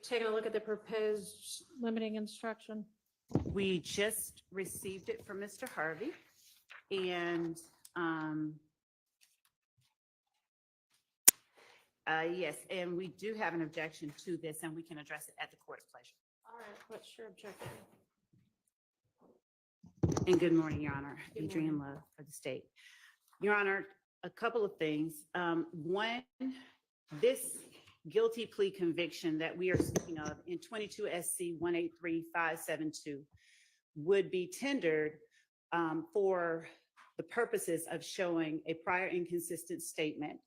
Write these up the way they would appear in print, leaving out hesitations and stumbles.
taken a look at the proposed limiting instruction? We just received it from Mr. Harvey, and yes, and we do have an objection to this, and we can address it at the court's pleasure. All right, what's your objection? And good morning, Your Honor. Good Adrienne Love for the state. Your Honor, a couple of things. One, this guilty plea conviction that we are speaking of in 22 SC 183572 would be tendered for the purposes of showing a prior inconsistent statement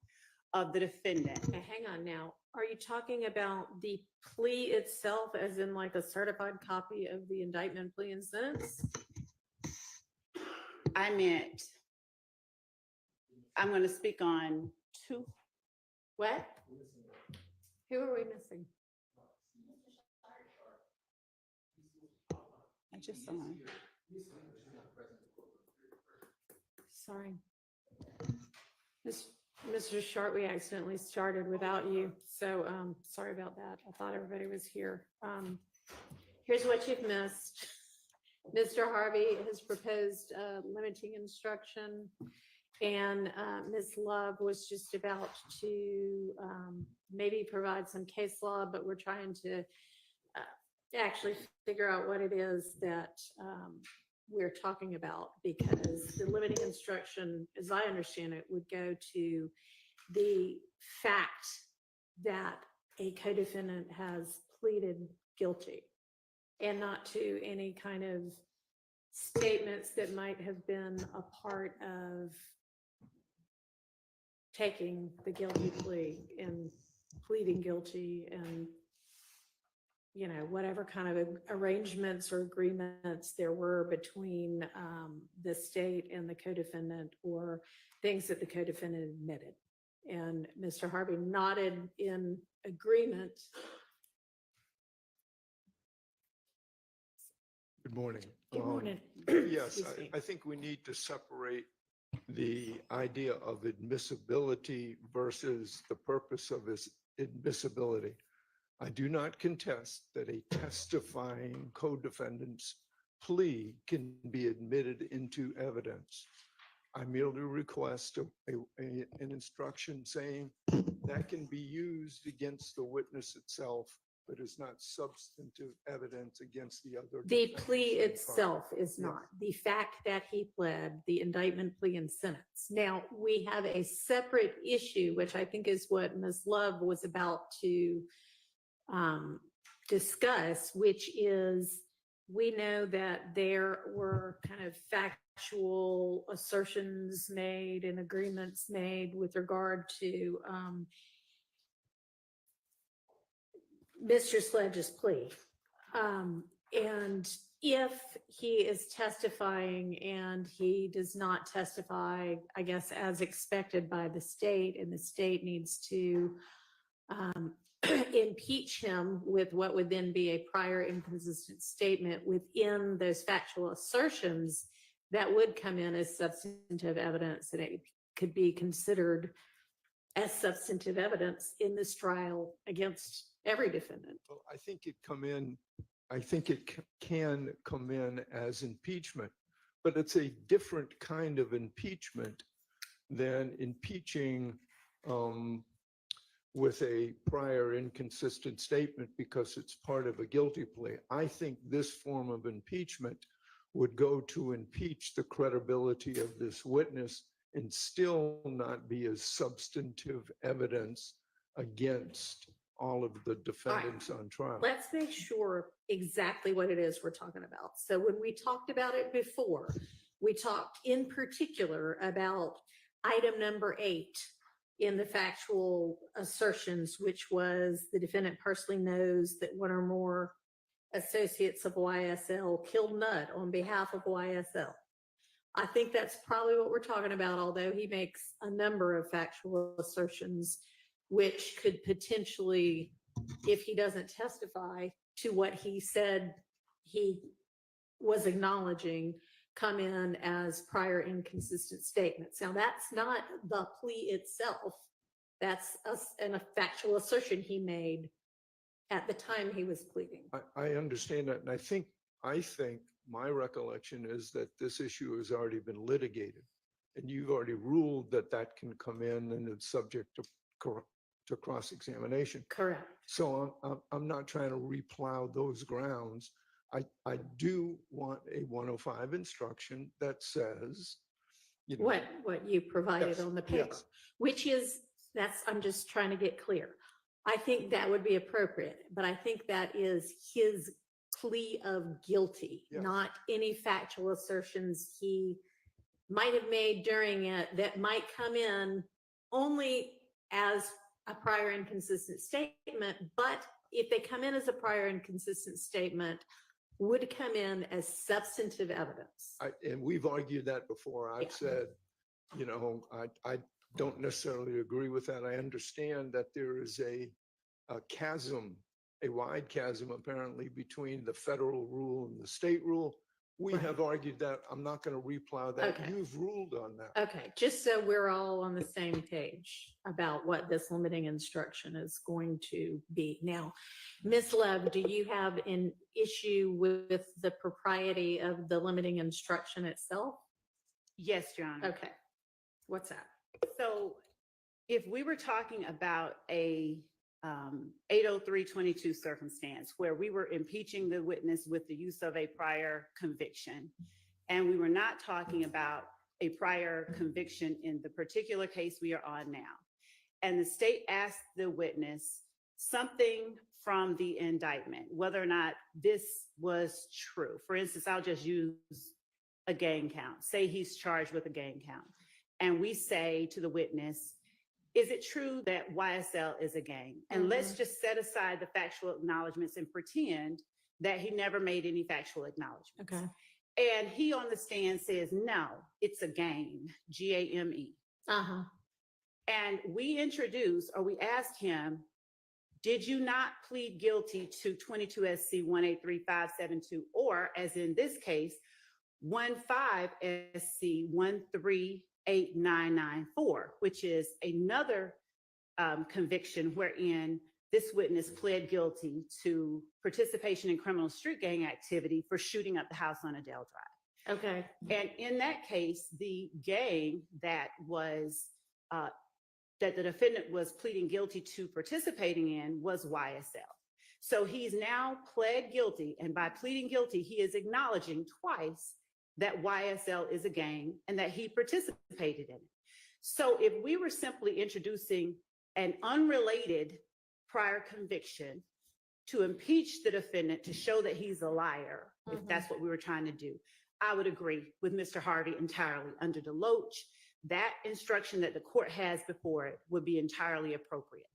of the defendant. Okay, hang on now. Are you talking about the plea itself as in like a certified copy of the indictment, plea, and sentence? I meant, I'm going to speak on two. What? Who are we missing? I just saw him. Sorry. Mr. Short, we accidentally started without you, so sorry about that. I thought everybody was here. Here's what you've missed. Mr. Harvey has proposed limiting instruction, and Ms. Love was just about to maybe provide some case law, but we're trying to actually figure out what it is that we're talking about, because the limiting instruction, as I understand it, would go to the fact that a co-defendant has pleaded guilty and not to any kind of statements that might have been a part of taking the guilty plea and pleading guilty and, you know, whatever kind of arrangements or agreements there were between the state and the co-defendant, or things that the co-defendant admitted. And Mr. Harvey nodded in agreement. Good morning. Good morning. Yes, Excuse me. I think we need to separate the idea of admissibility versus the purpose of its admissibility. I do not contest that a testifying co-defendant's plea can be admitted into evidence. I merely request an instruction saying that can be used against the witness itself, but is not substantive evidence against the other. The defendants plea in the itself is Yeah. not. The fact that he pled, the indictment, plea, and sentence. Now, we have a separate issue, which I think is what Ms. Love was about to discuss, which is, we know that there were kind of factual assertions made and agreements made with regard to Mr. Sledge's plea. And if he is testifying and he does not testify, I guess, as expected by the state, and the state needs to impeach him with what would then be a prior inconsistent statement within those factual assertions, that would come in as substantive evidence, and it could be considered as substantive evidence in this trial against every defendant. Well, I think it can come in as impeachment, but it's a different kind of impeachment than impeaching with a prior inconsistent statement because it's part of a guilty plea. I think this form of impeachment would go to impeach the credibility of this witness and still not be as substantive evidence against all of the defendants on trial. Let's make sure exactly what it is we're talking about. So when we talked about it before, we talked in particular about item number 8 in the factual assertions, which was the defendant personally knows that one or more associates of YSL killed Nutt on behalf of YSL. I think that's probably what we're talking about, although he makes a number of factual assertions which could potentially, if he doesn't testify to what he said he was acknowledging, come in as prior inconsistent statements. Now, that's not the plea itself. That's a factual assertion he made at the time he was pleading. I understand that, and I think my recollection is that this issue has already been litigated, and you've already ruled that that can come in and it's subject to cross-examination. Correct. So I'm not trying to replow those grounds. I do want a 105 instruction that says, you know. What you provided Yes, on the paper, yes. which is, I'm just trying to get clear. I think that would be appropriate, but I think that is his plea of guilty, Yes. not any factual assertions he might have made during it that might come in only as a prior inconsistent statement, but if they come in as a prior inconsistent statement, would come in as substantive evidence. And we've argued that before. I've Yeah. said, you know, I don't necessarily agree with that. I understand that there is a chasm, a wide chasm apparently between the federal rule and the state rule. We Right. have argued that. I'm not going to replow that. Okay. You've ruled on that. Okay, just so we're all on the same page about what this limiting instruction is going to be. Now, Ms. Love, do you have an issue with the propriety of the limiting instruction itself? Yes, Your Honor. Okay, what's that? So if we were talking about a 80322 circumstance where we were impeaching the witness with the use of a prior conviction, and we were not talking about a prior conviction in the particular case we are on now, and the state asked the witness something from the indictment, whether or not this was true. For instance, I'll just use a gang count. Say he's charged with a gang count. And we say to the witness, is it true that YSL is a gang? And let's just set aside the factual acknowledgments and pretend that he never made any factual acknowledgments. Okay. And he on the stand says, no, it's a gang, G-A-M-E. Uh-huh. And we introduce, or we ask him, did you not plead guilty to 22 SC 183572, or as in this case, 15 SC 138994, which is another conviction wherein this witness pled guilty to participation in criminal street gang activity for shooting up the house on Adele Drive. Okay. And in that case, the gang that was that the defendant was pleading guilty to participating in was YSL. So he's now pled guilty, and by pleading guilty, he is acknowledging twice that YSL is a gang and that he participated in it. So if we were simply introducing an unrelated prior conviction to impeach the defendant to show that he's a liar, if that's what we were trying to do, I would agree with Mr. Harvey entirely. Under Deloach, that instruction that the court has before it would be entirely appropriate.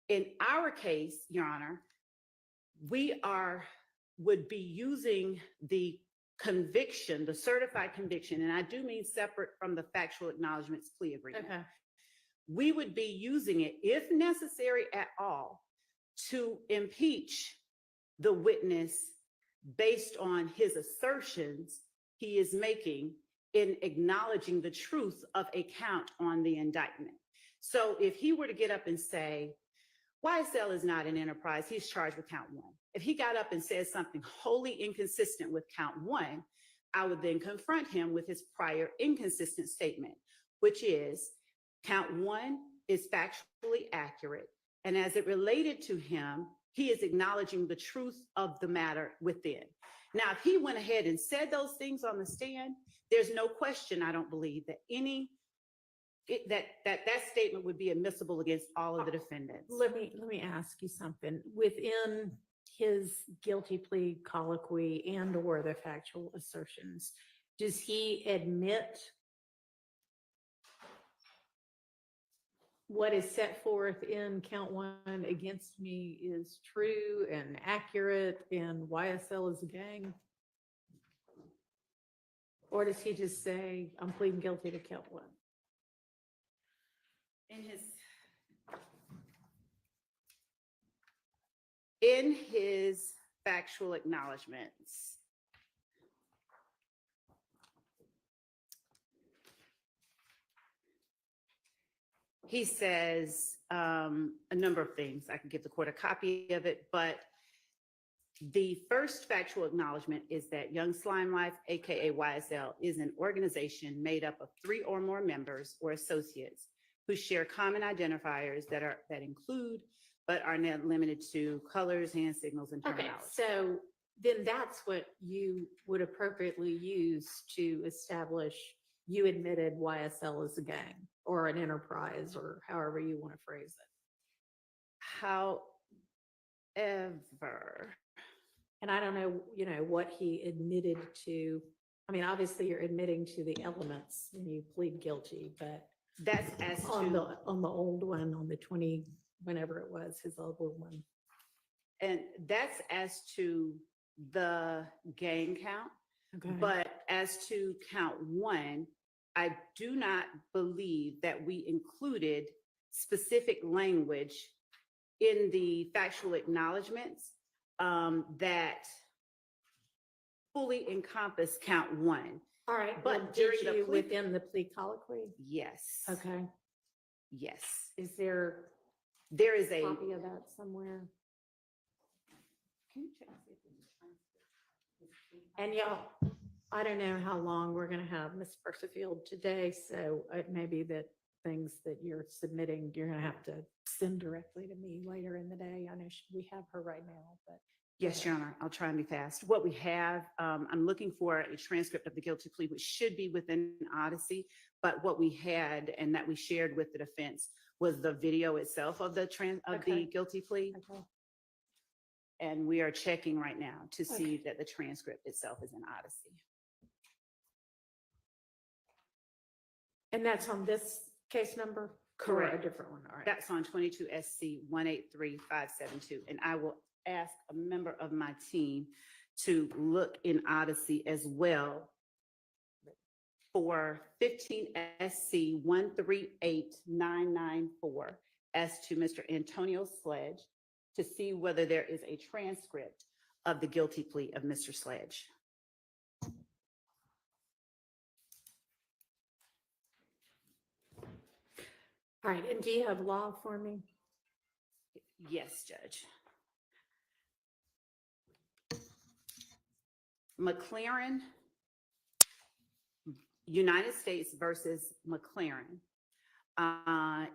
In our case, Your Honor, we would be using the conviction, the certified conviction, and I do mean separate from the factual acknowledgments plea agreement. Okay. We would be using it, if necessary at all, to impeach the witness based on his assertions he is making in acknowledging the truth of a count on the indictment. So if he were to get up and say, YSL is not an enterprise, he's charged with count one. If he got up and said something wholly inconsistent with count one, I would then confront him with his prior inconsistent statement, which is count one is factually accurate. And as it related to him, he is acknowledging the truth of the matter within. Now, if he went ahead and said those things on the stand, there's no question, I don't believe, that that statement would be admissible against all of the defendants. Let me ask you something. Within his guilty plea colloquy and or the factual assertions, does he admit what is set forth in count one against me is true and accurate and YSL is a gang? Or does he just say, I'm pleading guilty to count one? In his factual acknowledgments, he says, a number of things. I can give the court a copy of it, but the first factual acknowledgement is that Young Slime Life, AKA YSL, is an organization made up of 3 or more members or associates who share common identifiers that include, but are not limited to, colors, hand signals, and Okay, terminology. so then that's what you would appropriately use to establish you admitted YSL is a gang or an enterprise or however you want to phrase it. However, And I don't know, what he admitted to. I mean, obviously you're admitting to the elements when you plead guilty, but that's as on to, the old one, on the 20, whenever it was, his old one. and that's as to the gang count. Okay. But as to count 1, I do not believe that we included specific language in the factual acknowledgements that fully encompass count 1. All right, But but during did the you plea- within the plea colloquy? Yes. Okay. Yes. Is there There is a a. copy of that somewhere? Can you check and see if there's a transcript? And y'all, I don't know how long we're gonna have Ms. Percifield today, so it may be that things that you're submitting, you're gonna have to send directly to me later in the day. I know we have her right now, but. Yes, Your Honor, I'll try and be fast. What we have, I'm looking for a transcript of the guilty plea, which should be within Odyssey, but what we had and that we shared with the defense was the video itself of the Okay. guilty plea. Okay. And we are checking right now to see Okay. that the transcript itself is in Odyssey. And that's on this case number? Or Correct. a different one, all right. That's on 22 SC 183572. And I will ask a member of my team to look in Odyssey as well for 15 SC 138994 as to Mr. Antonio Sledge to see whether there is a transcript of the guilty plea of Mr. Sledge. All right, and do you have law for me? Yes, Judge. McLaren, United States versus McLaren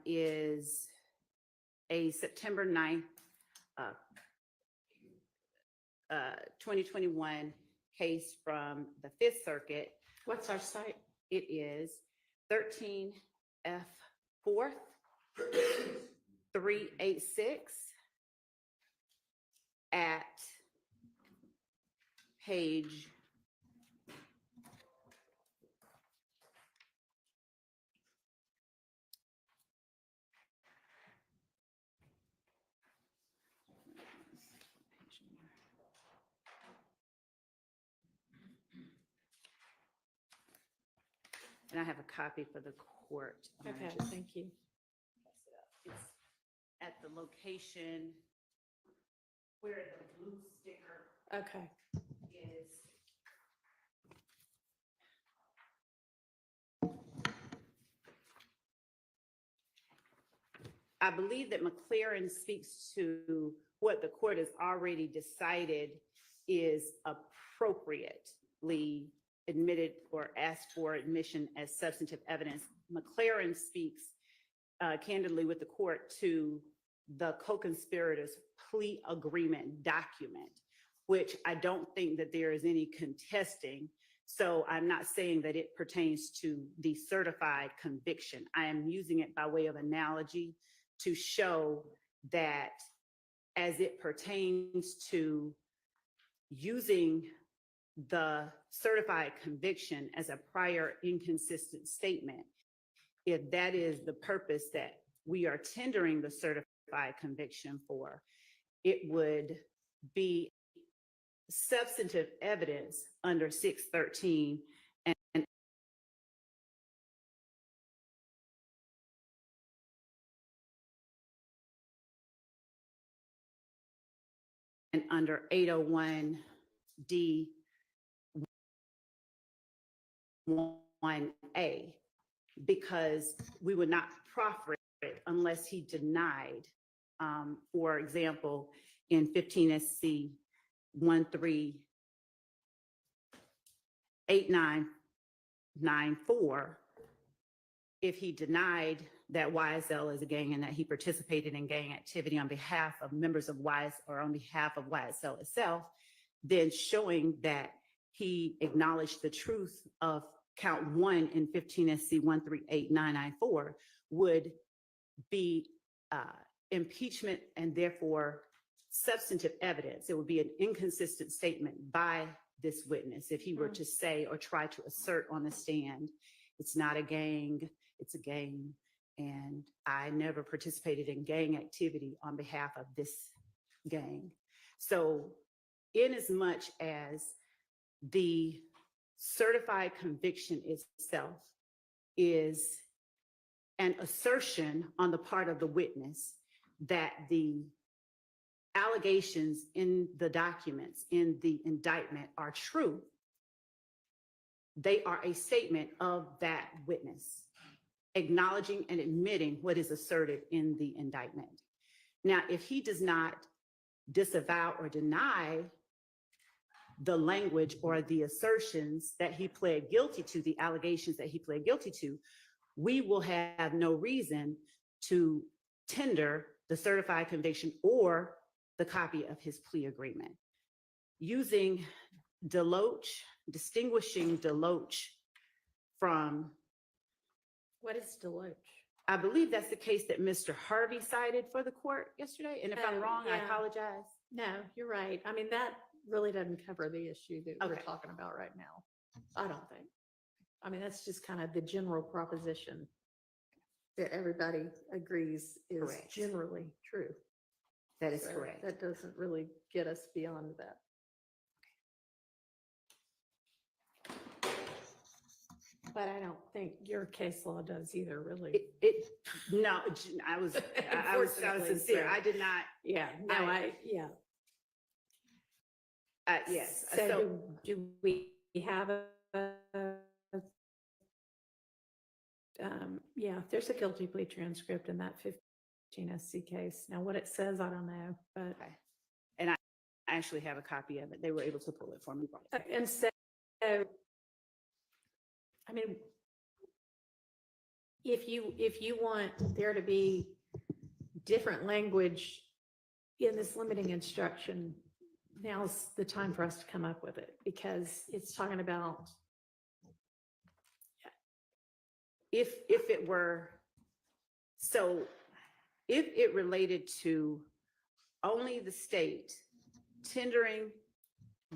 is a September 9th, 2021 case from the Fifth Circuit. What's our site? It is 13 F 4th 386 at page and I have a copy for the court. I'm gonna Okay, just thank you. mess it up. It's at the location where the blue sticker Okay, is. I believe that McLaren speaks to what the court has already decided is appropriately admitted or asked for admission as substantive evidence. McLaren speaks candidly with the court to the co-conspirators plea agreement document, which I don't think that there is any contesting. So I'm not saying that it pertains to the certified conviction. I am using it by way of analogy to show that as it pertains to using the certified conviction as a prior inconsistent statement, if that is the purpose that we are tendering the certified conviction for, it would be substantive evidence under 613 and under 801 D 1A, because we would not proffer it unless he denied. For example, in 15 SC 138994, if he denied that YSL is a gang and that he participated in gang activity on behalf of members of YS or on behalf of YSL itself, then showing that he acknowledged the truth of count 1 in 15 SC 138994 would be impeachment and therefore substantive evidence. It would be an inconsistent statement by this witness if he were to say or try to assert on the stand, it's not a gang, it's a gang, and I never participated in gang activity on behalf of this gang. So in as much as the certified conviction itself is an assertion on the part of the witness that the allegations in the documents in the indictment are true, they are a statement of that witness acknowledging and admitting what is asserted in the indictment. Now, if he does not disavow or deny the language or the assertions that he pled guilty to, the allegations that he pled guilty to, we will have no reason to tender the certified conviction or the copy of his plea agreement. Using Deloach, distinguishing Deloach from, What is Deloach? I believe that's the case that Mr. Harvey cited for the court yesterday. And if I'm Oh, wrong, I yeah. apologize. No, you're right. I mean, that really doesn't cover the issue that we're Okay. talking about right now. I don't think. I mean, that's just kind of the general proposition that everybody agrees is Correct. generally true. That is So correct. That doesn't really get us beyond that. But I don't think your case law does either, really. No, I was Unfortunately, sincere. so- I did not, Yeah, no, yeah. yes. So do we have yeah, there's a guilty plea transcript in that 15 SC case. Now, what it says, I don't know, but. Okay. And I actually have a copy of it. They were able to pull it for me. And so, I mean, if you want there to be different language in this limiting instruction, now's the time for us to come up with it, because it's talking about, If it were, so if it related to only the state tendering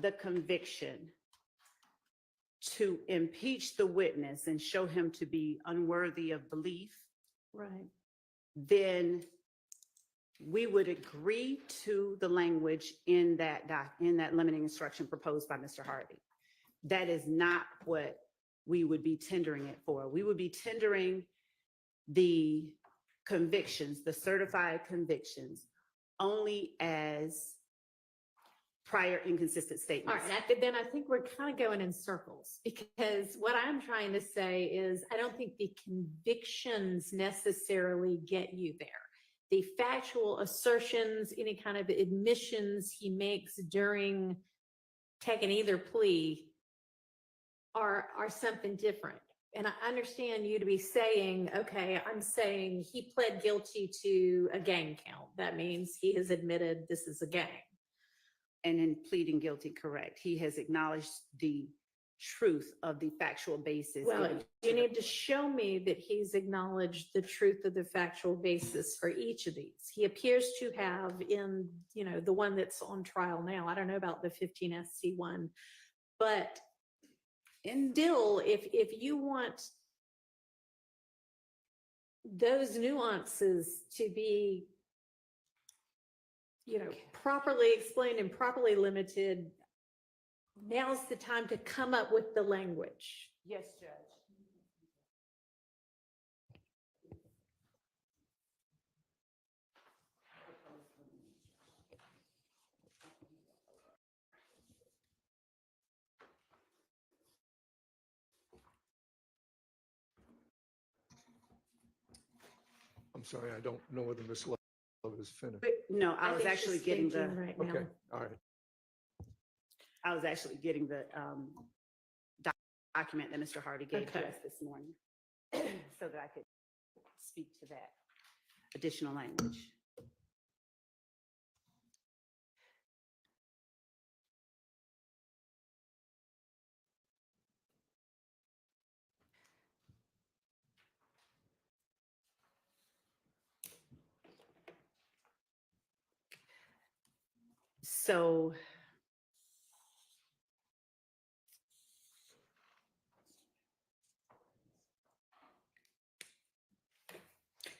the conviction to impeach the witness and show him to be unworthy of belief, right, then we would agree to the language in that limiting instruction proposed by Mr. Harvey. That is not what we would be tendering it for. We would be tendering the convictions, the certified convictions, only as prior inconsistent all statements. right, then I think we're kind of going in circles, because what I'm trying to say is I don't think the convictions necessarily get you there. The factual assertions, any kind of admissions he makes during taking either plea are something different. And I understand you to be saying, okay, I'm saying he pled guilty to a gang count. That means he has admitted this is a gang. And in pleading guilty, correct, he has acknowledged the truth of the factual basis. Well, given to you the- need to show me that he's acknowledged the truth of the factual basis for each of these. He appears to have in, the one that's on trial now. I don't know about the 15 SC one, but still, if you want those nuances to be, properly explained and properly limited, now's the time to come up with the language. Yes, Judge. I'm I'm sorry, I don't know whether Ms. Love is finished. No, I was think actually she's getting the, thinking right now. Okay, all right. I was actually getting the document that Mr. Harvey gave to Okay. us this morning so that I could speak to that additional language. So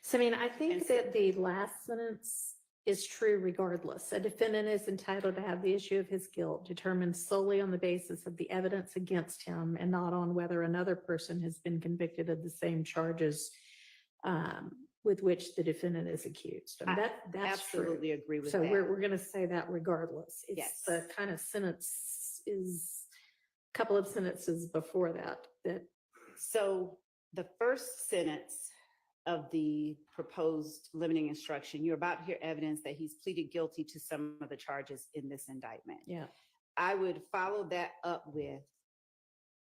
So I mean, I think And that the last sentence is true regardless. A defendant is entitled to have the issue of his guilt determined solely on the basis of the evidence against him and not on whether another person has been convicted of the same charges with which the defendant is accused. I mean, that's true. absolutely agree with So that. we're going to say that regardless. It's Yes. the kind of sentence is a couple of sentences before that. So the first sentence of the proposed limiting instruction, you're about to hear evidence that he's pleaded guilty to some of the charges in this indictment. Yeah. I would follow that up with,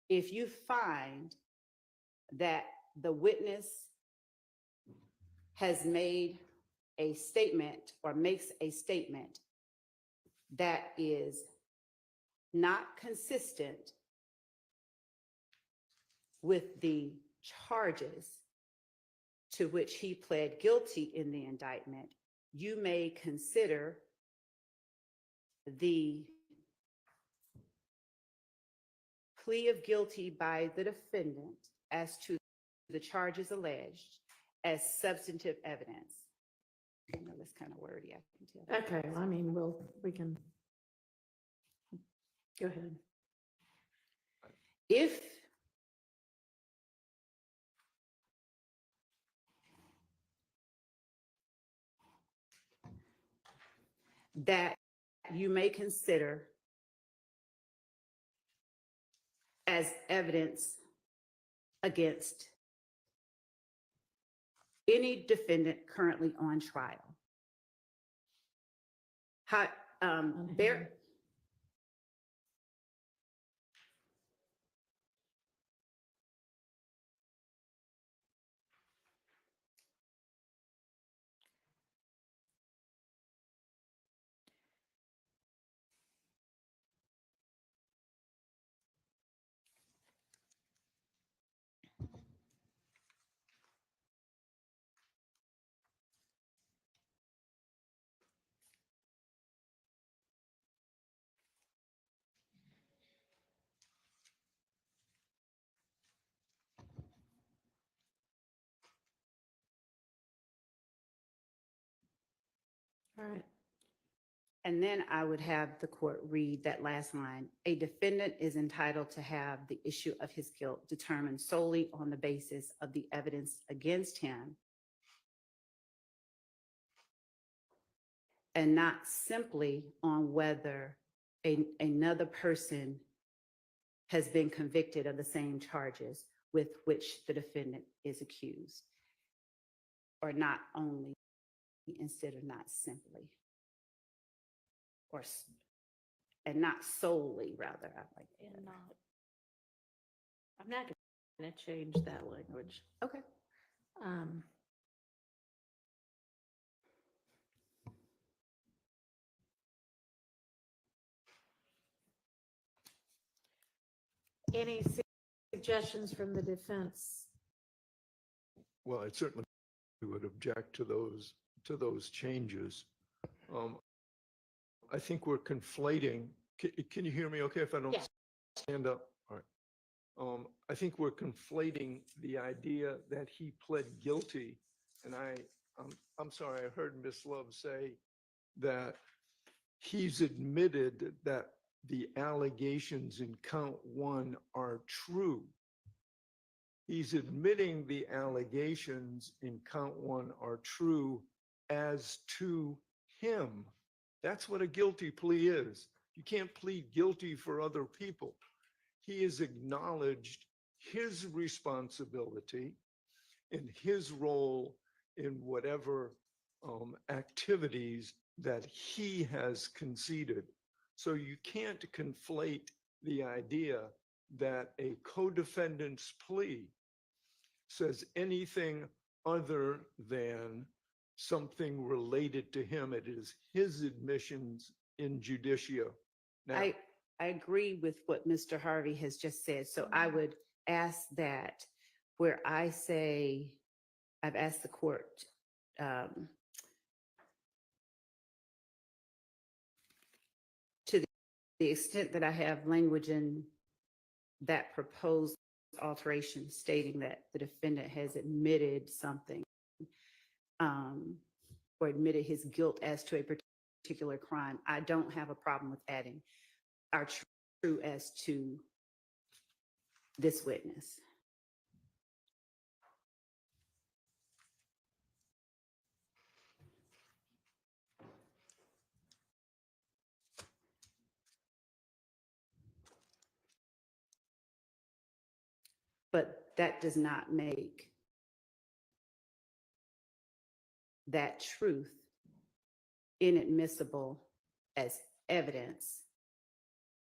if you find that the witness has made a statement or makes a statement that is not consistent with the charges to which he pled guilty in the indictment, you may consider the plea of guilty by the defendant as to the charges alleged as substantive evidence. I know that's kind of wordy, I can tell. Okay. I mean, we can go ahead. If that you may consider as evidence against any defendant currently on trial. Bear, All right. and then I would have the court read that last line. A defendant is entitled to have the issue of his guilt determined solely on the basis of the evidence against him and not simply on whether another person has been convicted of the same charges with which the defendant is accused, or not only instead of not simply, and not solely, rather. I like that. And I'm not going to change that language. Okay. Any suggestions from the defense? Well, I certainly would object to those changes. I think we're conflating. Can you hear me okay if I don't Yeah. stand up? All right. I think we're conflating the idea that he pled guilty, and I'm sorry, I heard Ms. Love say that he's admitted that the allegations in count one are true. He's admitting the allegations in count one are true as to him. That's what a guilty plea is. You can't plead guilty for other people. He has acknowledged his responsibility and his role in whatever activities that he has conceded. So you can't conflate the idea that a co-defendant's plea says anything other than something related to him. It is his admissions in judicia. Now, I agree with what Mr. Harvey has just said. So I would ask that where I say, I've asked the court to the extent that I have language in that proposed alteration stating that the defendant has admitted something or admitted his guilt as to a particular crime, I don't have a problem with adding our true as to this witness. But that does not make that truth inadmissible as evidence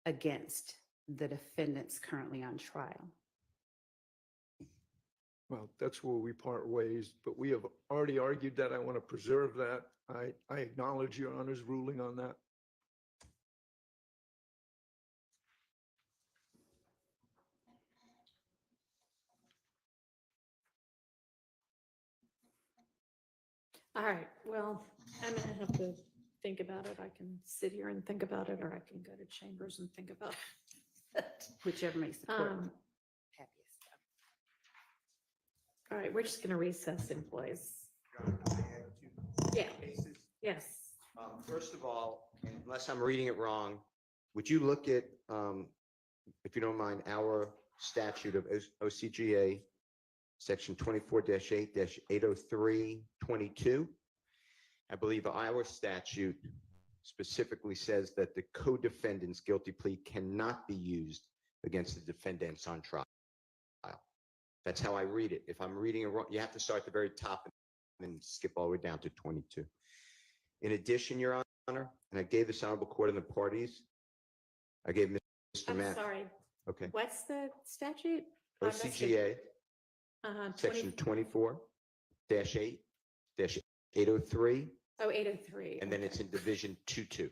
against the defendants currently on trial. well, that's where we part ways, but we have already argued that. I want to preserve that. I acknowledge Your Honor's ruling on that. All right, well, I'm gonna have to think about it. I can sit here and think about it, or I can go to chambers and think about it. Whichever makes the court Um, happiest. All right, we're just gonna recess in place. Can I add two Yeah, cases? yes. First of all, unless I'm reading it wrong, would you look at, if you don't mind, our statute of OCGA, section 24-8-803-22? I believe our statute specifically says that the co-defendant's guilty plea cannot be used against the defendants on trial. That's how I read it. If I'm reading it wrong, you have to start at the very top and then skip all the way down to 22. In addition, Your Honor, and I gave this honorable court and the parties, I gave Mr. I'm Matt. sorry, Okay. what's the statute? I missed it. OCGA, 20 section 24-8-803, Oh, 803. and then okay. it's in division 2-2.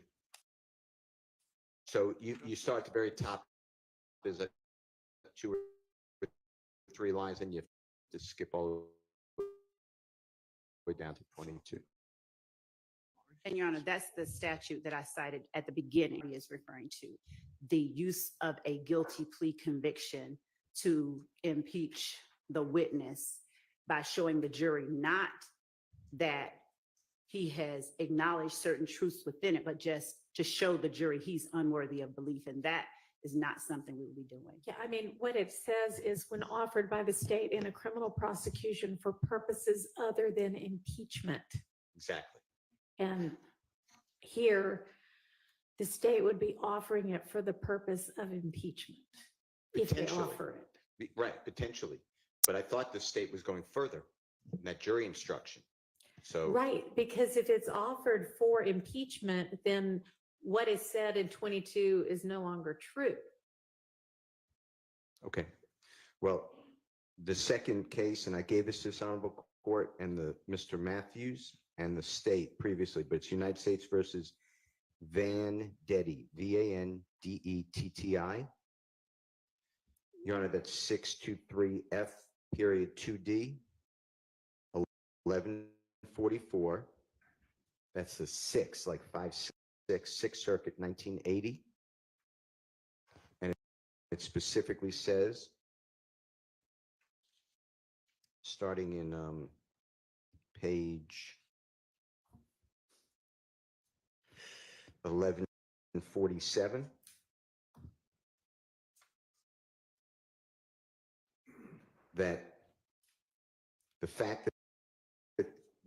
So you start at the very top, there's a 2 or 3 lines, and you have to skip all the way down to 22. And Your Honor, that's the statute that I cited at the beginning is referring to the use of a guilty plea conviction to impeach the witness by showing the jury not that he has acknowledged certain truths within it, but just to show the jury he's unworthy of belief. And that is not something we will be doing. Yeah, I mean, what it says is when offered by the state in a criminal prosecution for purposes other than impeachment. Exactly. And here, the state would be offering it for the purpose of impeachment, if they Potentially. offer it. Right, potentially. But I thought the state was going further in that jury instruction. So. Right, because if it's offered for impeachment, then what is said in 22 is no longer true. Okay. Well, the second case, and I gave this to this honorable court and the Mr. Matthews and the state previously, but it's United States versus Vandetti, Vandetti. Your Honor, that's 623F period 2D, 1144. That's the 6, like 5-6, 6th Circuit, 1980. And it specifically says, starting in page 1147, that the fact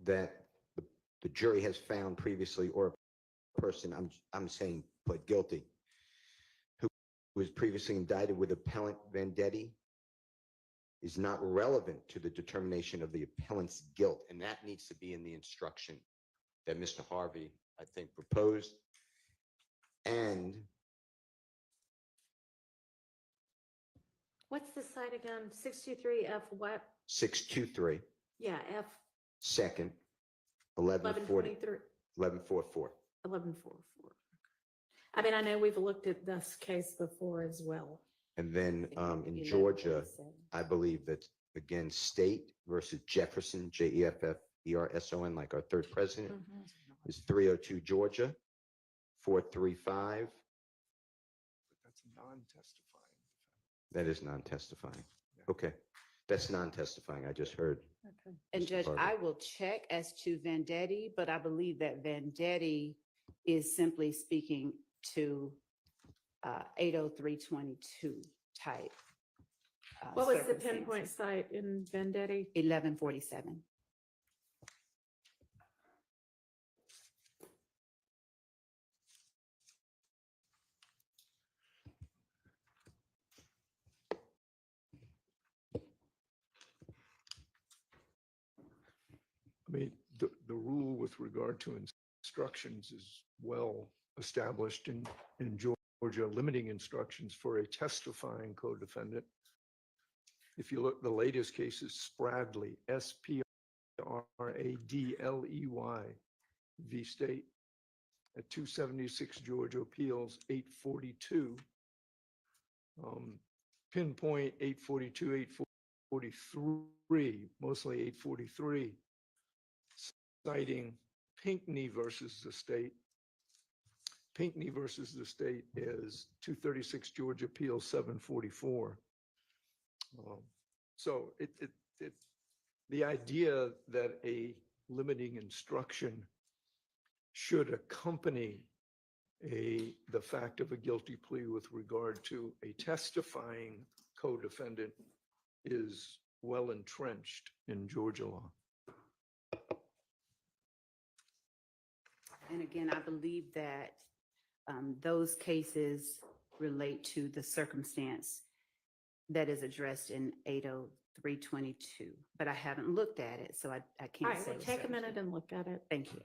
that the jury has found previously, or a person, I'm saying pled guilty, who was previously indicted with appellant Vandetti, is not relevant to the determination of the appellant's guilt. And that needs to be in the instruction that Mr. Harvey, I think, proposed. And What's the site again? 623F what? 623, Yeah, F second, 1140, 1123, 1144. 1144. I mean, I know we've looked at this case before as well. And then in Georgia, I believe that, again, State versus Jefferson, Jeffferson, like our third president, is 302 Georgia, 435. That's non-testifying. That is non-testifying. Okay, that's non-testifying. I just heard. Okay. And Mr. Judge, Harvey. I will check as to Vendetti, but I believe that Vendetti is simply speaking to 80322 type. What was the circumstance. pinpoint site in Vendetti? 1147. I mean, the rule with regard to instructions is well established in Georgia, limiting instructions for a testifying co-defendant. If you look, the latest case is Spradley, Spradley v. State at 276 Georgia Appeals, 842. Pinpoint 842, 843, mostly 843, citing Pinckney versus the state. Pinckney versus the state is 236 Georgia Appeals 744. So the idea that a limiting instruction should accompany the fact of a guilty plea with regard to a testifying co-defendant is well entrenched in Georgia law. And again, I believe that those cases relate to the circumstance that is addressed in 80322, but I haven't looked at it, so I All can't right, say. well, with take a certainty. minute and look at it. Thank you.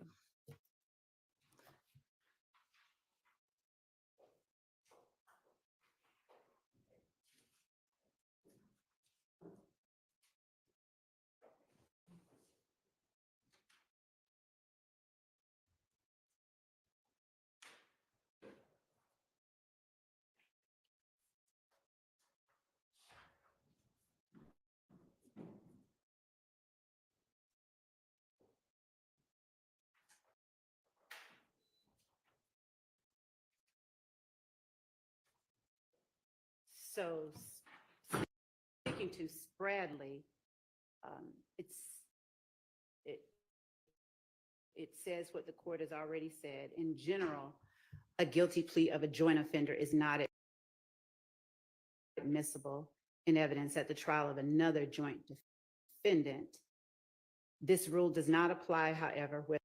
So speaking to Spradley, it says what the court has already said. In general, a guilty plea of a joint offender is not admissible in evidence at the trial of another joint defendant. This rule does not apply, however, where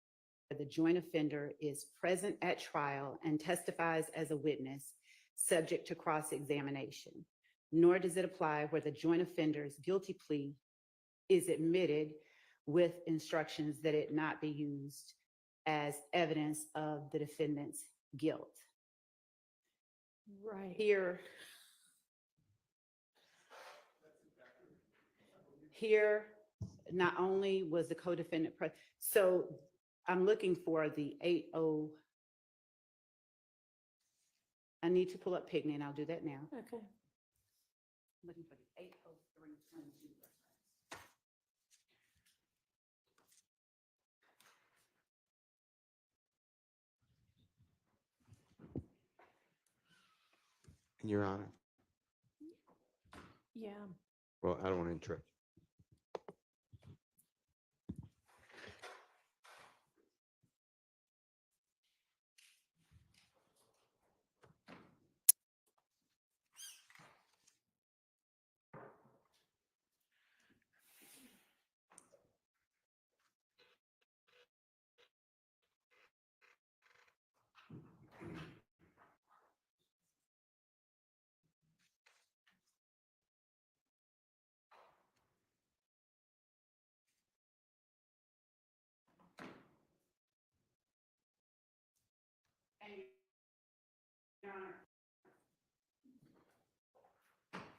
the joint offender is present at trial and testifies as a witness subject to cross-examination, nor does it apply where the joint offender's guilty plea is admitted with instructions that it not be used as evidence of the defendant's guilt. Right. Here, not only was the co-defendant present, so I'm looking for the 80. I need to pull up Pigney, and I'll do that now. Okay. Looking for the 80322 reference. Your Honor. Yeah. Well, I don't want to interrupt.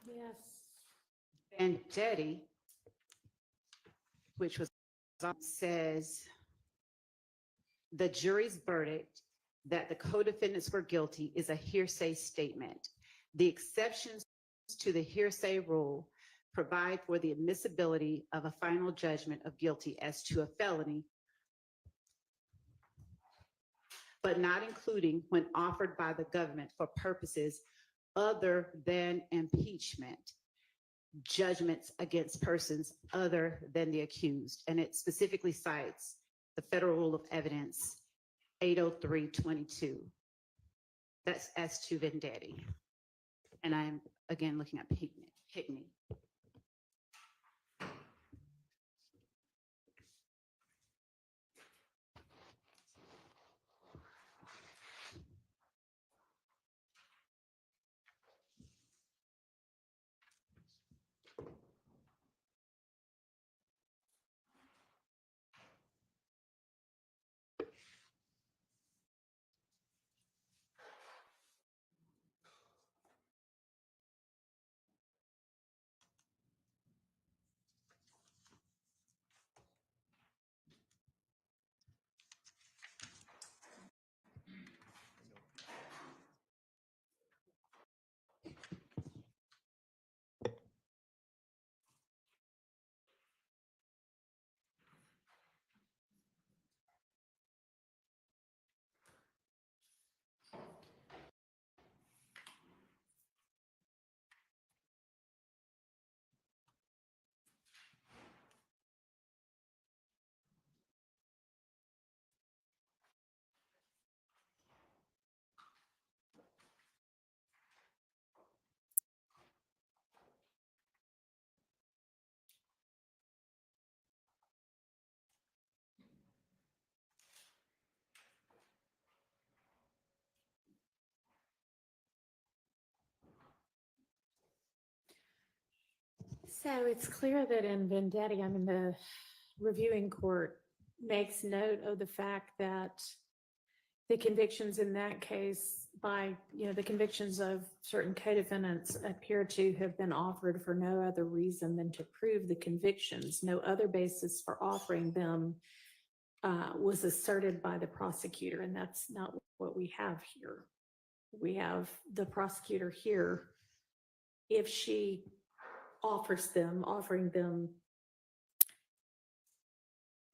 Yes. Vendetti, which was, says the jury's verdict that the co-defendants were guilty is a hearsay statement. The exceptions to the hearsay rule provide for the admissibility of a final judgment of guilty as to a felony, but not including when offered by the government for purposes other than impeachment, judgments against persons other than the accused. And it specifically cites the Federal Rule of Evidence 803.22. That's as to Vendetti. And I'm again looking at Hickney. So it's clear that in Vendetti, I mean, the reviewing court makes note of the fact that the convictions in that case by, the convictions of certain co-defendants appear to have been offered for no other reason than to prove the convictions. No other basis for offering them was asserted by the prosecutor, and that's not what we have here. We have the prosecutor here, if she offering them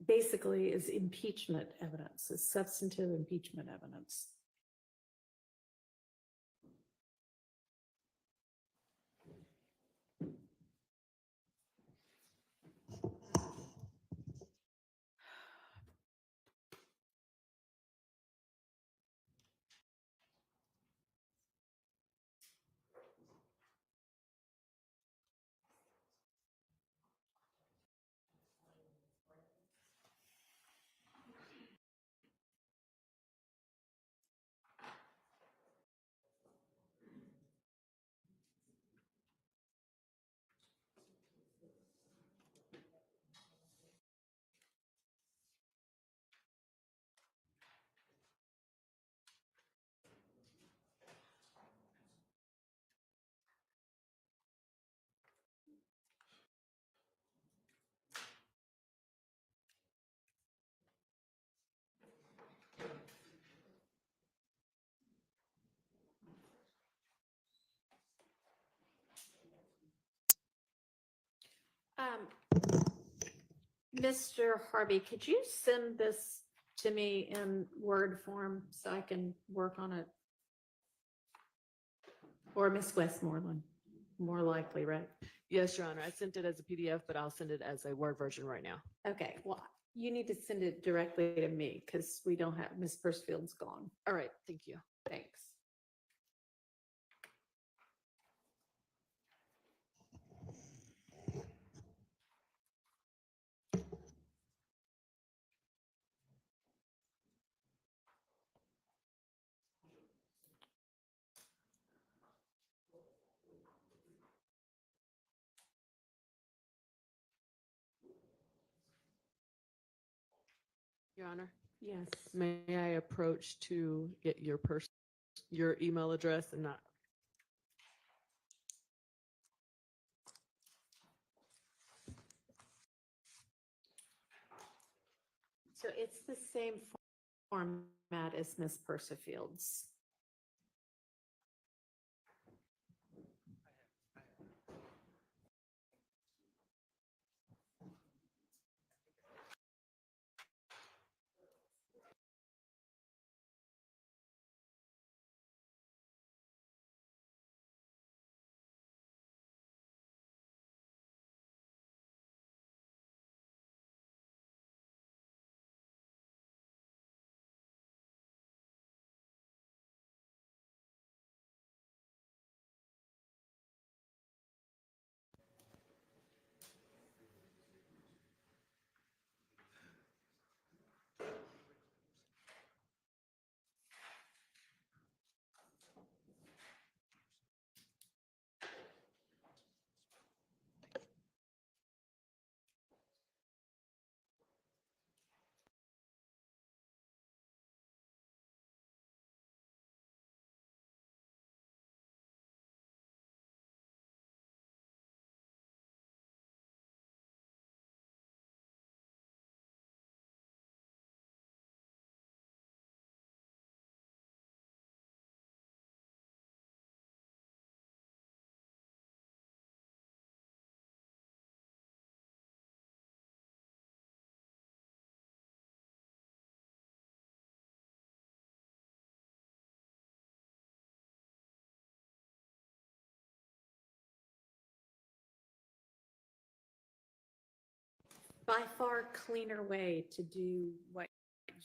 basically is impeachment evidence, is substantive impeachment evidence. Mr. Harvey, could you send this to me in Word form so I can work on it? Or Miss Westmoreland, more likely, right? Yes, Your Honor. I sent it as a PDF, but I'll send it as a Word version right now. Okay, well, you need to send it directly to me because we don't have, Miss Pursfield's gone. All right, thank you. Thanks. Your Honor, Yes. may I approach to get your email address and not So it's the same format as Miss Persifield's. By far cleaner way to do what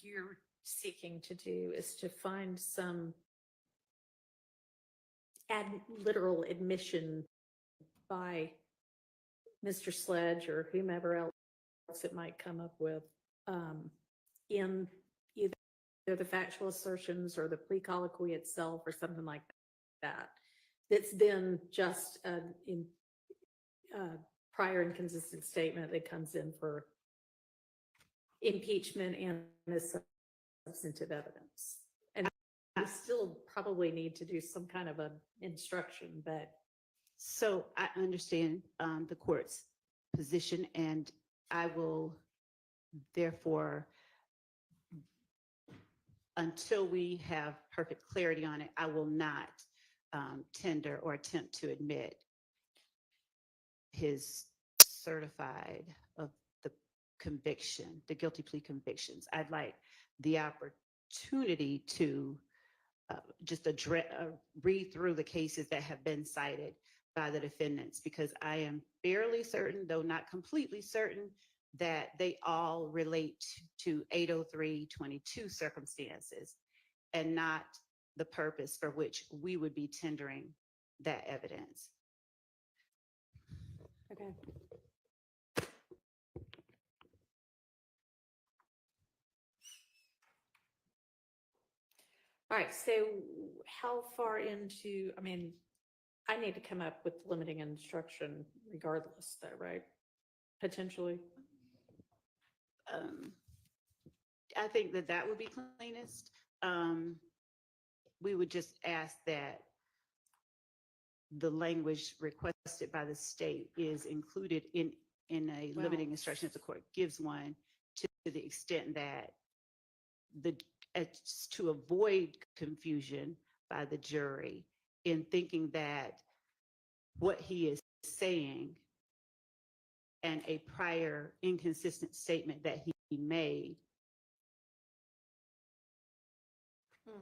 you're seeking to do is to find some literal admission by Mr. Sledge or whomever else it might come up with in either the factual assertions or the plea colloquy itself or something like that. That's been just a prior inconsistent statement that comes in for impeachment and as substantive evidence. And we still probably need to do some kind of an instruction, but So I understand the court's position, and I will therefore, until we have perfect clarity on it, I will not tender or attempt to admit his certified of the conviction, the guilty plea convictions. I'd like the opportunity to just read through the cases that have been cited by the defendants, because I am fairly certain, though not completely certain, that they all relate to 803.22 circumstances and not the purpose for which we would be tendering that evidence. okay. All right, so how far into, I mean, I need to come up with limiting instruction regardless though, right? Potentially. I think that that would be cleanest. We would just ask that the language requested by the state is included in a limiting instruction if the court gives one, to the extent that to avoid confusion by the jury in thinking that what he is saying and a prior inconsistent statement that he made,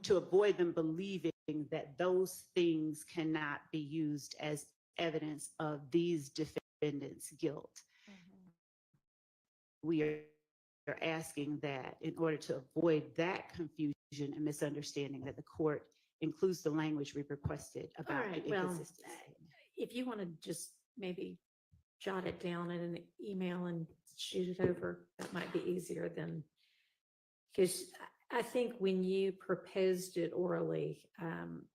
to avoid them believing that those things cannot be used as evidence of these defendants' guilt. We are asking that in order to avoid that confusion and misunderstanding, that the court includes the language we requested about All right, the well, inconsistency. if you want to just maybe jot it down in an email and shoot it over, that might be easier than, because I think when you proposed it orally,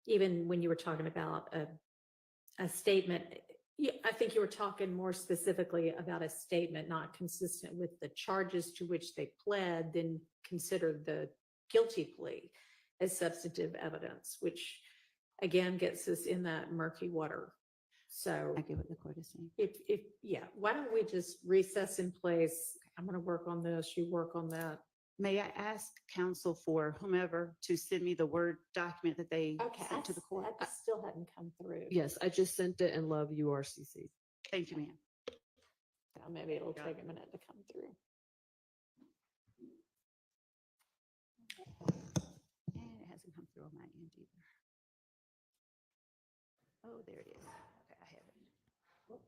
even when you were talking about a statement, I think you were talking more specifically about a statement not consistent with the charges to which they pled, then considered the guilty plea as substantive evidence, which again gets us in that murky water. So I get what the court is saying. yeah, why don't we just recess in place? I'm going to work on this, you work on that, May I ask counsel for whomever to send me the Word document that they Okay, sent to the court? that still hadn't come through. Yes, I just sent it and love URCC. Thank you, ma'am. Now, maybe it'll take a minute to come through. And it hasn't come through on my end either. Oh, there it is. Okay, I have it.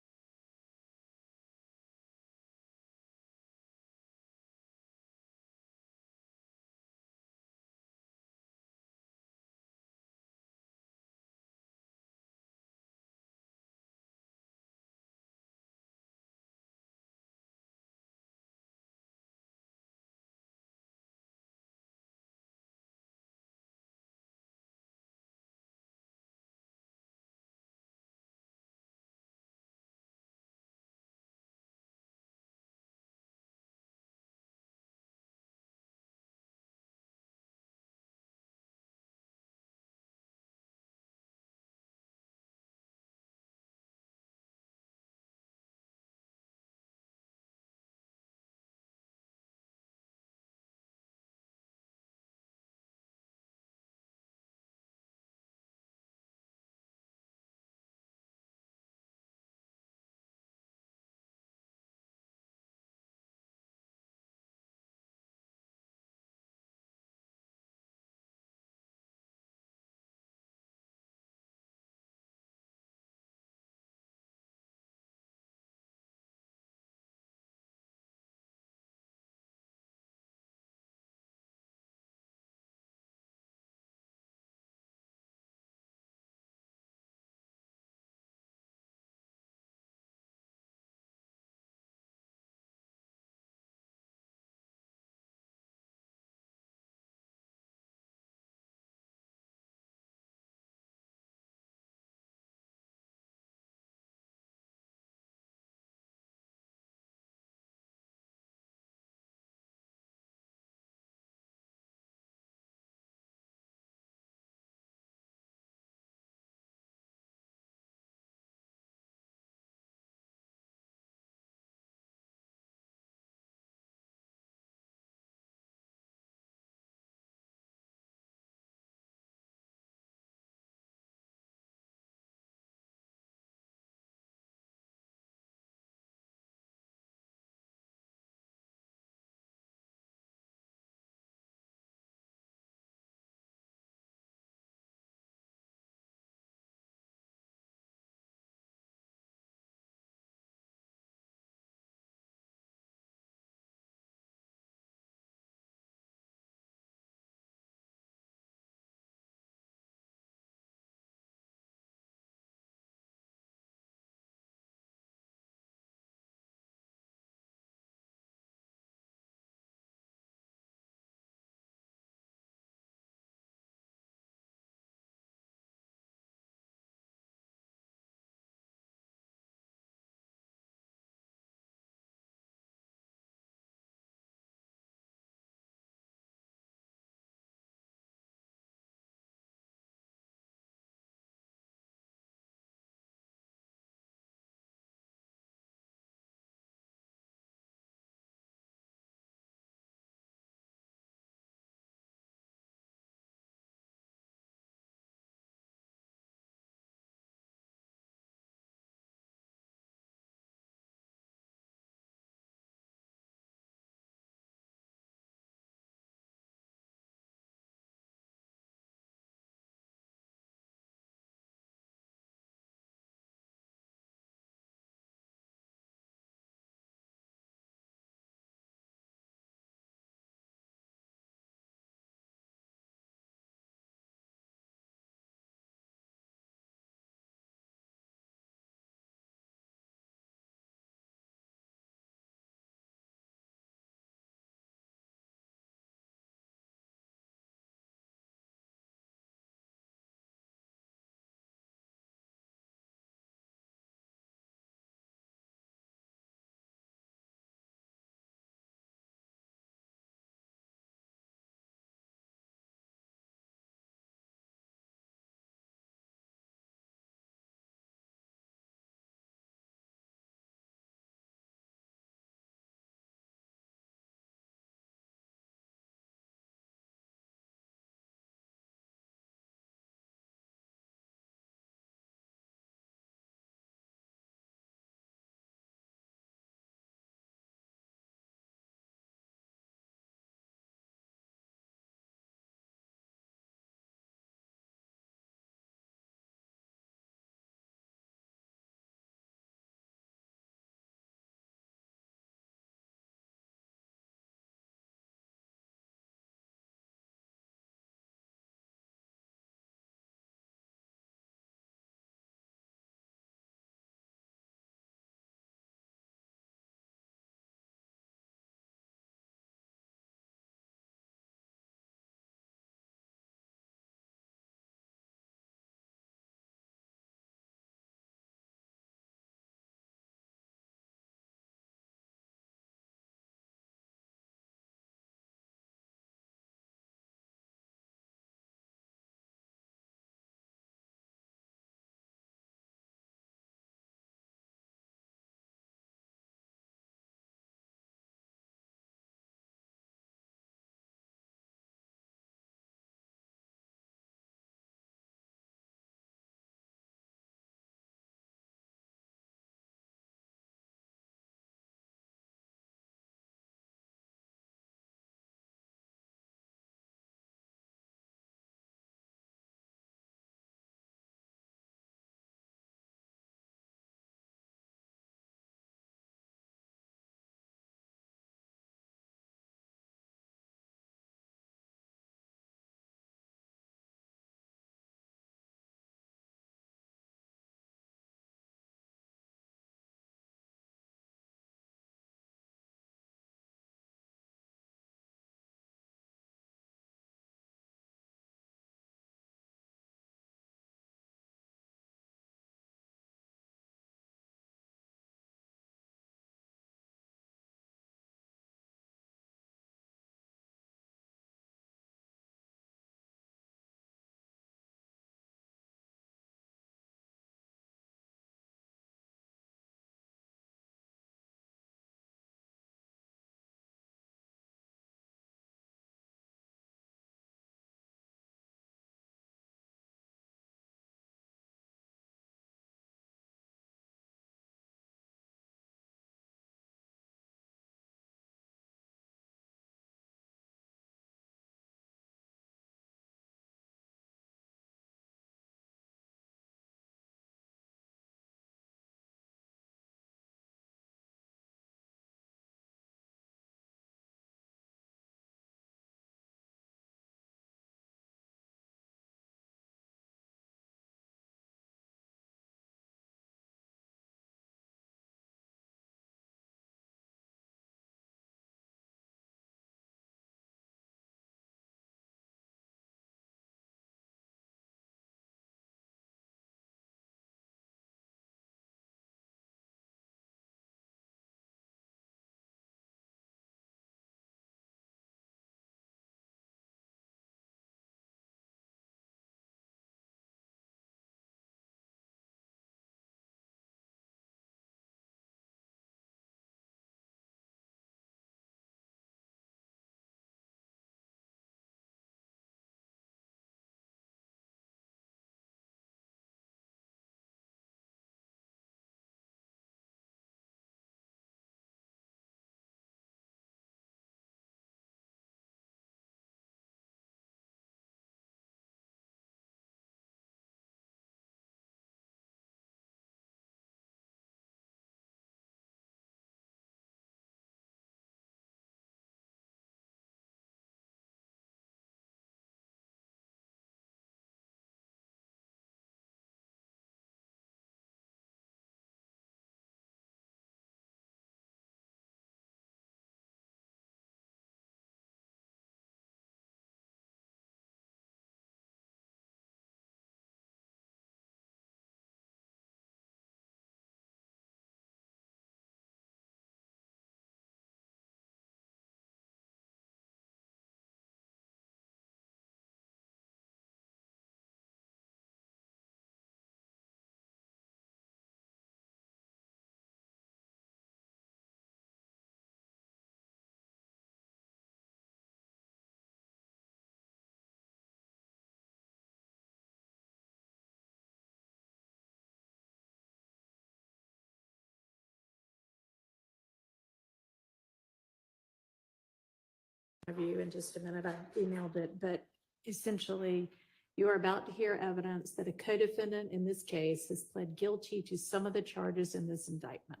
of you in just a minute. I emailed it, but essentially, you are about to hear evidence that a co-defendant in this case has pled guilty to some of the charges in this indictment.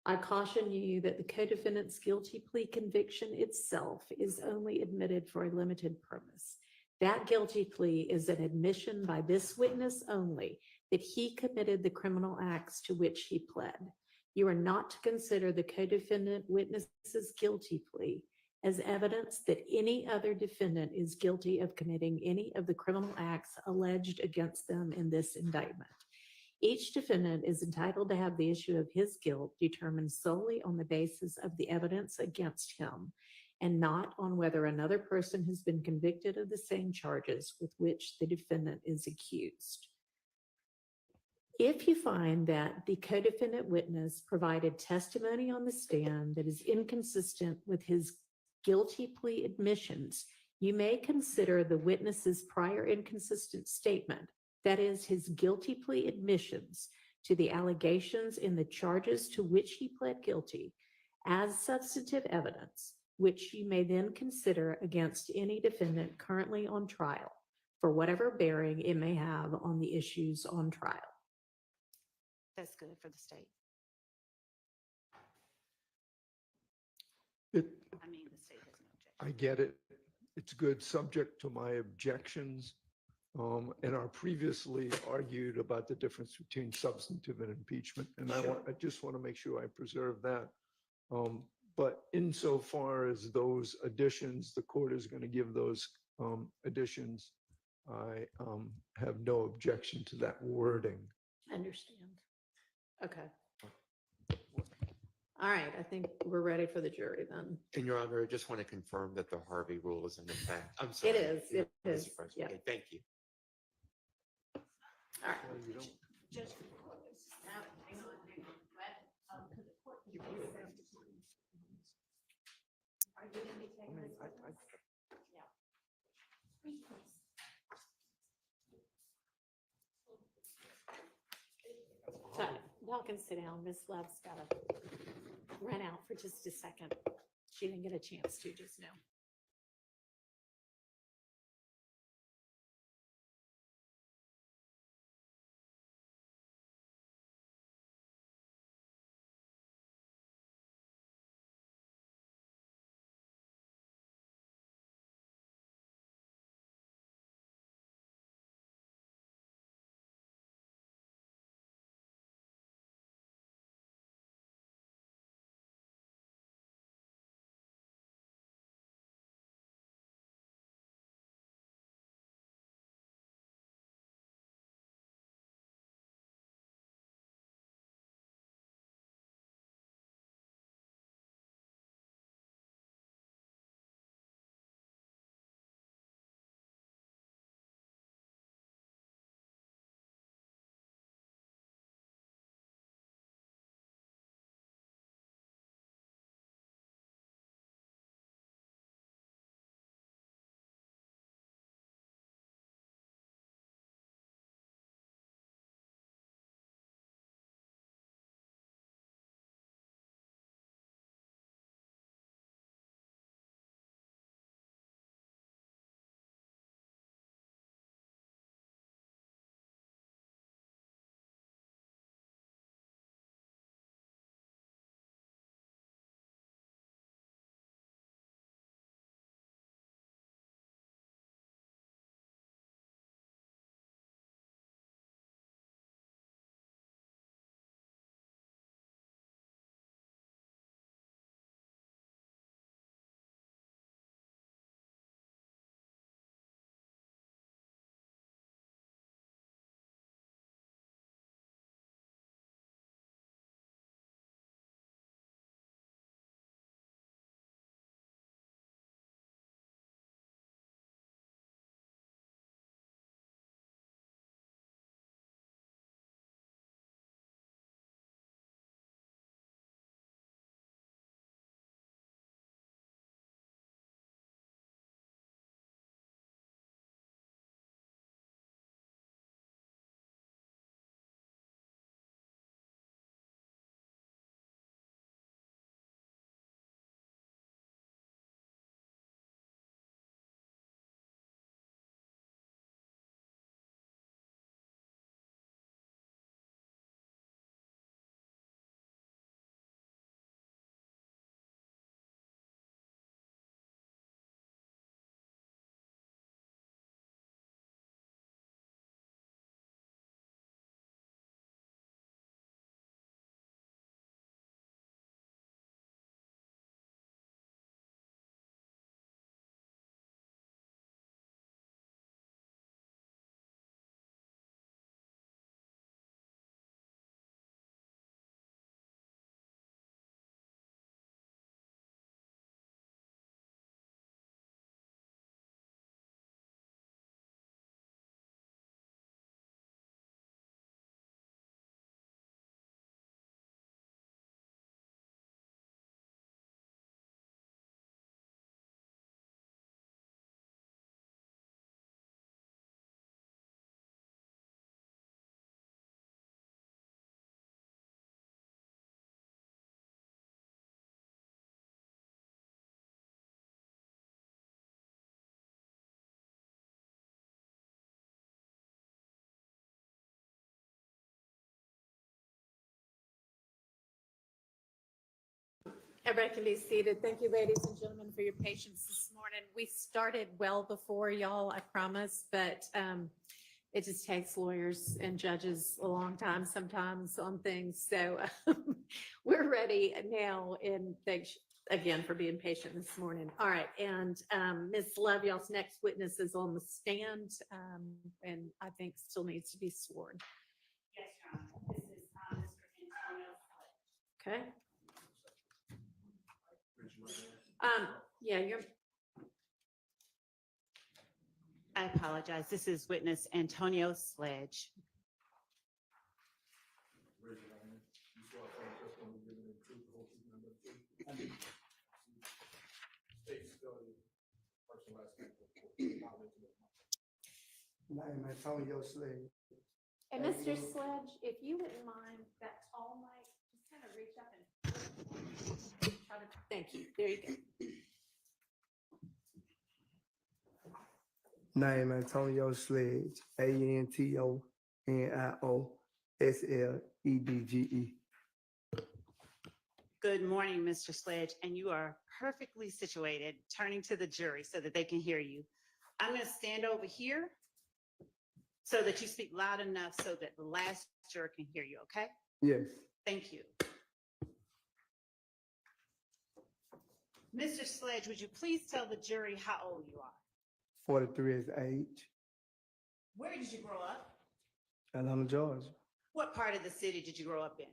I caution you that the co-defendant's guilty plea conviction itself is only admitted for a limited purpose. That guilty plea is an admission by this witness only that he committed the criminal acts to which he pled. You are not to consider the co-defendant witness's guilty plea as evidence that any other defendant is guilty of committing any of the criminal acts alleged against them in this indictment. Each defendant is entitled to have the issue of his guilt determined solely on the basis of the evidence against him and not on whether another person has been convicted of the same charges with which the defendant is accused. If you find that the co-defendant witness provided testimony on the stand that is inconsistent with his guilty plea admissions, you may consider the witness's prior inconsistent statement, that is his guilty plea admissions to the allegations in the charges to which he pled guilty, as substantive evidence, which you may then consider against any defendant currently on trial for whatever bearing it may have on the issues on trial. That's good for the state. It, I mean, the state has no objection. I get it. It's good, subject to my objections. And our previously argued about the difference between substantive and impeachment. And I just want to make sure I preserve that. But insofar as those additions, the court is going to give those additions. I have no objection to that wording. I understand. Okay. All right, I think we're ready for the jury then. And Your Honor, I just want to confirm that the Harvey rule is in effect. I'm sorry. It is, Mr. President. yeah. Okay, thank you. All right. Well, you don't- Judge, now, hang on. What? 'Cause the court can do it. Are you gonna be taking this? Yeah. So y'all can sit down. Ms. Love's gotta run out for just a second. She didn't get a chance to just now. Everybody can be seated. Thank you, ladies and gentlemen, for your patience this morning. We started well before y'all, I promise, but it just takes lawyers and judges a long time sometimes on things. So we're ready now, and thanks again for being patient this morning. All right, and Ms. Love, y'all's next witness is on the stand, and I think still needs to be sworn. Yes, Your Honor. This is Mr. Antonio Sledge. Okay? Yeah, you're, I apologize. This is witness Antonio Sledge. Name Antonio Slade. and Mr. Sledge, if you wouldn't mind that tall mic, just kind of reach up and try to, thank you. There you go. Name Antonio Sledge. ANTONIOSLEDGE. Good morning, Mr. Sledge, and you are perfectly situated, turning to the jury so that they can hear you. I'm going to stand over here so that you speak loud enough so that the last juror can hear you, okay? Yes. Thank you. Mr. Sledge, would you please tell the jury how old you are? 43 is age. Where did you grow up? Atlanta, Georgia. What part of the city did you grow up in?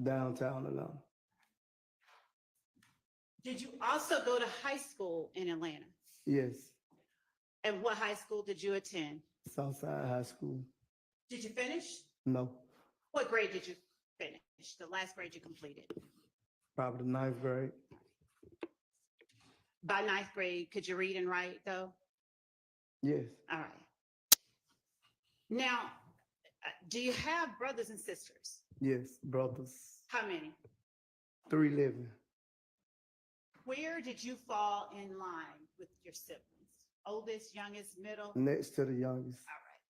Downtown Atlanta. Did you also go to high school in Atlanta? Yes. And what high school did you attend? Southside High School. Did you finish? No. What grade did you finish? The last grade you completed? Probably the 9th grade. By 9th grade, could you read and write though? Yes. All right. Now, do you have brothers and sisters? Yes. Brothers. How many? 3 living. Where did you fall in line with your siblings? Oldest, youngest, middle? Next to the youngest. All right.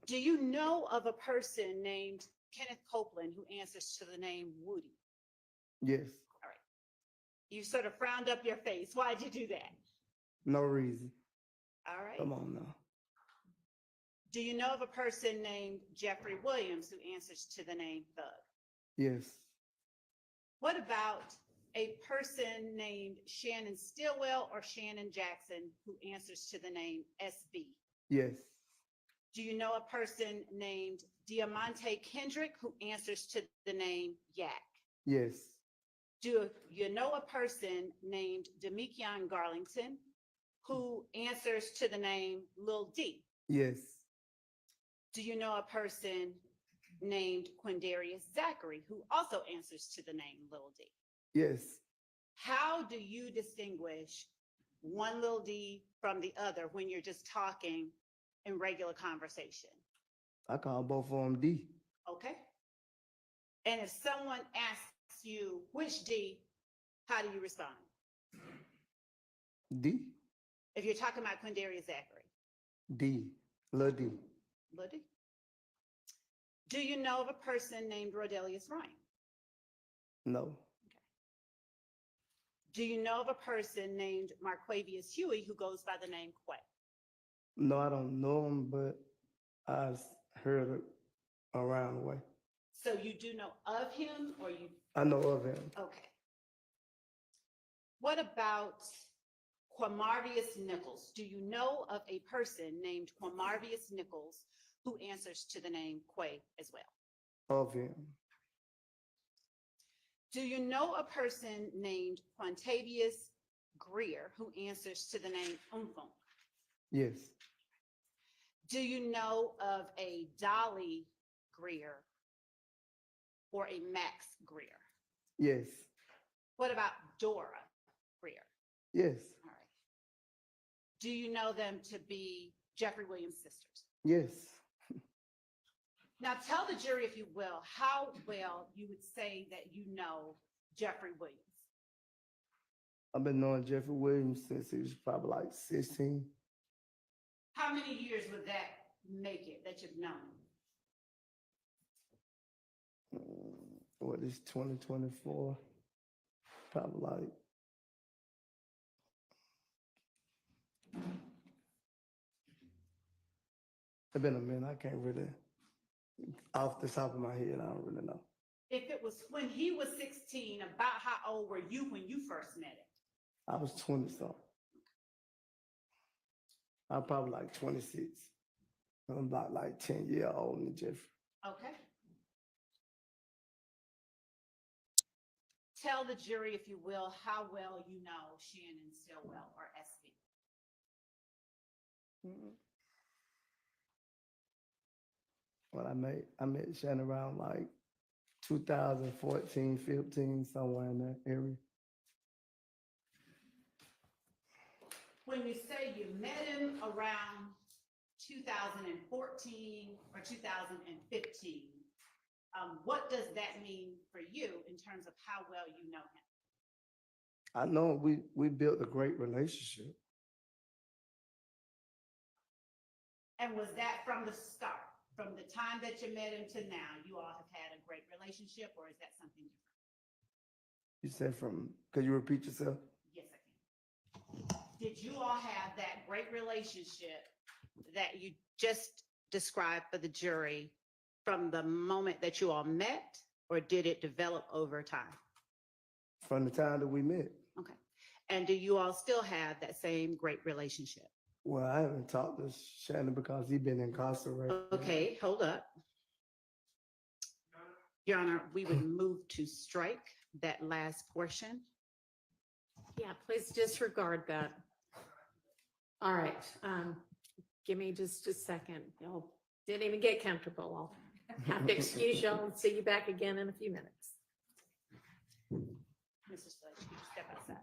Do you know of a person named Kenneth Copeland who answers to the name Woody? Yes. You sort of frowned up your face. Why'd you do that? No reason. All right. Come on now. Do you know of a person named Jeffrey Williams who answers to the name Thug? Yes. What about a person named Shannon Stillwell or Shannon Jackson who answers to the name SB? Yes. Do you know a person named Diamante Kendrick who answers to the name Yak? Yes. Do you know a person named Demekion Garlington who answers to the name Lil D? Yes. Do you know a person named Quindarius Zachary who also answers to the name Lil D? Yes. How do you distinguish one Lil D from the other when you're just talking in regular conversation? I call both of them D. Okay. And if someone asks you which D, how do you respond? D. If you're talking about Quindarius Zachary. D. Lil D. Lil D. Do you know of a person named Rodelius Ryan? No. Do you know of a person named Marquavius Huey who goes by the name Quay? No, I don't know him, but I've heard it around the way. So you do know of him or you? I know of him. Okay. What about Quamarvius Nichols? Do you know of a person named Quamarvius Nichols who answers to the name Quay as well? Of him. Do you know a person named Quantavius Greer who answers to the name Umfung? Yes. Do you know of a Dolly Greer or a Max Greer? Yes. What about Dora Greer? Yes. All right. Do you know them to be Jeffrey Williams' sisters? Yes. Now tell the jury, if you will, how well you would say that you know Jeffrey Williams. I've been knowing Jeffrey Williams since he was probably like 16. How many years would that make it that you've known him? what is 2024? Probably like it's been a minute. I can't really, off the top of my head, I don't really know. If it was when he was 16, about how old were you when you first met him? I was 20 something. I'm probably like 26. I'm about like 10 years older than Jeffrey. Okay. Tell the jury, if you will, how well you know Shannon Stillwell or SB. Well, I met Shannon around like 2014, 15, somewhere in that area. When you say you met him around 2014 or 2015, what does that mean for you in terms of how well you know him? I know we built a great relationship. And was that from the start, from the time that you met him to now, you all have had a great relationship, or is that something different? You said could you repeat yourself? Yes, I can. Did you all have that great relationship that you just described for the jury from the moment that you all met, or did it develop over time? From the time that we met. Okay. And do you all still have that same great relationship? Well, I haven't talked to Shannon because he's been incarcerated. Okay, hold up. Your Honor, we would move to strike that last portion. Yeah, please disregard that. All right, give me just a second. Y'all didn't even get comfortable. I'll have to excuse y'all and see you back again in a few minutes. Mr. Sledge, could you step outside?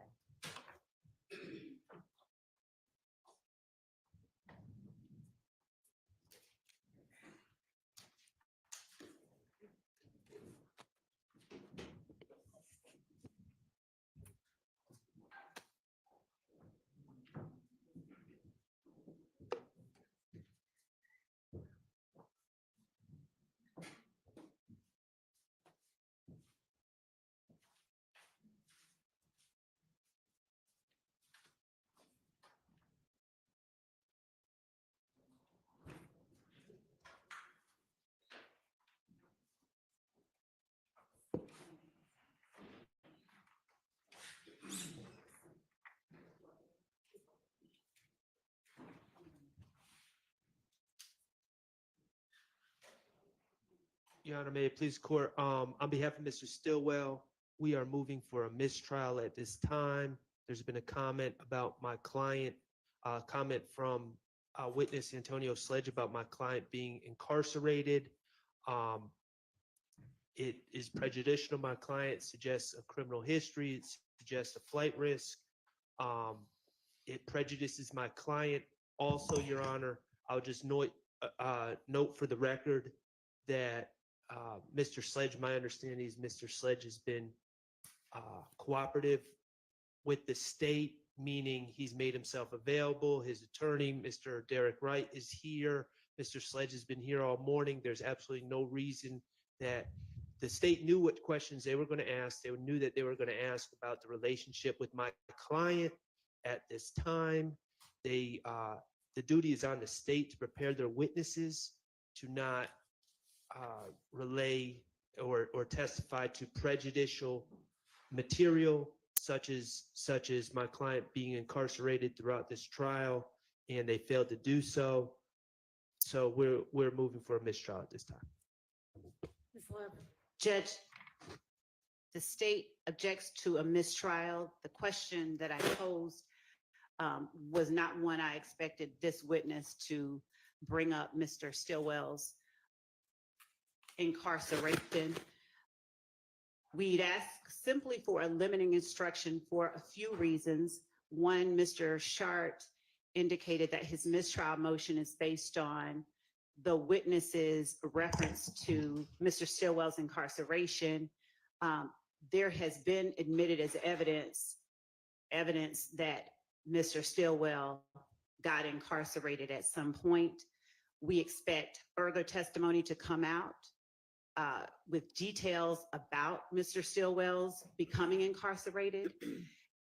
Your Honor, may it please court, on behalf of Mr. Stillwell, we are moving for a mistrial at this time. There's been a comment about my client, comment from witness Antonio Sledge about my client being incarcerated. It is prejudicial to my client, suggests a criminal history, it suggests a flight risk. It prejudices my client. Also, Your Honor, I'll just note for the record that Mr. Sledge, my understanding is Mr. Sledge has been cooperative with the state, meaning he's made himself available. His attorney, Mr. Derek Wright, is here. Mr. Sledge has been here all morning. There's absolutely no reason that the state knew what questions they were going to ask. They knew that they were going to ask about the relationship with my client at this time. The duty is on the state to prepare their witnesses to not relay or testify to prejudicial material such as my client being incarcerated throughout this trial, and they failed to do so. So we're moving for a mistrial at this time. Ms. Love. Judge, the state objects to a mistrial. The question that I posed was not one I expected this witness to bring up Mr. Stillwell's incarceration. We'd ask simply for a limiting instruction for a few reasons. One, Mr. Shart indicated that his mistrial motion is based on the witness's reference to Mr. Stillwell's incarceration. There has been admitted as evidence that Mr. Stillwell got incarcerated at some point. We expect further testimony to come out with details about Mr. Stillwell's becoming incarcerated,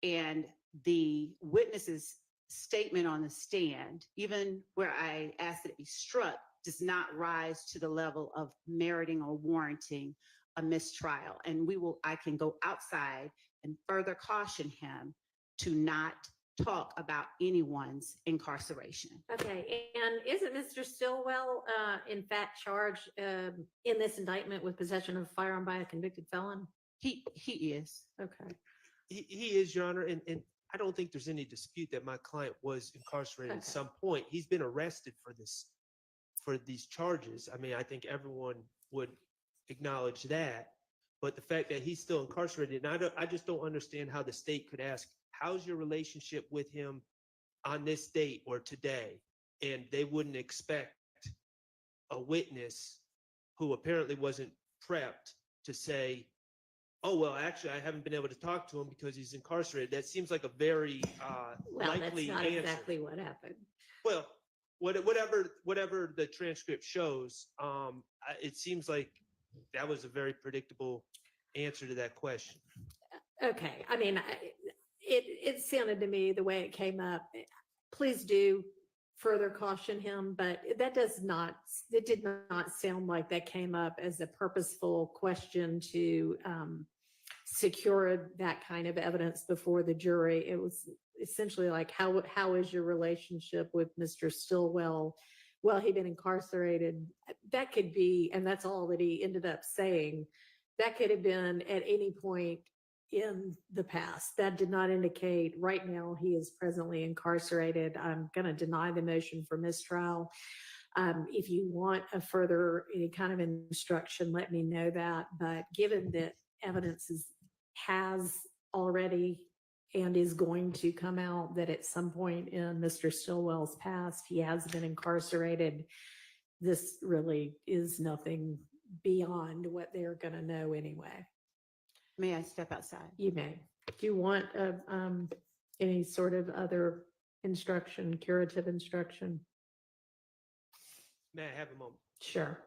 and the witness's statement on the stand, even where I asked that it be struck, does not rise to the level of meriting or warranting a mistrial. And I can go outside and further caution him to not talk about anyone's incarceration. Okay, and isn't Mr. Stillwell, in fact, charged in this indictment with possession of a firearm by a convicted felon? He is. Okay. He is, Your Honor, and I don't think there's any dispute that my client was incarcerated at Okay. some point. He's been arrested for these charges. I mean, I think everyone would acknowledge that. But the fact that he's still incarcerated, and I just don't understand how the state could ask, how's your relationship with him on this date or today? And they wouldn't expect a witness who apparently wasn't prepped to say, oh, well, actually, I haven't been able to talk to him because he's incarcerated. That seems like a very Well, that's likely not answer. exactly what happened. Well, whatever the transcript shows, it seems like that was a very predictable answer to that question. Okay, I mean, it sounded to me the way it came up. Please do further caution him, but it did not sound like that came up as a purposeful question to secure that kind of evidence before the jury. It was essentially like, how is your relationship with Mr. Stillwell? Well, he'd been incarcerated. That could be, and that's all that he ended up saying. That could have been at any point in the past. That did not indicate right now he is presently incarcerated. I'm going to deny the motion for mistrial. If you want a further any kind of instruction, let me know that. But given that evidence has already and is going to come out that at some point in Mr. Stillwell's past, he has been incarcerated, this really is nothing beyond what they're going to know anyway. May I step outside? You may. Do you want any sort of other instruction, curative instruction? May I have a moment? Sure.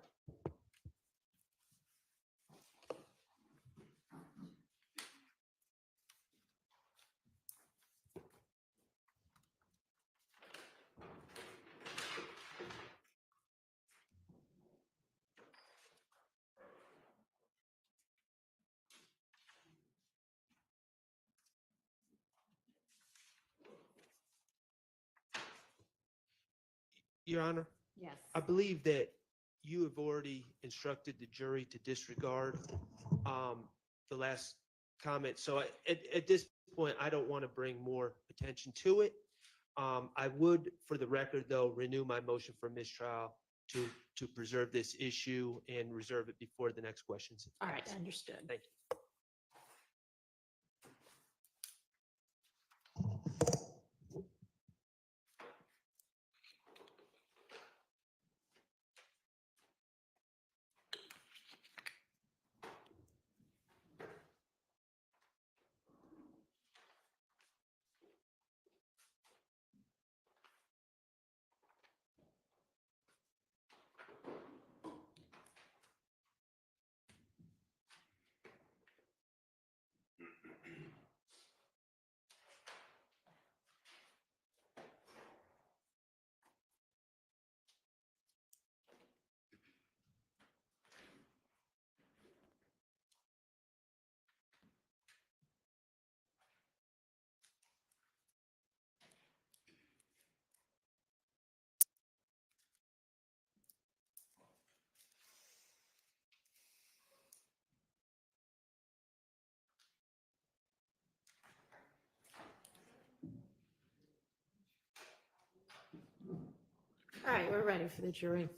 Your Honor, Yes. I believe that you have already instructed the jury to disregard the last comment. So at this point, I don't want to bring more attention to it. I would, for the record, though, renew my motion for mistrial to preserve this issue and reserve it before the next questions. All right, understood. Thank you. All right, we're ready for the jury.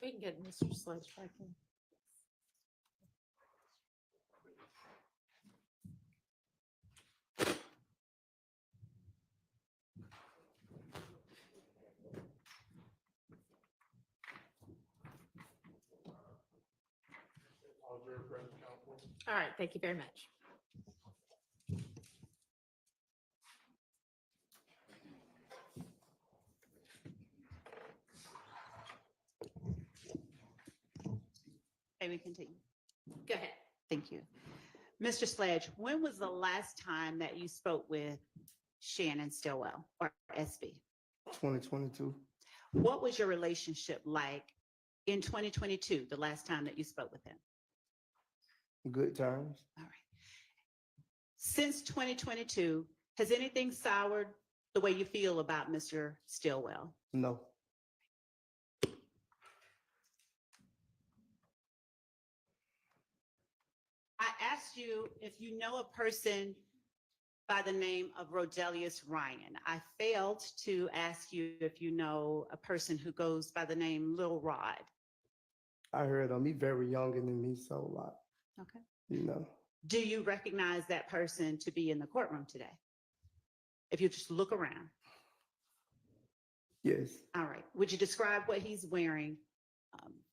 we can get Mr. Sledge back in. All right, thank you very much. May we continue? Go ahead. Thank you. Mr. Sledge, when was the last time that you spoke with Shannon Stillwell or SB? 2022. What was your relationship like in 2022, the last time that you spoke with him? Good terms. All right. Since 2022, has anything soured the way you feel about Mr. Stillwell? No. I asked you if you know a person by the name of Rodelius Ryan. I failed to ask you if you know a person who goes by the name Lil Rod. I heard him. He very younger than me, so a lot, Okay. you know. Do you recognize that person to be in the courtroom today? If you just look around. Yes. All right. Would you describe what he's wearing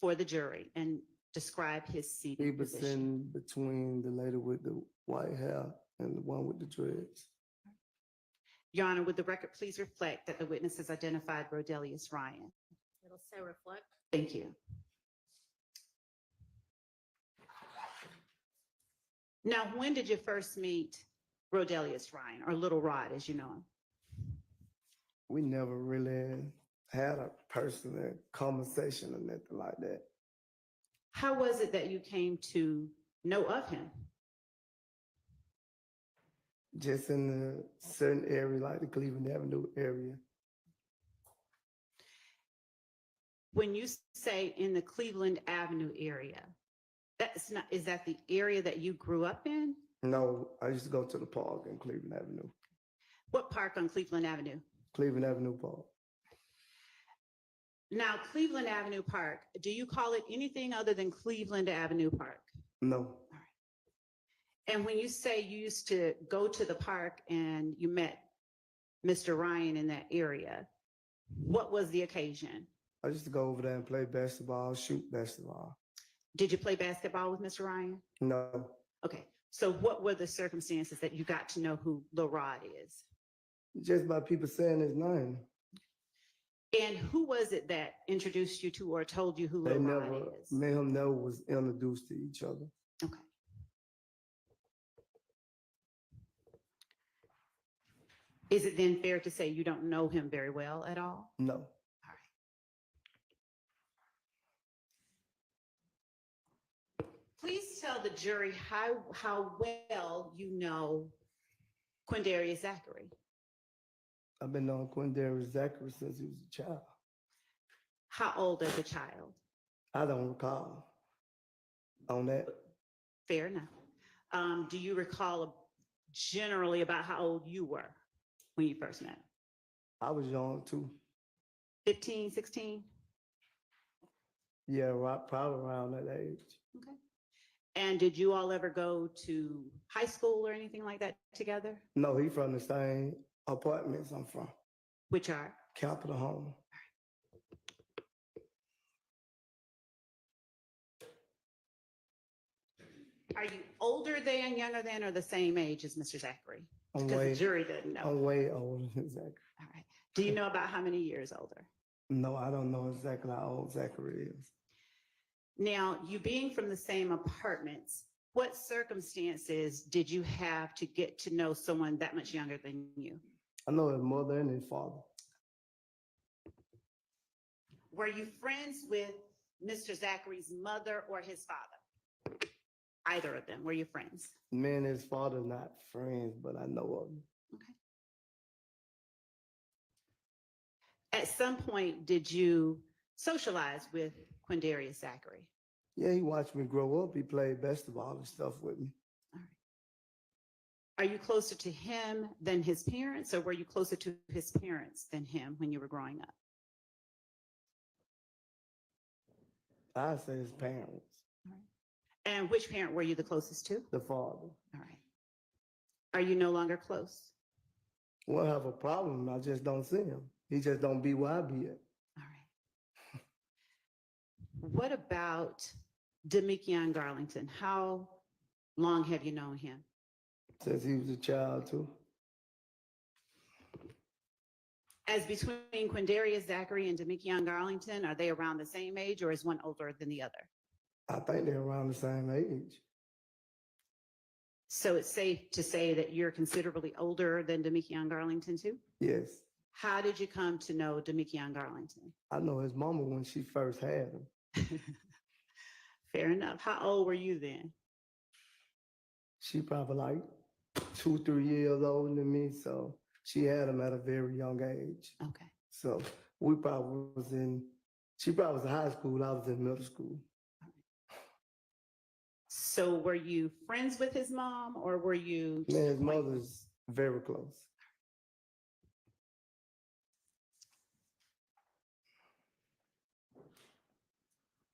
for the jury and describe his He seating was position? sitting between the lady with the white hair and the one with the dreads. Your Honor, would the record please reflect that the witness has identified Rodelius Ryan? It'll say reflect. Thank you. Now, when did you first meet Rodelius Ryan, or Little Rod, as you know him? We never really had a personal conversation or nothing like that. How was it that you came to know of him? Just in a certain area, like the Cleveland Avenue area. When you say in the Cleveland Avenue area, that's not, is that the area that you grew up in? No, I used to go to the park in Cleveland Avenue. What park on Cleveland Avenue? Cleveland Avenue Park. Now, Cleveland Avenue Park, do you call it anything other than Cleveland Avenue Park? No, And when you say you used to go to the park and you met Mr. Ryan in that area, what was the occasion? I used to go over there and play basketball, shoot basketball. Did you play basketball with Mr. Ryan? No, Okay, so what were the circumstances that you got to know who Lil Rod is? just by people saying his name. And who was it that introduced you to or told you who They Lil never, Rod is? me and him never was introduced to each other. Okay. Is it then fair to say you don't know him very well at all? No, All right. Please tell the jury how well you know Quindarius Zachary. I've been knowing Quindarius Zachary since he was a child. How old as a child? I don't recall on that. Fair enough. Do you recall generally about how old you were when you first met? I was young too. 15, 16? Yeah, probably around that age. Okay. And did you all ever go to high school or anything like that together? No, he from the same apartments I'm from, Which are? Capitol Home. Are you older than, younger than, or the same age as Mr. Zachary? I'm Because the way, jury doesn't know. I'm way older than Zachary. All right. Do you know about how many years older? No, I don't know exactly how old Zachary is. Now, you being from the same apartments, what circumstances did you have to get to know someone that much younger than you? I know his mother and his father. Were you friends with Mr. Zachary's mother or his father? Either of them, were you friends? Me and his father not friends, but I know of him. At some point, did you socialize with Quindarius Zachary? Yeah, he watched me grow up. He played basketball and stuff with me. All right. Are you closer to him than his parents, or were you closer to his parents than him when you were growing up? I say his parents, And which parent were you the closest to? the father. All right. Are you no longer close? We'll have a problem. I just don't see him. He just don't be where I be at. All right. What about Demikion Garlington? How long have you known him? Since he was a child too. As between Quindarius Zachary and Demikion Garlington, are they around the same age or is one older than the other? I think they're around the same age. So it's safe to say that you're considerably older than Demikion Garlington too? Yes. How did you come to know Demikion Garlington? I know his mama when she first had him. Fair enough. How old were you then? She probably like 2, 3 years older than me. So she had him at a very young age. Okay. So we probably was she probably was in high school. I was in middle school. So were you friends with his mom or were you? Man, his mother's very close.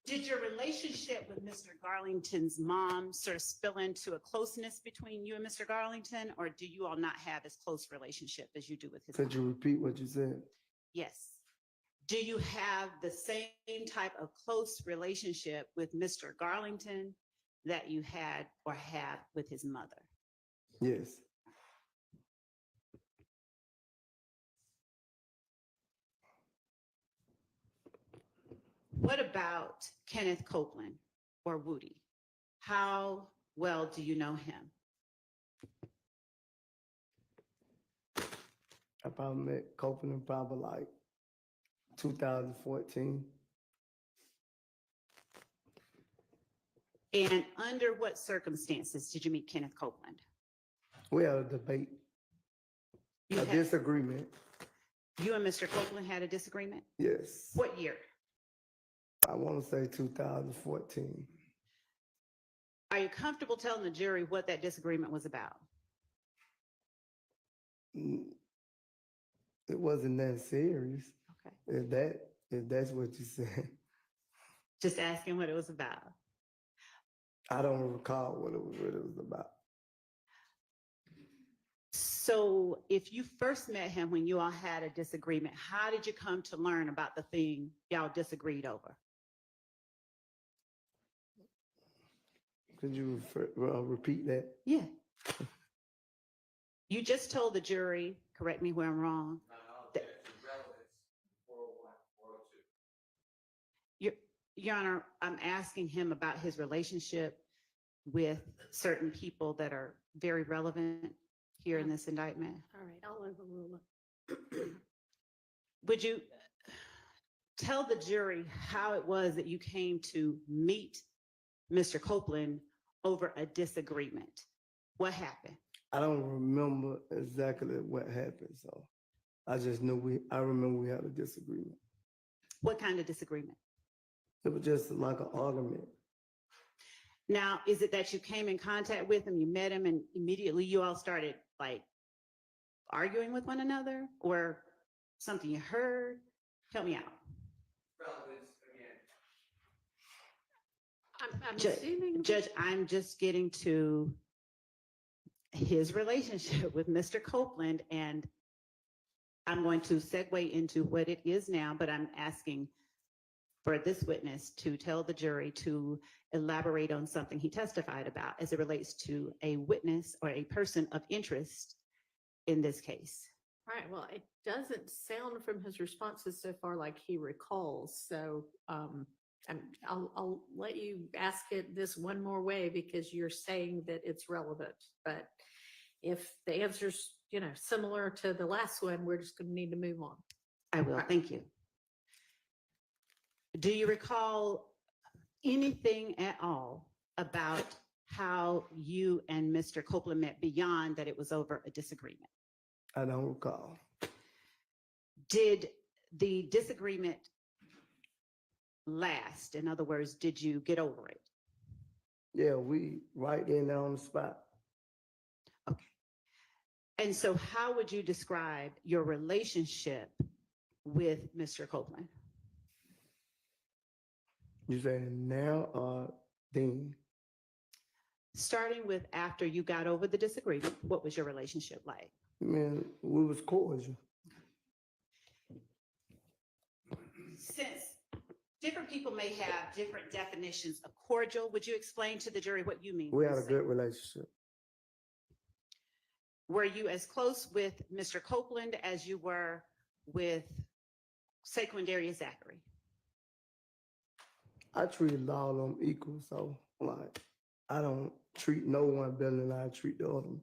Did your relationship with Mr. Garlington's mom sort of spill into a closeness between you and Mr. Garlington, or do you all not have as close relationship as you do with his Could you mom? repeat what you said? Yes. Do you have the same type of close relationship with Mr. Garlington that you had or have with his mother? Yes. What about Kenneth Copeland or Woody? How well do you know him? I probably met Copeland probably like 2014. And under what circumstances did you meet Kenneth Copeland? We had a debate, You, a had- disagreement. you and Mr. Copeland had a disagreement? Yes. What year? I want to say 2014. Are you comfortable telling the jury what that disagreement was about? Mm, It wasn't that serious. Okay. If that's what you said. Just asking what it was about. I don't recall what it was about. So if you first met him when you all had a disagreement, how did you come to learn about the thing y'all disagreed over? Could you repeat that? Yeah. You just told the jury, correct me where I'm wrong. that- Your Honor, I'm asking him about his relationship with certain people that are very relevant here in this indictment. All right, I'll overrule it. Would you tell the jury how it was that you came to meet Mr. Copeland over a disagreement? What happened? I don't remember exactly what happened, so I just knew I remember we had a disagreement. What kind of disagreement? It was just like an argument. Now, is it that you came in contact with him, you met him, and immediately you all started like arguing with one another, or something you heard? Help me out. I'm Ju- assuming. Judge, I'm just getting to his relationship with Mr. Copeland, and I'm going to segue into what it is now, but I'm asking for this witness to tell the jury to elaborate on something he testified about as it relates to a witness or a person of interest in this case. All right, well, it doesn't sound from his responses so far like he recalls, so I'll let you ask it this one more way because you're saying that it's relevant, but if the answer's, similar to the last one, we're just gonna need to move on. I will, thank you. Do you recall anything at all about how you and Mr. Copeland met beyond that it was over a disagreement? I don't recall. Did the disagreement last? In other words, did you get over it? Yeah, we right in there on the spot. Okay. And so how would you describe your relationship with Mr. Copeland? You saying now or then? Starting with after you got over the disagreement, what was your relationship like? Man, we was cordial. Since different people may have different definitions of cordial, would you explain to the jury what you mean? We when had you a say- good relationship. Were you as close with Mr. Copeland as you were with Sequindarius Zachary? I treated all of them equal, so like I don't treat no one better than I treat the other one.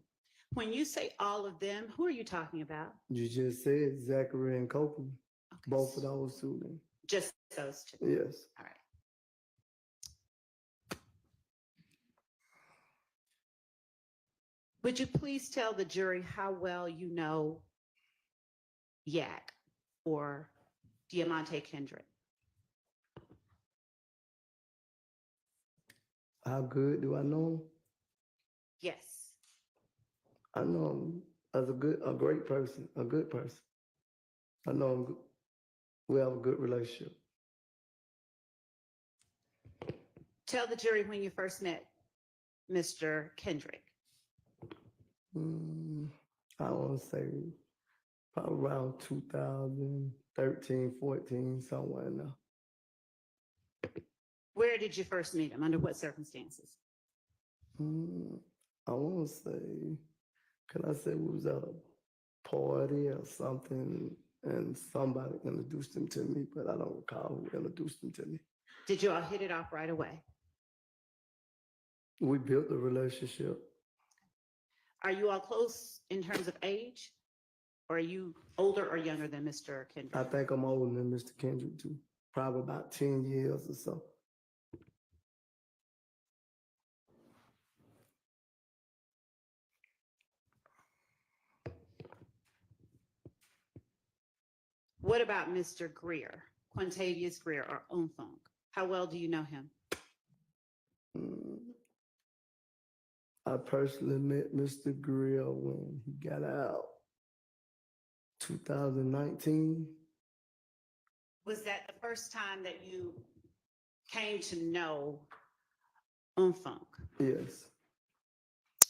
When you say all of them, who are you talking about? You just said Zachary and Copeland, Okay. both of those two. Then. Just those two. Yes. All right. Would you please tell the jury how well you know Yak or Diamante Kendrick? How good do I know him? Yes. I know him as a great person, a good person. I know him. We have a good relationship. Tell the jury when you first met Mr. Kendrick. I want to say probably around 2013, 14, somewhere in there. Where did you first meet him? Under what circumstances? I want to say, can I say we was at a party or something and somebody introduced him to me, but I don't recall who introduced him to me. Did you all hit it off right away? We built a relationship. Are you all close in terms of age? Or are you older or younger than Mr. I Kendrick? think I'm older than Mr. Kendrick too, probably about 10 years or so. What about Mr. Greer, Quintavious Greer or Unthunk? How well do you know him? I personally met Mr. Grill when he got out, 2019. Was that the first time that you came to know Unthunk? Yes.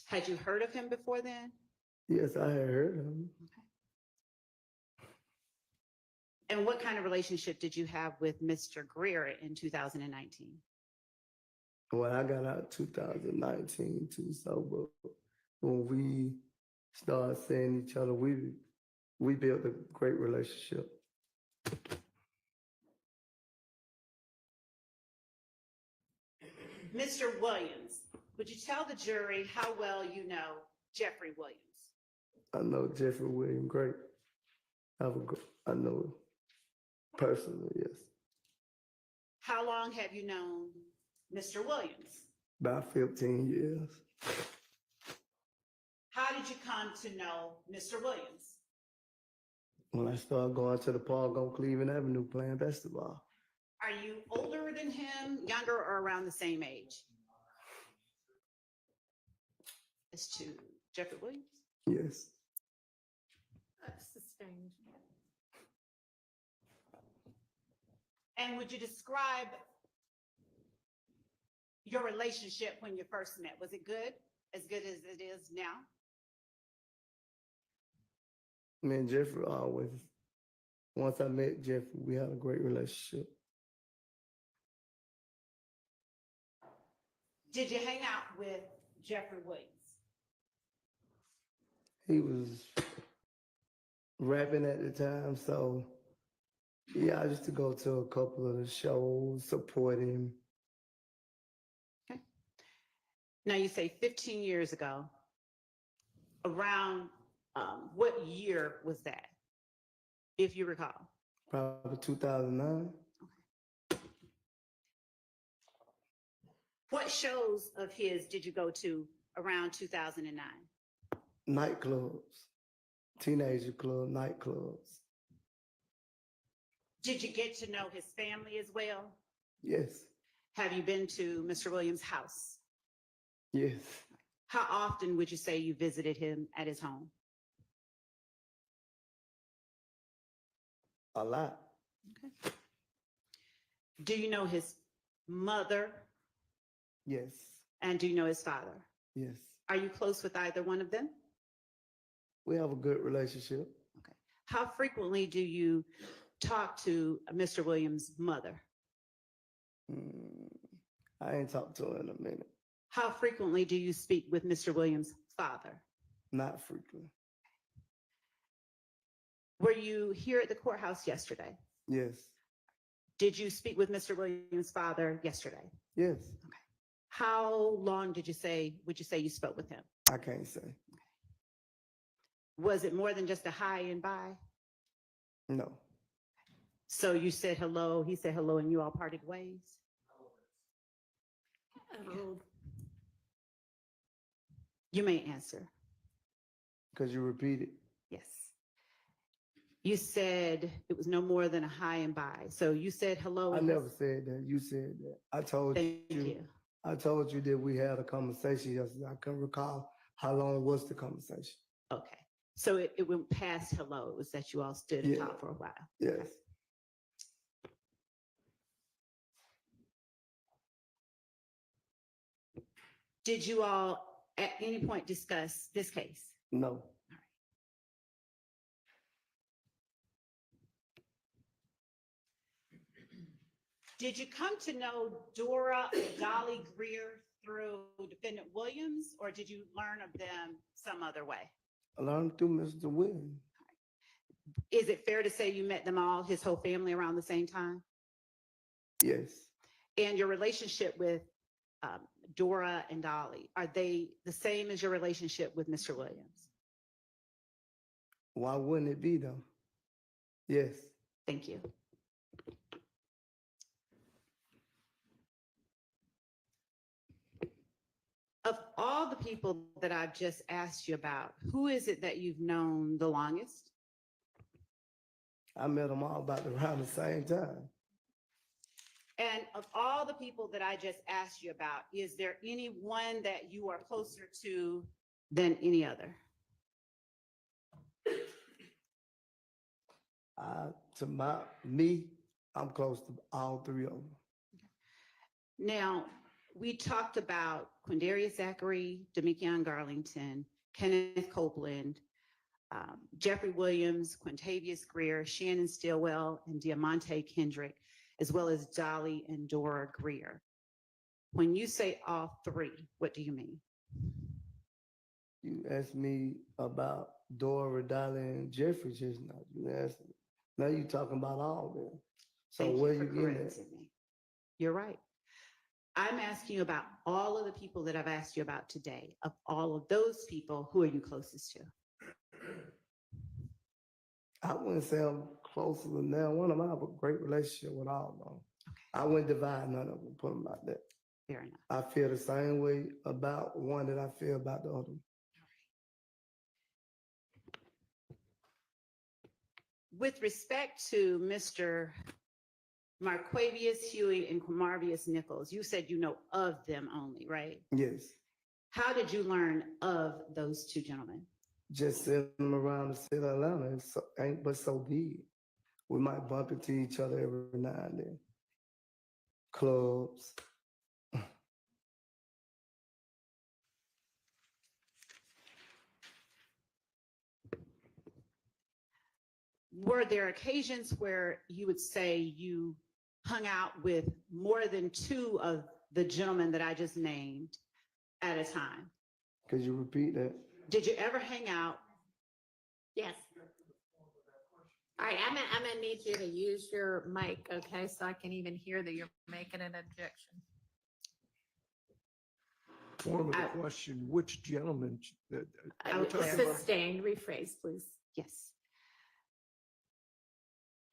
Had you heard of him before then? Yes, I had heard of him. And what kind of relationship did you have with Mr. Greer in 2019? Well, I got out 2019 too, so but when we started seeing each other, we built a great relationship. Mr. Williams, would you tell the jury how well you know Jeffrey Williams? I know Jeffrey Williams great. I know him personally, yes. How long have you known Mr. Williams? About 15 years. How did you come to know Mr. Williams? When I started going to the park on Cleveland Avenue playing basketball. Are you older than him, younger, or around the same age? As to Jeffrey Williams? Yes. Sustained. And would you describe your relationship when you first met? Was it good? As good as it is now? Me and Jeffrey always, once I met Jeffrey, we had a great relationship. Did you hang out with Jeffrey Williams? He was rapping at the time, so yeah, I used to go to a couple of the shows, support him. Now you say 15 years ago. Around what year was that, if you recall? Probably 2009. What shows of his did you go to around 2009? Nightclubs, teenager club, nightclubs. Did you get to know his family as well? Yes, Have you been to Mr. Williams' house? yes. How often would you say you visited him at his home? A lot. Do you know his mother, Yes, and do you know his father? yes. Are you close with either one of them? We have a good relationship. Okay. How frequently do you talk to Mr. Williams' mother? Mm, I ain't talked to her in a minute. How frequently do you speak with Mr. Williams' father? Not frequently. Were you here at the courthouse yesterday? Yes, Did you speak with Mr. Williams' father yesterday? yes. How long would you say you spoke with him? I can't say. Was it more than just a hi and bye? No. So you said hello, he said hello, and you all parted ways? Oh, You may answer. Because you repeated. Yes. You said it was no more than a hi and bye. So you said hello. I and never said that. You said that. I told Thank you. you. I told you that we had a conversation yesterday. I couldn't recall how long was the conversation. Okay. So it went past hello. It was that you all stood and Yeah. talked for a while. Yes. Did you all at any point discuss this case? No. Did you come to know Dora and Dolly Greer through Defendant Williams, or did you learn of them some other way? I learned through Mr. Williams. Is it fair to say you met them all, his whole family, around the same time? Yes. And your relationship with Dora and Dolly, are they the same as your relationship with Mr. Williams? Why wouldn't it be though? Yes. Thank you. Of all the people that I've just asked you about, who is it that you've known the longest? I met them all about around the same time. And of all the people that I just asked you about, is there any one that you are closer to than any other? I'm close to all three of them. Now, we talked about Quindarius Zachary, Demikion Garlington, Kenneth Copeland, Jeffrey Williams, Quintavious Greer, Shannon Stillwell, and Diamante Kendrick, as well as Dolly and Dora Greer. When you say all three, what do you mean? You asked me about Dora, Dolly, and Jeffrey just now. You asked me. Now you're talking about all of them. So Thank where you for you getting at? correcting me. You're right. I'm asking you about all of the people that I've asked you about today. Of all of those people, who are you closest to? I wouldn't say I'm closer than now. One of them, I have a great relationship with all of them. I wouldn't divide none of them, put them like that. Fair enough. I feel the same way about one that I feel about the other. With respect to Mr. Marquavius Huey and Quamarvius Nichols, you said you know of them only, right? Yes. How did you learn of those two gentlemen? Just sitting around the city of Atlanta ain't but so big. We might bump into each other every now and then. Clubs. Were there occasions where you would say you hung out with more than two of the gentlemen that I just named at a time? Could you repeat that? Did you ever hang out? yes. All right, I'm gonna need you to use your mic, okay, so I can even hear that you're making an objection. Form of the I- question, which gentleman? I would clarify. Sustained, rephrase, please. Yes.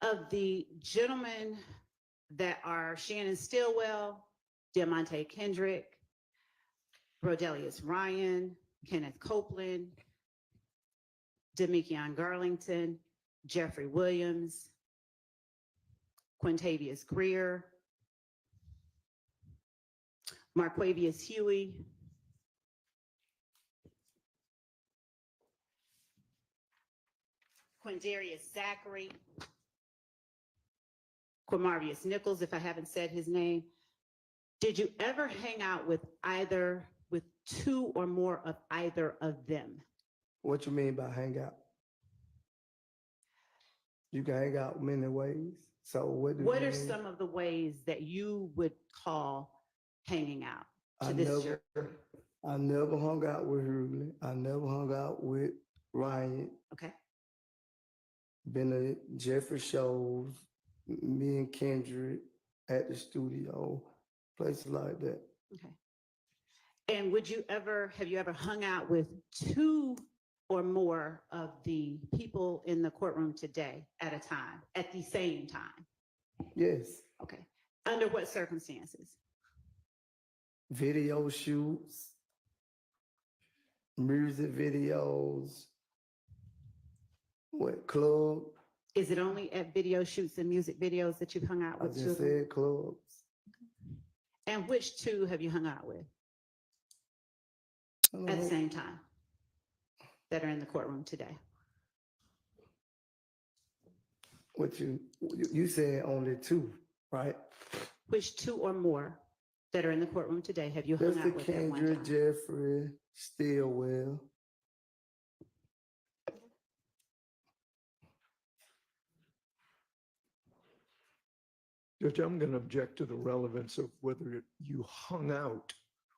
Of the gentlemen that are Shannon Stillwell, Diamante Kendrick, Rodelius Ryan, Kenneth Copeland, Demikion Garlington, Jeffrey Williams, Quintavious Greer, Marquavius Huey, Quindarius Zachary, Quamarvius Nichols, if I haven't said his name, Did you ever hang out with two or more of either of them? What you mean by hang out? You can hang out many ways. So what do What you are mean? some of the ways that you would call hanging out I to this never, jury? I never hung out with Hurley. I never hung out with Ryan. Okay, Been to Jeffrey shows, me and Kendrick at the studio, places like that. okay. And have you ever hung out with two or more of the people in the courtroom today at a time, at the same time? Yes, Okay. Under what circumstances? video shoots, music videos, what club? Is it only at video shoots and music videos that you've hung out I with? just children? said clubs. And which two have you hung out with I don't at the know. same time that are in the courtroom today? What you said only two, right? Which two or more that are in the courtroom today have you hung Mr. out with at one Kendrick, time? Jeffrey, Stillwell. Judge, I'm going to object to the relevance of whether you hung out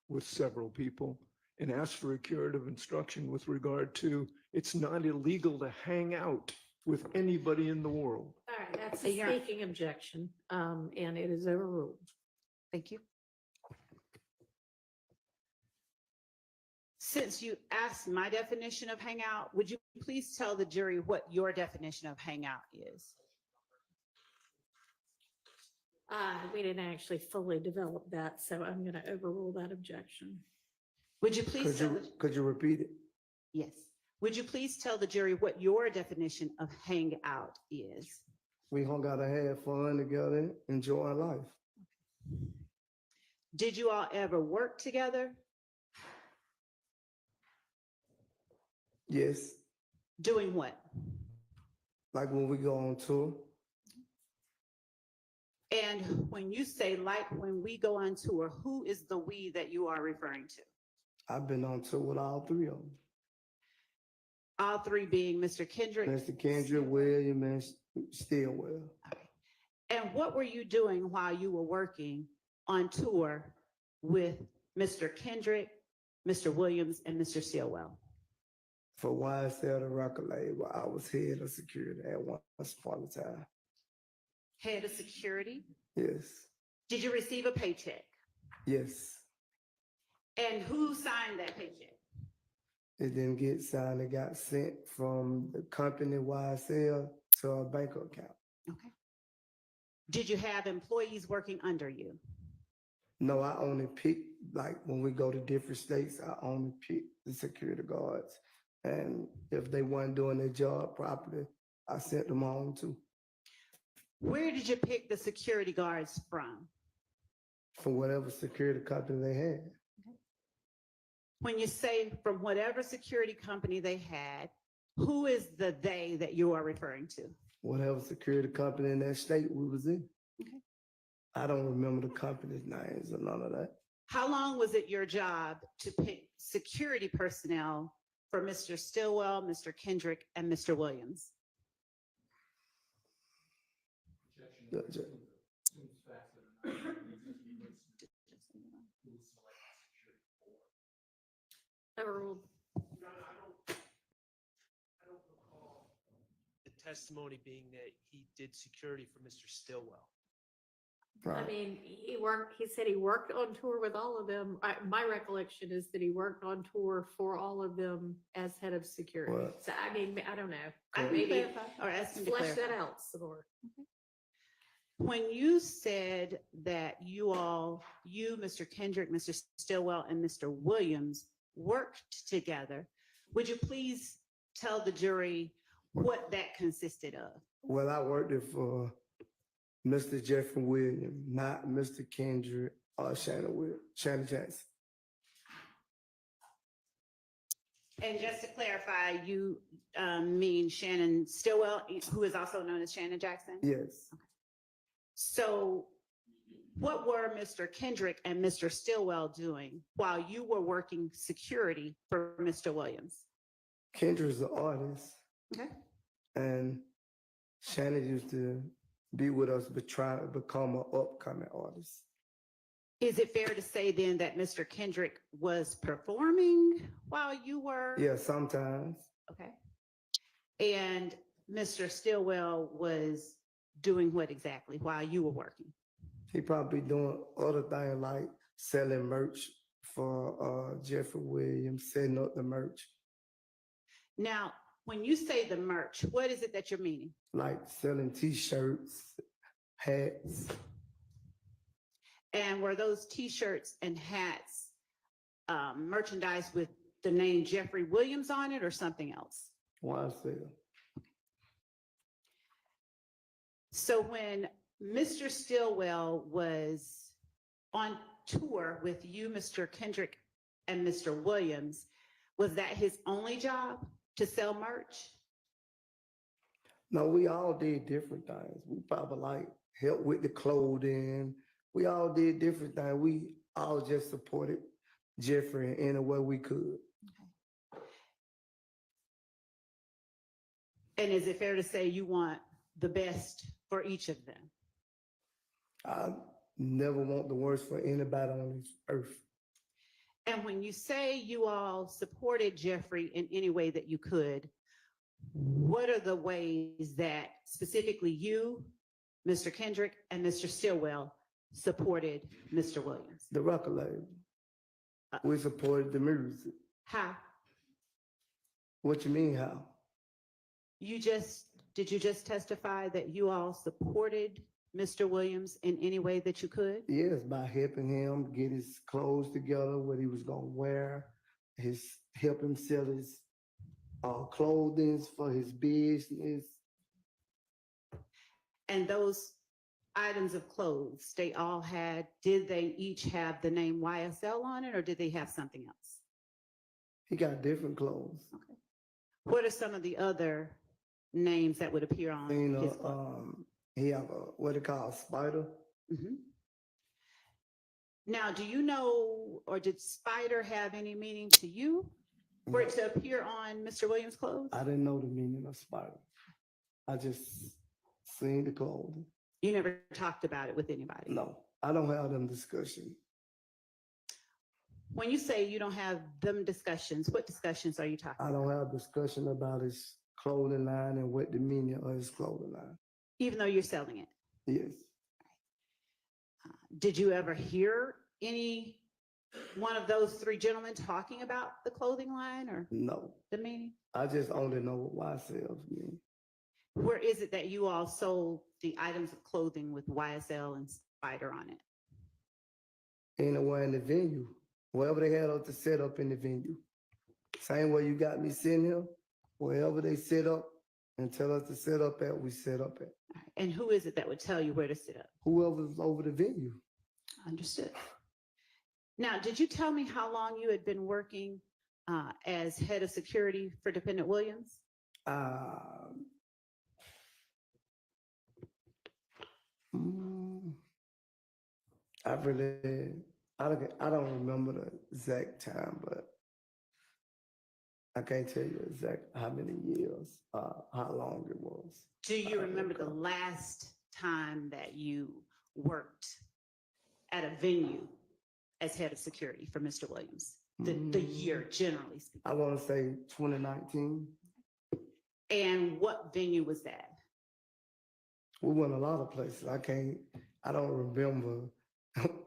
with several people and asked for a curative instruction with regard to it's not illegal to hang out with anybody in the world. All right, that's Hey, a you're- speaking objection, and it is overruled. Thank you. Since you asked my definition of hangout, would you please tell the jury what your definition of hangout is? We didn't actually fully develop that, so I'm going to overrule that objection. Would you please tell Could you repeat it? yes. Would you please tell the jury what your definition of hangout is? We hung out and had fun together, enjoying life. Did you all ever work together? Yes, Doing what? like when we go on tour. And when you say like when we go on tour, who is the we that you are referring to? I've been on tour with all three of them. All three being Mr. Kendrick. Mr. Kendrick, William, and Stillwell. And what were you doing while you were working on tour with Mr. Kendrick, Mr. Williams, and Mr. Stillwell? For YSL, the record label, I was head of security at once upon a time. Head of security? Yes, Did you receive a paycheck? yes. And who signed that paycheck? It didn't get signed. It got sent from the company YSL to a bank account. Okay. Did you have employees working under you? No, I only pick, like when we go to different states, I only pick the security guards. And if they weren't doing their job properly, I sent them home too. Where did you pick the security guards from? From whatever security company they had. When you say from whatever security company they had, who is the they that you are referring to? Whatever security company in that state we was in. Okay. I don't remember the company's names or none of that. How long was it your job to pick security personnel for Mr. Stillwell, Mr. Kendrick, and Mr. Williams? Overruled. I don't recall the testimony being that he did security for Mr. Stillwell. I Right. mean, he said he worked on tour with all of them. My recollection is that he worked on tour for all of them as head of security. Well- So I mean, I don't know. I can Maybe clarify or ask him to flesh clarify. that out some more. When you said that you, Mr. Kendrick, Mr. Stillwell, and Mr. Williams worked together, would you please tell the jury what that consisted of? Well, I worked it for Mr. Jeffrey Williams, not Mr. Kendrick or Shannon Jackson. And just to clarify, you mean Shannon Stillwell, who is also known as Shannon Jackson? Yes, So What were Mr. Kendrick and Mr. Stillwell doing while you were working security for Mr. Williams? Kendra's an artist, Okay. and Shannon used to be with us, but trying to become an upcoming artist. Is it fair to say then that Mr. Kendrick was performing while you were? Yeah, sometimes. Okay. And Mr. Stillwell was doing what exactly while you were working? He probably doing other things like selling merch for Jeffrey Williams, setting up the merch, Now, when you say the merch, what is it that you're meaning? like selling T-shirts, hats. And were those T-shirts and hats merchandise with the name Jeffrey Williams on it or something else? YSL. So when Mr. Stillwell was on tour with you, Mr. Kendrick, and Mr. Williams, was that his only job to sell merch? No, we all did different things. We probably like helped with the clothing. We all did different things. We all just supported Jeffrey in any way we could. And is it fair to say you want the best for each of them? I never want the worst for anybody on this earth. And when you say you all supported Jeffrey in any way that you could, what are the ways that specifically you, Mr. Kendrick, and Mr. Stillwell supported Mr. Williams? The record label. We supported the music. How? What you mean how? Did you just testify that you all supported Mr. Williams in any way that you could? Yes, by helping him get his clothes together, what he was gonna wear, help him sell his clothing for his business. And those items of clothes, did they each have the name YSL on it or did they have something else? He got different clothes. Okay. What are some of the other names that would appear on his clothes? He have a, what they call a spider. Mhm. Now, do you know, or did spider have any meaning to you for it to appear on Mr. Williams' clothes? I didn't know the meaning of spider. I just seen the clothing. You never talked about it with anybody? No, I don't have them discussions. When you say you don't have them discussions, what discussions are you talking I about? don't have discussion about his clothing line and what the meaning of his clothing line. Even though you're selling it? Yes. Did you ever hear any one of those three gentlemen talking about the clothing line or No, the meaning? I just only know what YSL mean. Where is it that you all sold the items of clothing with YSL and Spider on it? Anywhere in the venue, wherever they had up to set up in the venue. Same way you got me sitting here, wherever they set up and tell us to set up at, we set up at. All right. And who is it that would tell you where to sit up? Whoever's over the venue. Understood. Now, did you tell me how long you had been working as head of security for Defendant Williams? I don't remember the exact time, but I can't tell you exact how many years, how long it was. Do you remember the last time that you worked at a venue as head of security for Mr. Williams? The year, generally speaking. I want to say 2019. And what venue was that? We went a lot of places. I don't remember.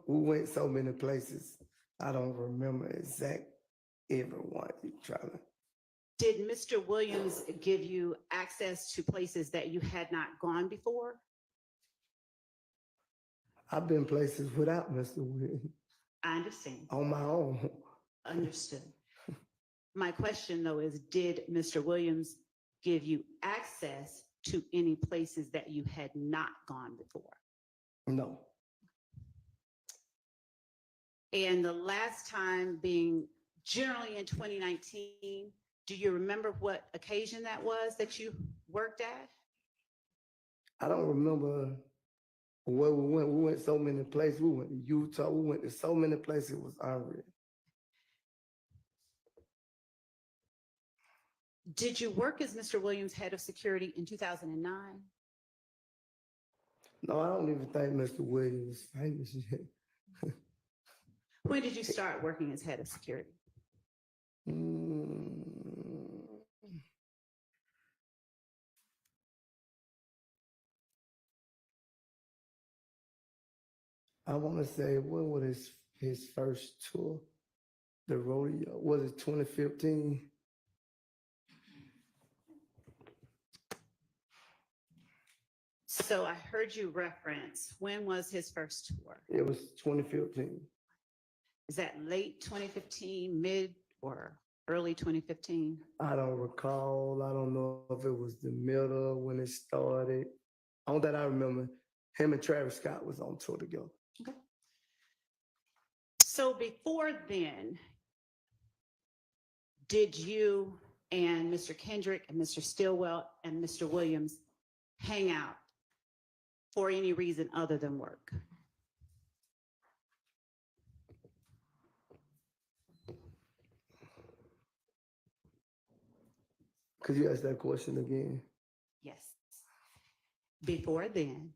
We went so many places. I don't remember exact everyone you trying to. Did Mr. Williams give you access to places that you had not gone before? I've been places without Mr. Williams I understand. on my own. Understood. My question though is, did Mr. Williams give you access to any places that you had not gone before? No. And the last time being generally in 2019, do you remember what occasion that was that you worked at? I don't remember Where we went so many places. We went to Utah. We went to so many places. It was unreal. Did you work as Mr. Williams' head of security in 2009? No, I don't even think Mr. Williams was famous yet. When did you start working as head of security? Mm, I want to say, when was his first tour? The rodeo, was it 2015? So I heard you reference, when was his first tour? It was 2015. Is that late 2015, mid or early 2015? I don't recall. I don't know if it was the middle when it started. All that I remember, him and Travis Scott was on tour together. So before then, did you and Mr. Kendrick and Mr. Stillwell and Mr. Williams hang out for any reason other than work? Could you ask that question again? Yes. Before then,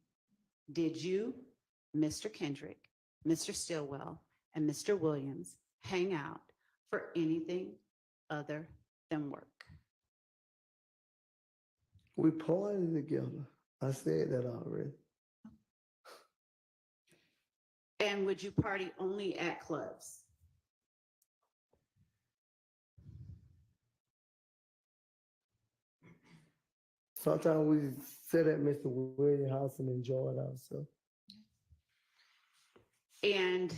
did you, Mr. Kendrick, Mr. Stillwell, and Mr. Williams hang out for anything other than work? We partied together. I said that already. And would you party only at clubs? Sometimes we sit at Mr. Williams' house and enjoy it ourselves. And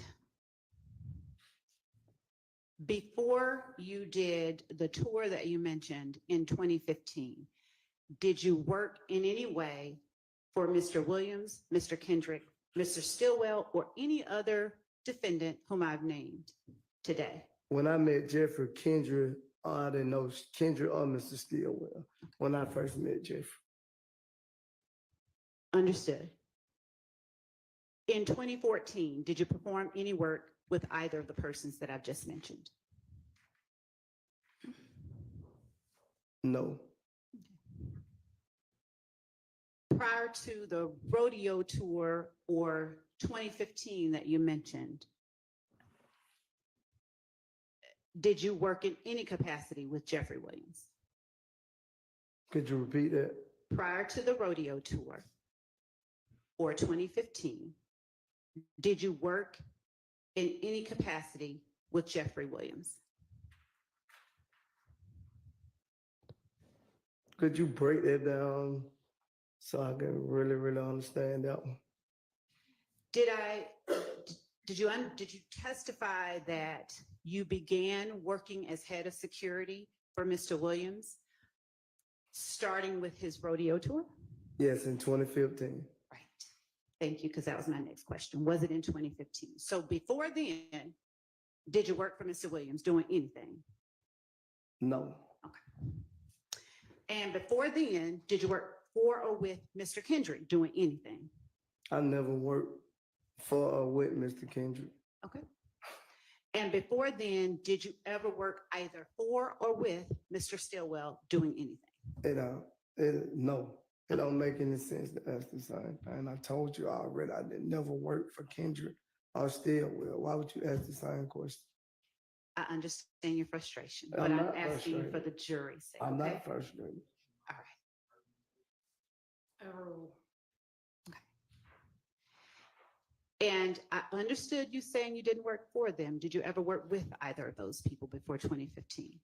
before you did the tour that you mentioned in 2015, did you work in any way for Mr. Williams, Mr. Kendrick, Mr. Stillwell, or any other defendant whom I've named today? When I met Jeffrey Kendrick, I didn't know Kendrick or Mr. Stillwell when I first met Jeffrey. Understood. In 2014, did you perform any work with either of the persons that I've just mentioned? No. Prior to the rodeo tour or 2015 that you mentioned, did you work in any capacity with Jeffrey Williams? Could you repeat that? Prior to the rodeo tour or 2015, did you work in any capacity with Jeffrey Williams? Could you break that down so I can really understand that one? Did you testify that you began working as head of security for Mr. Williams, starting with his rodeo tour? Yes, in 2015. Right. Thank you, because that was my next question. Was it in 2015? So before then, did you work for Mr. Williams doing anything? No. Okay. And before then, did you work for or with Mr. Kendrick doing anything? I never worked for or with Mr. Kendrick. Okay. And before then, did you ever work either for or with Mr. Stillwell doing anything? No, it don't make any sense to ask the same thing. I told you already, I did never work for Kendrick or Stillwell. Why would you ask the same question? I understand your frustration, I'm but I'm not asking you for frustrated. the jury's sake. I'm okay? not frustrated. All right. Oh, And I understood you saying you didn't work for them. Did you ever work with either of those people before 2015?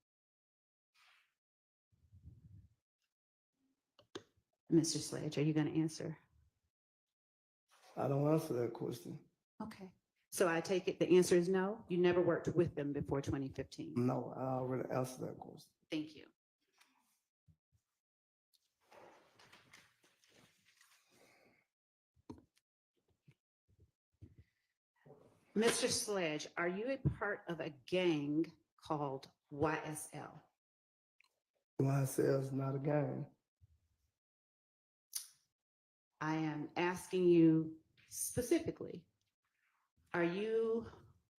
Mr. Sledge, are you going to answer? I don't answer that question. Okay. So I take it the answer is no? You never worked with them before 2015? No, I already answered that question. Thank you. Mr. Sledge, are you a part of a gang called YSL? YSL is not a gang. I am asking you Specifically, are you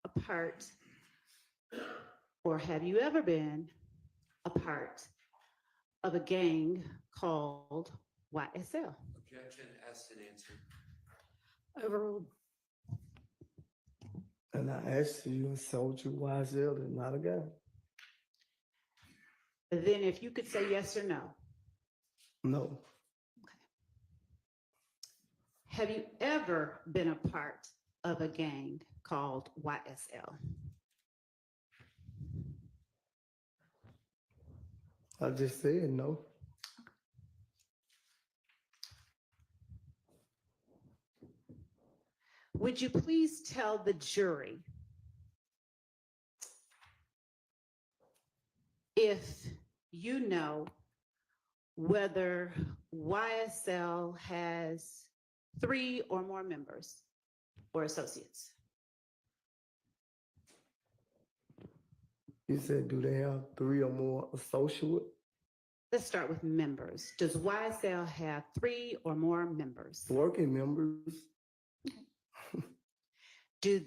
a part or have you ever been a part of a gang called YSL? Objection, asked and answered. Overruled. And I asked you and told you YSL is not a guy. Then if you could say yes or no. No, Have you ever been a part of a gang called YSL? I just said no. Would you please tell the jury if you know whether YSL has 3 or more members or associates? You said, do they have 3 or more associates? Let's start with members. Does YSL have 3 or more members? Working members? Does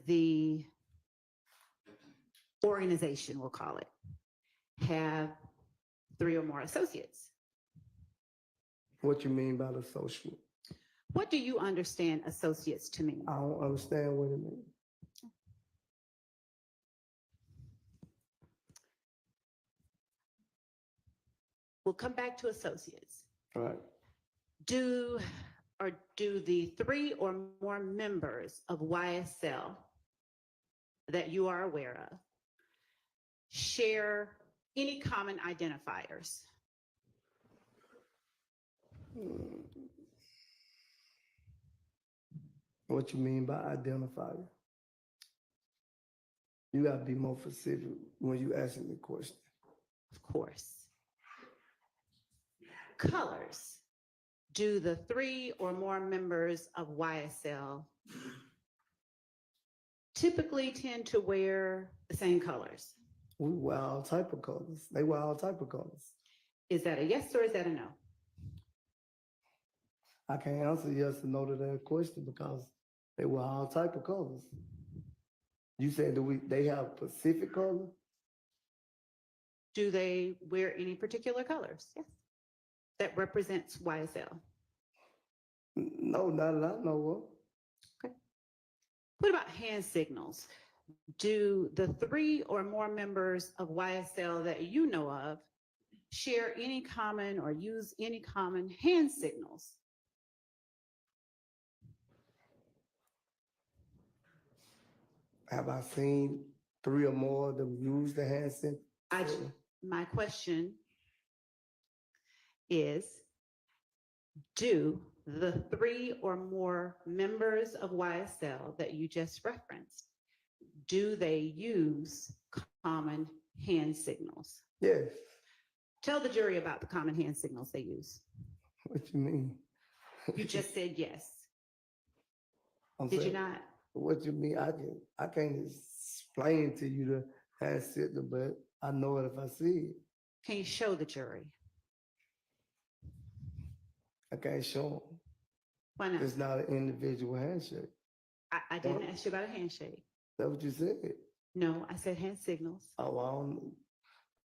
the organization, we'll call it, have 3 or more associates? What you mean by the associate? What do you understand associates to mean? I don't understand what it means. We'll come back to associates. All right. Do the 3 or more members of YSL that you are aware of share any common identifiers? What you mean by identifier? You gotta be more specific when you asking the question. Of course. Colors. Do the 3 or more members of YSL typically tend to wear the same colors? We wear all type of colors. They wear all type of colors. Is that a yes or is that a no? I can't answer yes or no to that question because they wear all type of colors. You said they have specific color? Do they wear any particular colors? Yes. That represents YSL. No, not that I know What about hand signals? Do the 3 or more members of YSL that you know of share any common or use any common hand signals? of. Have I seen 3 or more of them use the hand signal? My question is, do the 3 or more members of YSL that you just referenced, do they use common hand signals? Yes. Tell the jury about the common hand signals they use. What you mean? You just said yes. I'm Did you saying, not? What you mean? I can't explain to you the hand signal, but I know it if I see it. Can you show the jury? I can't show them. Why not? It's not an individual handshake. I didn't ask you about a handshake. That's what you said. No, I said hand signals. Oh,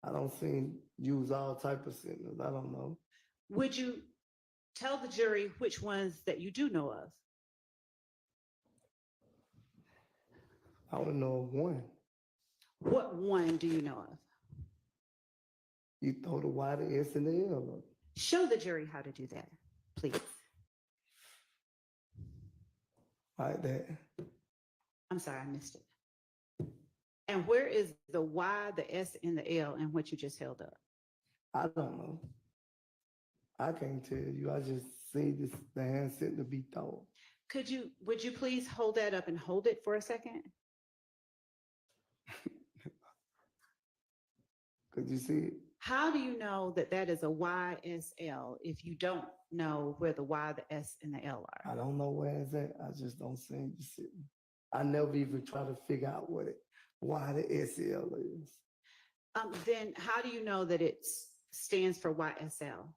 I don't see use all type of signals. I don't know. Would you tell the jury which ones that you do know of? I only know of one. What one do you know of? You throw the Y, the S, and the L up. Show the jury how to do that, please. Like that. I'm sorry, I missed it. And where is the Y, the S, and the L in what you just held up? I don't know. I can't tell you. I just see the hand signal be thrown. Would you please hold that up and hold it for a second? Could you see it? How do you know that that is a YSL if you don't know where the Y, the S, and the L are? I don't know where it's at. I just don't see it sitting. I never even try to figure out why the SL is. Then how do you know that it stands for YSL?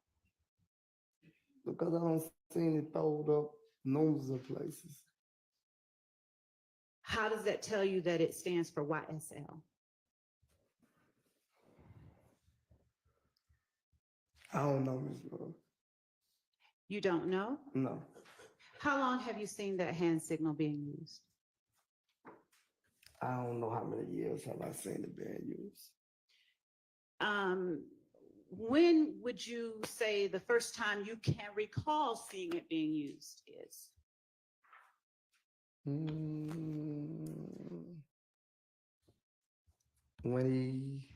Because I don't see it throwed up numbers of places. How does that tell you that it stands for YSL? I don't know, Ms. Love. You don't know? No, How long have you seen that hand signal being used? I don't know how many years have I seen it being used. When would you say the first time you can recall seeing it being used is? When he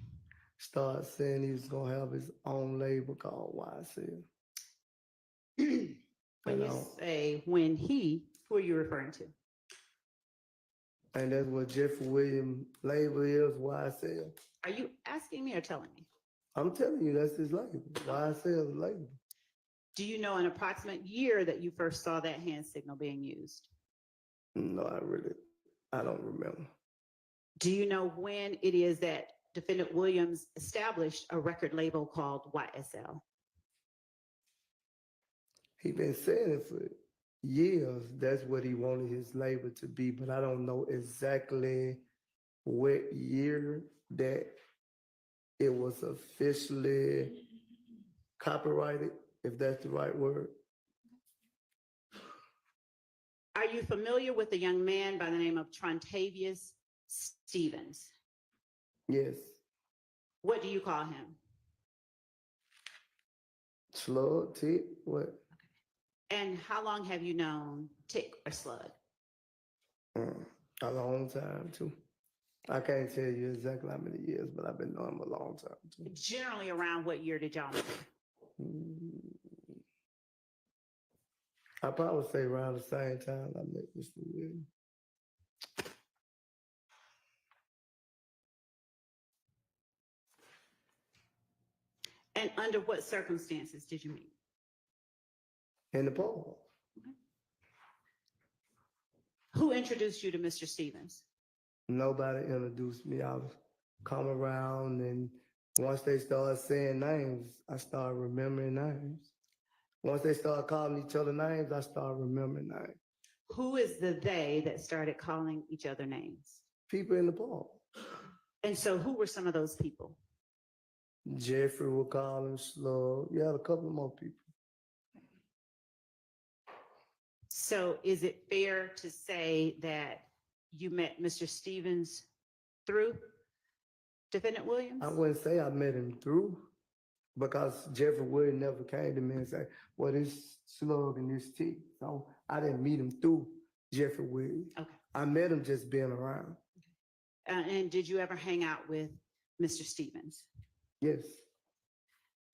started saying he was gonna have his own label called YSL. When you say when he, who are you referring to? And that's what Jeffrey Williams label is, YSL. Are you asking me or telling me? I'm telling you, that's his label. YSL is label. Do you know an approximate year that you first saw that hand signal being used? No, I don't remember. Do you know when it is that Defendant Williams established a record label called YSL? He been saying it for years. That's what he wanted his label to be, but I don't know exactly what year that it was officially copyrighted, if that's the right word. Are you familiar with a young man by the name of Trontavious Stevens? Yes. What do you call him? Slug, tick, what? And how long have you known Tick or Slug? A long time too. I can't tell you exactly how many years, but I've been knowing him a long time too. Generally around what year did y'all meet? I probably say around the same time I met Mr. Williams. And under what circumstances did you meet? In the park. Who introduced you to Mr. Stevens? Nobody introduced me. I was come around, and once they started saying names, I started remembering names. Once they started calling each other names, I started remembering names. Who is the they that started calling each other names? People in the park. And so who were some of those people? Jeffrey would call him Slug. You had a couple more people. So is it fair to say that you met Mr. Stevens through Defendant Williams? I wouldn't say I met him through, because Jeffrey Williams never came to me and said, well, this Slug and this T. So I didn't meet him through Jeffrey Williams. Okay. I met him just being around. And did you ever hang out with Mr. Stevens? Yes,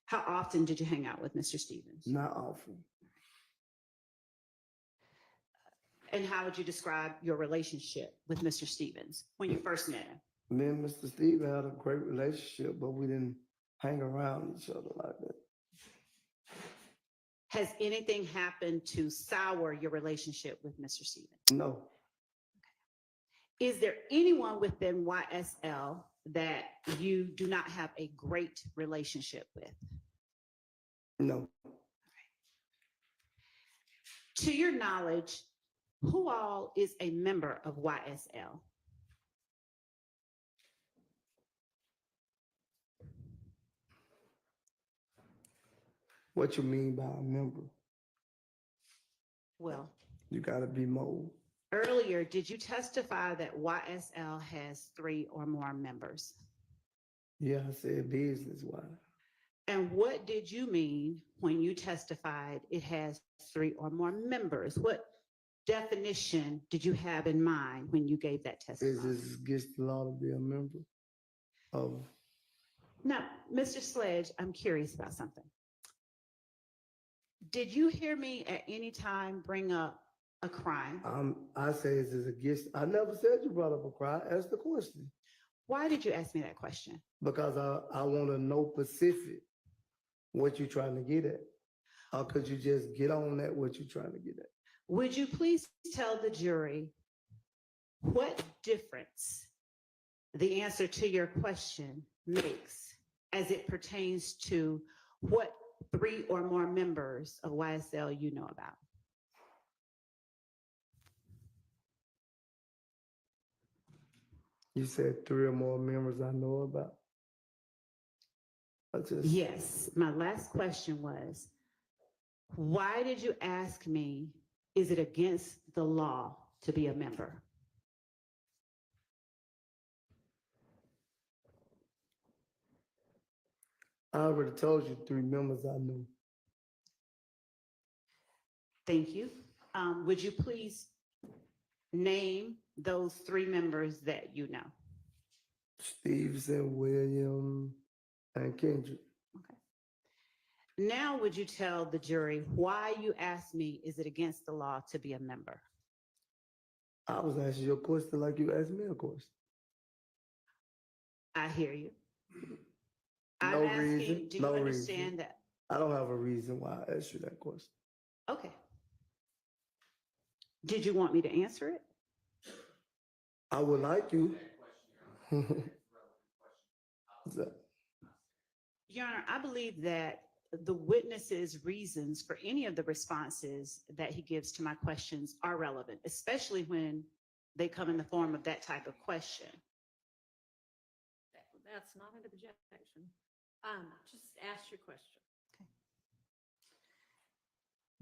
How often did you hang out with Mr. Stevens? not often. And how would you describe your relationship with Mr. Stevens when you first met him? Me and Mr. Steve had a great relationship, but we didn't hang around each other like that. Has anything happened to sour your relationship with Mr. Stevens? No, Is there anyone within YSL that you do not have a great relationship with? no. To your knowledge, who all is a member of YSL? What you mean by a member? Well, You gotta be more. earlier, did you testify that YSL has 3 or more members? Yeah, I said business-wise. And what did you mean when you testified it has 3 or more members? What definition did you have in mind when you gave that Is testimony? this against the law to be a member of? Now, Mr. Sledge, I'm curious about something. Did you hear me at any time bring up a crime? I say is this against, I never said you brought up a crime. Ask the question. Why did you ask me that question? Because I want to know specific what you're trying to get at. Or could you just get on that, what you're trying to get at? Would you please tell the jury what difference the answer to your question makes as it pertains to what 3 or more members of YSL you know about? You said 3 or more members I know about. I just. Yes, my last question was, why did you ask me, is it against the law to be a member? I already told you 3 members I knew. Thank you. Would you please name those 3 members that you know? Stevenson, William, and Kendrick. Okay. Now, would you tell the jury why you asked me, is it against the law to be a member? I was asking you a question like you asked me a question. I hear you. No I'm asking, reason, do you no understand reason. that? I don't have a reason why I asked you that question. Okay. Did you want me to answer it? I would like you. What's that? Your Honor, I believe that the witness's reasons for any of the responses that he gives to my questions are relevant, especially when they come in the form of that type of question. That's not an objection. Just ask your question.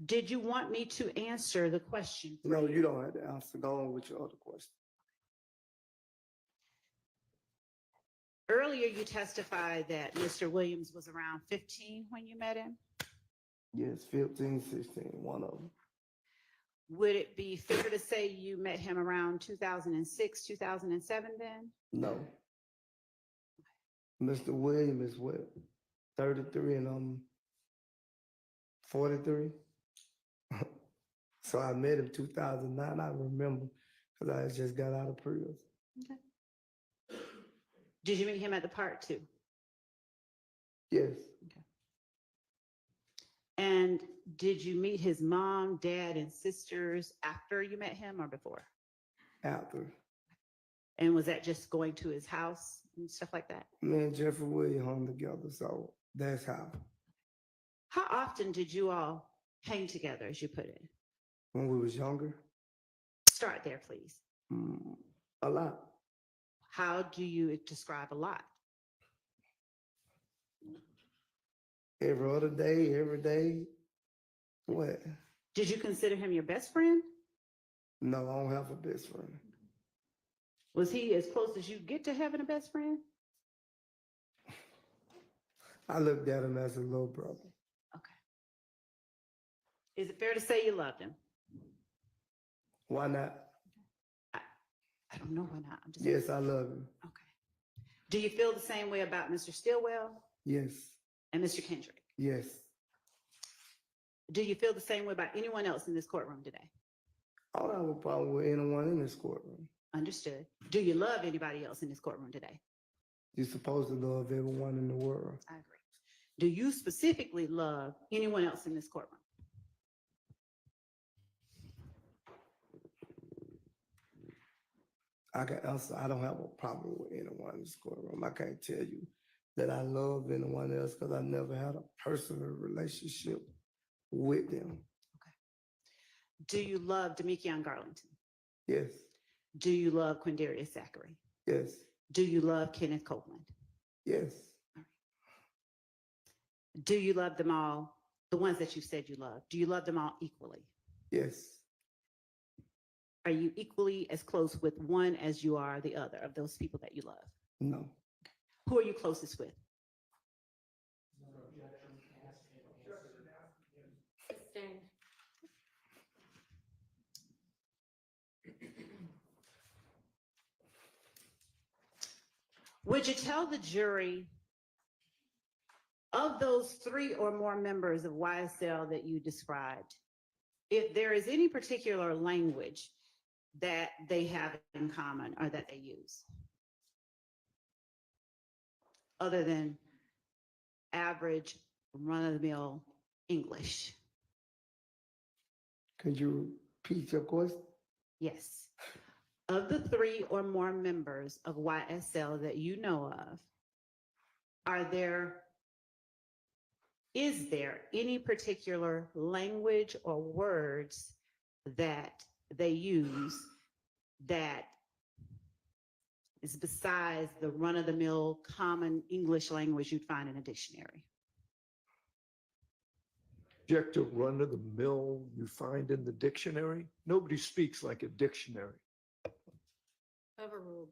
Did you want me to answer the question? for No, you don't have to answer. Go on with your other question. Earlier, you testified that Mr. Williams was around 15 when you met him. Yes, 15, 16, one of them. Would it be fair to say you met him around 2006, 2007 then? No. Mr. William is what? 33 and I'm 43. So I met him 2009. I remember because I just got out of prison. Okay. Did you meet him at the park too? Yes, And did you meet his mom, dad, and sisters after you met him or before? after. And was that just going to his house and stuff like that? Me and Jeffrey Williams hung together, so that's how. How often did you all hang together, as you put it? When we was younger, Start there, please. a lot. How do you describe a lot? Every other day, every day. What? Did you consider him your best friend? No, I don't have a best friend. Was he as close as you get to having a best friend? I looked at him as a little brother. Okay. Is it fair to say you loved him? Why not? I don't know why not. I'm just Yes, I love him. Okay. Do you feel the same way about Mr. Stillwell Yes, and Mr. Kendrick? yes. Do you feel the same way about anyone else in this courtroom today? I don't have a problem with anyone in this courtroom. Understood. Do you love anybody else in this courtroom today? You're supposed to love everyone in the world. I agree. Do you specifically love anyone else in this courtroom? I can answer. I don't have a problem with anyone in this courtroom. I can't tell you that I love anyone else because I never had a personal relationship with them. Do you love Demekion Garlington? Yes, Do you love Quindarius Zachary? yes, Do you love Kenneth Copeland? yes, Do you love them all, the ones that you said you love? Do you love them all equally? yes. Are you equally as close with one as you are the other of those people that you love? No. Who are you closest with? Sustained. Would you tell the jury of those 3 or more members of YSL that you described, if there is any particular language that they have in common or that they use, other than average run-of-the-mill English? Could you repeat your question? Yes. Of the 3 or more members of YSL that you know of, is there any particular language or words that they use that is besides the run-of-the-mill common English language you'd find in a dictionary? Object to run of the mill you find in the dictionary? Nobody speaks like a dictionary. Overruled.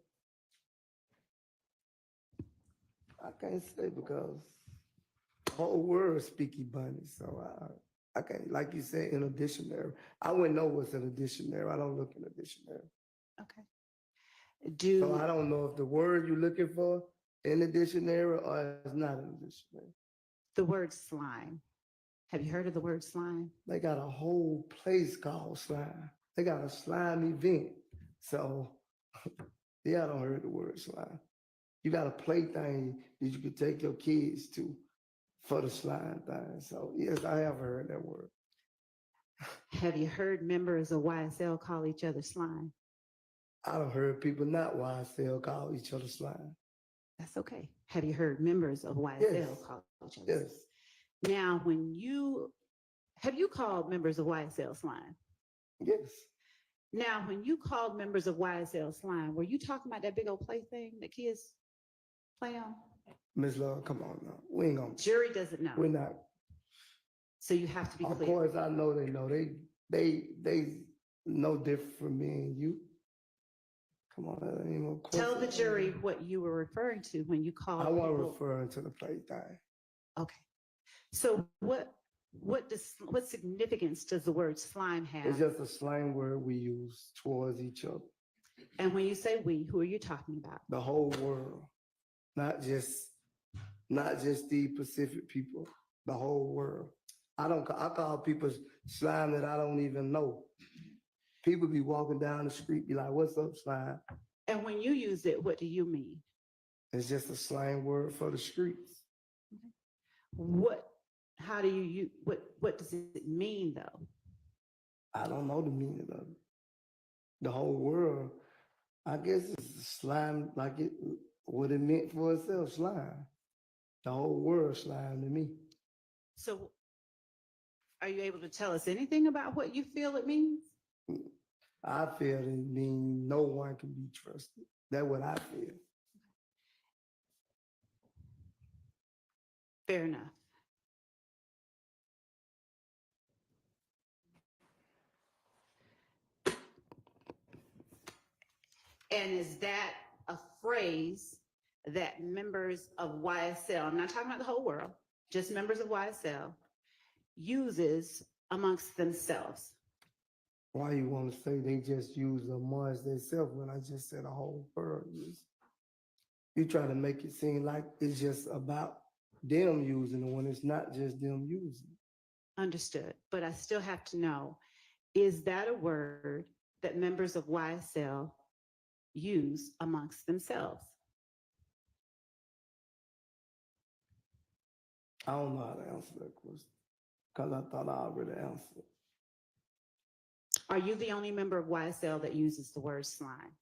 I can't say because the whole world speaky bunny, so I can't, like you said, in a dictionary. I wouldn't know what's in a dictionary. I don't look in a dictionary. Okay. So I don't know if the word you're looking for in the dictionary or it's not in the dictionary. The word slime. Have you heard of the word slime? They got a whole place called slime. They got a slime event. So yeah, I don't heard the word slime. You got a plaything that you could take your kids to for the slime thing. So yes, I have heard that word. Have you heard members of YSL call each other slime? I don't heard people not YSL call each other slime. That's okay. Have you heard members of YSL Yes. call each other? Yes, Now, have you called members of YSL slime? yes. Now, when you called members of YSL slime, were you talking about that big old play thing that kids play on? Miss Love, come on now. We ain't gonna, Jury doesn't know. we're not. So you have to be Of clear. course, I know they know. They no different from me and you. Come on, that ain't no question. Tell the jury what you were referring to when you called. I wasn't people- referring to the plaything. Okay. So what significance does the word slime have? It's just a slang word we use towards each other. And when you say we, who are you talking about? The whole world, not just the Pacific people, the whole world. I call people slime that I don't even know. People be walking down the street, be like, "What's up, slime?" And when you use it, what do you mean? It's just a slang word for the streets. How do you what does it mean though? I don't know the meaning of it. The whole world, I guess it's slime like it what it meant for itself, slime. The whole world slime to me. So are you able to tell us anything about what you feel it means? I feel it means no one can be trusted. That's what I feel. Fair enough. And is that a phrase that members of YSL, I'm not talking about the whole world, just members of YSL, uses amongst themselves? Why you want to say they just use amongst themselves when I just said the whole world use? You try to make it seem like it's just about them using it when it's not just them using it. Understood, but I still have to know, is that a word that members of YSL use amongst themselves? I don't know how to answer that question because I thought I already answered. Are you the only member of YSL that uses the word slime?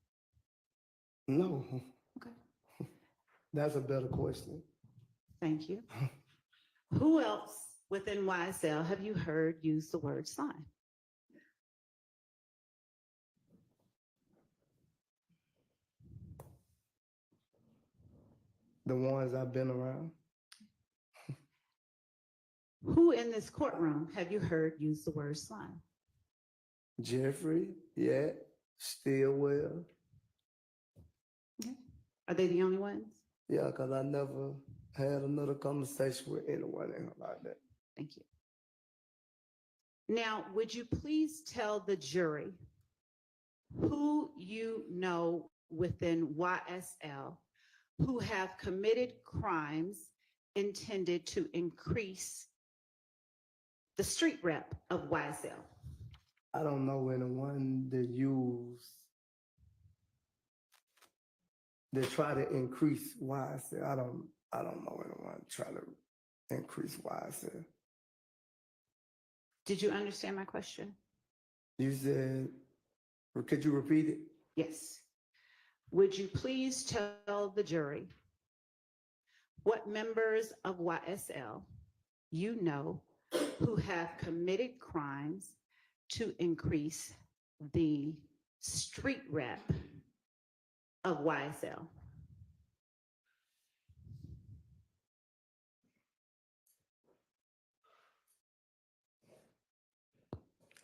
No. Okay. That's a better question. Thank you. Who else within YSL have you heard use the word slime? The ones I've been around. Who in this courtroom have you heard use the word slime? Jeffrey, yeah, Stillwell. Are they the only ones? Yeah, because I never had another conversation with anyone like that. Thank you. Now, would you please tell the jury who you know within YSL who have committed crimes intended to increase the street rep of YSL? I don't know anyone that try to increase YSL. I don't know anyone try to increase YSL. Did you understand my question? You said, could you repeat it? Yes. Would you please tell the jury what members of YSL you know who have committed crimes to increase the street rep of YSL?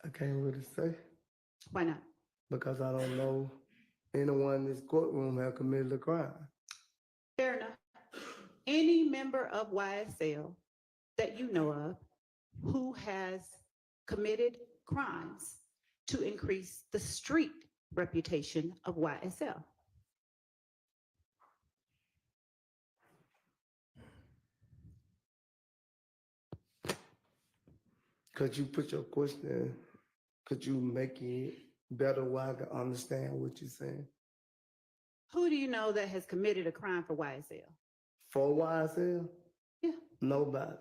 I can't really say Why not? because I don't know anyone in this courtroom have committed a crime. Fair enough. Any member of YSL that you know of who has committed crimes to increase the street reputation of YSL? Could you put your question, could you make it better where I can understand what you're saying? Who do you know that has committed a crime for YSL? For YSL? Yeah. Nobody.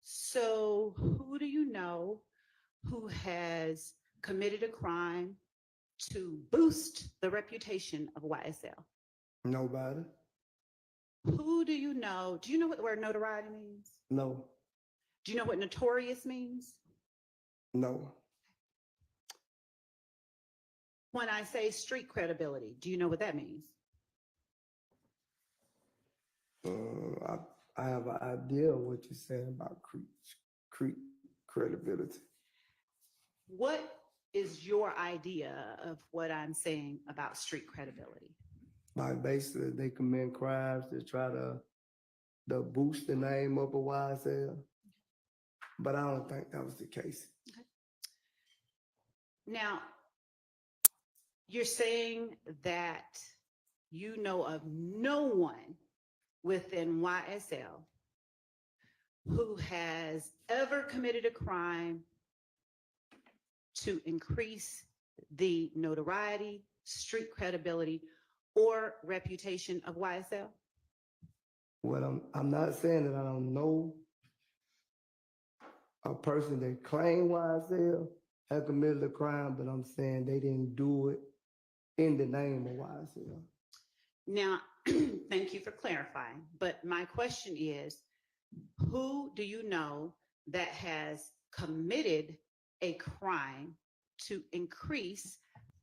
So who do you know who has committed a crime to boost the reputation of YSL? Nobody. Who do you know? Do you know what the word notoriety means? No. Do you know what notorious means? No. When I say street credibility, do you know what that means? I have an idea of what you're saying about credibility. What is your idea of what I'm saying about street credibility? Like basically they commit crimes to try to boost the name up of YSL. But I don't think that was the case. Okay. Now, you're saying that you know of no one within YSL who has ever committed a crime to increase the notoriety, street credibility, or reputation of YSL? Well, I'm not saying that I don't know a person that claimed YSL had committed a crime, but I'm saying they didn't do it in the name of YSL. Now, thank you for clarifying, but my question is, who do you know that has committed a crime to increase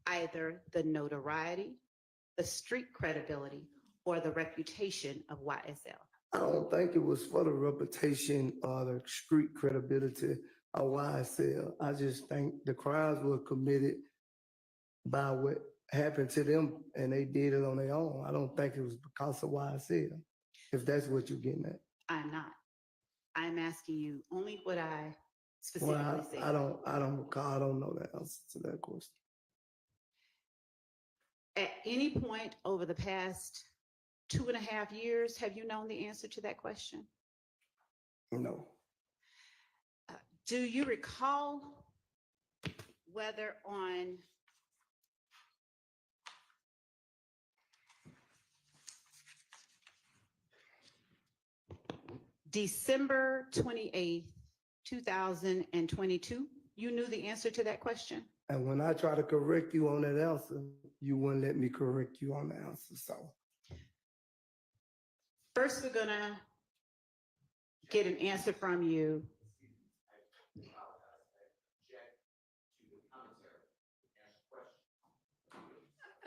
either the notoriety, the street credibility, or the reputation of YSL? I don't think it was for the reputation or the street credibility of YSL. I just think the crimes were committed by what happened to them and they did it on their own. I don't think it was because of YSL, if that's what you're getting at. I'm not. I'm asking you only what I specifically Well, said. I don't recall, I don't know the answer to that question. At any point over the past 2.5 years, have you known the answer to that question? No. Do you recall whether on December 28th, 2022, you knew the answer to that question? And when I try to correct you on that answer, you wouldn't let me correct you on the answer, so. First, we're gonna get an answer from you.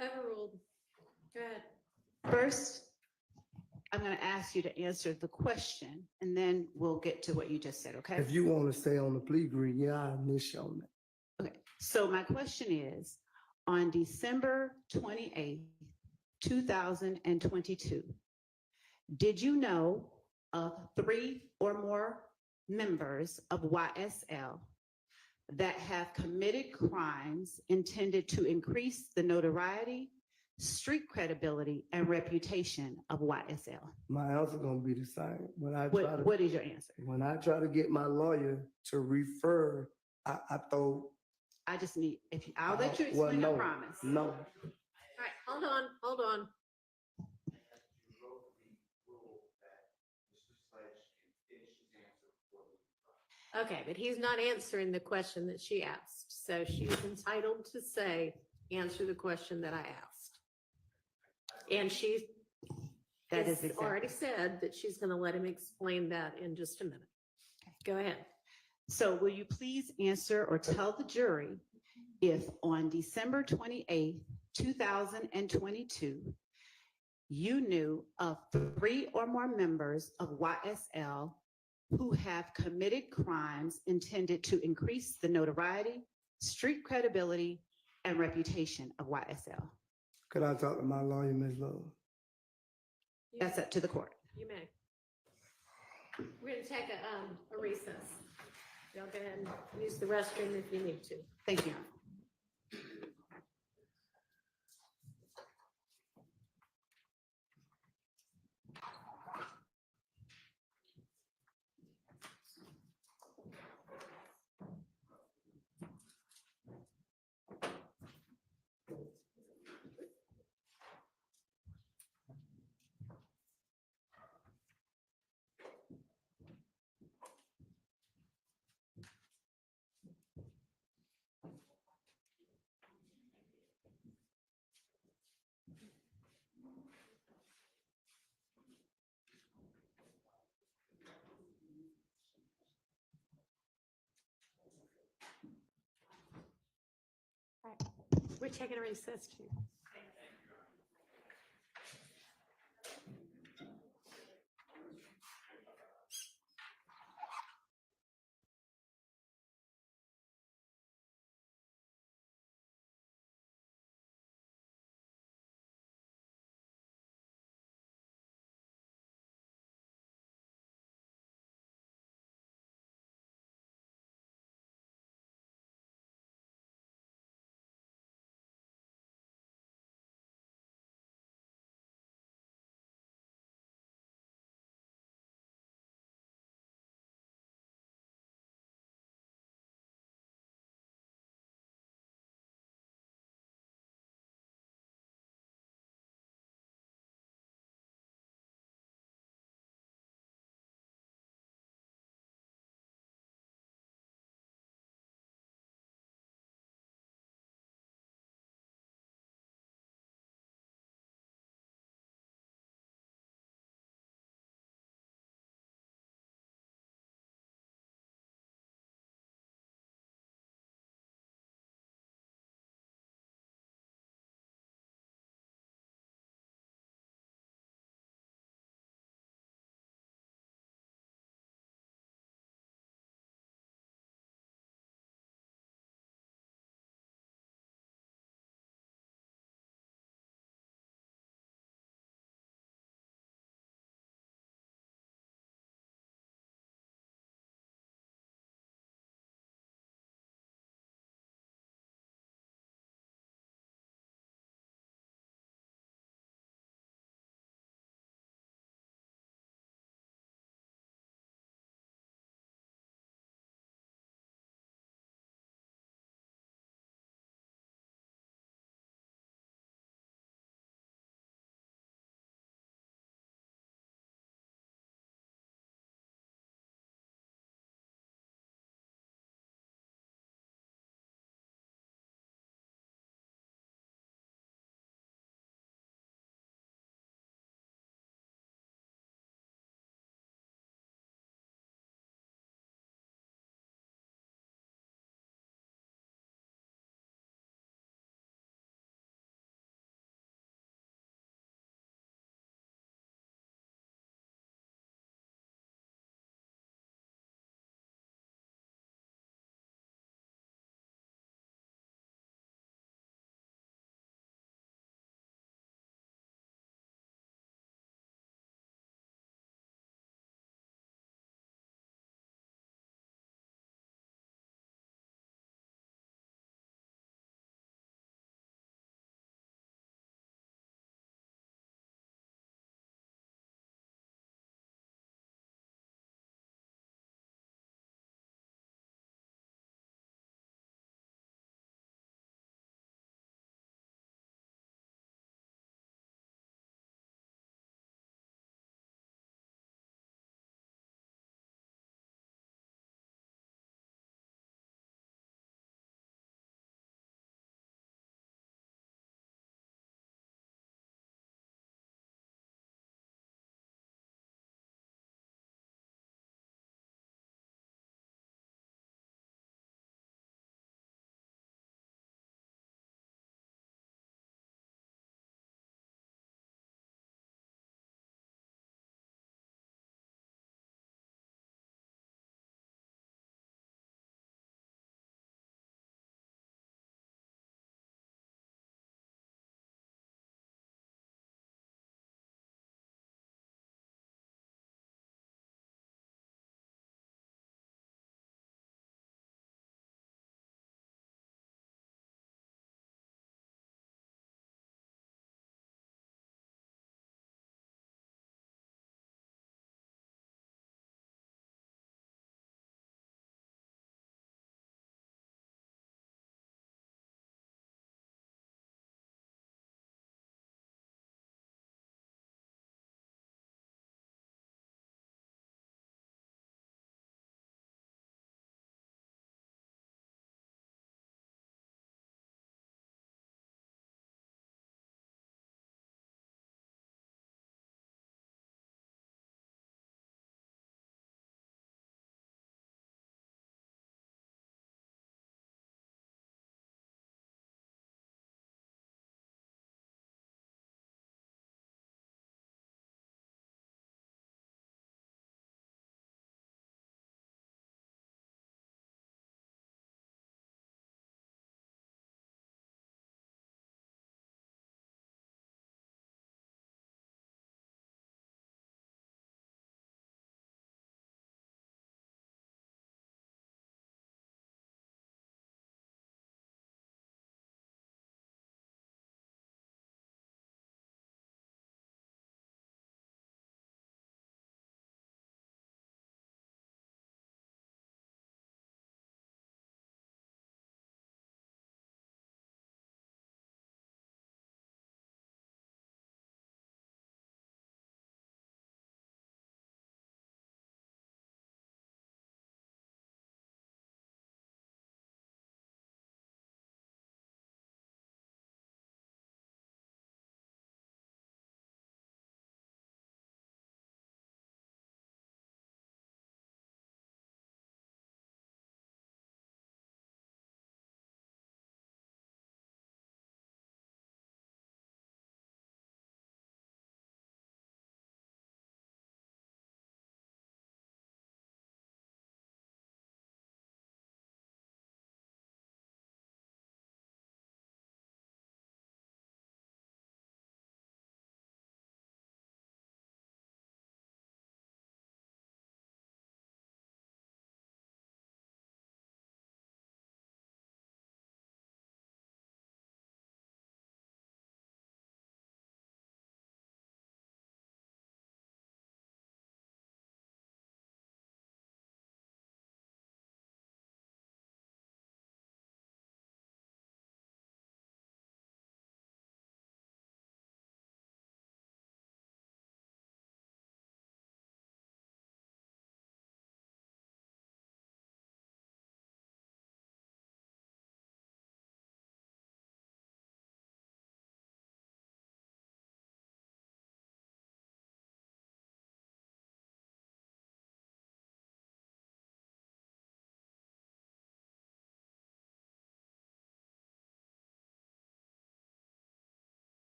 Overruled. Go ahead. First, I'm gonna ask you to answer the question, and then we'll get to what you just said, okay? If you want to stay on the plea agreement, yeah, I initiate on that. Okay, so my question is, on December 28th, 2022, did you know of 3 or more members of YSL that have committed crimes intended to increase the notoriety, street credibility, and reputation of YSL? My answer gonna be the same. What is your answer? When I try to get my lawyer to refer, I throw. I just need, I'll let you Well, explain, no, I promise. No, All right, hold on. Okay, but he's not answering the question that she asked. So she's entitled to say, answer the question that I asked. And she That is has exactly. already said that she's going to let him explain that in just a minute. Go ahead. So will you please answer or tell the jury if on December 28th, 2022, you knew of 3 or more members of YSL who have committed crimes intended to increase the notoriety, street credibility, and reputation of YSL. Could I talk to my lawyer, Ms. Love? That's up to the court. You may. We're gonna take a recess. Y'all go ahead and use the restroom if you need to. Thank you. We're taking a recess too.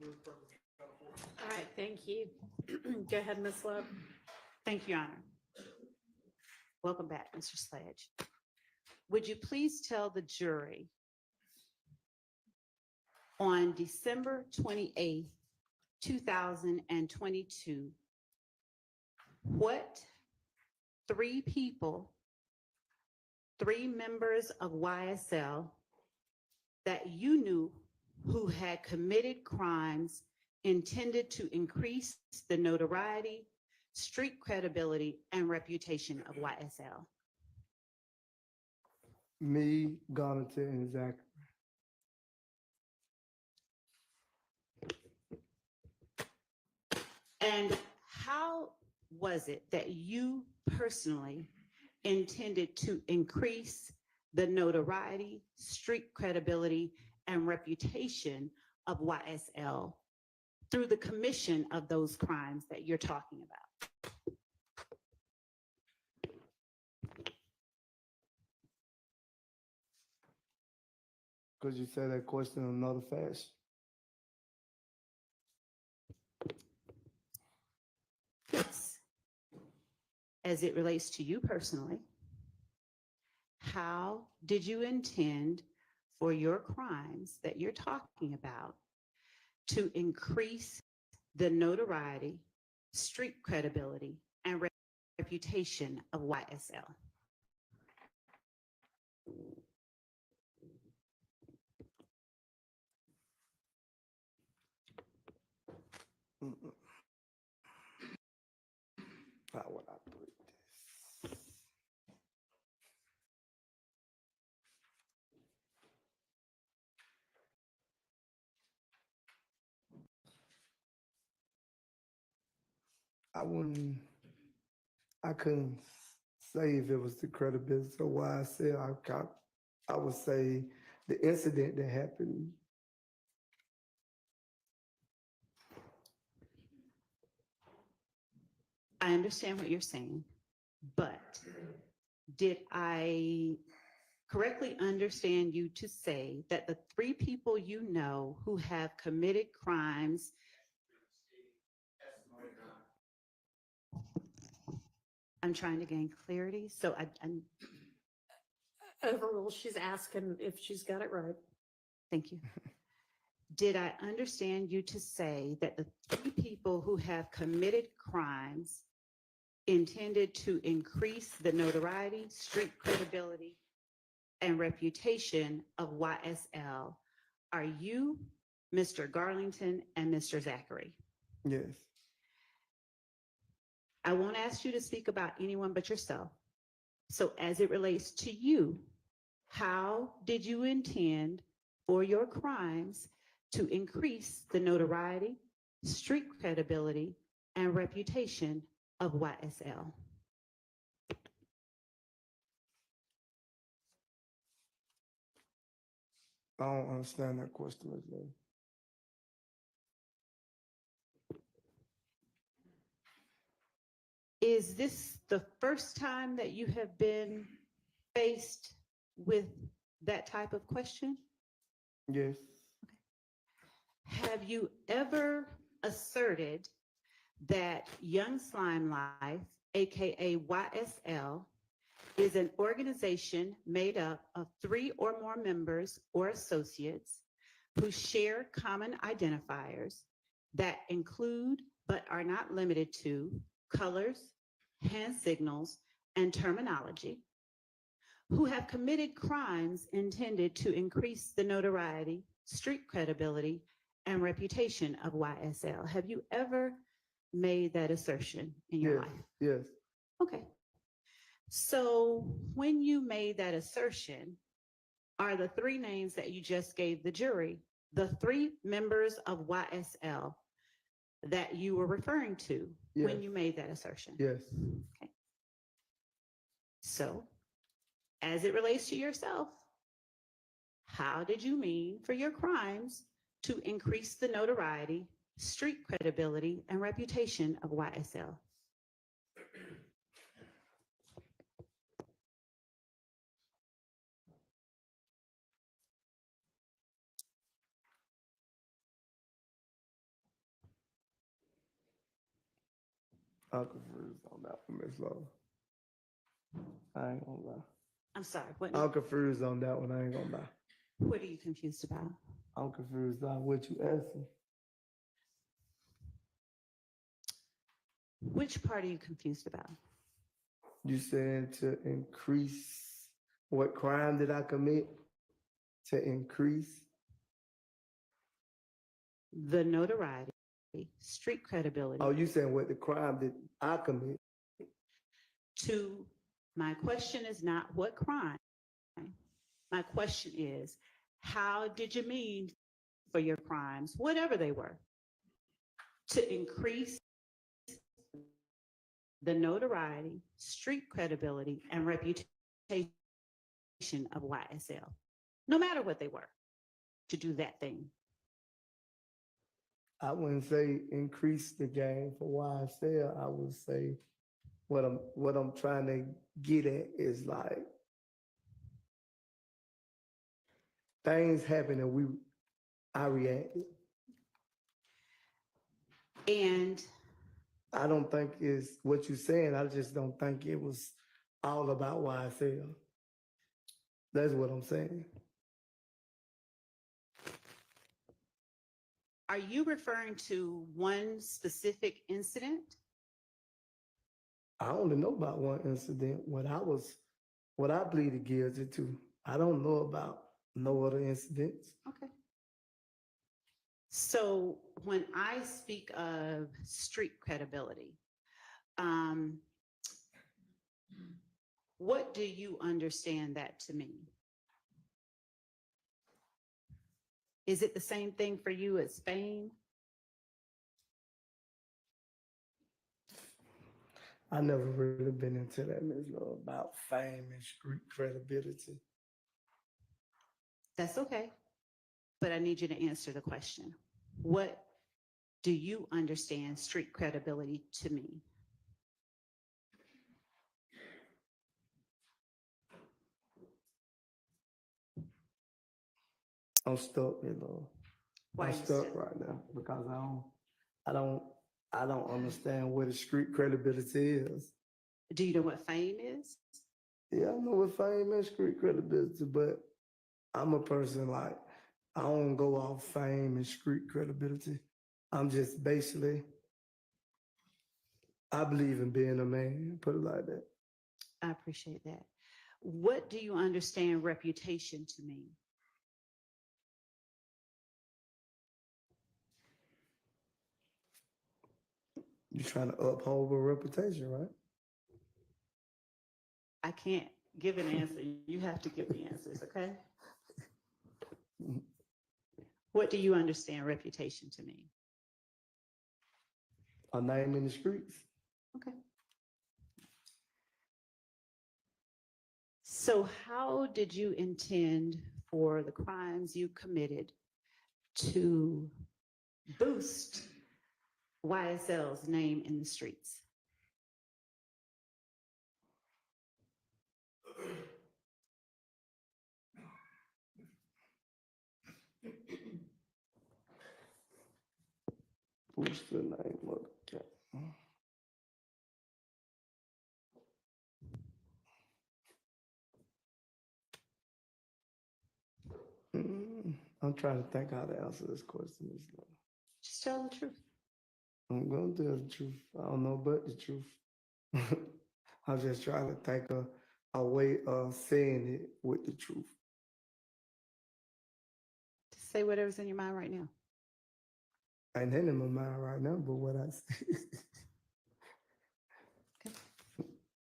All right, thank you. Go ahead, Ms. Love. Thank you, Your Honor. Welcome back, Mr. Sledge. Would you please tell the jury on December 28th, 2022, what three people, three members of YSL that you knew who had committed crimes intended to increase the notoriety, street credibility, and reputation of YSL? Me, Garnett, and Zachary. And how was it that you personally intended to increase the notoriety, street credibility, and reputation of YSL through the commission of those crimes that you're talking about? Could you say that question in another fashion? Yes. As it relates to you personally, how did you intend for your crimes that you're talking about to increase the notoriety, street credibility, and reputation of YSL? Mm-mm. How would I put this? I couldn't say if it was the credibility or why I said I would say the incident that happened. I understand what you're saying, but did I correctly understand you to say that the three people you know who have committed crimes? I'm trying to gain clarity, so I'm Overall, she's asking if she's got it right. thank you. Did I understand you to say that the three people who have committed crimes intended to increase the notoriety, street credibility, and reputation of YSL are you, Mr. Garlington, and Mr. Zachary? Yes. I won't ask you to speak about anyone but yourself. So as it relates to you, how did you intend for your crimes to increase the notoriety, street credibility, and reputation of YSL? I don't understand that question, Ms. Love. Is this the first time that you have been faced with that type of question? Yes. Have you ever asserted that Young Slime Life, AKA YSL, is an organization made up of 3 or more members or associates who share common identifiers that include but are not limited to colors, hand signals, and terminology, who have committed crimes intended to increase the notoriety, street credibility, and reputation of YSL? Have you ever made that assertion in your Yes. life? Yes. Okay. So when you made that assertion, are the 3 names that you just gave the jury the 3 members of YSL that you were referring to when Yes. you made that assertion? Yes. Okay. So as it relates to yourself, how did you mean for your crimes to increase the notoriety, street credibility, and reputation of YSL? I'm confused on that one, Ms. Lowe. I ain't gonna lie. I'm sorry, what, I'm confused on that one, I ain't gonna lie. what are you confused about? I'm confused on what you asking. Which part are you confused about? You saying to increase, what crime did I commit? To increase? The notoriety, street credibility. Oh, you saying what the crime did I commit? To, my question is not what crime. My question is, how did you mean for your crimes, whatever they were, to increase the notoriety, street credibility, and reputation of YSL, no matter what they were, to do that thing? I wouldn't say increase the game for YSL. I would say what I'm trying to get at is like things happen and I reacted. And I don't think it's what you're saying. I just don't think it was all about YSL. That's what I'm saying. are you referring to one specific incident? I only know about one incident, what I pleaded guilty to. I don't know about no other incidents. Okay. So when I speak of street credibility, what do you understand that to mean? Is it the same thing for you as fame? I never really been into that, Ms. Love, about fame and street credibility. That's okay, but I need you to answer the question. What do you understand street credibility to mean? I'm stuck, Why are I'm you stuck stuck? right now because I don't understand what a street credibility is. Do you know what fame is? Yeah, I know what fame and street credibility, but I'm a person like I don't go off fame and street credibility. I'm just basically I believe in being a man, put it like that. I appreciate that. What do you understand reputation to mean? You're trying to uphold a reputation, right? I can't give an answer. You have to give the answers, okay? What do you understand reputation to mean? A name in the streets. Okay. So how did you intend for the crimes you committed to boost YSL's name in the streets? Boost the name of the cat. I'm trying to think how to answer this question. Just tell the truth. I'm gonna tell the truth. I don't know but the truth. I'm just trying to think of a way of saying it with the truth. Just say whatever's in your mind right now. Ain't nothing in my mind right now, but what I say.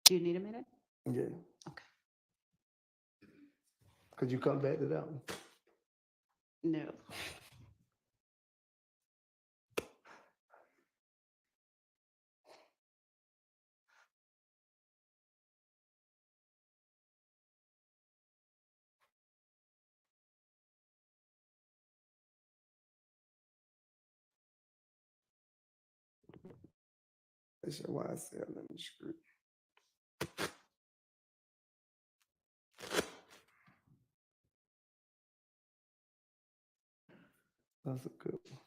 Do you need a minute? Yeah. Okay. Could you come back to that one? No. That's why I said in the street. That's a good one.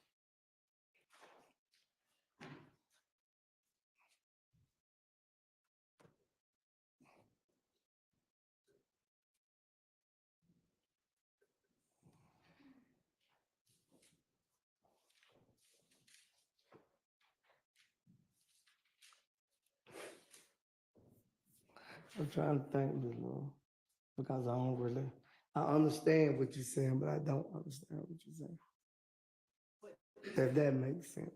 I'm trying to think, Ms. Laura, because I don't really, I understand what you're saying, but I don't understand what you're saying. If that makes sense.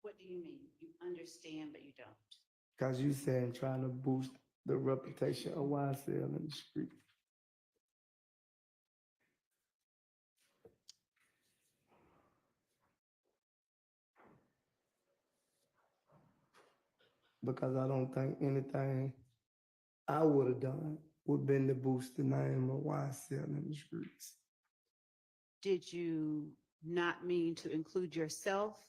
What do you mean? You understand, but you don't. Because you saying trying to boost the reputation of YSL in the street. Because I don't think anything I would have done would been to boost the name of YSL in the streets. Did you not mean to include yourself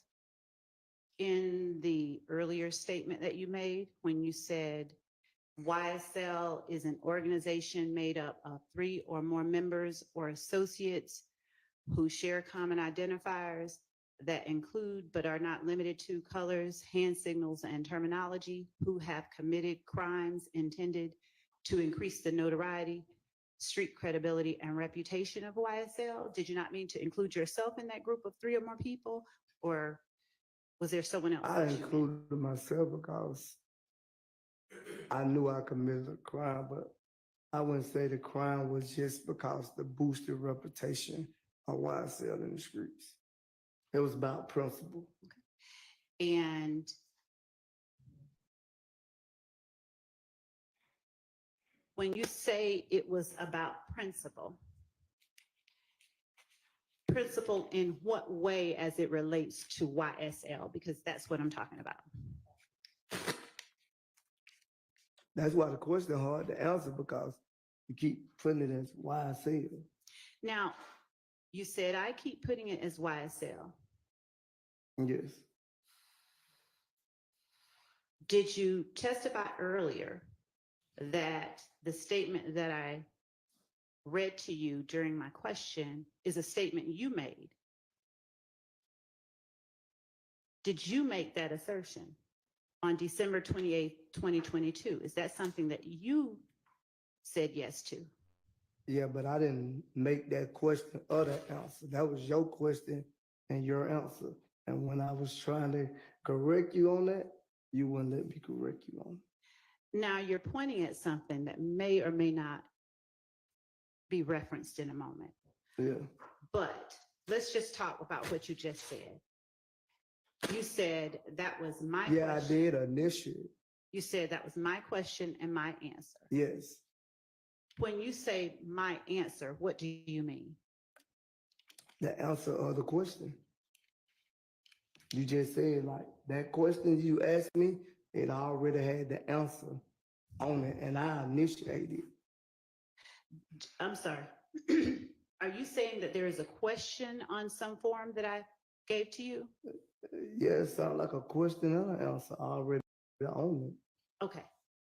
in the earlier statement that you made when you said YSL is an organization made up of 3 or more members or associates who share common identifiers that include but are not limited to colors, hand signals, and terminology, who have committed crimes intended to increase the notoriety, street credibility, and reputation of YSL? Did you not mean to include yourself in that group of 3 or more people, or was there someone else? I included myself because I knew I committed a crime, but I wouldn't say the crime was just because the boosted reputation of YSL in the streets. It was about principle. And when you say it was about principle in what way as it relates to YSL? Because that's what I'm talking about. That's why the question hard to answer, because you keep putting it as YSL. Now, you said I keep putting it as YSL. Yes. Did you testify earlier that the statement that I read to you during my question is a statement you made? Did you make that assertion on December 28th, 2022? Is that something that you said yes to? Yeah, but I didn't make that question or that answer. That was your question and your answer. And when I was trying to correct you on that, you wouldn't let me correct you on it. Now you're pointing at something that may or may not be referenced in a moment. Yeah. But let's just talk about what you just said. You said that was my question. Yeah, I did initially. You said that was my question and my answer. Yes. When you say my answer, what do you mean? The answer of the question. You just said, like, that question you asked me, it already had the answer on it, and I initiated. I'm sorry. Are you saying that there is a question on some form that I gave to you? Yeah, it sounded like a question and an answer already on it. Okay.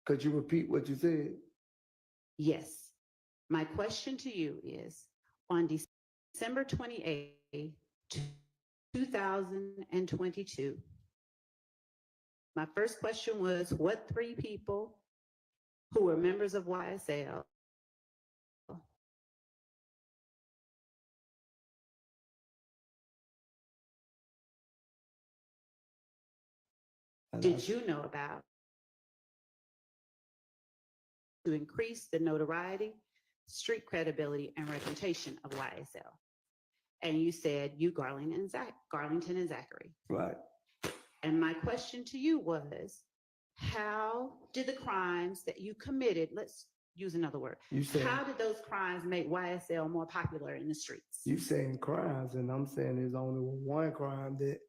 Could you repeat what you said? Yes. My question to you is, on December 28th, 2022, my first question was, what 3 people who were members of YSL did you know about to increase the notoriety, street credibility, and reputation of YSL? And you said you, Garlington and Zachary. Right. And my question to you was, how did the crimes that you committed, let's use another word, You said, how did those crimes make YSL more popular in the streets? you saying crimes, and I'm saying there's only one crime that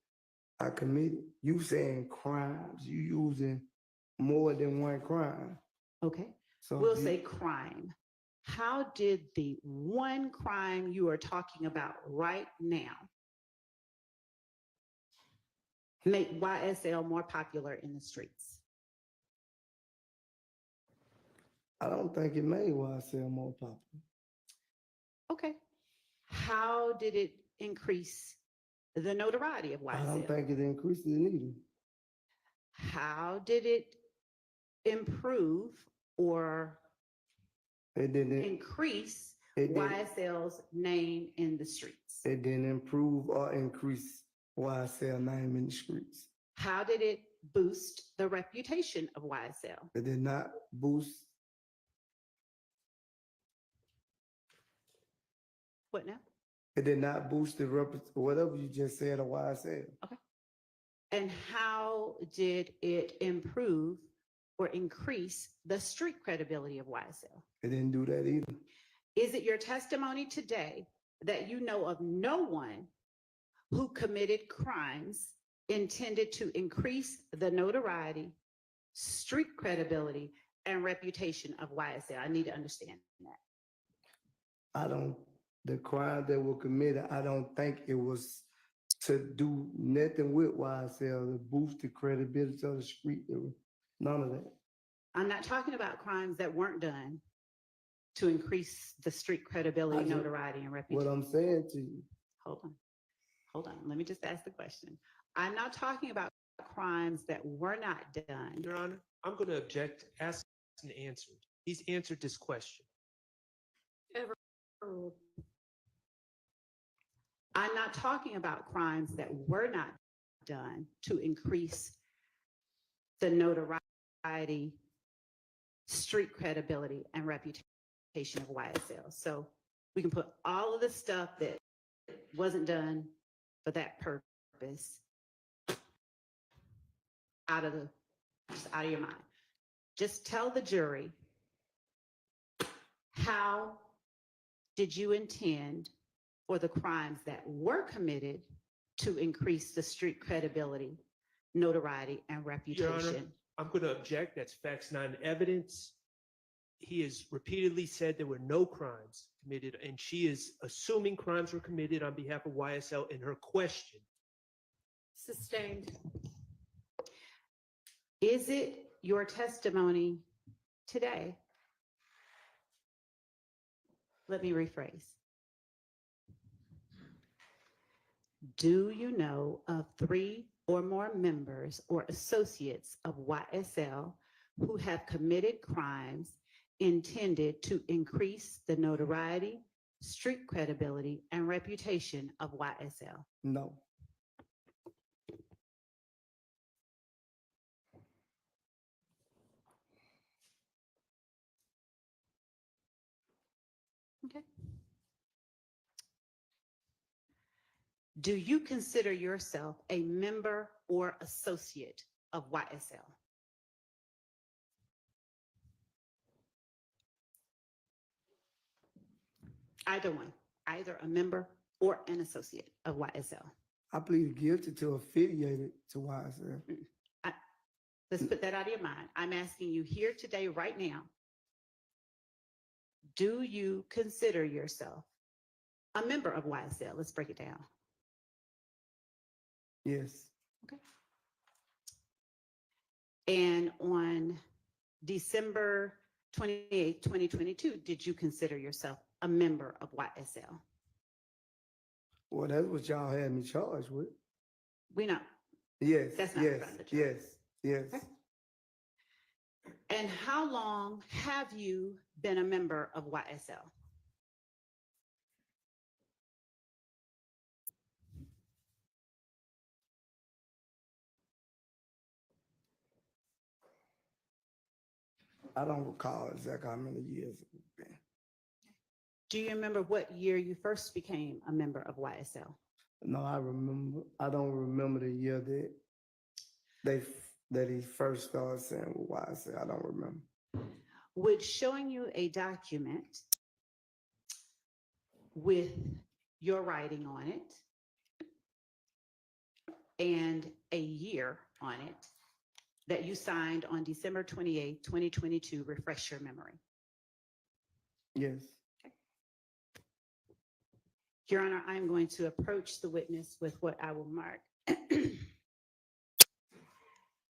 I committed. You saying crimes, you using more than one crime. Okay, So we'll say crime. How did the one crime you are talking about right now make YSL more popular in the streets? I don't think it made YSL more popular. Okay. How did it increase the notoriety of YSL? I don't think it increased it either. How did it improve or It didn't. increase It didn't. YSL's name in the streets? It didn't improve or increase YSL name in the streets. How did it boost the reputation of YSL? It did not boost What now? It did not boost the whatever you just said or why I said. And how did it improve or increase the street credibility of YSL? It didn't do that either. Is it your testimony today that you know of no one who committed crimes intended to increase the notoriety, street credibility, and reputation of YSL? I need to understand that. The crime that were committed, I don't think it was to do nothing with YSL to boost the credibility of the street. It was none of that. I'm not talking about crimes that weren't done to increase the street credibility, I just- notoriety, and What reputation. I'm saying to you, Hold on. Let me just ask the question. I'm not talking about crimes that were not done. Your Honor, I'm going to object, asked and answered. He's answered this question. Overruled. I'm not talking about crimes that were not done to increase the notoriety, street credibility, and reputation of YSL. So we can put all of the stuff that wasn't done for that purpose out of your mind. Just tell the jury, how did you intend for the crimes that were committed to increase the street credibility, notoriety, and Your Honor, reputation? I'm going to object. That's facts, not evidence. He has repeatedly said there were no crimes committed, and she is assuming crimes were committed on behalf of YSL in her question. Sustained. Is it your testimony today? Let me rephrase. Do you know of 3 or more members or associates of YSL who have committed crimes intended to increase the notoriety, street credibility, and reputation of YSL? no. Okay. Do you consider yourself a member or associate of YSL? Either one, either a member or an associate of YSL. I plead guilty to affiliated to YSL. Let's put that out of your mind. I'm asking you here today, right now, do you consider yourself a member of YSL? Let's break it down. Yes. And on December 28, 2022, did you consider yourself a member of YSL? Well, that's what y'all had me charged with. We know. Yes, That's not yes, from the jury. yes. Okay. And how long have you been a member of YSL? I don't recall exactly how many years it's been. Do you remember what year you first became a member of YSL? No, I don't remember the year that he first started saying YSL. I don't remember. Would showing you a document with your writing on it and a year on it that you signed on December 28, 2022, refresh your memory? Yes. Your Honor, I'm going to approach the witness with what I will mark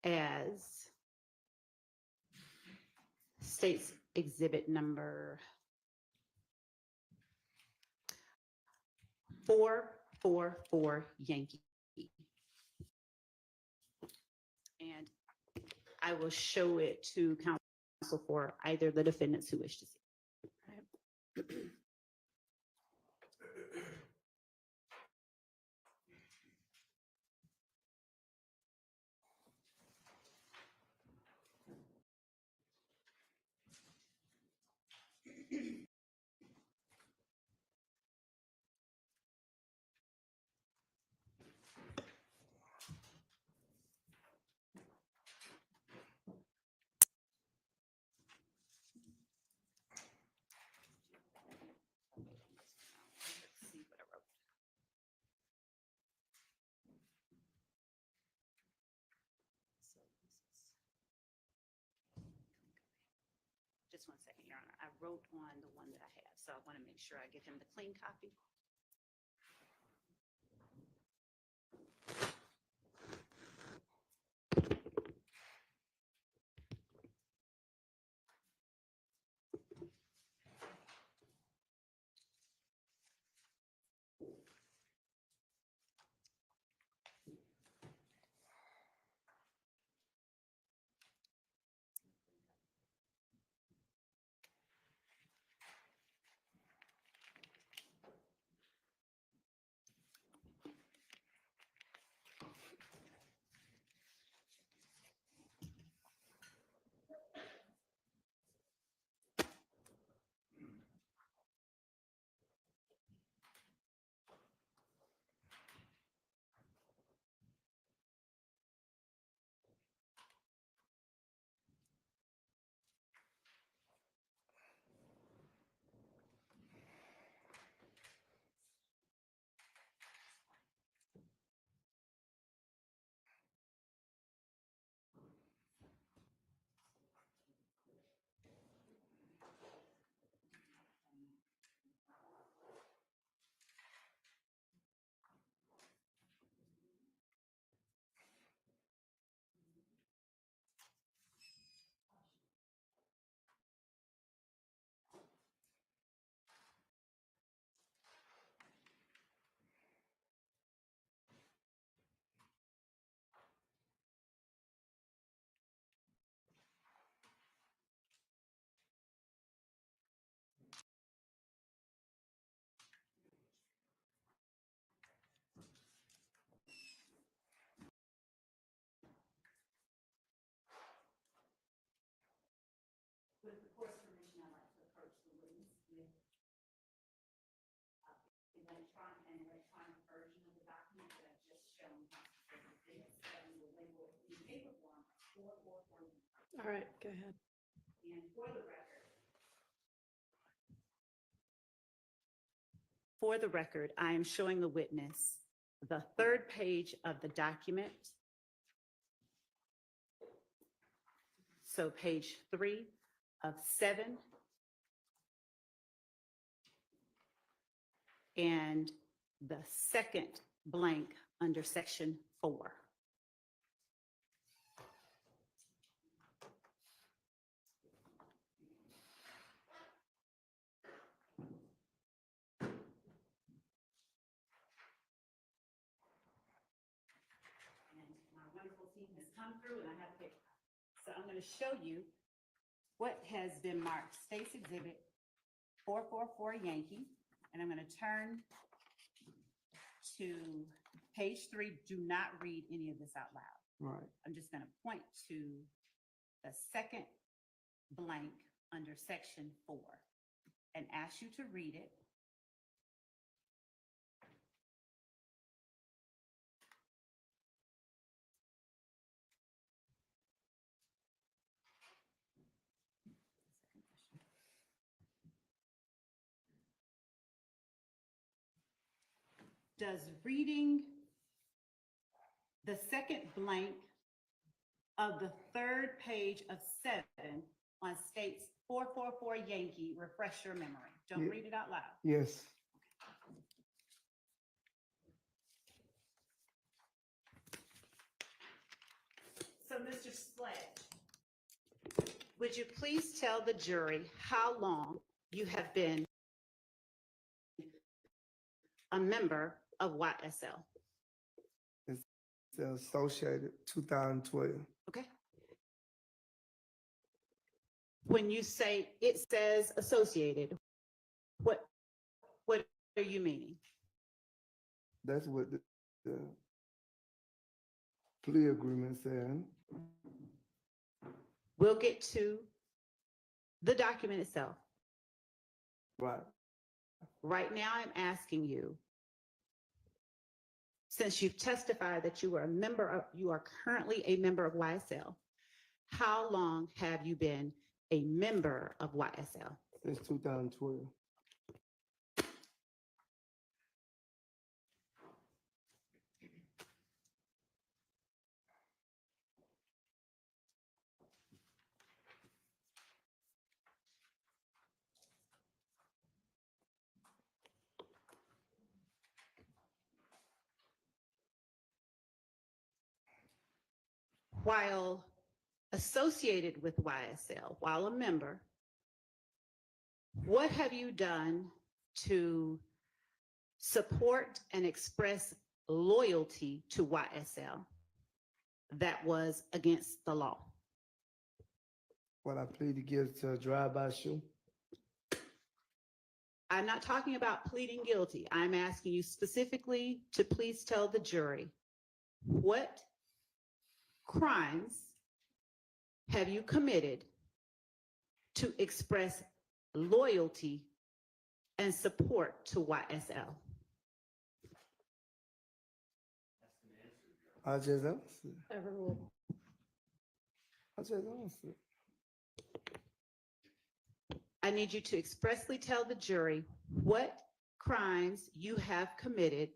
as State's Exhibit number 444 Yankee. And I will show it to counsel for either the defendants who wish to see it. just one second, Your Honor. I wrote on the one that I have, so I want to make sure I give him the clean copy. With the court's permission, I'd like to approach the witness with an electronic version of the document that I've just shown. And we'll label it in paper form 444. All right, go ahead. And for the record, I am showing the witness the third page of the document. So page 3 of 7. And the second blank under section 4. Come through and I have picked. So I'm going to show you what has been marked State's Exhibit 444 Yankee. And I'm going to turn to page 3. Do not read any of this out loud. Right. I'm just going to point to the second blank under section 4 and ask you to read it. Does reading the second blank of the third page of 7 on State's 444 Yankee refresh your memory? Don't Yeah. read it out loud. Yes. So, Mr. Sledge, would you please tell the jury how long you have been a member of YSL? It's associated 2012. Okay. When you say it says associated, what are you meaning? That's what the plea agreement said. We'll get to the document itself. Right. Right now, I'm asking you, since you've testified that you are currently a member of YSL, how long have you been a member of YSL? Since 2012. while associated with YSL, while a member, what have you done to support and express loyalty to YSL that was against the law? When I pleaded guilty to a drive-by shooting, I'm not talking about pleading guilty. I'm asking you specifically to please tell the jury, what crimes have you committed to express loyalty and support to YSL? I just answered. Overruled. I just answered. I need you to expressly tell the jury what crimes you have committed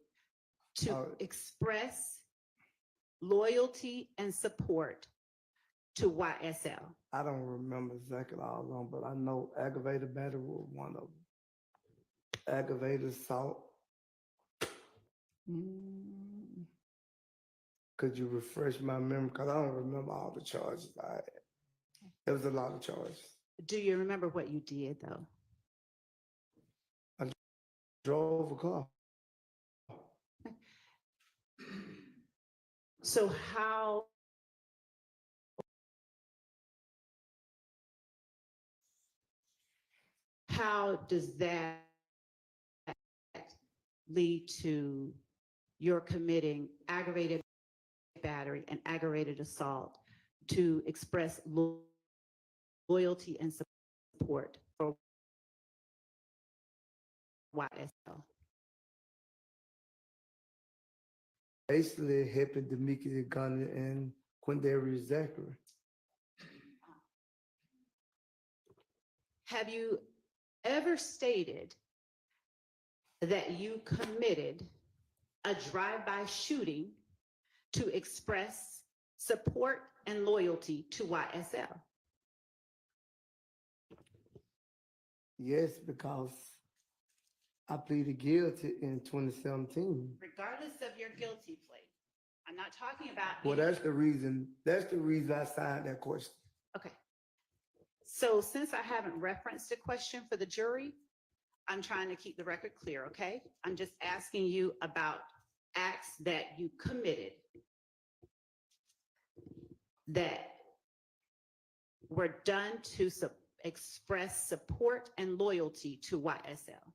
to express loyalty and support to YSL. I don't remember exactly all of them, but I know aggravated battery was one of them. Aggravated assault. Could you refresh my memory? Because I don't remember all the charges I had. There was a lot of charges. Do you remember what you did, though? Drove a car. So how does that lead to your committing aggravated battery and aggravated assault to express loyalty and support for YSL? Basically helping Demika Gunner and Quindarius Zachary. Have you ever stated that you committed a drive-by shooting to express support and loyalty to YSL? Yes, because I pleaded guilty in 2017. Regardless of your guilty plea, I'm not talking about. Well, that's the reason I signed that question. Okay. So since I haven't referenced a question for the jury, I'm trying to keep the record clear, okay? I'm just asking you about acts that you committed that were done to express support and loyalty to YSL.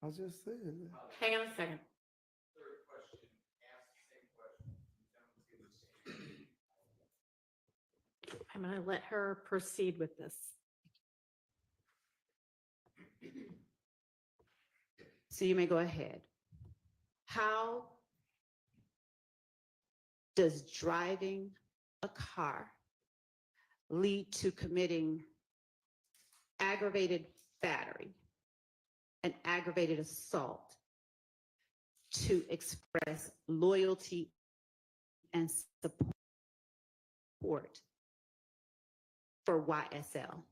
I just said that. Hang on a second. I'm going to let her proceed with this. So you may go ahead. How does driving a car lead to committing aggravated battery and aggravated assault to express loyalty and support for YSL?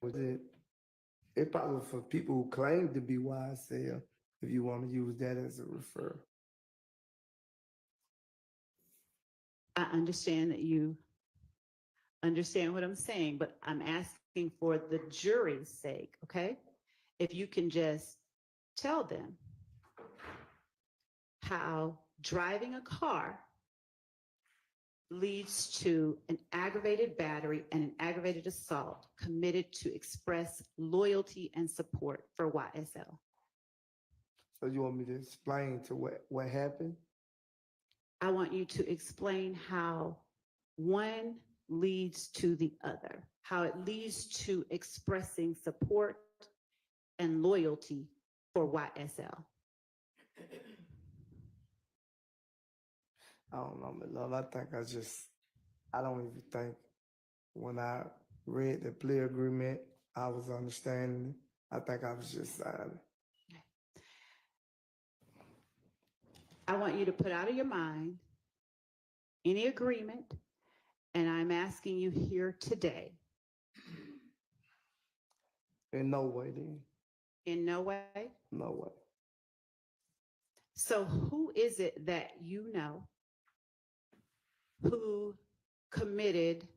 Was it probably for people who claim to be YSL, if you want to use that as a refer. I understand that you understand what I'm saying, but I'm asking for the jury's sake, okay? If you can just tell them how driving a car leads to an aggravated battery and an aggravated assault committed to express loyalty and support for YSL. So you want me to explain to what happened? I want you to explain how one leads to the other, how it leads to expressing support and loyalty for YSL. I don't know, my love. I don't even think when I read the plea agreement, I was understanding it. I think I was just signing. I want you to put out of your mind any agreement, and I'm asking you here today, In no way, then. in no way. No way. So who is it that you know who committed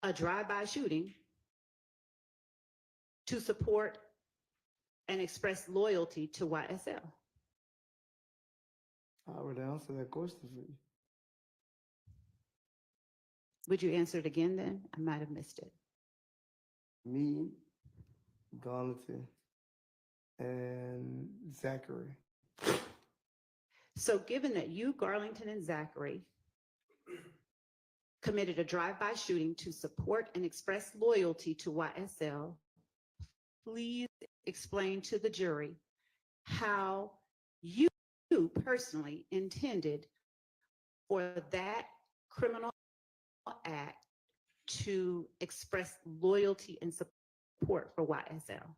a drive-by shooting to support and express loyalty to YSL? I already answered that question for you. Would you answer it again then? I might have missed it. Me, Garlington, and Zachary. So given that you, Garlington, and Zachary committed a drive-by shooting to support and express loyalty to YSL, please explain to the jury how you personally intended for that criminal act to express loyalty and support for YSL.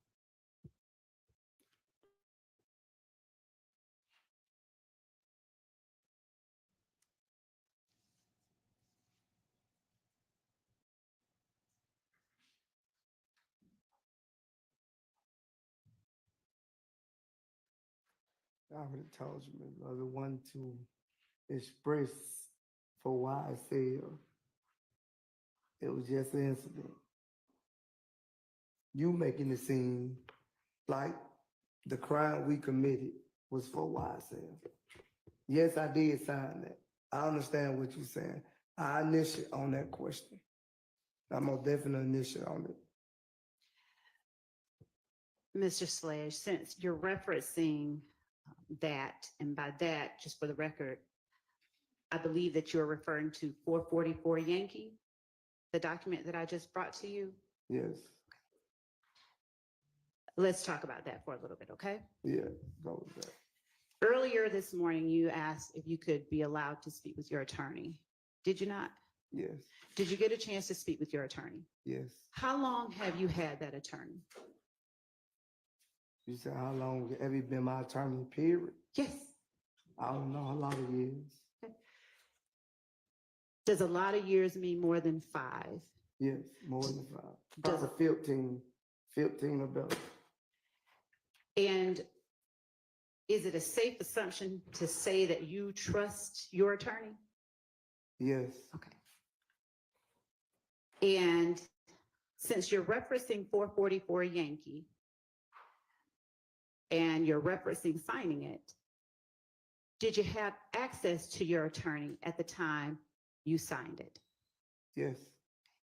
I already told you, my brother, one to express for why I said it was just an incident. You making it seem like the crime we committed was for YSL. Yes, I did sign that. I understand what you're saying. I initiate on that question. I'm a definite initiate on it. Mr. Sledge, since you're referencing that, and by that, just for the record, I believe that you're referring to 444 Yankee, the document that I just brought to you. Yes. Let's talk about that for a little bit, okay? Yeah, go with that. Earlier this morning, you asked if you could be allowed to speak with your attorney. Did you not? Yes, Did you get a chance to speak with your attorney? yes. How long have you had that attorney? You said how long have you been my attorney, period? Yes. I don't know, a lot of years. Does a lot of years mean more than 5? Yes, more than 5. Does- Probably 15 or better. And is it a safe assumption to say that you trust your attorney? Yes, Okay. And since you're referencing 444 Yankee and you're referencing signing it, did you have access to your attorney at the time you signed it? yes.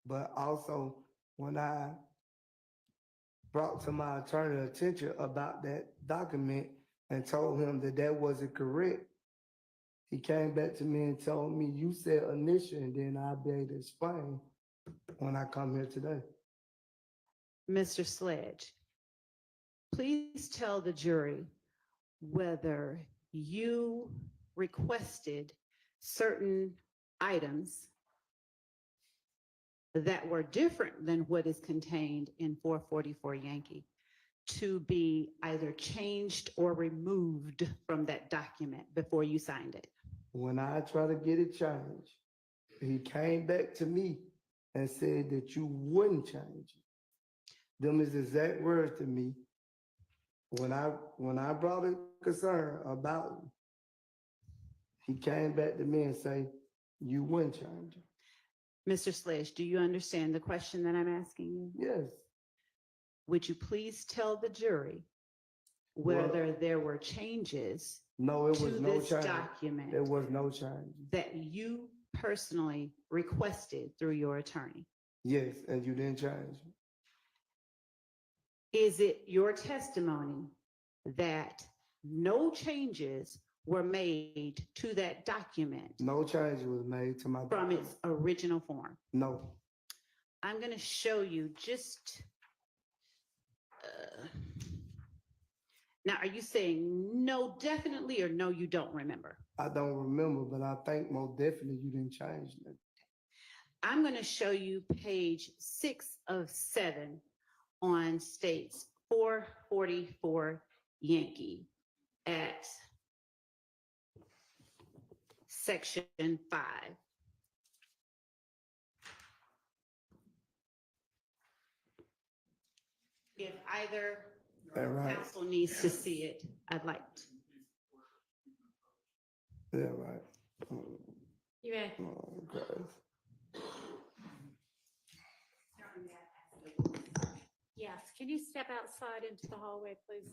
But also, when I brought to my attorney attention about that document and told him that that wasn't correct, he came back to me and told me, you said initial, and then I'll be able to explain when I come here today. Mr. Sledge, please tell the jury whether you requested certain items that were different than what is contained in 444 Yankee to be either changed or removed from that document before you signed it. When I tried to get it changed, he came back to me and said that you wouldn't change it. Them is exact words to me. When I brought a concern about it, he came back to me and say, you wouldn't change it. Mr. Sledge, do you understand the question that I'm asking you? Yes, Would you please tell the jury whether there were changes no, it to was no this change. document There was no change. that you personally requested through your attorney? Yes, and you didn't change it. Is it your testimony that no changes were made to that document No change was made to my. from its original form? No, I'm going to show you just. Now, are you saying no, definitely, or no, you don't remember? I don't remember, but I think most definitely you didn't change it. I'm going to show you page 6 of 7 on states 444 Yankee at Section 5. If either All right, council needs to see it, I'd like to. yeah, right. You may. Okay. Yes, can you step outside into the hallway, please?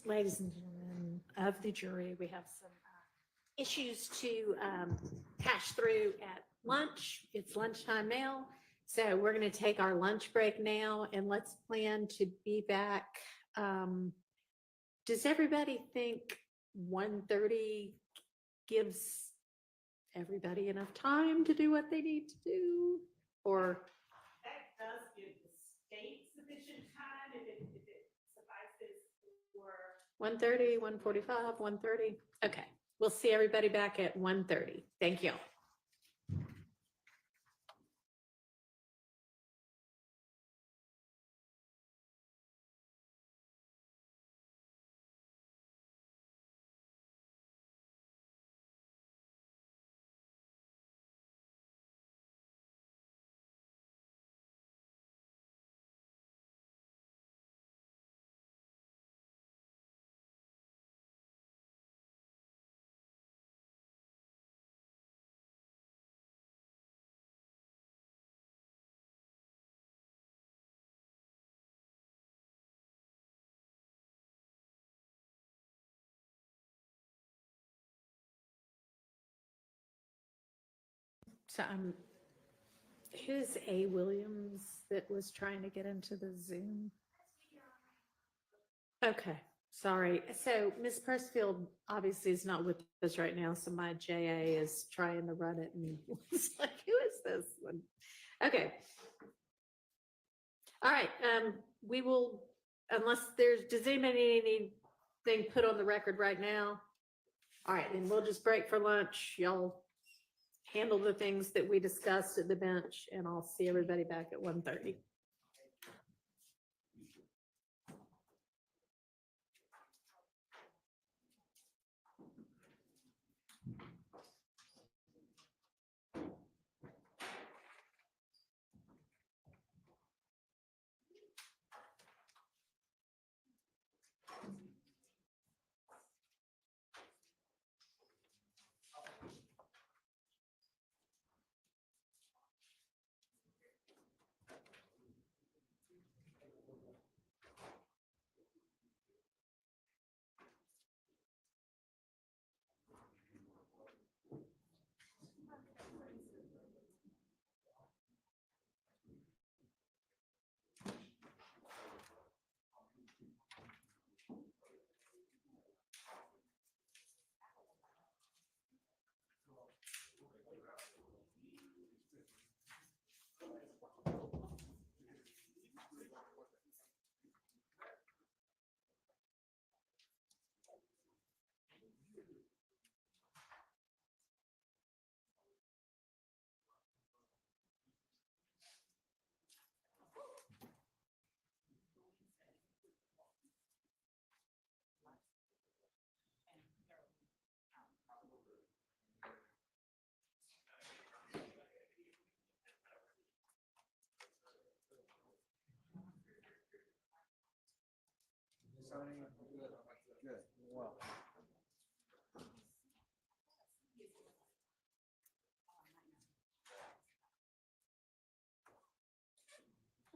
Ladies and gentlemen of the jury, we have some issues to hash through at lunch. It's lunchtime now. So we're going to take our lunch break now and let's plan to be back. Does everybody think 1:30 gives everybody enough time to do what they need to do? Or That does give the state sufficient time if it suffices for. 1:30, 1:45, 1:30? Okay, we'll see everybody back at 1:30. Thank you. So who's A. Williams that was trying to get into the Zoom? Okay, sorry. So Ms. Persfield obviously is not with us right now, so my JA is trying to run it and it's like, who is this one? Okay. All right, we will, unless does anybody need anything put on the record right now? All right, then we'll just break for lunch. Y'all handle the things that we discussed at the bench and I'll see everybody back at 1:30.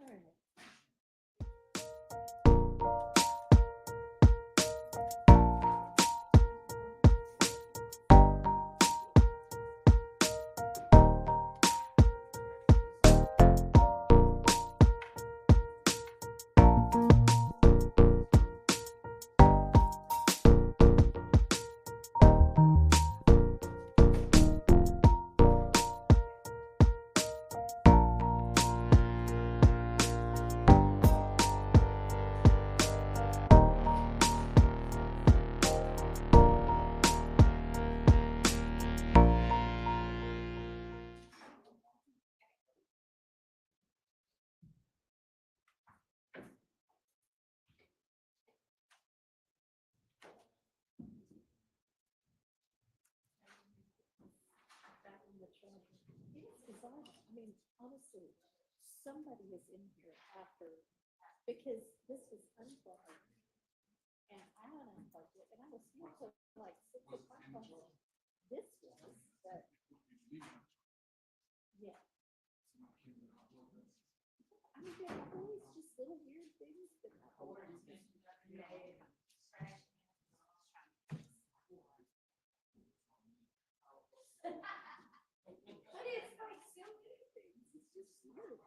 All right. Back in the treasure. It is bizarre. I mean, honestly, somebody is in here after, because this was unplugged. And I unplugged it, and I was here till like 6 o'clock. This was, but. Yeah. I mean, there are always just little weird things that happen. But it's like so many things. It's just weird.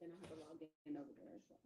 then I have to log in over there as well.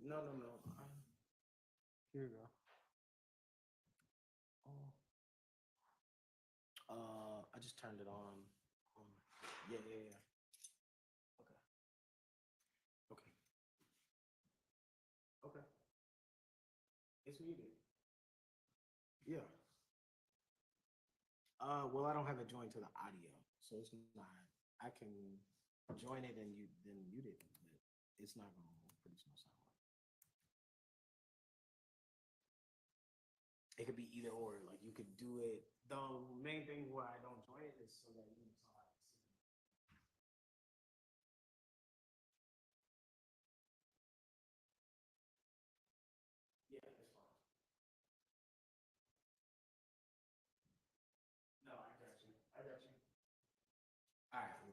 No, no, no. Here you go. I just turned it on. Yeah, yeah, yeah. Okay. Okay. Okay. It's muted. Yeah. Well, I don't have it joined to the audio, so it's not. I can join it and you then mute it, but it's not going to produce no sound. It could be either or. Like you could do it. The main thing why I don't join it is so that you can talk. Yeah, that's fine. No, I got you. I got you. All right.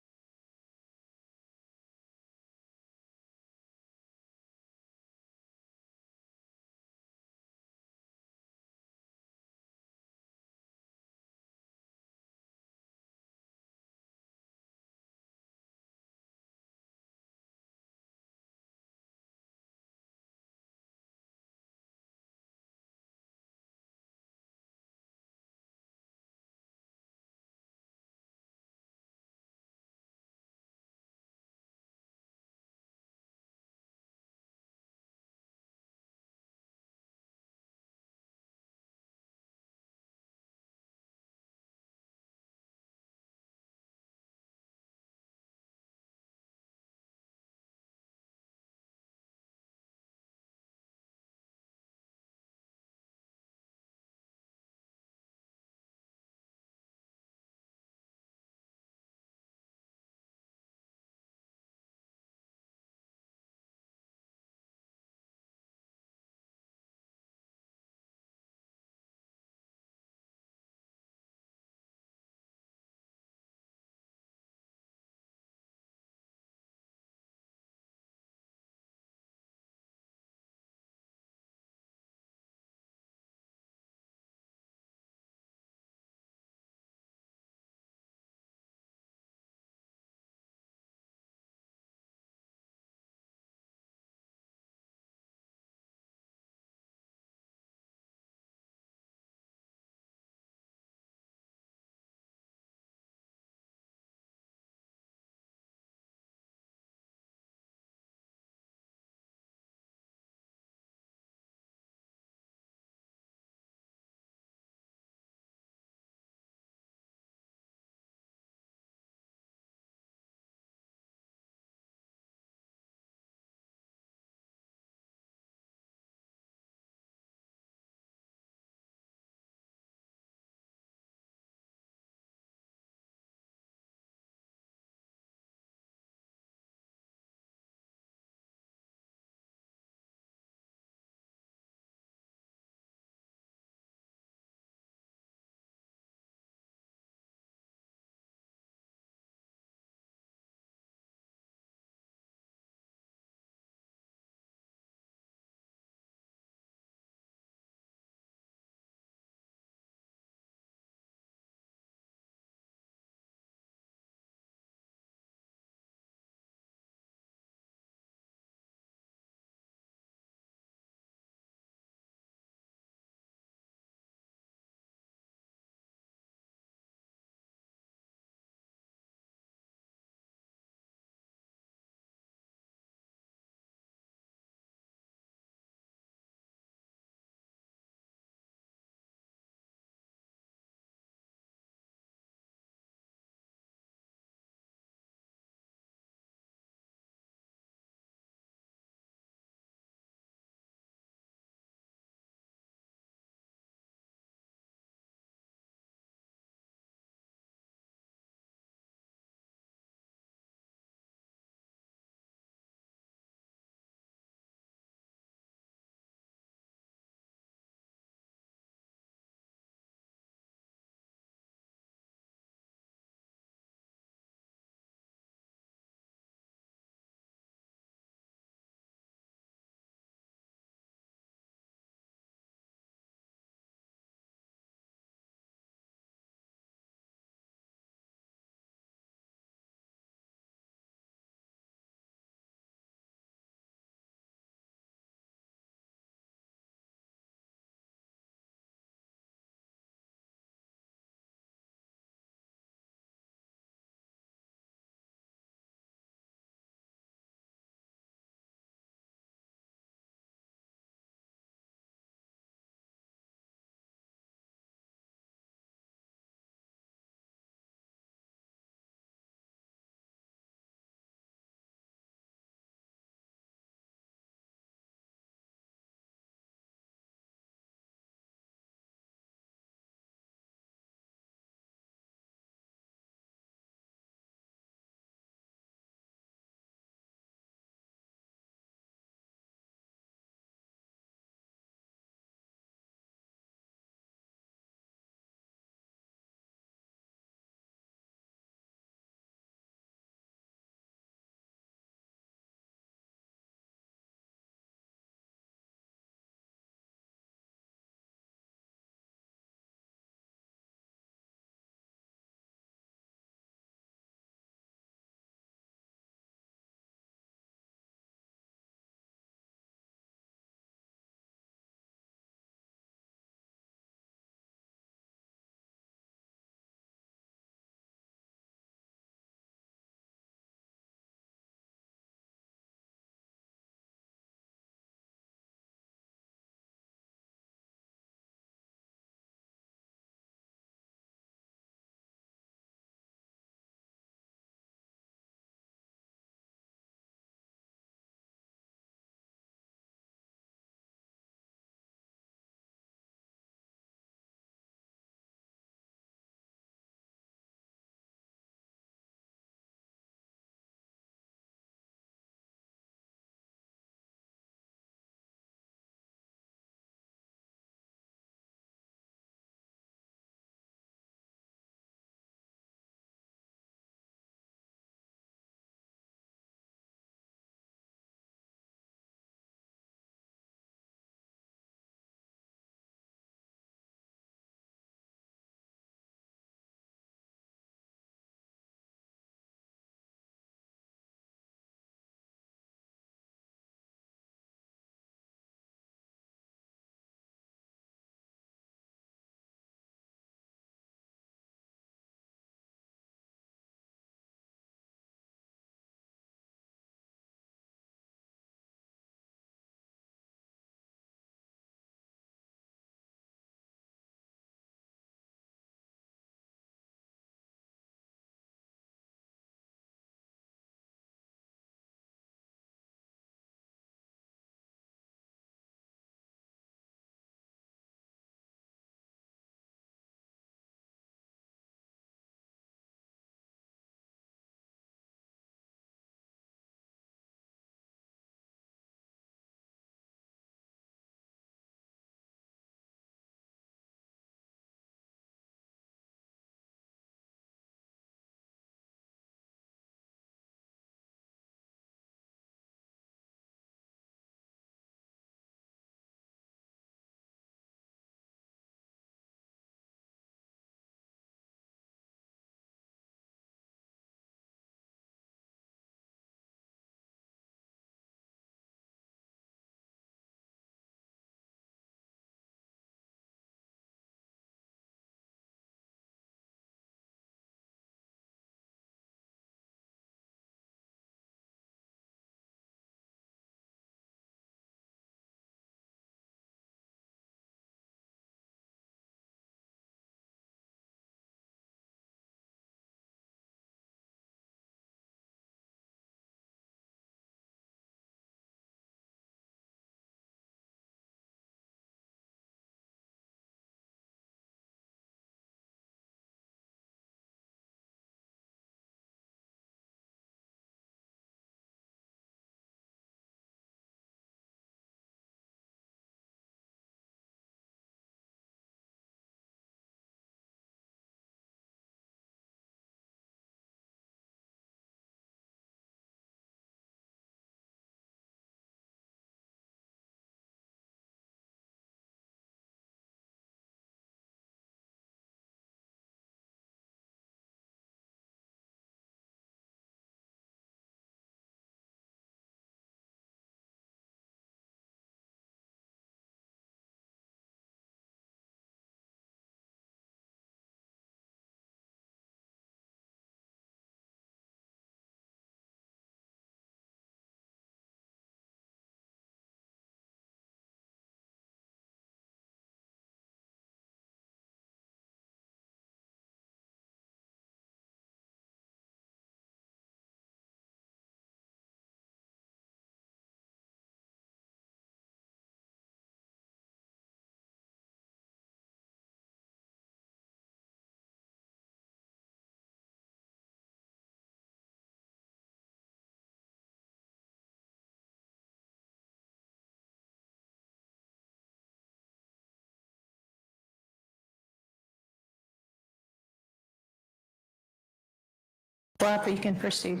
Barbara, you can proceed.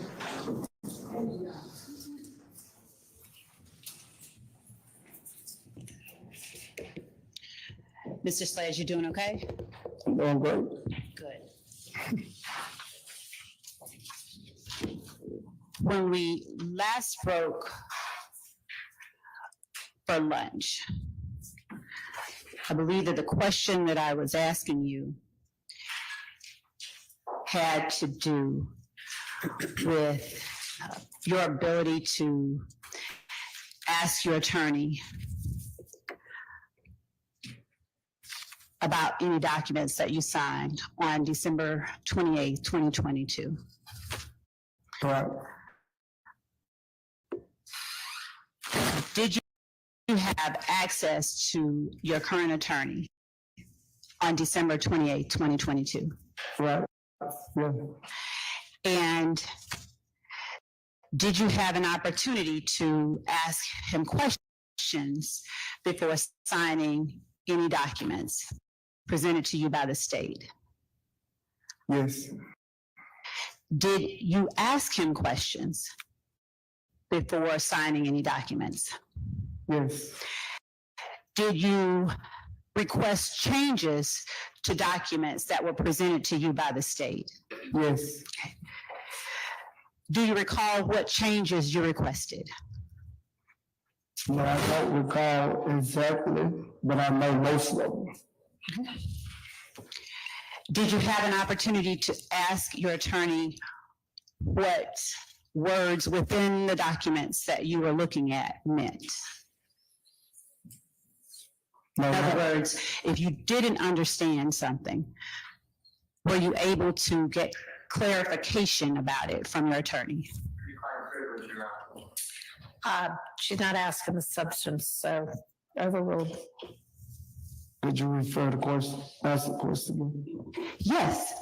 Mr. Sledge, you doing okay? I'm doing great. Good. When we last spoke for lunch, I believe that the question that I was asking you had to do with your ability to ask your attorney about any documents that you signed on December 28th, 2022. Right. Did you have access to your current attorney on December 28th, 2022? Right. Yeah. And did you have an opportunity to ask him questions before signing any documents presented to you by the state? Yes. Did you ask him questions before signing any documents? Yes. Did you request changes to documents that were presented to you by the state? Yes. Do you recall what changes you requested? No, I don't recall exactly, but I know most of them. Did you have an opportunity to ask your attorney what words within the documents that you were looking at meant? No, In other words, if you didn't understand something, were you able to get clarification about it from your attorney? She's not asking the substance, so overruled. Did you refer the question? Ask the question again. Yes.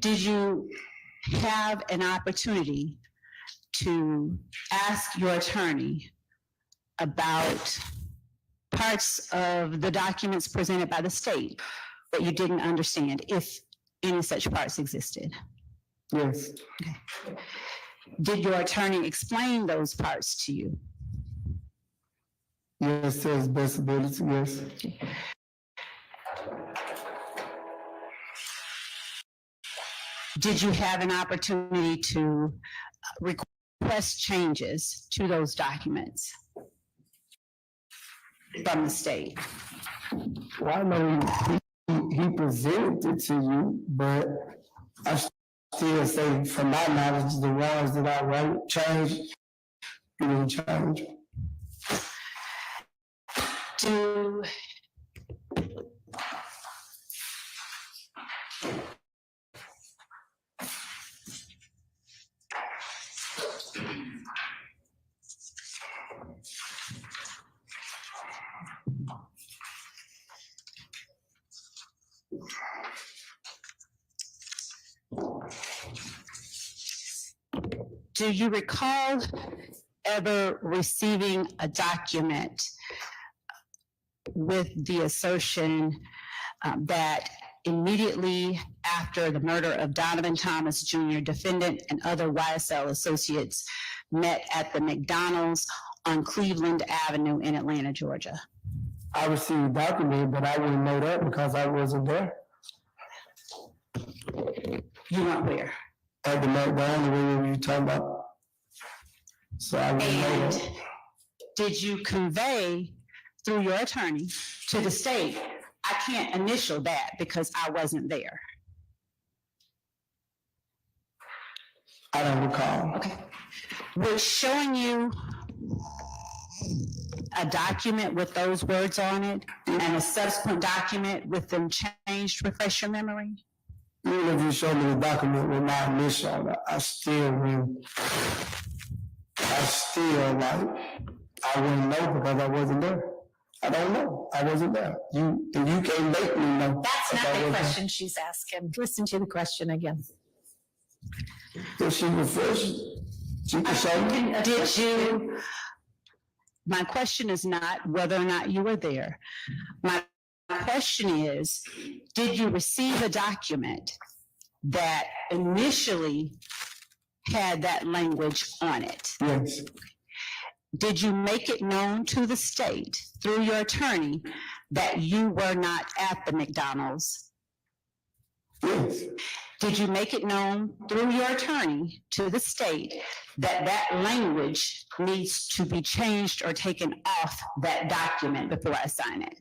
Did you have an opportunity to ask your attorney about parts of the documents presented by the state that you didn't understand, if any such parts existed? Yes. Did your attorney explain those parts to you? Yes, to his best ability, yes. Did you have an opportunity to request changes to those documents from the state? Well, I know he presented it to you, but I still say, from my knowledge, the ones that I wrote changed, you didn't change. Do Do you recall ever receiving a document with the assertion that immediately after the murder of Donovan Thomas Jr., defendant and other YSL associates met at the McDonald's on Cleveland Avenue in Atlanta, Georgia? I received a document, but I wouldn't know that because I wasn't there. You weren't where? At the McDonald's, where you talking about? So I wouldn't know And that. did you convey through your attorney to the state, I can't initial that because I wasn't there? I don't recall. Okay. Was showing you a document with those words on it and a subsequent document with them changed refresh your memory? Even if you show me the document with my initial on it, I still wouldn't know because I wasn't there. I don't know. I wasn't there. You can't make me know. That's if not I the wasn't. question she's asking. Listen to the question again. If she refers, she can show me. Did you, my question is not whether or not you were there. My question is, did you receive a document that initially had that language on it. Yes, Did you make it known to the state through your attorney that you were not at the McDonald's? yes, Did you make it known through your attorney to the state that that language needs to be changed or taken off that document before I sign it?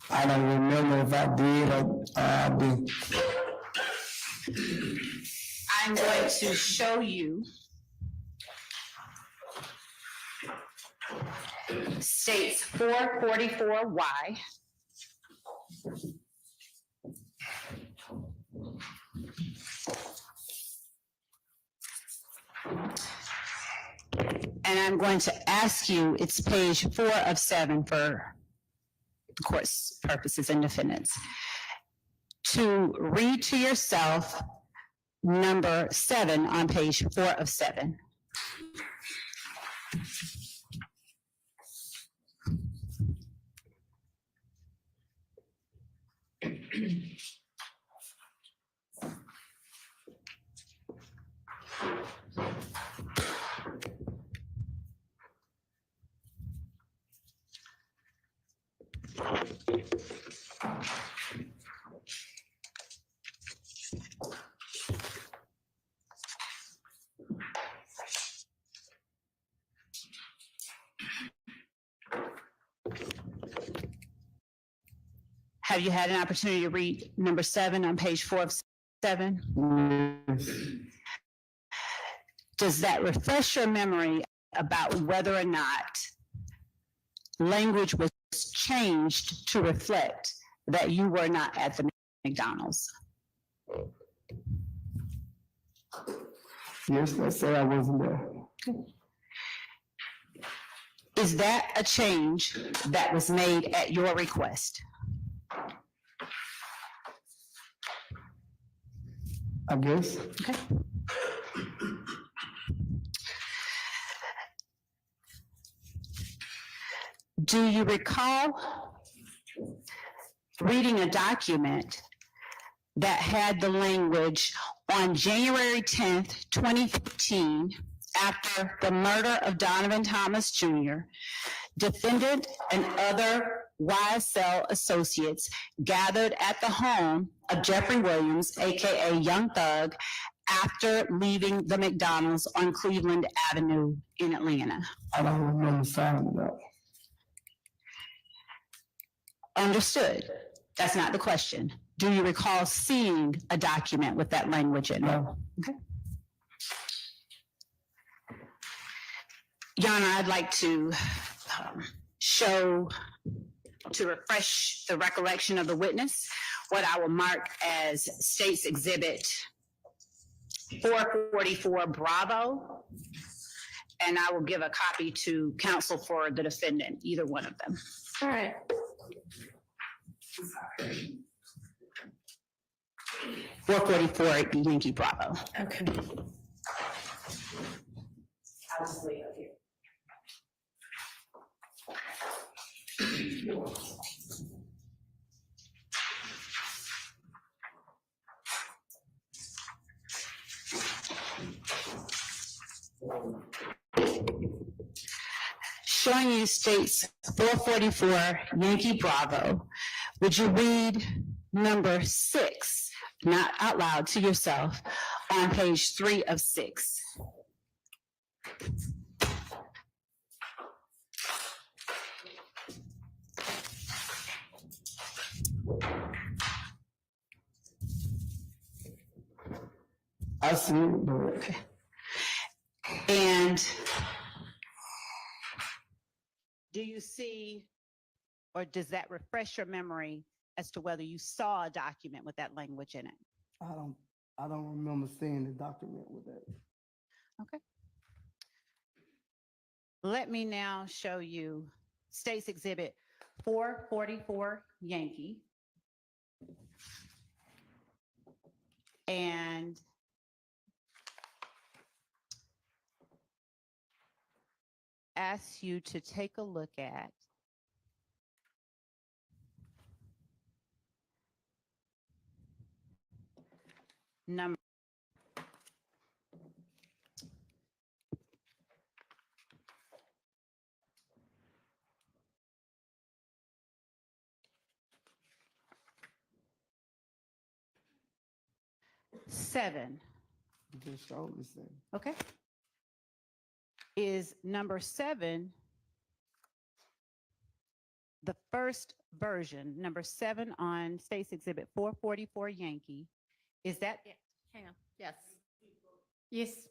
I don't remember if I did or I didn't. I'm going to show you states 444Y. And I'm going to ask you, it's page 4 of 7 for the court's purposes and defendants, to read to yourself number 7 on page 4 of 7. Have you had an opportunity to read number 7 on page 4 of 7? Yes, Does that refresh your memory about whether or not language was changed to reflect that you were not at the McDonald's? yes, let's say I wasn't there. Is that a change that was made at your request? I guess. Okay. Do you recall reading a document that had the language on January 10th, 2015, after the murder of Donovan Thomas Jr., defendant and other YSL associates gathered at the home of Jeffrey Williams, AKA Young Thug, after leaving the McDonald's on Cleveland Avenue in Atlanta? I don't remember signing that. Understood. That's not the question. Do you recall seeing a document with that language in it? No. Okay. Your Honor, I'd like to to refresh the recollection of the witness, what I will mark as State's Exhibit 444 Bravo, and I will give a copy to counsel for the defendant, either one of them. All right. 444 Yankee Bravo. Okay. I'll just leave it here. Showing you states 444 Yankee Bravo, would you read number 6, not out loud, to yourself on page 3 of 6? I see it, but Okay. And do you see, or does that refresh your memory as to whether you saw a document with that language in it? I don't remember seeing the document with that. Okay. Let me now show you State's Exhibit 444 Yankee. And ask you to take a look at Number seven, Just showed me saying. okay? Is number seven the first version, number 7 on State's Exhibit 444 Yankee? Is that Hang on, yes. Yes.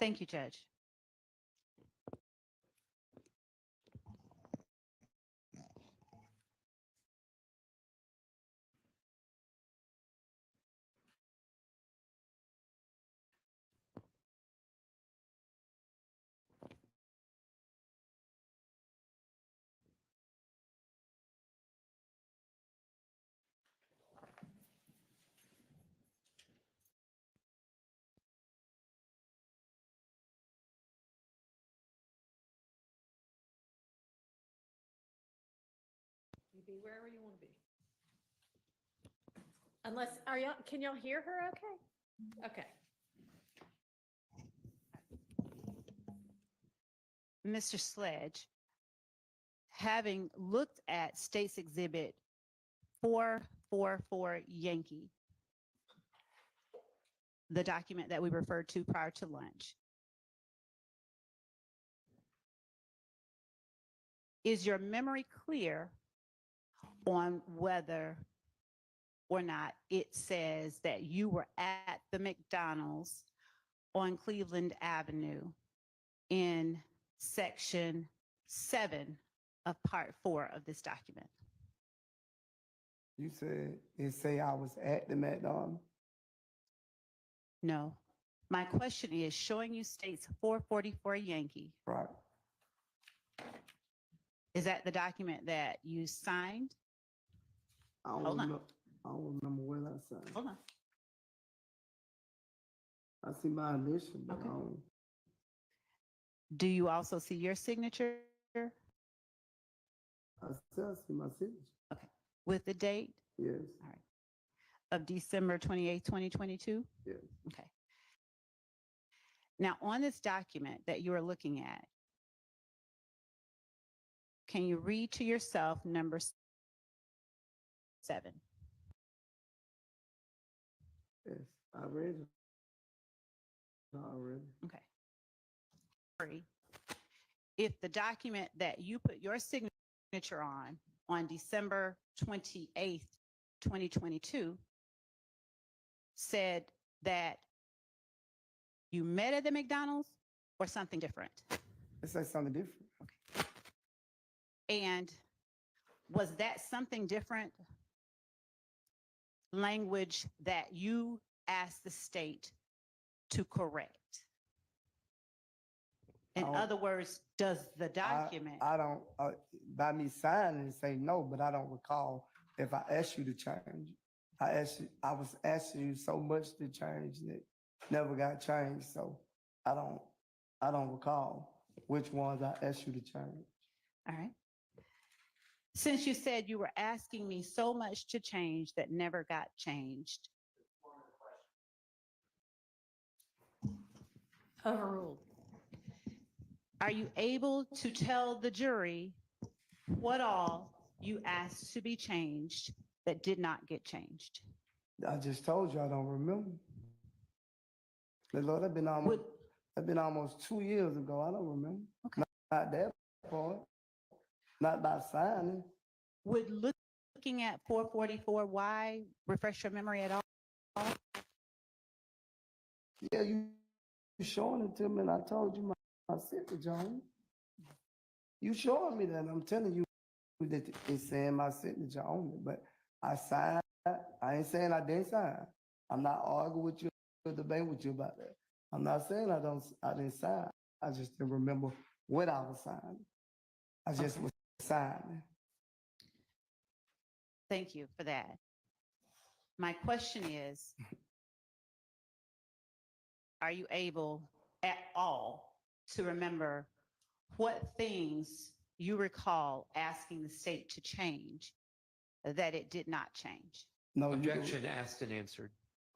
Thank you, Judge. Be wherever you want to be. Unless, can y'all hear her okay? Okay. Mr. Sledge, having looked at State's Exhibit 444 Yankee, the document that we referred to prior to lunch, is your memory clear on whether or not it says that you were at the McDonald's on Cleveland Avenue in section 7 of part 4 of this document? You said, it say I was at the McDonald's? No. My question is showing you states 444 Yankee. Right. Is that the document that you signed? I don't Hold on. remember, I don't remember when I signed. Hold on. I see my initial, but I Okay. don't. Do you also see your signature I still see my signature. with the date Yes, of December 28th, 2022? yes. Okay. Now, on this document that you are looking at, can you read to yourself number 7? Yes, I read it. Already. Okay. 3. If the document that you put your signature on December 28th, 2022, said that you met at the McDonald's or something different? It says something different. And was that something different language that you asked the state to correct? In I don't- other words, does the document? I don't, by me signing, say no, but I don't recall if I asked you to change. I was asking you so much to change that never got changed, so I don't recall which ones I asked you to change. All right. Since you said you were asking me so much to change that never got changed, Overruled. are you able to tell the jury what all you asked to be changed that did not get changed? I just told you I don't remember. The Lord, Would, that been almost 2 years ago. I don't remember. Okay. Not that part. Not by signing. would looking at 444Y refresh your memory at all? Yeah, you showing it to me, and I told you my signature on it. You showing me that. I'm telling you that it's saying my signature on it, but I signed. I ain't saying I didn't sign. I'm not arguing with you or debating with you about that. I'm not saying I didn't sign. I just didn't remember what I was signing. I just was signing. Thank you for that. My question is, are you able at all to remember what things you recall asking the state to change that it did not change? No, Objection asked and answered.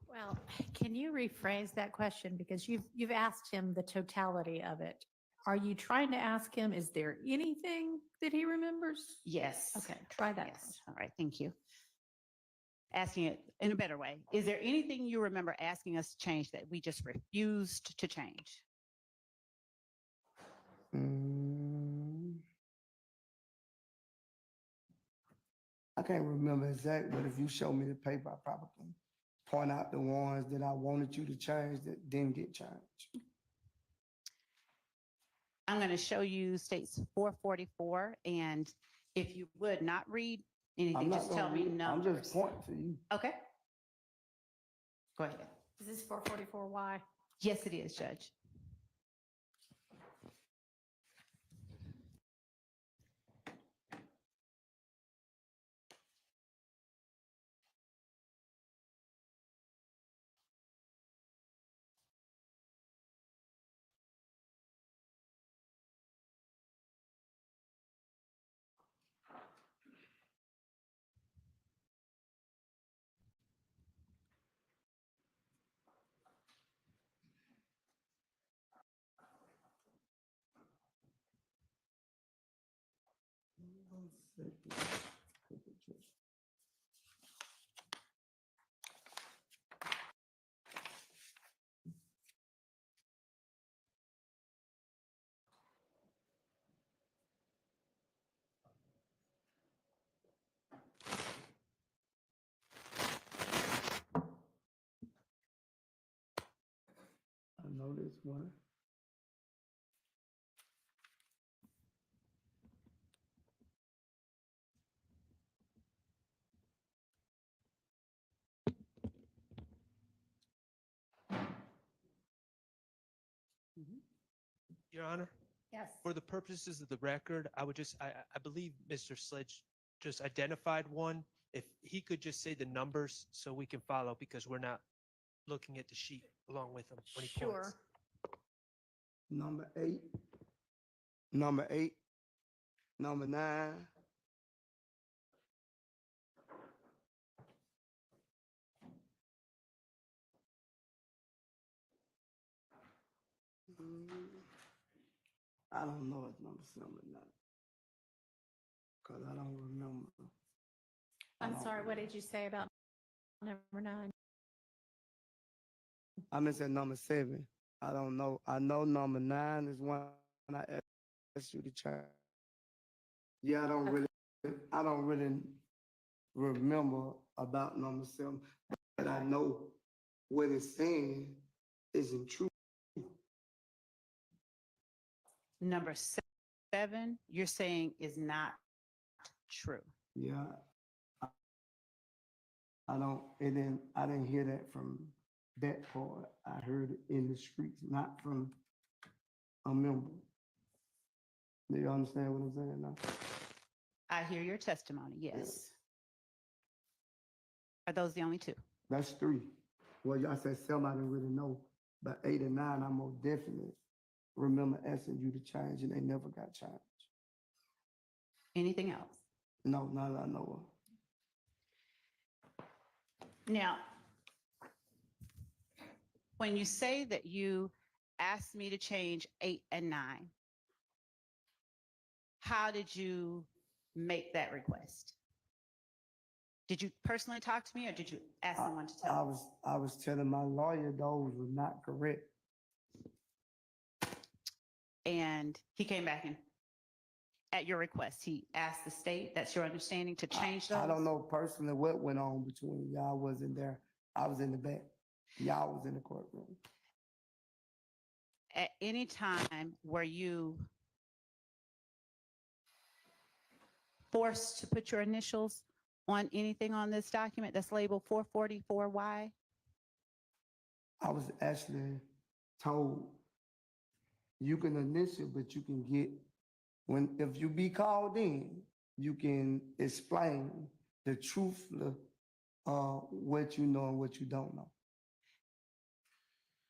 Well, can you rephrase that question? Because you've asked him the totality of it. Are you trying to ask him, is there anything that he remembers? Yes. Okay, try that. Yes. All right. Thank you. Asking it in a better way. Is there anything you remember asking us to change that we just refused to change? I can't remember exactly, but if you show me the paper, I probably can point out the ones that I wanted you to change that didn't get changed. I'm going to show you states 444, and if you would not read anything, I'm not just tell gonna me read- I'm numbers. just pointing to you. Okay. Go ahead. Is this 444Y? Yes, it is, Judge. I know this one. Your Honor, Yes. for the purposes of the record, I believe Mr. Sledge just identified one. If he could just say the numbers so we can follow, because we're not looking at the sheet along with him when he Sure. points. Number 8, number 8, number 9. I don't know if number 7 or not. Cause I don't remember. I'm sorry, what did you say about number 9? I missed number 7. I don't know. I know number 9 is one I asked you to try. Yeah, I don't really remember about number 7, but I know what it's saying isn't true. Number 7, you're saying is not true. Yeah. I didn't hear that from that part. I heard it in the streets, not from a member. Do you understand what I'm saying now? I hear your testimony, yes. Are those the only 2? That's 3. Well, I said 7, I didn't really know, but 8 and 9, I most definitely remember asking you to change, and they never got changed. Anything else? No, not that I know of. Now, when you say that you asked me to change 8 and 9, how did you make that request? Did you personally talk to me, or did you ask someone to tell me? I was telling my lawyer those were not correct. And he came back and, at your request, he asked the state, that's your understanding, to change those? I don't know personally what went on between y'all. Wasn't there. I was in the back. Y'all was in the courtroom. At any time were you forced to put your initials on anything on this document that's labeled 444Y? I was actually told you can initial, but you can get if you be called in, you can explain the truth of what you know and what you don't know.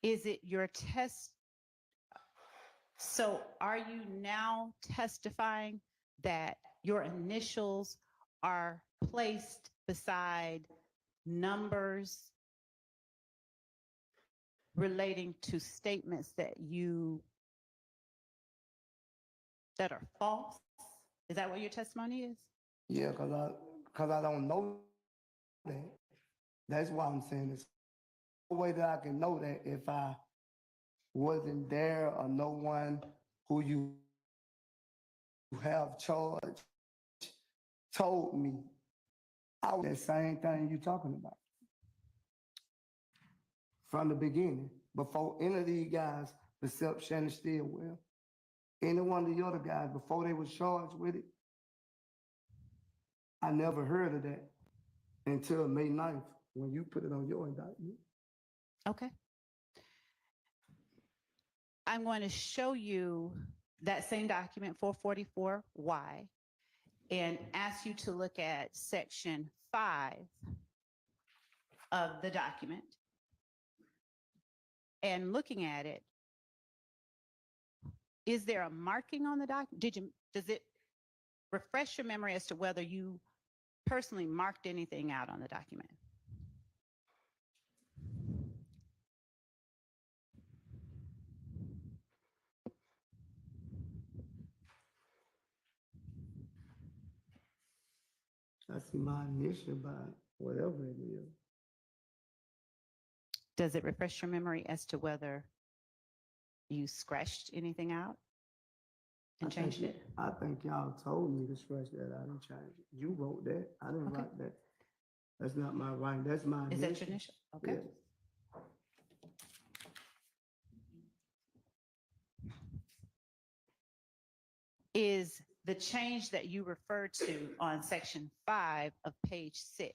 Is it your test? So are you now testifying that your initials are placed beside numbers relating to statements that are false? Is that what your testimony is? Yeah, cause I don't know that. That's why I'm saying this. No way that I can know that if I wasn't there or no one who you have charged told me. I was that same thing you talking about. From the beginning, before any of these guys, except Shannon Stillwell, any one of the other guys, before they was charged with it, I never heard of that until May 9th, when you put it on your indictment. Okay. I'm going to show you that same document, 444Y, and ask you to look at section 5 of the document. And looking at it, is there a marking on the document? Does it refresh your memory as to whether you personally marked anything out on the document? I see my initial by whatever it is. Does it refresh your memory as to whether you scratched anything out and I think changed you- it? I think y'all told me to scratch that out and change it. You wrote that. I didn't Okay. write that. That's not my writing. That's my Is that your initial. initial? Okay. Yes. Is the change that you referred to on section 5 of page 6,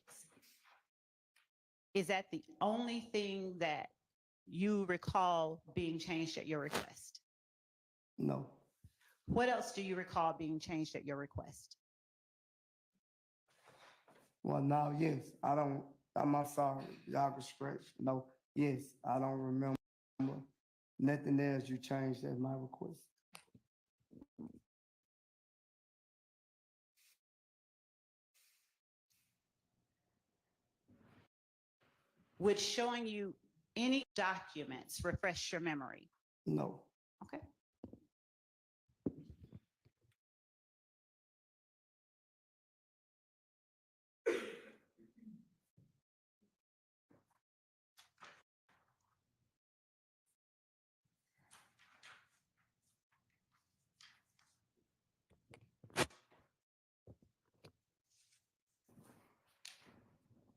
is that the only thing that you recall being changed at your request? No. What else do you recall being changed at your request? Well, now, yes, I'm sorry. Y'all can scratch. No, yes, I don't remember nothing else you changed as my request. Would showing you any documents refresh your memory? No. Okay.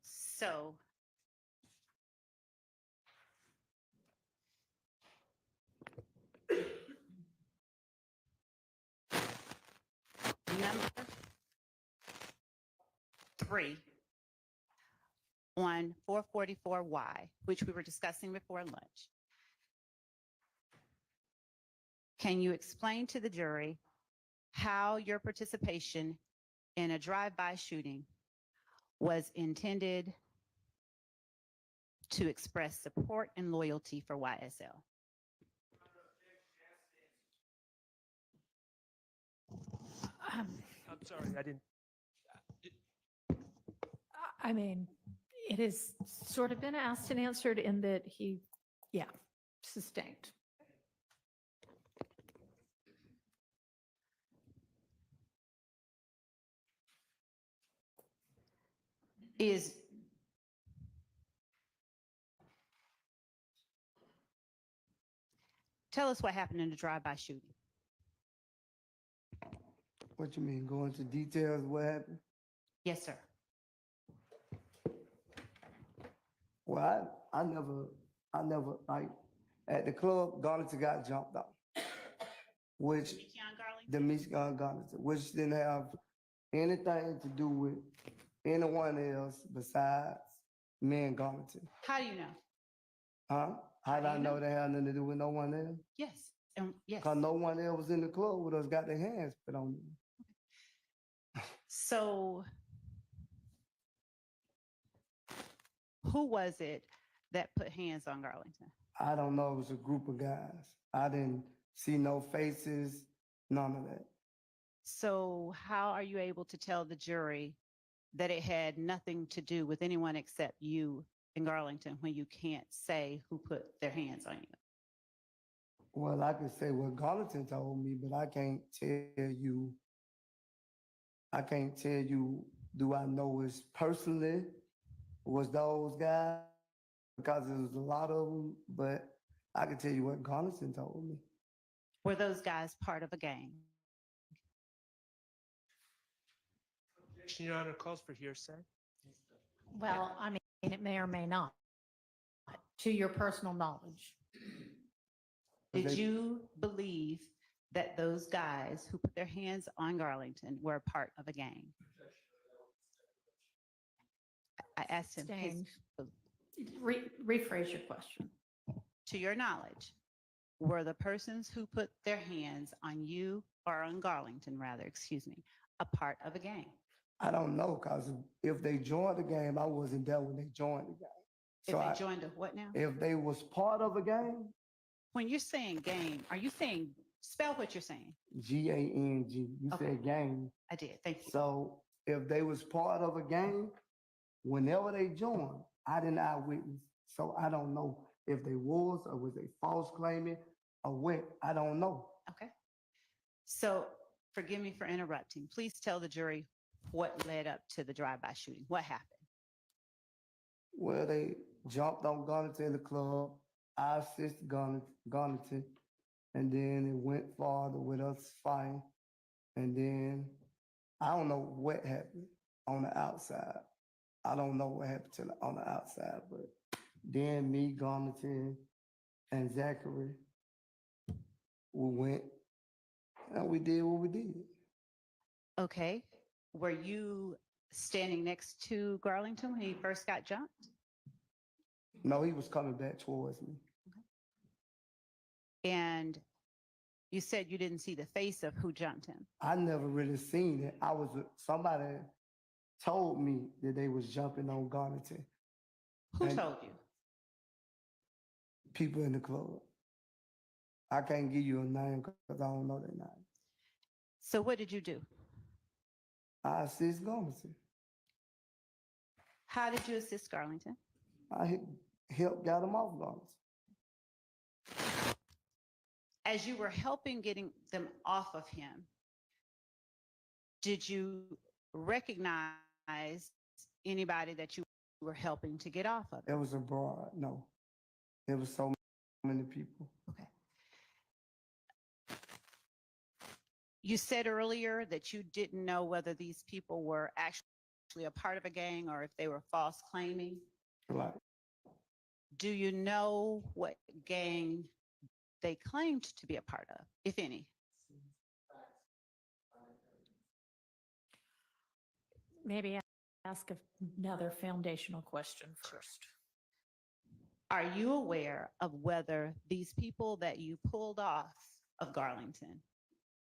So number 3 on 444Y, which we were discussing before lunch. Can you explain to the jury how your participation in a drive-by shooting was intended to express support and loyalty for YSL? Um, I'm sorry, I didn't. I mean, it has sort of been asked and answered in that he, yeah, sustained. Is tell us what happened in the drive-by shooting. What you mean, go into details, what happened? Yes, sir. Well, I never, like, at the club, Garlington got jumped out, which, Keon Garland? the Michigan Garlington, which didn't have anything to do with anyone else besides me and Garlington. How do you know? Huh? How do did I you know know? they had nothing to do with no one else? Yes. Yes. Cause no one else was in the club with us, got their hands put on them. So who was it that put hands on Garlington? I don't know, it was a group of guys. I didn't see no faces, none of that. So how are you able to tell the jury that it had nothing to do with anyone except you and Garlington when you can't say who put their hands on you? Well, I can say what Garlington told me, but I can't tell you, do I know it's personally was those guys? Because there was a lot of them, but I can tell you what Garlington told me. Were those guys part of a gang? Your Honor, calls for hearsay. Well, I mean, it may or may not, to your personal knowledge. Did They- you believe that those guys who put their hands on Garlington were a part of a gang? I asked him, Sustained. Rephrase your question. to your knowledge, were the persons who put their hands on you or on Garlington, rather, excuse me, a part of a gang? I don't know, because if they joined the game, I wasn't there when they joined the game. If So they I- joined a what now? if they was part of a game, When you're saying gang, are you saying, spell what you're saying? Gang, you Okay. said gang. I did, thank you. So if they was part of a gang, whenever they joined, I didn't eyewitness. So I don't know if they was or was they false claiming or what, I don't know. Okay. So forgive me for interrupting. Please tell the jury what led up to the drive-by shooting? What happened? Well, they jumped on Gunnington in the club. I assisted Gunnington. And then it went farther with us fighting. And then I don't know what happened on the outside. I don't know what happened on the outside, but then me, Gunnington, and Zachary, we went and we did what we did. Okay. Were you standing next to Garlington when he first got jumped? No, he was coming back towards me. And you said you didn't see the face of who jumped him. I never really seen it. Somebody told me that they was jumping on Garnington. Who And told you? people in the club. I can't give you a name because I don't know their name. So what did you do? I assist Garnington. How did you assist Garlington? I helped get them off Garnington. As you were helping getting them off of him, did you recognize anybody that you were helping to get off of It him? was abroad. No, there was so many people. Okay. You said earlier that you didn't know whether these people were actually a part of a gang or if they were false claiming. Right. Do you know what gang they claimed to be a part of, if any? Maybe ask another foundational question first. Are you aware of whether these people that you pulled off of Garlington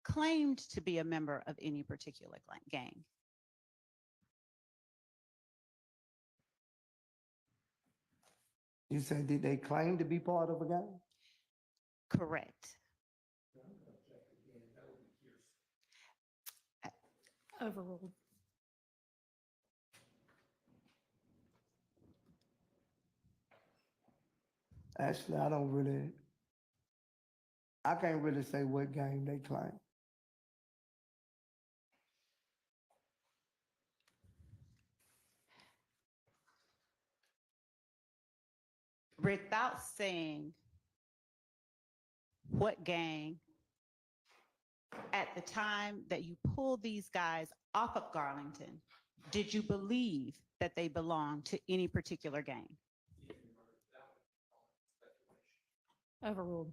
claimed to be a member of any particular gang? You said, did they claim to be part of a gang? Correct. Overruled. Actually, I can't really say what gang they claim. Without saying what gang, at the time that you pulled these guys off of Garlington, did you believe that they belonged to any particular gang? Overruled.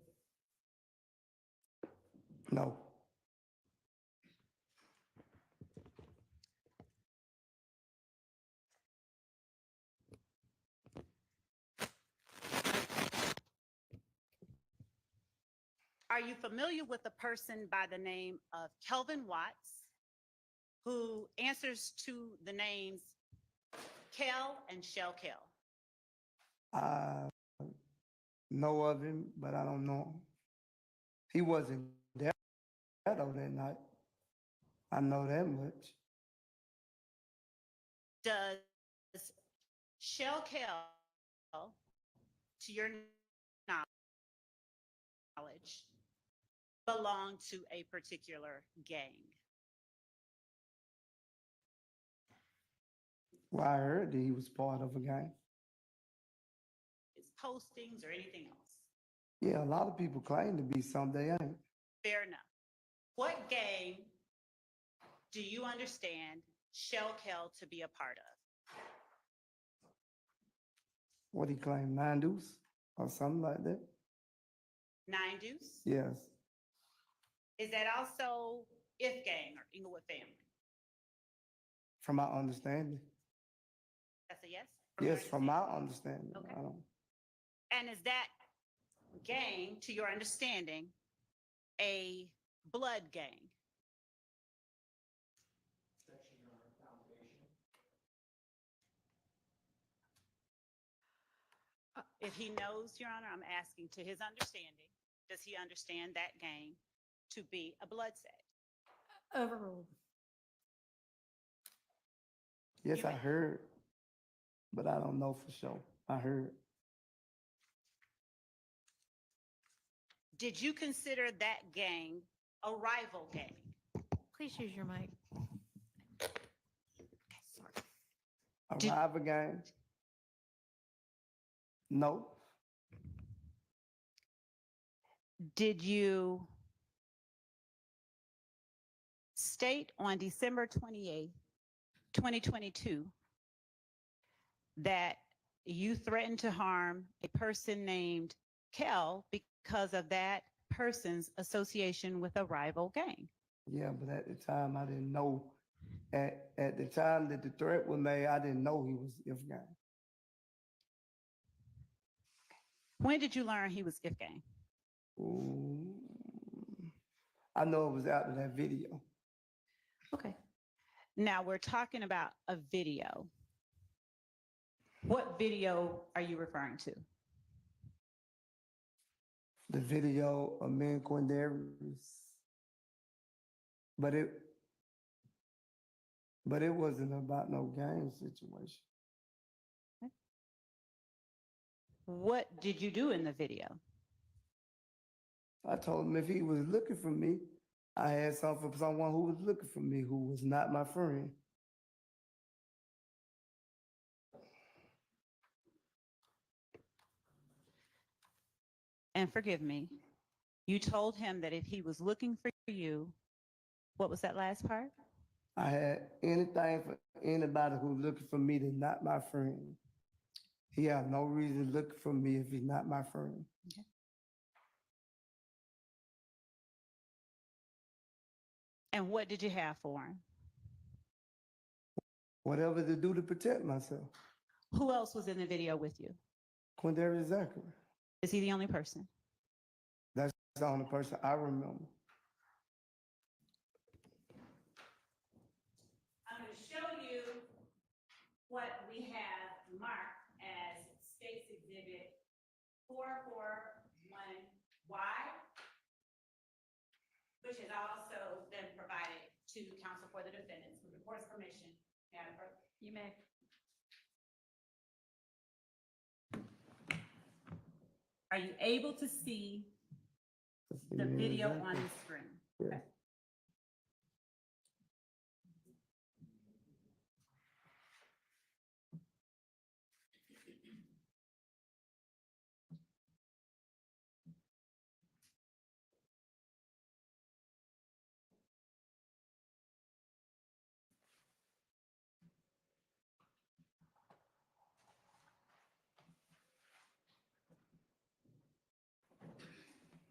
No. Are you familiar with a person by the name of Kelvin Watts, who answers to the names Kel and Shell Kel? I know of him, but I don't know him. He wasn't there though that night. I know that much. Does Shell Kel, to your knowledge, belong to a particular gang? Well, I heard that he was part of a gang. His postings or anything else? Yeah, a lot of people claim to be some they ain't. Fair enough. What gang do you understand Shell Kel to be a part of? What he claimed, 9 Deuce or something like that? 9 Deuce? Yes. Is that also If Gang or Inglewood Family? From my understanding. That's a yes? Yes, from my understanding? understanding. Okay. I don't. And is that gang, to your understanding, a blood gang? If he knows, Your Honor, I'm asking to his understanding, does he understand that gang to be a blood set? Overruled. Yes, I heard, but I don't know for sure. I heard. Did you consider that gang a rival gang? Please use your mic. A Did- rival gang? No. Did you state on December 28th, 2022, that you threatened to harm a person named Kel because of that person's association with a rival gang? Yeah, but at the time, I didn't know. At the time that the threat was made, I didn't know he was If gang. When did you learn he was If gang? Ooh. I know it was after that video. Okay. Now we're talking about a video. What video are you referring to? The video of me and Quindarius. But it wasn't about no gang situation. What did you do in the video? I told him if he was looking for me, I had something for someone who was looking for me, who was not my friend. And forgive me, you told him that if he was looking for you, what was that last part? I had anything for anybody who's looking for me that's not my friend. He had no reason looking for me if he's not my friend. Okay. And what did you have for him? Whatever to do to protect myself. Who else was in the video with you? Quindarius Zachary. Is he the only person? That's the only person I remember. I'm going to show you what we have marked as State's Exhibit 441Y, which has also been provided to counsel for the defendants with the court's permission. Madam Clerk. You may. Are you able to see the video on the screen? Yeah.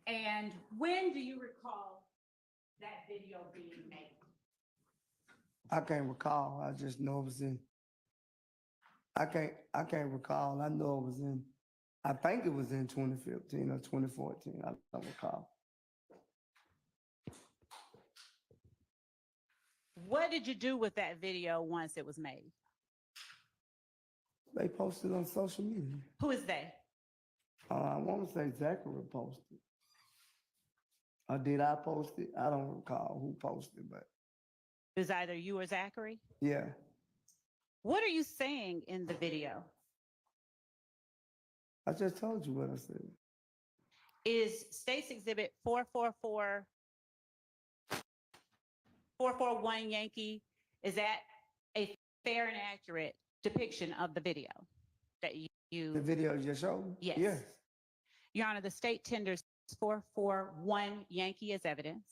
And when do you recall that video being made? I can't recall. I just know it was in. I can't recall. I know it was in. I think it was in 2015 or 2014. I don't recall. What did you do with that video once it was made? They posted on social media. Who is they? I want to say Zachary posted. Or did I post it? I don't recall who posted, but It was either you or Zachary? yeah. What are you saying in the video? I just told you what I said. Is State's Exhibit 441 Yankee, is that a fair and accurate depiction of the video that The you? video you just showed? Yes. Yes. Your Honor, the state tenders 441 Yankee as evidence.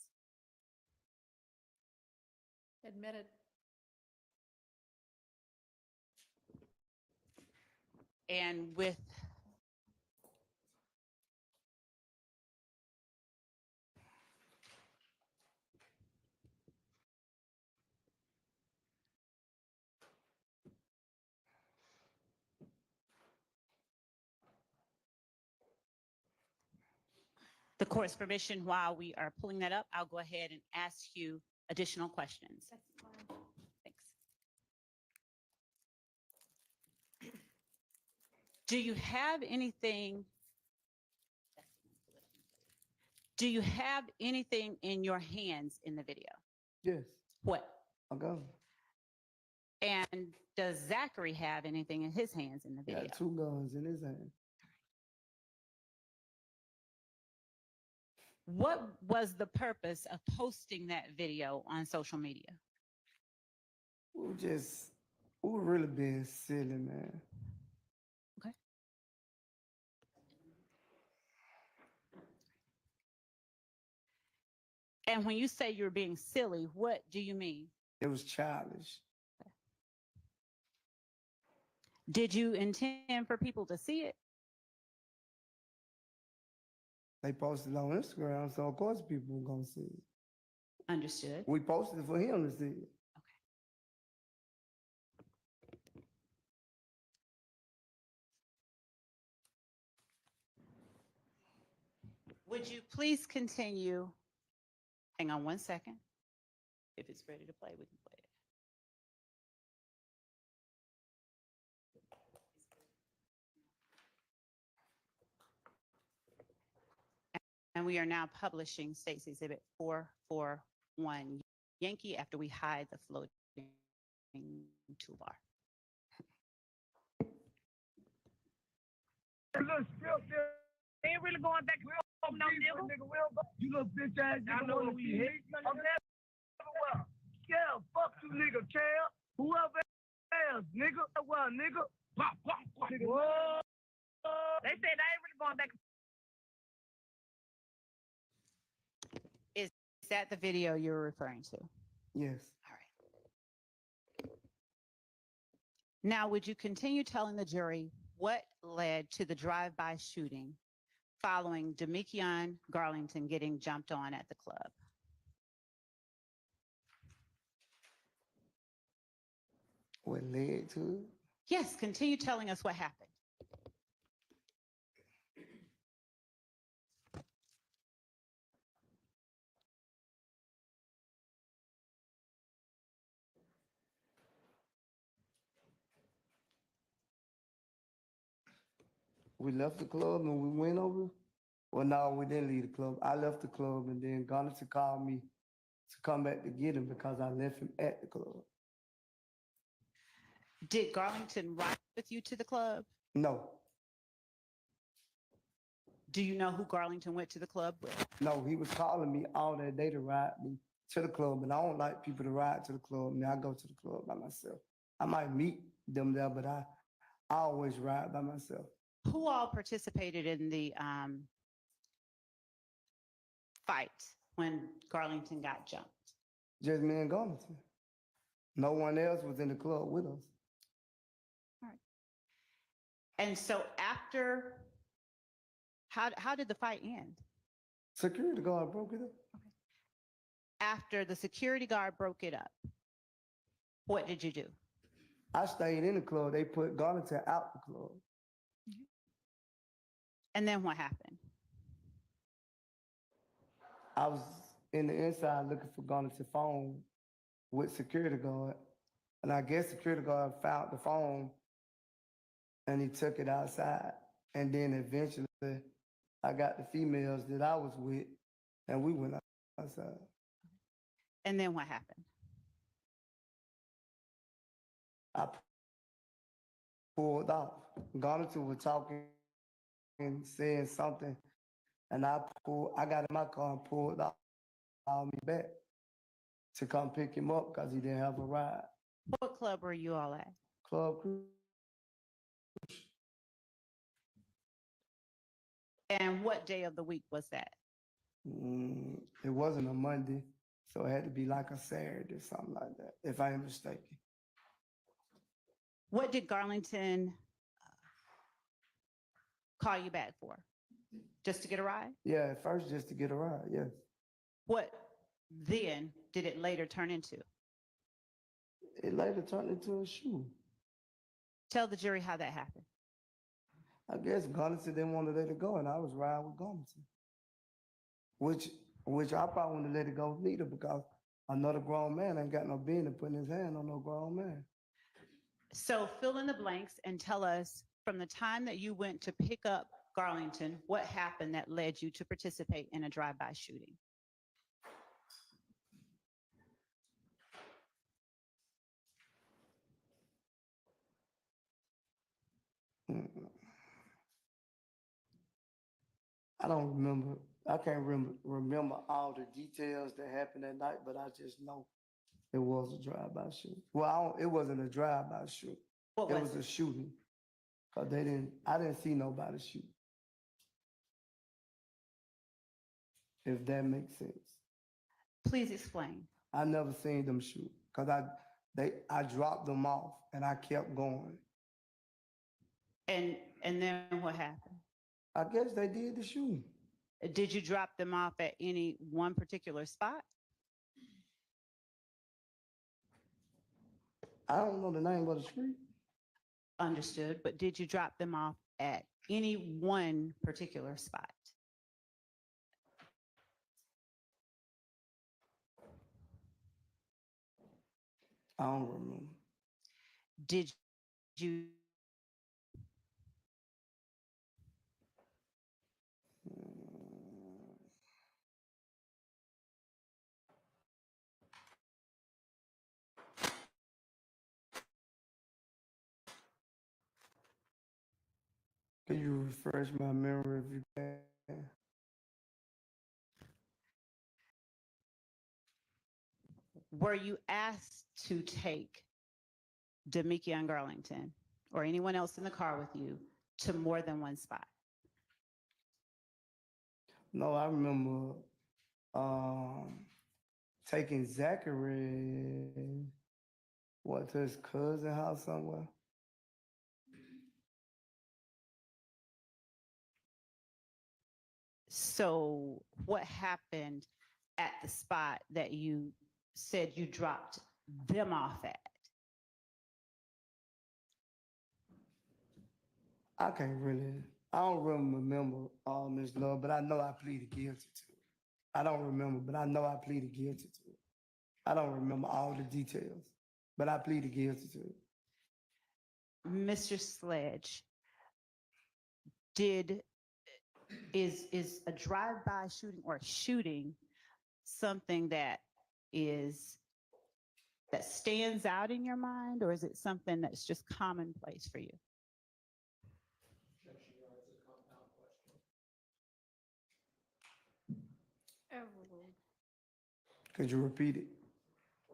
Admitted. And with the court's permission, while we are pulling that up, I'll go ahead and ask you additional questions. Thanks. Do you have anything? Do you have anything in your hands in the video? Yes. What? I'll go. And does Zachary have anything in his hands in the He video? got 2 guns in his hand. What was the purpose of posting that video on social media? We were just We were really being silly, man. And when you say you're being silly, what do you mean? It was childish. Did you intend for people to see it? They posted on Instagram, so of course people were gonna see it. Understood. We posted for him to see it. Would you please continue? Hang on one second. If it's ready to play, we can play it. And we are now publishing State's Exhibit 441 Yankee after we hide the floating toolbar. They ain't really going back home, no nigga. You little bitch ass nigga. I know who we hate. I'm everywhere. Yeah, fuck you, nigga, Cal. Whoever else, nigga. Well, nigga. Pop, pop, pop. Nigga. Whoa. They said they ain't really going back. Is that the video you're referring to? Yes. All right. Now, would you continue telling the jury what led to the drive-by shooting following Demekion Garlington getting jumped on at the club? What led to it? Yes, continue telling us what happened. We left the club and we went over. Well, no, we didn't leave the club. I left the club and then Garnison called me to come back to get him because I left him at the club. Did Garlington ride with you to the club? No, Do you know who Garlington went to the club with? no, he was calling me all that day to ride me to the club, and I don't like people to ride to the club. I go to the club by myself. I might meet them there, but I always ride by myself. Who all participated in the fight when Garlington got jumped? Just me and Garnison. No one else was in the club with us. And so after, how did the fight end? Security guard broke it up. After the security guard broke it up, what did you do? I stayed in the club. They put Garnison out the club. And then what happened? I was in the inside looking for Garnison's phone with security guard. And I guess security guard found the phone and he took it outside. And then eventually I got the females that I was with and we went outside. And then what happened? I pulled off. Garnison was talking and saying something. And I got in my car and pulled off, called me back to come pick him up because he didn't have a ride. What club were you all at? Club Crew. And what day of the week was that? It wasn't a Monday, so it had to be like a Saturday or something like that, if I am mistaken. What did Garlington call you back for? Just to get a ride? Yeah, at first just to get a ride, yes. What then did it later turn into? It later turned into a shoe. Tell the jury how that happened. I guess Garnison didn't want to let it go, and I was riding with Garnison. Which I probably wouldn't let it go neither because another grown man ain't got no business putting his hand on no grown man. So fill in the blanks and tell us from the time that you went to pick up Garlington, what happened that led you to participate in a drive-by shooting? I don't remember. I can't remember all the details that happened that night, but I just know It was a drive-by shooting. Well, it wasn't a drive-by shooting. What It was was a it? shooting. Cause I didn't see nobody shoot. If that makes sense. Please explain. I never seen them shoot. Cause I dropped them off and I kept going. And then what happened? I guess they did the shooting. Did you drop them off at any one particular spot? I don't know the name of the street. Understood, but did you drop them off at any one particular spot? I don't remember. Did you Can you refresh my memory if you can? were you asked to take Demikion Garlington or anyone else in the car with you to more than one spot? No, I remember taking Zachary to his cousin house somewhere. So what happened at the spot that you said you dropped them off at? I don't really remember, Ms. Love, but I know I pleaded guilty to it. I don't remember, but I know I pleaded guilty to it. I don't remember all the details, but I pleaded guilty to it. Mr. Sledge, is a drive-by shooting or shooting something that stands out in your mind, or is it something that's just commonplace for you? Overruled. Could you repeat it?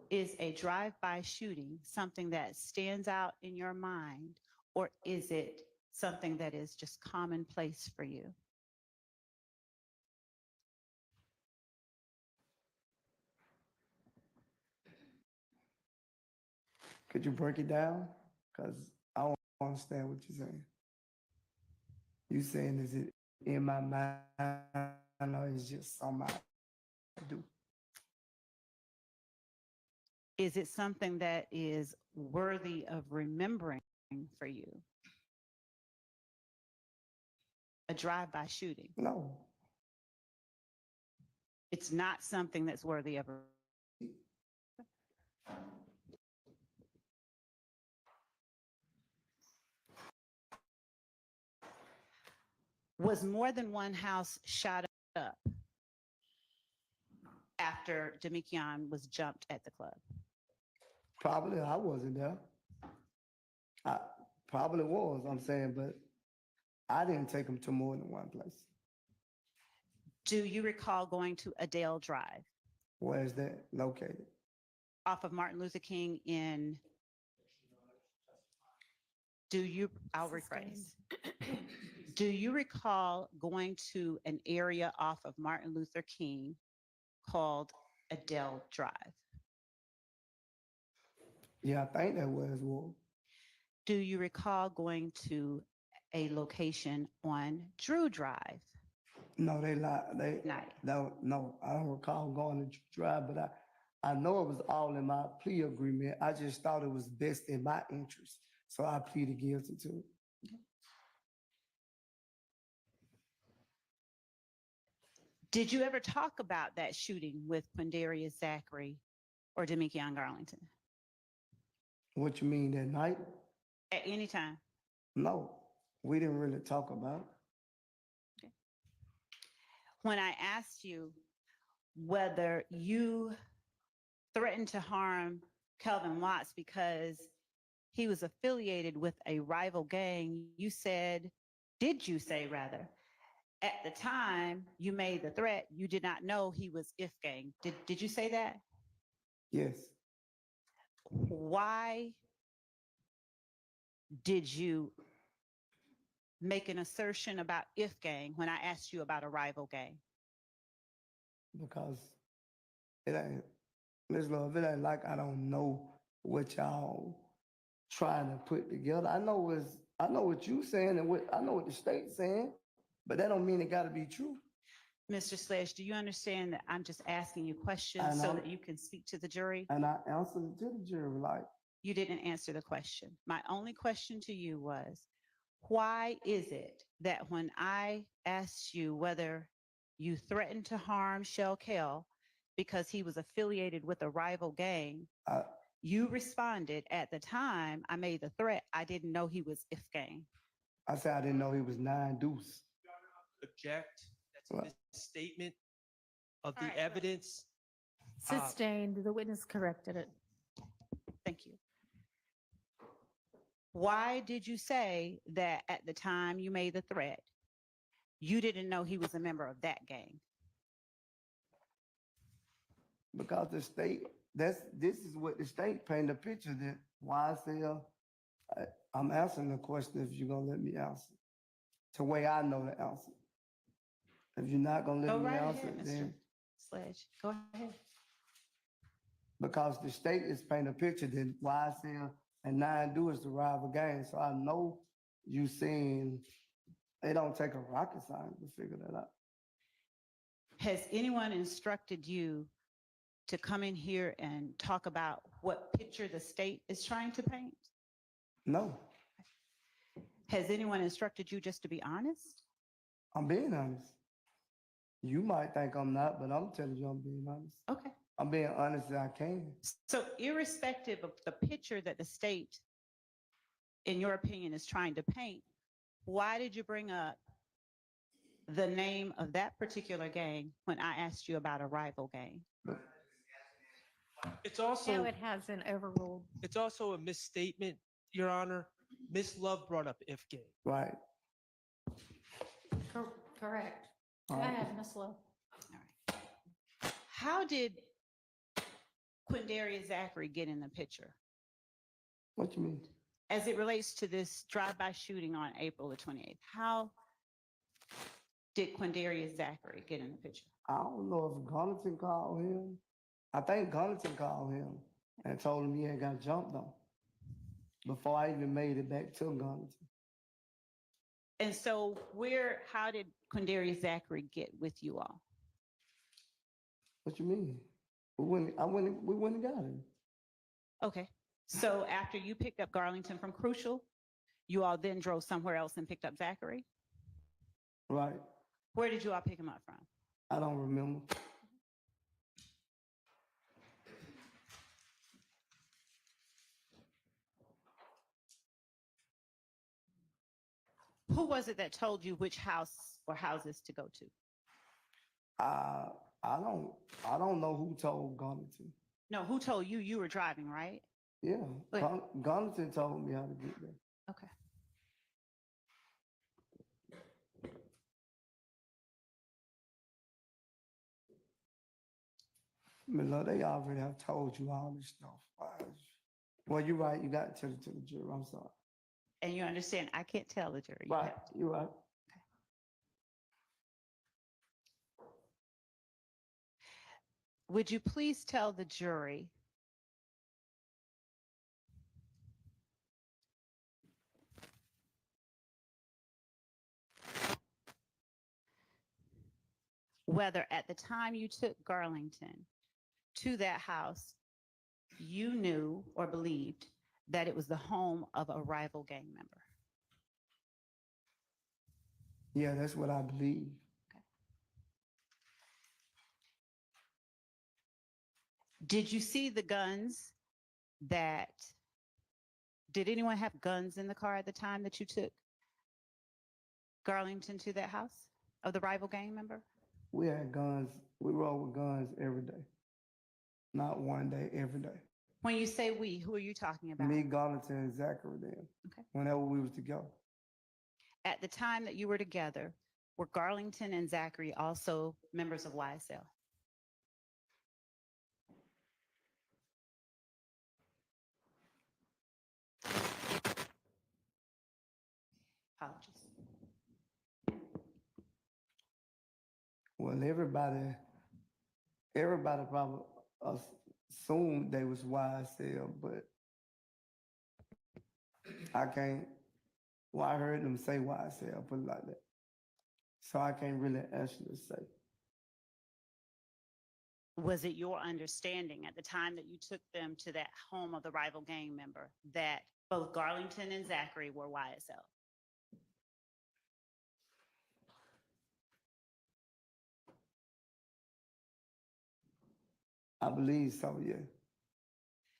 Is a drive-by shooting something that stands out in your mind, or is it something that is just commonplace for you? Could you break it down? Because I don't understand what you're saying. You saying, is it in my mind or is it just something I do? Is it something that is worthy of remembering for you? A drive-by shooting. No. It's not something that's worthy of. Was more than one house shot up after Demikion was jumped at the club? Probably I wasn't there. I probably was, I'm saying, but I didn't take him to more than one place. Do you recall going to Adele Drive? Where is that located? Off of Martin Luther King I'll rephrase. Do you recall going to an area off of Martin Luther King called Adele Drive? Yeah, I think that was one. Do you recall going to a location on Drew Drive? No, they lied. No, I don't recall going to drive, but I know it was all in my plea agreement. I just thought it was best in my interest, so I pleaded guilty to it. Did you ever talk about that shooting with Quindarius Zachary or Demikion Garlington? What you mean, that night? At any time? No, we didn't really talk about it. Okay. When I asked you whether you threatened to harm Kelvin Watts because he was affiliated with a rival gang, did you say rather, at the time you made the threat, you did not know he was If Gang. Did you say that? Yes. Why did you make an assertion about if gang when I asked you about a rival gang? Because it ain't, Ms. Love, it ain't like I don't know what y'all trying to put together. I know what you saying and I know what the state's saying, but that don't mean it gotta be true. Mr. Sledge, do you understand that I'm just asking you questions I so know. that you can speak to the jury? And I answered it to the jury, like, You didn't answer the question. My only question to you was, why is it that when I asked you whether you threatened to harm Shell Kell because he was affiliated with a rival gang, I, you responded at the time I made the threat, I didn't know he was if gang. I said I didn't know he was 9 Deuce. Object. That's a Right. misstatement of the All right. evidence. Sustained, the witness corrected it. Thank you. Why did you say that at the time you made the threat, you didn't know he was a member of that gang? Because the state, this is what the state painted a picture that YSL, I'm answering the question if you're gonna let me answer. The way I know the answer. If you're not gonna let Go me right answer, ahead, Mr. then Sledge. Go ahead. because the state is painting a picture that YSL and 9 Do is the rival gang. So I know you saying it don't take a rocket science to figure that out. Has anyone instructed you to come in here and talk about what picture the state is trying to paint? No, Has anyone instructed you just to be honest? I'm being honest. You might think I'm not, but I'm telling you I'm being honest. Okay. I'm being honest as I can. So irrespective of the picture that the state, in your opinion, is trying to paint, why did you bring up the name of that particular gang when I asked you about a rival gang? It's No, also, it hasn't overruled. it's also a misstatement, Your Honor. Miss Love brought up if gang. Right. Correct. Go All right. ahead, Ms. Lowe. All right. How did Quindarius Zachary get in the picture What you mean? as it relates to this drive-by shooting on April the 28th? How did Quindarius Zachary get in the picture? I don't know if Gunnington called him. I think Gunnington called him and told him he had got jumped on before I even made it back to Gunnington. And so how did Quindarius Zachary get with you all? What you mean? We went and got him. Okay. So after you picked up Garlington from Crucial, you all then drove somewhere else and picked up Zachary? Right. Where did you all pick him up from? I don't remember. Who was it that told you which house or houses to go to? I don't know who told Gunnington. No, who told you you were driving, right? Yeah, Wait. Gunnington told me how to get there. Okay. Miller, they already have told you all this stuff. Well, you're right. You got to tell it to the jury. I'm sorry. And you understand, I can't tell the jury. You Right. have to. You're right. Would you please tell the jury whether at the time you took Garlington to that house, you knew or believed that it was the home of a rival gang member? Yeah, that's what I believe. Did you see the guns did anyone have guns in the car at the time that you took Garlington to that house of the rival gang member? We had guns. We rode with guns every day. Not one day, every day. When you say we, who are you talking about? Me, Gunnington, and Zachary then. Okay. Whenever we was together. At the time that you were together, were Garlington and Zachary also members of YSL? Apologies. Well, everybody probably assumed they was YSL, but I can't, well, I heard them say YSL, put it like that. So I can't really actually say. Was it your understanding at the time that you took them to that home of the rival gang member that both Garlington and Zachary were YSL? I believe so, yeah.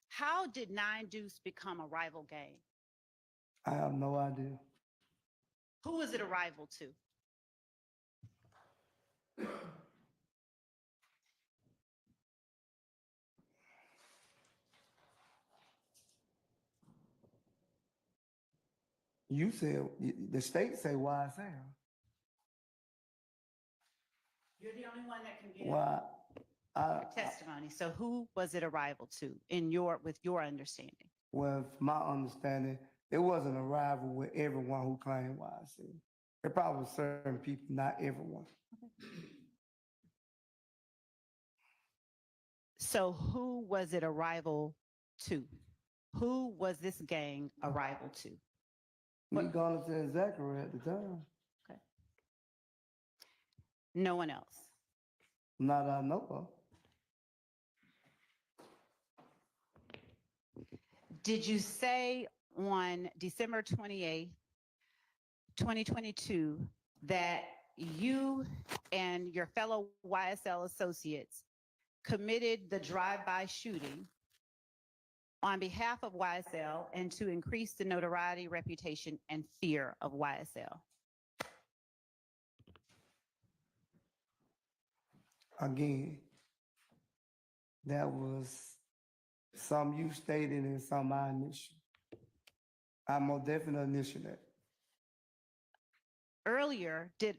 How did Nine Deuce become a rival gang? I have no idea. Who was it a rival to? You said, the state say YSL. You're the only one that can give Why? testimony. So who was it a rival to with your understanding? Well, from my understanding, it wasn't a rival with everyone who claimed YSL. There probably was certain people, not everyone. So who was it a rival to? Who was this gang a rival to? Me, Garland, and Zachary at the time. Okay. No one else. Not that I know of. Did you say on December 28th, 2022, that you and your fellow YSL associates committed the drive-by shooting on behalf of YSL and to increase the notoriety, reputation, and fear of YSL? Again, that was some you stated and some I initiated. I most definitely initiated that. Earlier, did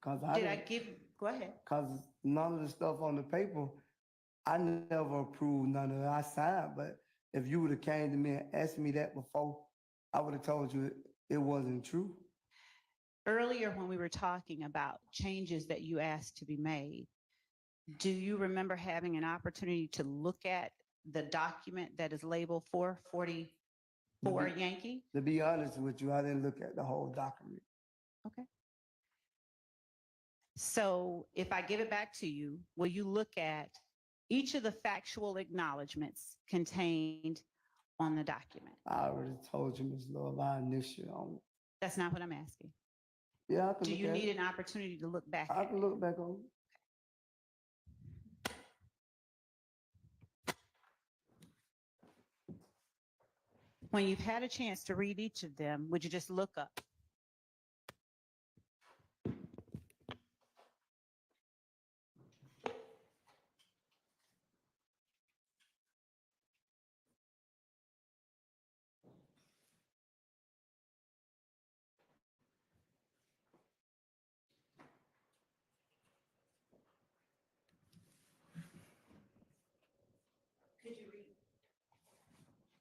I give, go ahead. Because none of the stuff on the paper, I never approved none of it. I signed, but if you would have came to me and asked me that before, I would have told you it wasn't true. Earlier, when we were talking about changes that you asked to be made, do you remember having an opportunity to look at the document that is labeled 444 Yankee? To be honest with you, I didn't look at the whole document. Okay. So if I give it back to you, will you look at each of the factual acknowledgments contained on the document? I already told you, Ms. Love, I initiated on it. That's not what I'm asking. Yeah, I can Do look you at need it. an opportunity to look back? I at can it? look back on it. When you've had a chance to read each of them, would you just look up?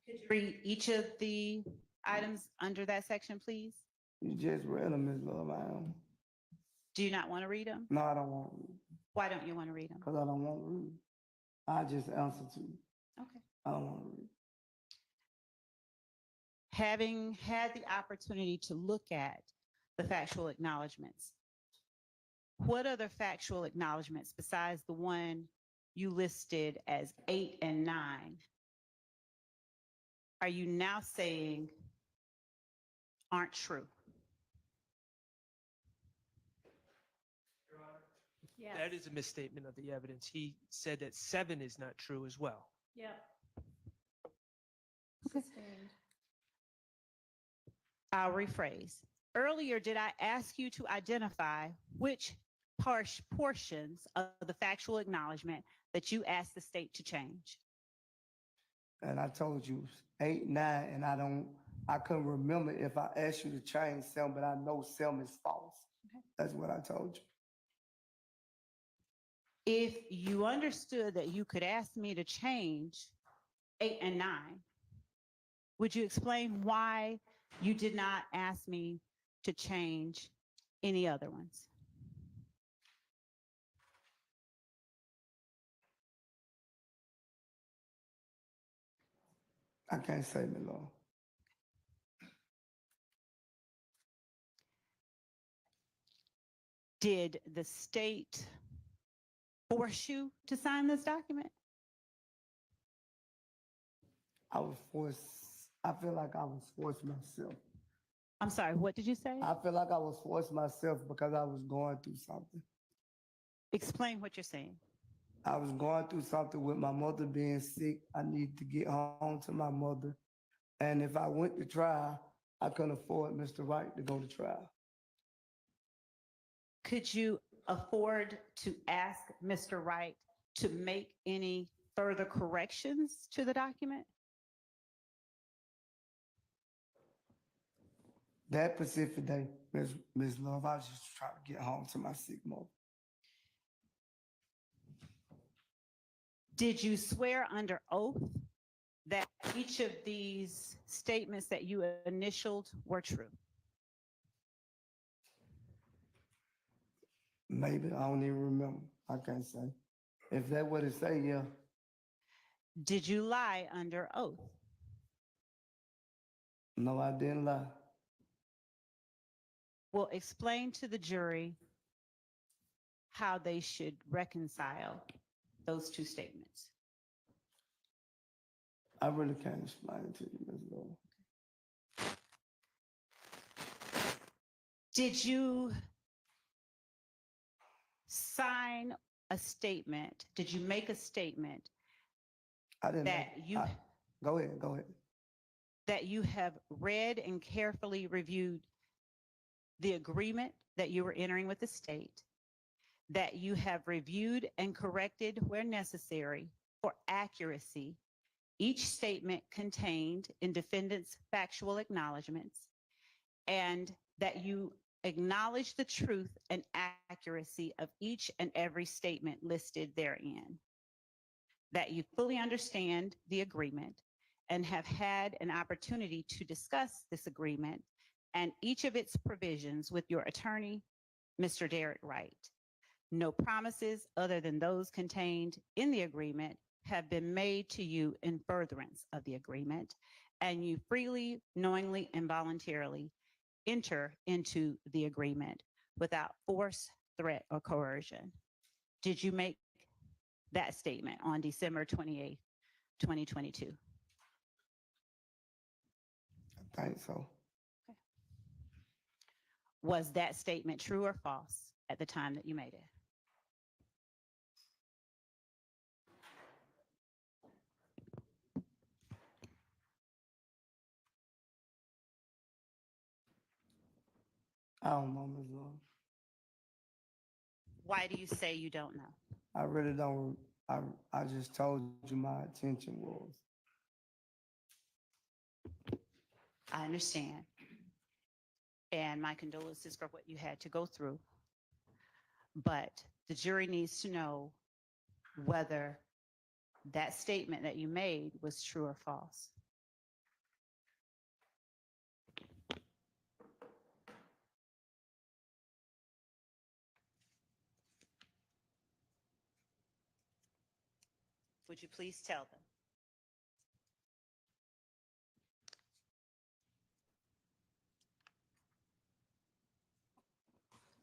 Could you read each of the items under that section, please? You just read them, Ms. Love. I don't. Do you not want to read them? No, I don't want to read. Why don't you want to read them? Because I don't want to read. I just answer to you. Okay. I don't want to read. Having had the opportunity to look at the factual acknowledgments, what other factual acknowledgments besides the one you listed as 8 and 9 are you now saying aren't true? Yes. That is a misstatement of the evidence. He said that 7 is not true as well. Yep. Okay. Sustained. I'll rephrase. Earlier, did I ask you to identify which portions of the factual acknowledgement that you asked the state to change? And I told you 8, 9, and I couldn't remember if I asked you to change some, but I know some is false. Okay. That's what I told you. If you understood that you could ask me to change 8 and 9, would you explain why you did not ask me to change any other ones? I can't say, my Lord. Did the state force you to sign this document? I was forced, I feel like I was forced myself. I'm sorry, what did you say? I feel like I was forced myself because I was going through something. Explain what you're saying. I was going through something with my mother being sick. I needed to get home to my mother. And if I went to trial, I couldn't afford Mr. Wright to go to trial. Could you afford to ask Mr. Wright to make any further corrections to the document? That Pacific day, Ms. Love, I was just trying to get home to my sick mother. Did you swear under oath that each of these statements that you initialed were true? Maybe, I don't even remember. I can't say. If that what it say, yeah. Did you lie under oath? No, I didn't lie. Well, explain to the jury how they should reconcile those two statements. I really can't explain it to you, Ms. Love. Did you sign a statement? Did you make a statement I didn't. that you Go ahead. that you have read and carefully reviewed the agreement that you were entering with the state, that you have reviewed and corrected where necessary for accuracy each statement contained in defendant's factual acknowledgments, and that you acknowledge the truth and accuracy of each and every statement listed therein, that you fully understand the agreement and have had an opportunity to discuss this agreement and each of its provisions with your attorney, Mr. Derek Wright. No promises other than those contained in the agreement have been made to you in furtherance of the agreement, and you freely, knowingly, and voluntarily enter into the agreement without force, threat, or coercion. Did you make that statement on December 28th, 2022? I think so. Was that statement true or false at the time that you made it? I don't know, Ms. Love. Why do you say you don't know? I really don't. I just told you my intention was. I understand. And my condolences for what you had to go through. But the jury needs to know whether that statement that you made was true or false. Would you please tell them?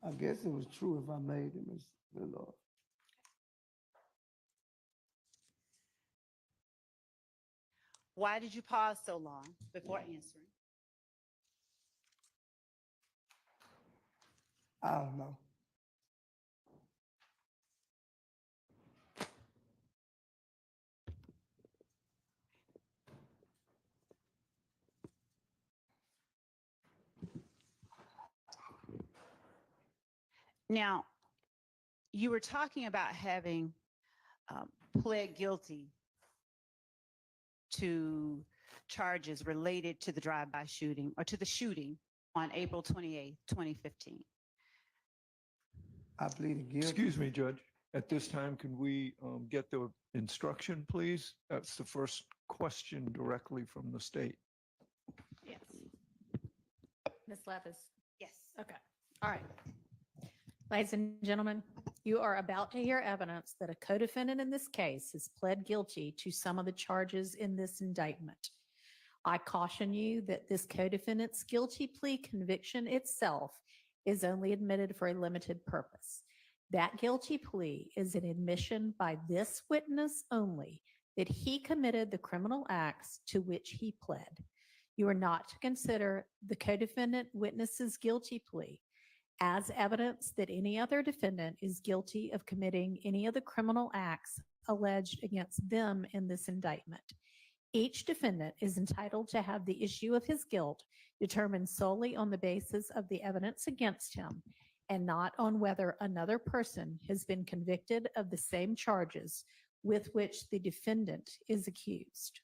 I guess it was true if I made it, Ms. Love. Why did you pause so long before answering? I don't know. Now, you were talking about having pled guilty to charges related to the drive-by shooting or to the shooting on April 28th, 2015. I pleaded guilty. Excuse me, Judge. At this time, can we get the instruction, please? That's the first question directly from the state. Yes. Ms. Levis, Yes. Okay, all right. Ladies and gentlemen, you are about to hear evidence that a co-defendant in this case has pled guilty to some of the charges in this indictment. I caution you that this co-defendant's guilty plea conviction itself is only admitted for a limited purpose. That guilty plea is an admission by this witness only that he committed the criminal acts to which he pled. You are not to consider the co-defendant witness's guilty plea as evidence that any other defendant is guilty of committing any of the criminal acts alleged against them in this indictment. Each defendant is entitled to have the issue of his guilt determined solely on the basis of the evidence against him and not on whether another person has been convicted of the same charges with which the defendant is accused.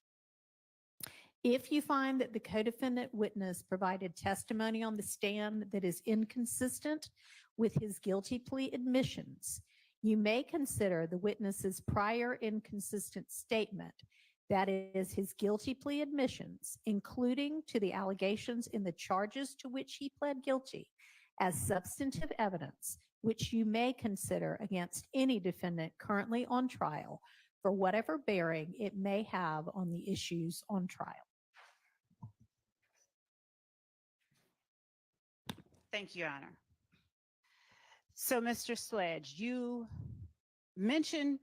If you find that the co-defendant witness provided testimony on the stand that is inconsistent with his guilty plea admissions, you may consider the witness's prior inconsistent statement, that is his guilty plea admissions, including to the allegations in the charges to which he pled guilty, as substantive evidence, which you may consider against any defendant currently on trial for whatever bearing it may have on the issues on trial. Thank you, Your Honor. So, Mr. Sledge, you mentioned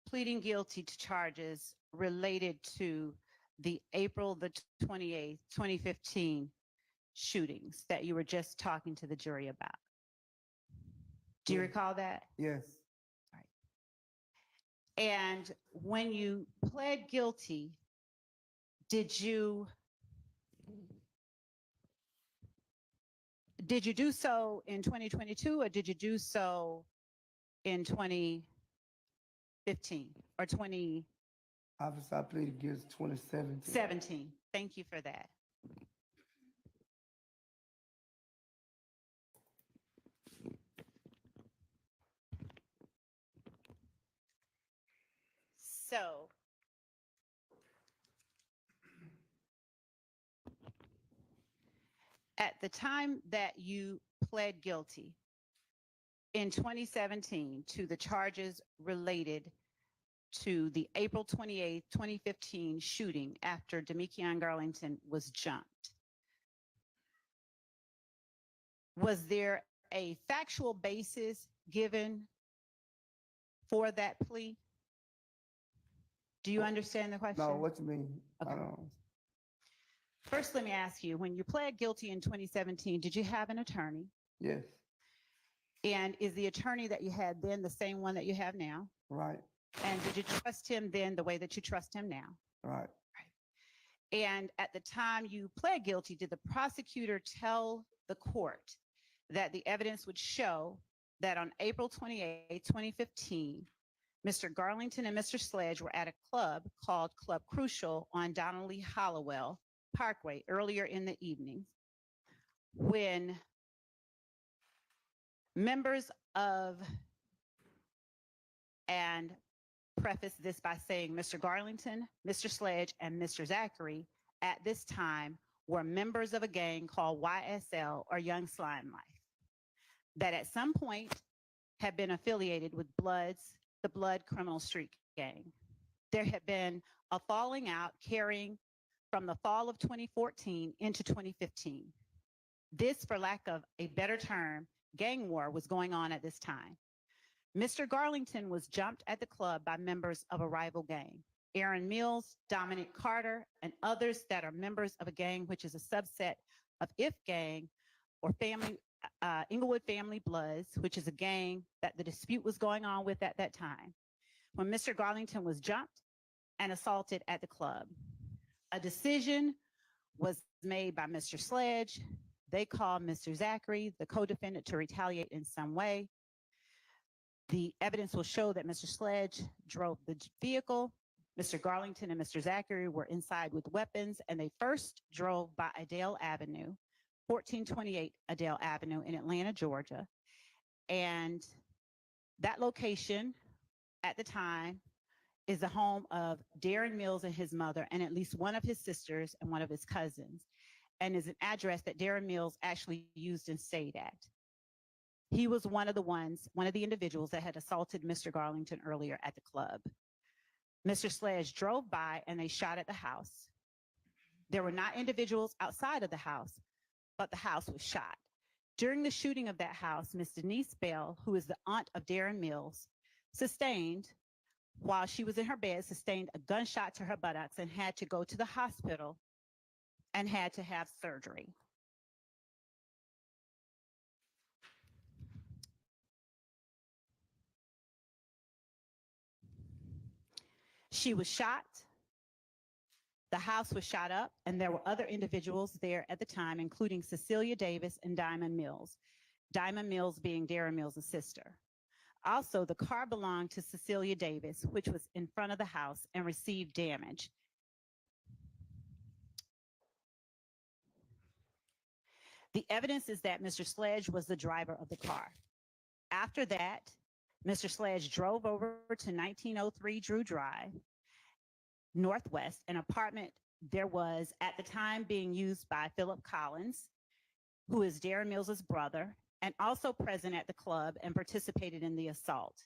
pleading guilty to charges related to the April the 28th, 2015 shootings that you were just talking to the jury about. Do you Yeah. recall that? Yes. And when you pled guilty, did you do so in 2022 or did you do so in 2015 or 2017? Officer, I pleaded guilty 2017. Thank you for that. So, at the time that you pled guilty in 2017 to the charges related to the April 28th, 2015 shooting after Demikion Garlington was jumped, was there a factual basis given for that plea? Do you understand the question? No, what you mean? Okay. I don't. First, let me ask you, when you pled guilty in 2017, did you have an attorney? Yes, And is the attorney that you had then the same one that you have now? right, And did you trust him then the way that you trust him now? right. And at the time you pled guilty, did the prosecutor tell the court that the evidence would show that on April 28, 2015, Mr. Garlington and Mr. Sledge were at a club called Club Crucial on Donnelly Hollowell Parkway earlier in the evening when members of, and preface this by saying Mr. Garlington, Mr. Sledge, and Mr. Zachary at this time were members of a gang called YSL, or Young Slime Life, that at some point had been affiliated with the Blood Criminal Street Gang. There had been a falling out carrying from the fall of 2014 into 2015. This, for lack of a better term, gang war was going on at this time. Mr. Garlington was jumped at the club by members of a rival gang, Aaron Mills, Dominic Carter, and others that are members of a gang which is a subset of If Gang or Inglewood Family Bloods, which is a gang that the dispute was going on with at that time, when Mr. Garlington was jumped and assaulted at the club. A decision was made by Mr. Sledge. They called Mr. Zachary, the co-defendant, to retaliate in some way. The evidence will show that Mr. Sledge drove the vehicle. Mr. Garlington and Mr. Zachary were inside with weapons, and they first drove by Adele Avenue, 1428 Adele Avenue in Atlanta, Georgia. And that location at the time is the home of Darren Mills and his mother, and at least one of his sisters and one of his cousins. and is an address that Darren Mills actually used and stayed at. He was one of the individuals that had assaulted Mr. Garlington earlier at the club. Mr. Sledge drove by and they shot at the house. There were not individuals outside of the house, but the house was shot. During the shooting of that house, Ms. Denise Bell, who is the aunt of Darren Mills, while she was in her bed, sustained a gunshot to her buttocks and had to go to the hospital and had to have surgery. She was shot. The house was shot up, and there were other individuals there at the time, including Cecilia Davis and Diamond Mills. Diamond Mills being Darren Mills' sister. Also, the car belonged to Cecilia Davis, which was in front of the house and received damage. The evidence is that Mr. Sledge was the driver of the car. After that, Mr. Sledge drove over to 1903 Drew Drive, Northwest, an apartment there was at the time being used by Philip Collins, who is Darren Mills' brother, and also present at the club and participated in the assault.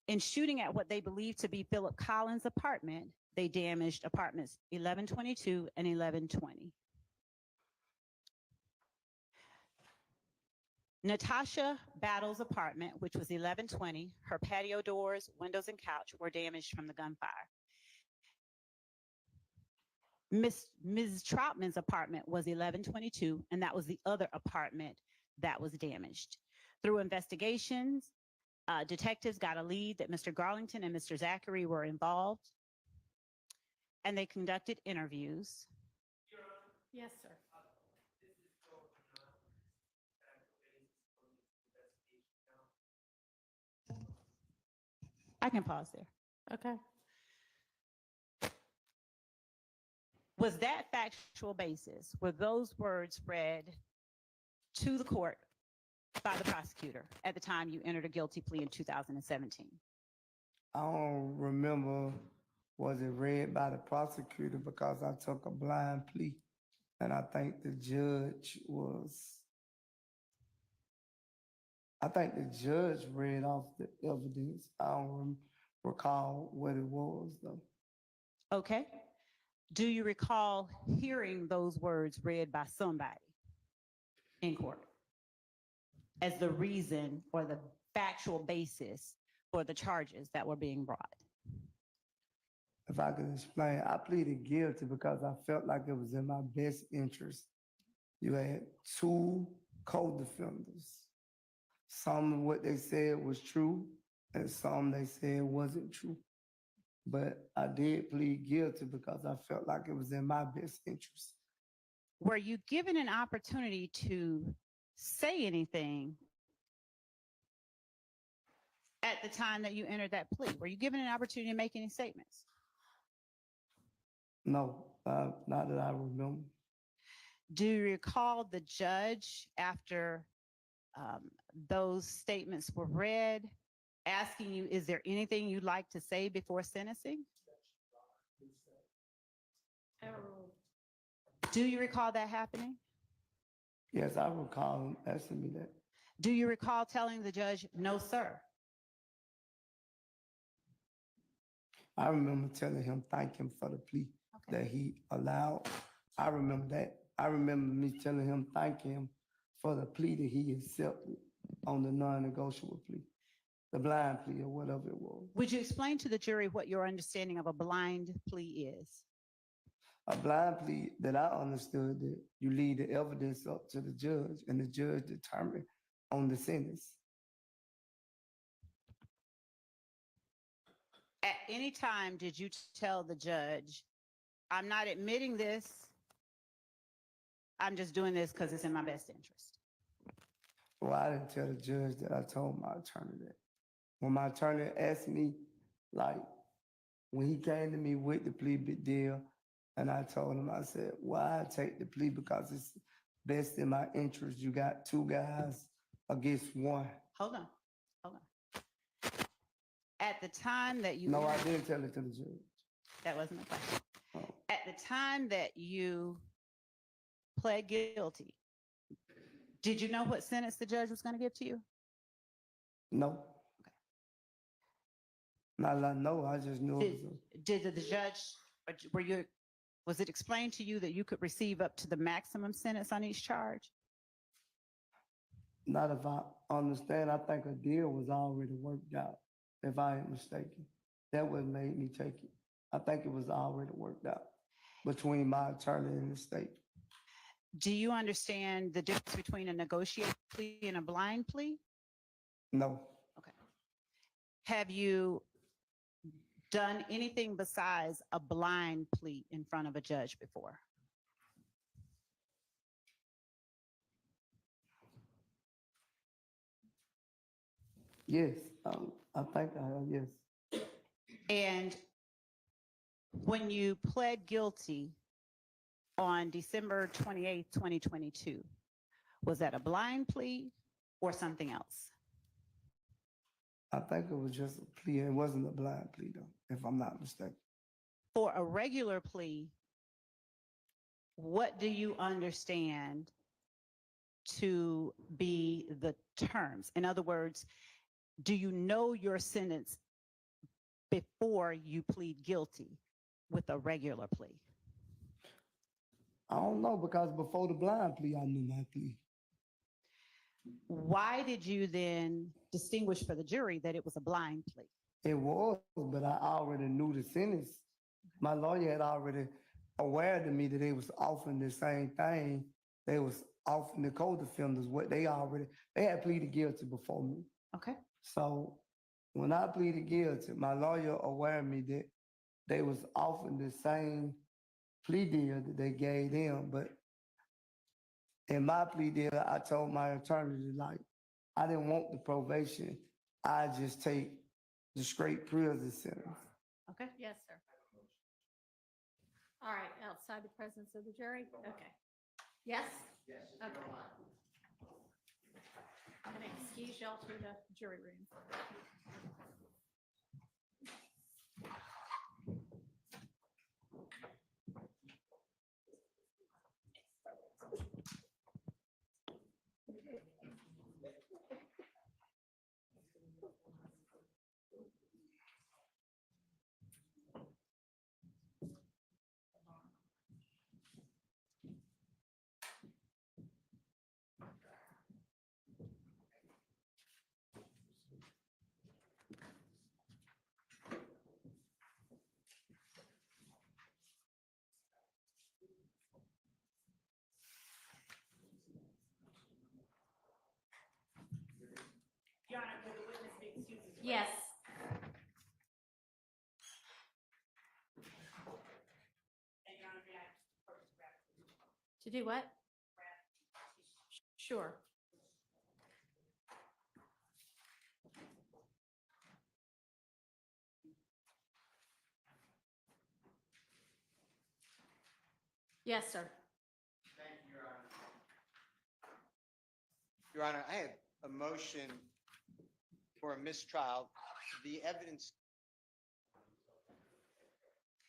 In shooting at what they believed to be Philip Collins' apartment, they damaged apartments 1122 and 1120. Natasha Battle's apartment, which was 1120, her patio doors, windows, and couch were damaged from the gunfire. Ms. Troutman's apartment was 1122, and that was the other apartment that was damaged. Through investigations, detectives got a lead that Mr. Garlington and Mr. Zachary were involved, and they conducted interviews. Yes, sir. I can pause there. Okay. Was that factual basis? Were those words read to the court by the prosecutor at the time you entered a guilty plea in 2017? I don't remember, was it read by the prosecutor because I took a blind plea. And I think the judge read off the evidence. I don't recall what it was though. Okay. Do you recall hearing those words read by somebody in court as the reason or the factual basis for the charges that were being brought? If I could explain, I pleaded guilty because I felt like it was in my best interest. You had two co-defendants. Some of what they said was true, and some they said wasn't true. But I did plead guilty because I felt like it was in my best interest. Were you given an opportunity to say anything at the time that you entered that plea? Were you given an opportunity to make any statements? No, not that I remember. Do you recall the judge, after those statements were read, asking you, is there anything you'd like to say before sentencing? Do you recall that happening? Yes, I recall him asking me that. Do you recall telling the judge, no, sir? I remember telling him, thank him for the plea that he allowed. I remember that. I remember me telling him, thank him for the plea that he accepted on the non-negotiable plea, the blind plea or whatever it was. Would you explain to the jury what your understanding of a blind plea is? A blind plea that I understood that you leave the evidence up to the judge and the judge determine on the sentence. At any time, did you tell the judge, I'm not admitting this, I'm just doing this because it's in my best interest? Well, I didn't tell the judge that. I told my attorney that. When my attorney asked me, like, when he came to me with the plea big deal, and I told him, I said, why I take the plea? Because it's best in my interest. You got two guys against one. Hold on. At the time that you— No, I didn't tell it to the judge. That wasn't the question. Oh. At the time that you pled guilty, did you know what sentence the judge was going to give to you? No. Not that I know, I just knew it was Did the judge, was it explained to you that you could receive up to the maximum sentence on each charge? not if I understand, I think a deal was already worked out, if I ain't mistaken. That what made me take it. I think it was already worked out between my attorney and the state. Do you understand the difference between a negotiated plea and a blind plea? No, Okay. Have you done anything besides a blind plea in front of a judge before? yes, I think I have, yes. And when you pled guilty on December 28th, 2022, was that a blind plea or something else? I think it was just a plea. It wasn't a blind plea though, if I'm not mistaken. For a regular plea, what do you understand to be the terms? In other words, do you know your sentence before you plead guilty with a regular plea? I don't know, because before the blind plea, I knew my plea. Why did you then distinguish for the jury that it was a blind plea? It was, but I already knew the sentence. My lawyer had already aware to me that they was offering the same thing. They was offering the co-defendants what they had pleaded guilty before me. Okay. So when I pleaded guilty, my lawyer aware me that they was offering the same plea deal that they gave them. But in my plea deal, I told my attorney that, like, I didn't want the probation. I just take the straight prison sentence. Okay. Yes, sir. All right, outside the presence of the jury? Okay. Yes? Yes. Okay. I'm going to excuse y'all to the jury room. Your Honor, will the witness be excused? Yes. And Your Honor, may I first grab? To do what? Sure. Yes, sir. Thank you, Your Honor. Your Honor, I have a motion for a mistrial. The evidence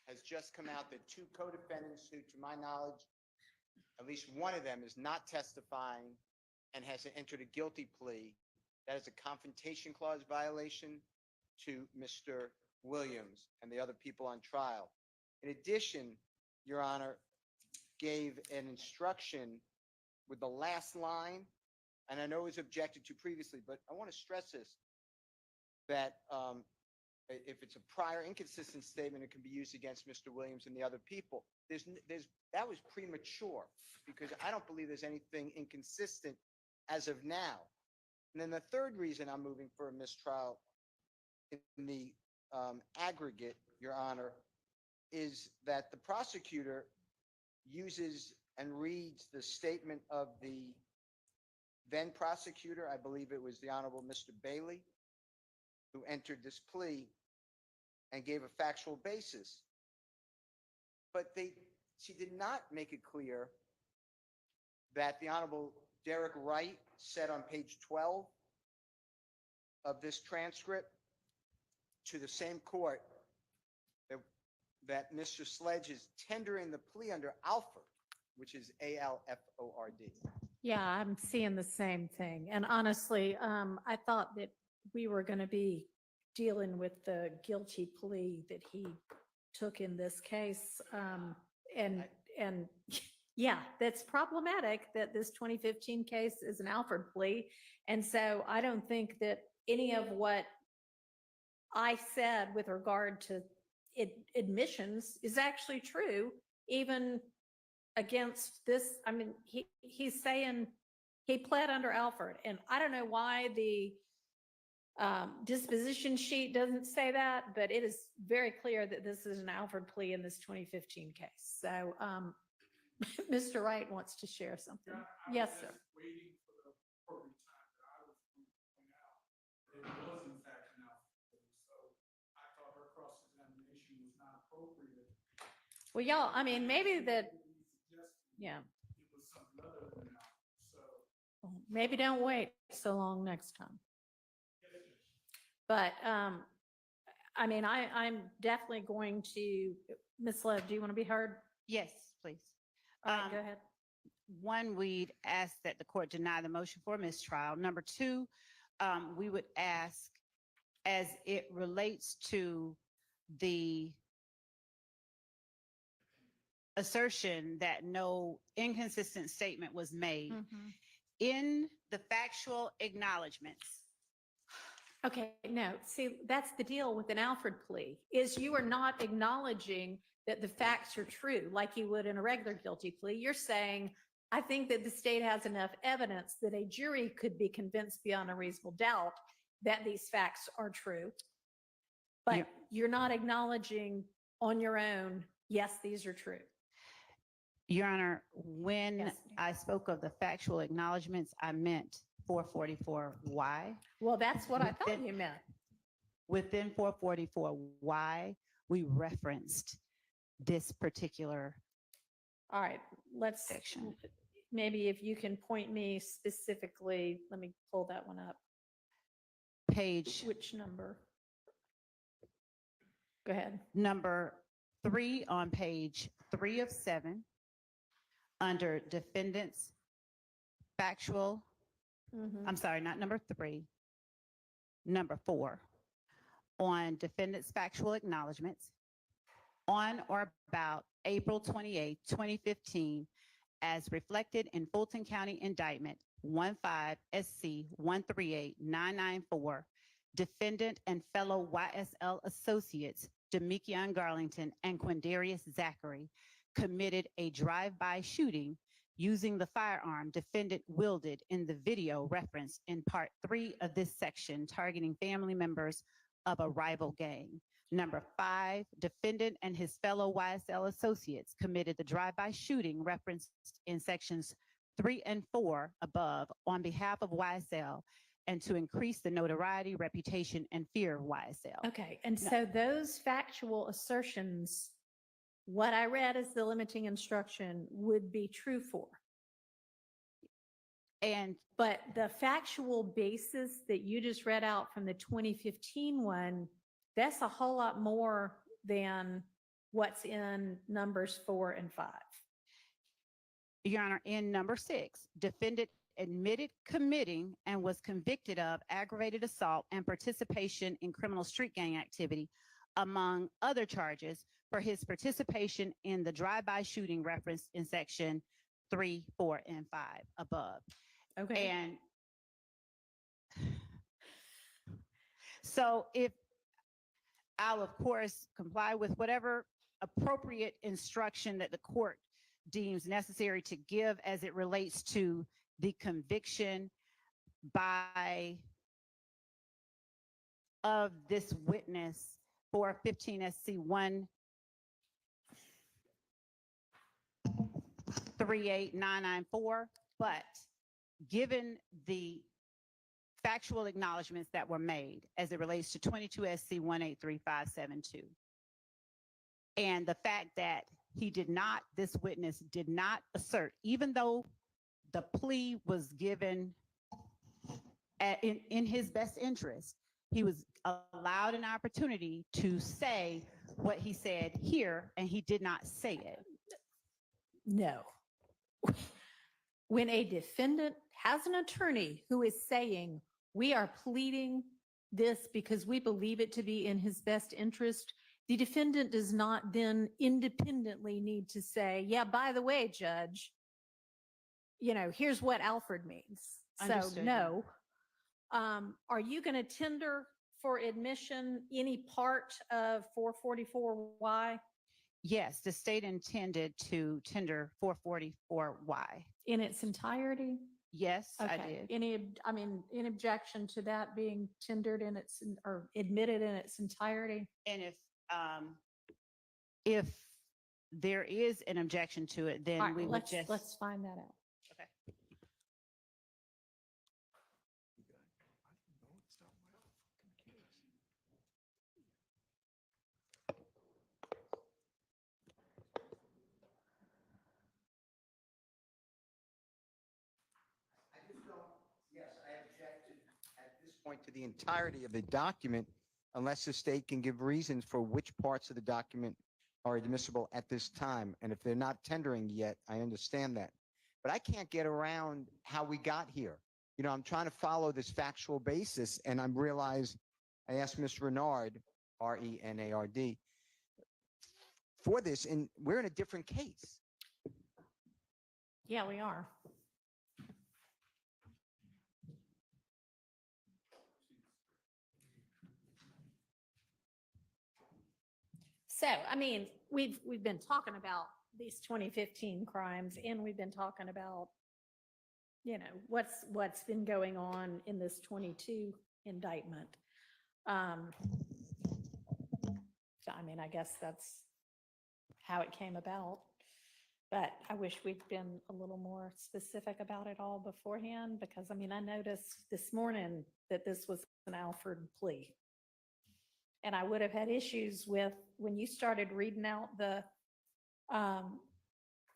has just come out that two co-defendants who, to my knowledge, at least one of them is not testifying and has entered a guilty plea. That is a confrontation clause violation to Mr. Williams and the other people on trial. In addition, Your Honor, gave an instruction with the last line, and I know it was objected to previously, but I want to stress this, that if it's a prior inconsistent statement, it can be used against Mr. Williams and the other people. That was premature, because I don't believe there's anything inconsistent as of now. And then the third reason I'm moving for a mistrial in the aggregate, Your Honor, is that the prosecutor uses and reads the statement of the then prosecutor, I believe it was the Honorable Mr. Bailey, who entered this plea and gave a factual basis. But she did not make it clear that the Honorable Derek Wright said on page 12 of this transcript to the same court that Mr. Sledge is tendering the plea under Alford, which is ALFORD. Yeah, I'm seeing the same thing. And honestly, I thought that we were going to be dealing with the guilty plea that he took in this case. And yeah, that's problematic that this 2015 case is an Alford plea. And so I don't think that any of what I said with regard to admissions is actually true, even against this. I mean, he's saying he pled under Alford, and I don't know why the disposition sheet doesn't say that, but it is very clear that this is an Alford plea in this 2015 case. So Mr. Wright wants to share something. Yes, sir. Waiting for the appropriate time that I was going to point out that it was in fact an Alford plea. So I thought her cross-examination was not appropriate. Well, y'all, I mean, maybe that, yeah. It was something other than Alford. So Maybe don't wait so long next time. But I mean, I'm definitely going to, Ms. Love, do you want to be heard? Yes, please. All right, go ahead. One, we'd ask that the court deny the motion for mistrial. Number two, we would ask, as it relates to the assertion that no inconsistent statement was made, in the factual acknowledgments. Okay, no, see, that's the deal with an Alford plea, is you are not acknowledging that the facts are true like you would in a regular guilty plea. You're saying, I think that the state has enough evidence that a jury could be convinced beyond a reasonable doubt that these facts are true. But you're not acknowledging on your own, yes, these are true. Your Honor, when Yes. I spoke of the factual acknowledgments, I meant 444Y. Well, that's what I thought you meant. Within 444Y, we referenced this particular All right, let's, section. maybe if you can point me specifically, let me pull that one up. Page Which number? Go ahead. number 3 on page 3 of 7, under defendants factual, I'm sorry, not number 3, number 4, on defendants factual acknowledgments, on or about April 28, 2015, as reflected in Fulton County Indictment 15 SC 138994, defendant and fellow YSL associates Demikion Garlington and Quindarius Zachary committed a drive-by shooting using the firearm defendant wielded in the video referenced in part 3 of this section, targeting family members of a rival gang. Number 5, defendant and his fellow YSL associates committed the drive-by shooting referenced in sections 3 and 4 above on behalf of YSL and to increase the notoriety, reputation, and fear of YSL. Okay, and so those factual assertions, what I read as the limiting instruction would be true for. But the factual basis that you just read out from the 2015 one, that's a whole lot more than what's in numbers 4 and 5. Your Honor, in number 6, defendant admitted committing and was convicted of aggravated assault and participation in criminal street gang activity, among other charges, for his participation in the drive-by shooting referenced in section 3, 4, and 5 above. Okay. And so if I'll, of course, comply with whatever appropriate instruction that the court deems necessary to give as it relates to the conviction of this witness for 15 SC 138994, but given the factual acknowledgments that were made as it relates to 22 SC 183572, and the fact that this witness did not assert, even though the plea was given in his best interest, he was allowed an opportunity to say what he said here, and he did not say it. No. when a defendant has an attorney who is saying, we are pleading this because we believe it to be in his best interest, the defendant does not then independently need to say, yeah, by the way, judge, here's what Alfred means. So Understood. no. Are you going to tender for admission any part of 444Y Yes, the state intended to tender 444Y. in its entirety? Yes, I Okay. did. Any objection to that being tendered or admitted in its entirety? And if there is an objection to it, then All right, we would let's just. find that out. Okay. I just don't, yes, I object at this point to the entirety of the document unless the state can give reasons for which parts of the document are admissible at this time. And if they're not tendering yet, I understand that. But I can't get around how we got here. I'm trying to follow this factual basis, and I asked Mr. Renard, Renard, for this, and we're in a different case. Yeah, we are. So, we've been talking about these 2015 crimes, and we've been talking about, what's been going on in this 22 indictment. So, I guess that's how it came about. But I wish we'd been a little more specific about it all beforehand, because I noticed this morning that this was an Alfred plea. And I would have had issues with when you started reading out the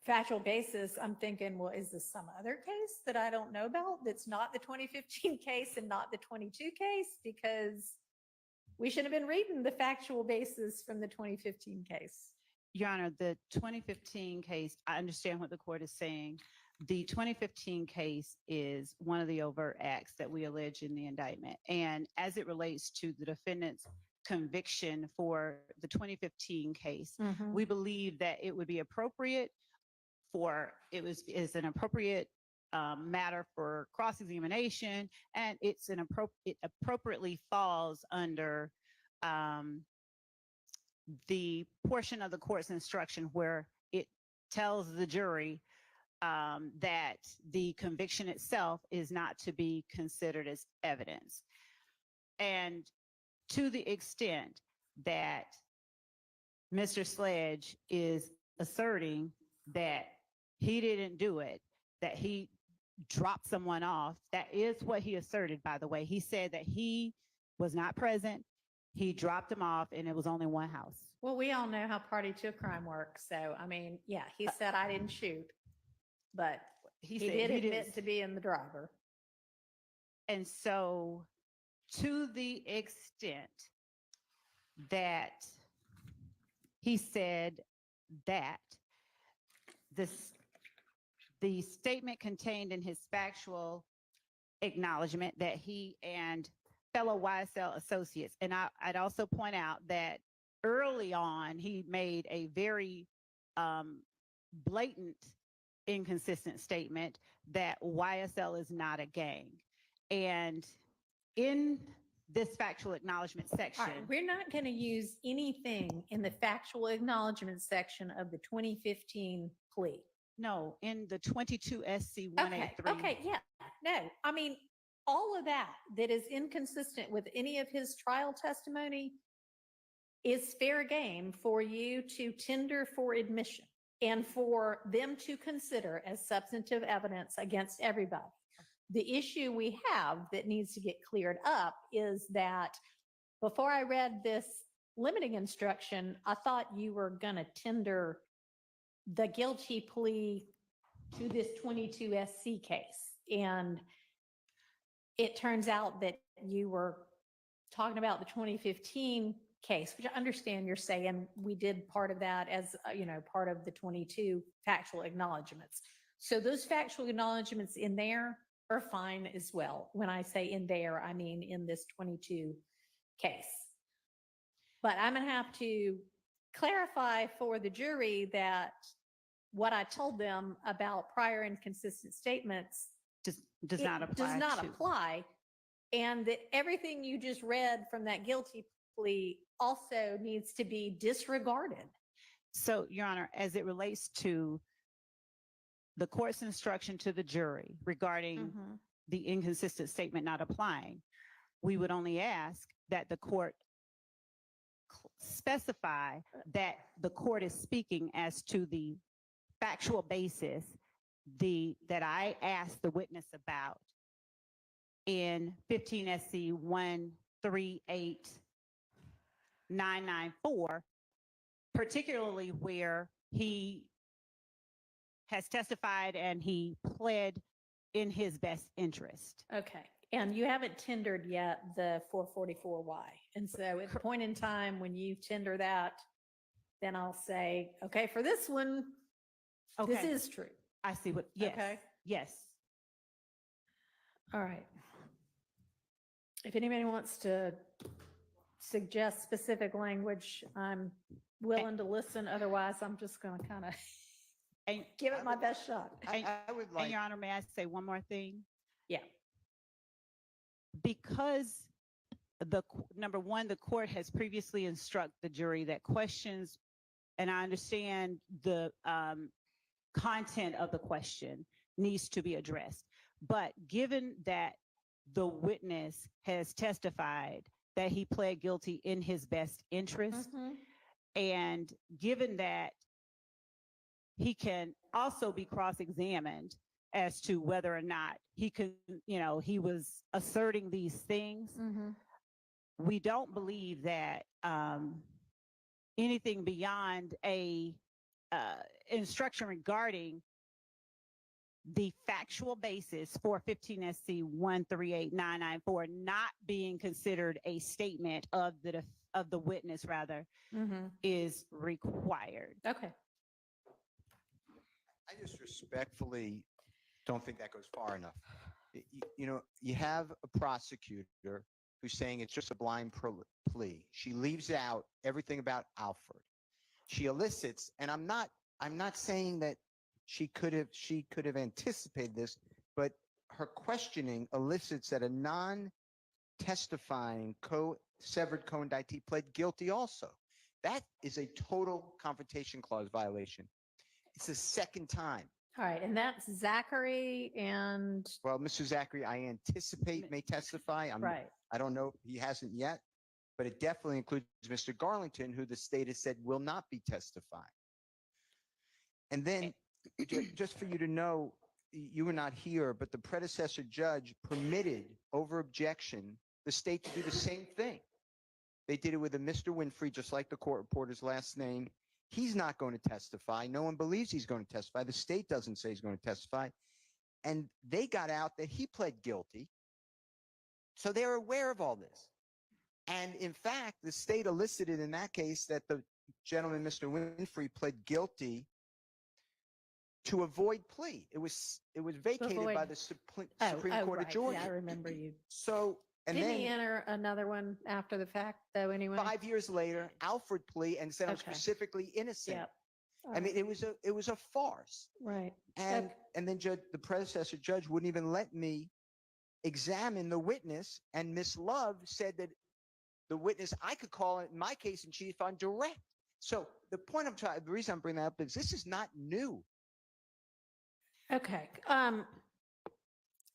factual basis. I'm thinking, well, is this some other case that I don't know about that's not the 2015 case and not the 22 case? Because we should have been reading the factual basis from the 2015 case. Your Honor, the 2015 case, I understand what the court is saying. The 2015 case is one of the overt acts that we allege in the indictment. And as it relates to the defendant's conviction for the 2015 case, we believe that it would be appropriate is an appropriate matter for cross-examination, and it appropriately falls under the portion of the court's instruction where it tells the jury that the conviction itself is not to be considered as evidence. And to the extent that Mr. Sledge is asserting that he didn't do it, that he dropped someone off, that is what he asserted, by the way. He said that he was not present, he dropped him off, and it was only one house. Well, we all know how party to a crime works. So, yeah, he said, I didn't shoot, but he did admit to being the driver. And so, to the extent that he said that, the statement contained in his factual acknowledgement that he and fellow YSL associates, and I'd also point out that early on, he made a very blatant, inconsistent statement that YSL is not a gang. And in this factual acknowledgement section. All right, we're not going to use anything in the factual acknowledgement section of the 2015 plea. No, in the 22 SC 183. Okay, yeah, no. All of that is inconsistent with any of his trial testimony is fair game for you to tender for admission and for them to consider as substantive evidence against everybody. The issue we have that needs to get cleared up is that before I read this limiting instruction, I thought you were going to tender the guilty plea to this 22 SC case. And it turns out that you were talking about the 2015 case, which I understand you're saying we did part of that as, part of the 22 factual acknowledgements. So those factual acknowledgements in there are fine as well. When I say in there, I mean in this 22 case. But I'm gonna have to clarify for the jury that what I told them about prior inconsistent statements Does not apply. does not to- apply. And that everything you just read from that guilty plea also needs to be disregarded. So, Your Honor, as it relates to the court's instruction to the jury regarding the inconsistent statement not applying, we would only ask that the court specify that the court is speaking as to the factual basis that I asked the witness about in 15 SC 138994, particularly where he has testified and he pled in his best interest. Okay. And you haven't tendered yet the 444Y. And so at the point in time when you tender that, then I'll say, okay, for this one, this Okay. is true. I see what, yes, Okay. yes. All right. If anybody wants to suggest specific language, I'm willing to listen. Otherwise, I'm just going to kind of give it my best shot. I would And like, Your Honor, may I say one more thing? Yeah. Because number one, the court has previously instructed the jury that questions, and I understand the content of the question needs to be addressed. But given that the witness has testified that he pled guilty in his best interest, and given that he can also be cross-examined as to whether or not he could, he was asserting these things, we don't believe that anything beyond a instruction regarding the factual basis for 15 SC 138994 not being considered a statement of the witness rather is required. Okay. I just respectfully don't think that goes far enough. You have a prosecutor who's saying it's just a blind plea. She leaves out everything about Alfred. She elicits, and I'm not saying that she could have anticipated this, but her questioning elicits that a non-testifying severed co-indictee pled guilty also. That is a total confrontation clause violation. It's the second time. All right. And that's Zachary and. Well, Mr. Zachary, I anticipate may testify. Right. I don't know. He hasn't yet, but it definitely includes Mr. Garlington, who the state has said will not be testifying. And then just for you to know, you were not here, but the predecessor judge permitted over objection the state to do the same thing. They did it with a Mr. Winfrey, just like the court reporter's last name. He's not going to testify. No one believes he's going to testify. The state doesn't say he's going to testify. And they got out that he pled guilty. So they're aware of all this. And in fact, the state elicited in that case that the gentleman, Mr. Winfrey, pled guilty to avoid plea. It was vacated by the Supreme Court of Georgia. Yeah, I remember you. So, and Didn't then he enter another one after the fact, though, anyway? 5 years later, Alfred plea and said I'm Okay. specifically innocent. Yep. I mean, it was a farce. Right. And Okay. and then the predecessor judge wouldn't even let me examine the witness. And Miss Love said that the witness I could call in my case in chief on direct. So the reason I'm bringing that up is this is not new. Okay.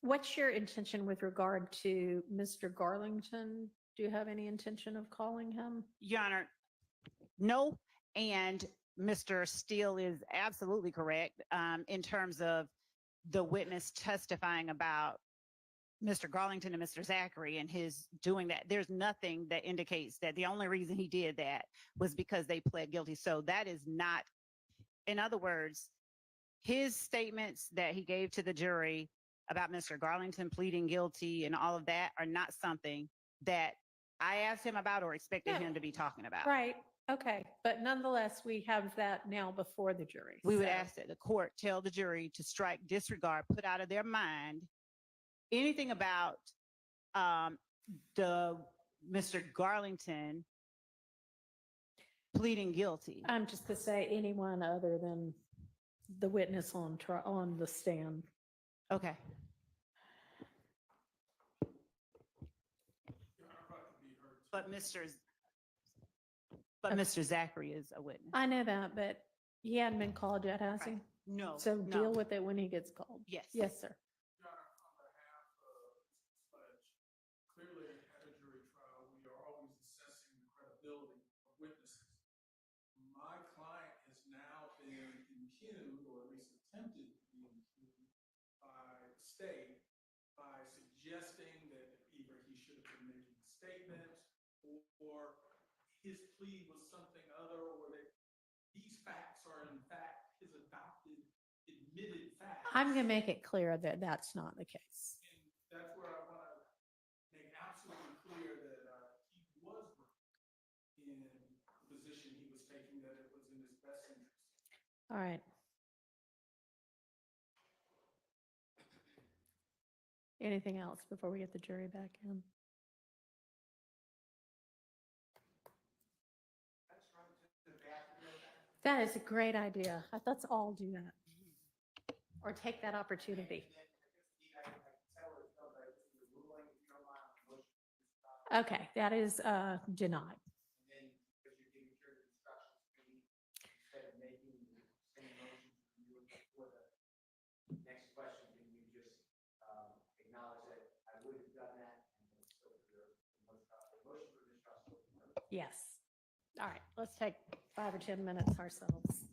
What's your intention with regard to Mr. Garlington? Do you have any intention of calling him? Your Honor, no. And Mr. Steele is absolutely correct in terms of the witness testifying about Mr. Garlington and Mr. Zachary and his doing that. There's nothing that indicates that the only reason he did that was because they pled guilty. So that is not, in other words, his statements that he gave to the jury about Mr. Garlington pleading guilty and all of that are not something that I asked him about or expected him to be talking about. Right. Okay, but nonetheless, we have that now before the jury. We would so- ask that the court tell the jury to strike, disregard, put out of their mind anything about the Mr. Garlington pleading guilty. I'm just to say anyone other than the witness on the stand. Okay. But Mr. Zachary is a witness. I know that, but he hadn't been called yet, has he? Right. No. So no. deal with it when he gets called. Yes. Yes, sir. Your Honor, on behalf of Mr. Sledge, clearly at a jury trial, we are always assessing the credibility of witnesses. My client has now been impugned, or at least attempted to be impugned by the state by suggesting that either he should have been making a statement or his plea was something other, or that these facts are in fact his adopted, admitted facts. I'm going to make it clear that that's not the case. And that's where I want to make absolutely clear that he was right in the position he was taking, that it was in his best interest. All right. Anything else before we get the jury back in? That is a great idea. Let's all do that. Or take that opportunity. Okay, that is denied. Next question, can you just acknowledge that I would have done that? And so your motion for mistrust. Yes. All right, let's take 5 or 10 minutes ourselves.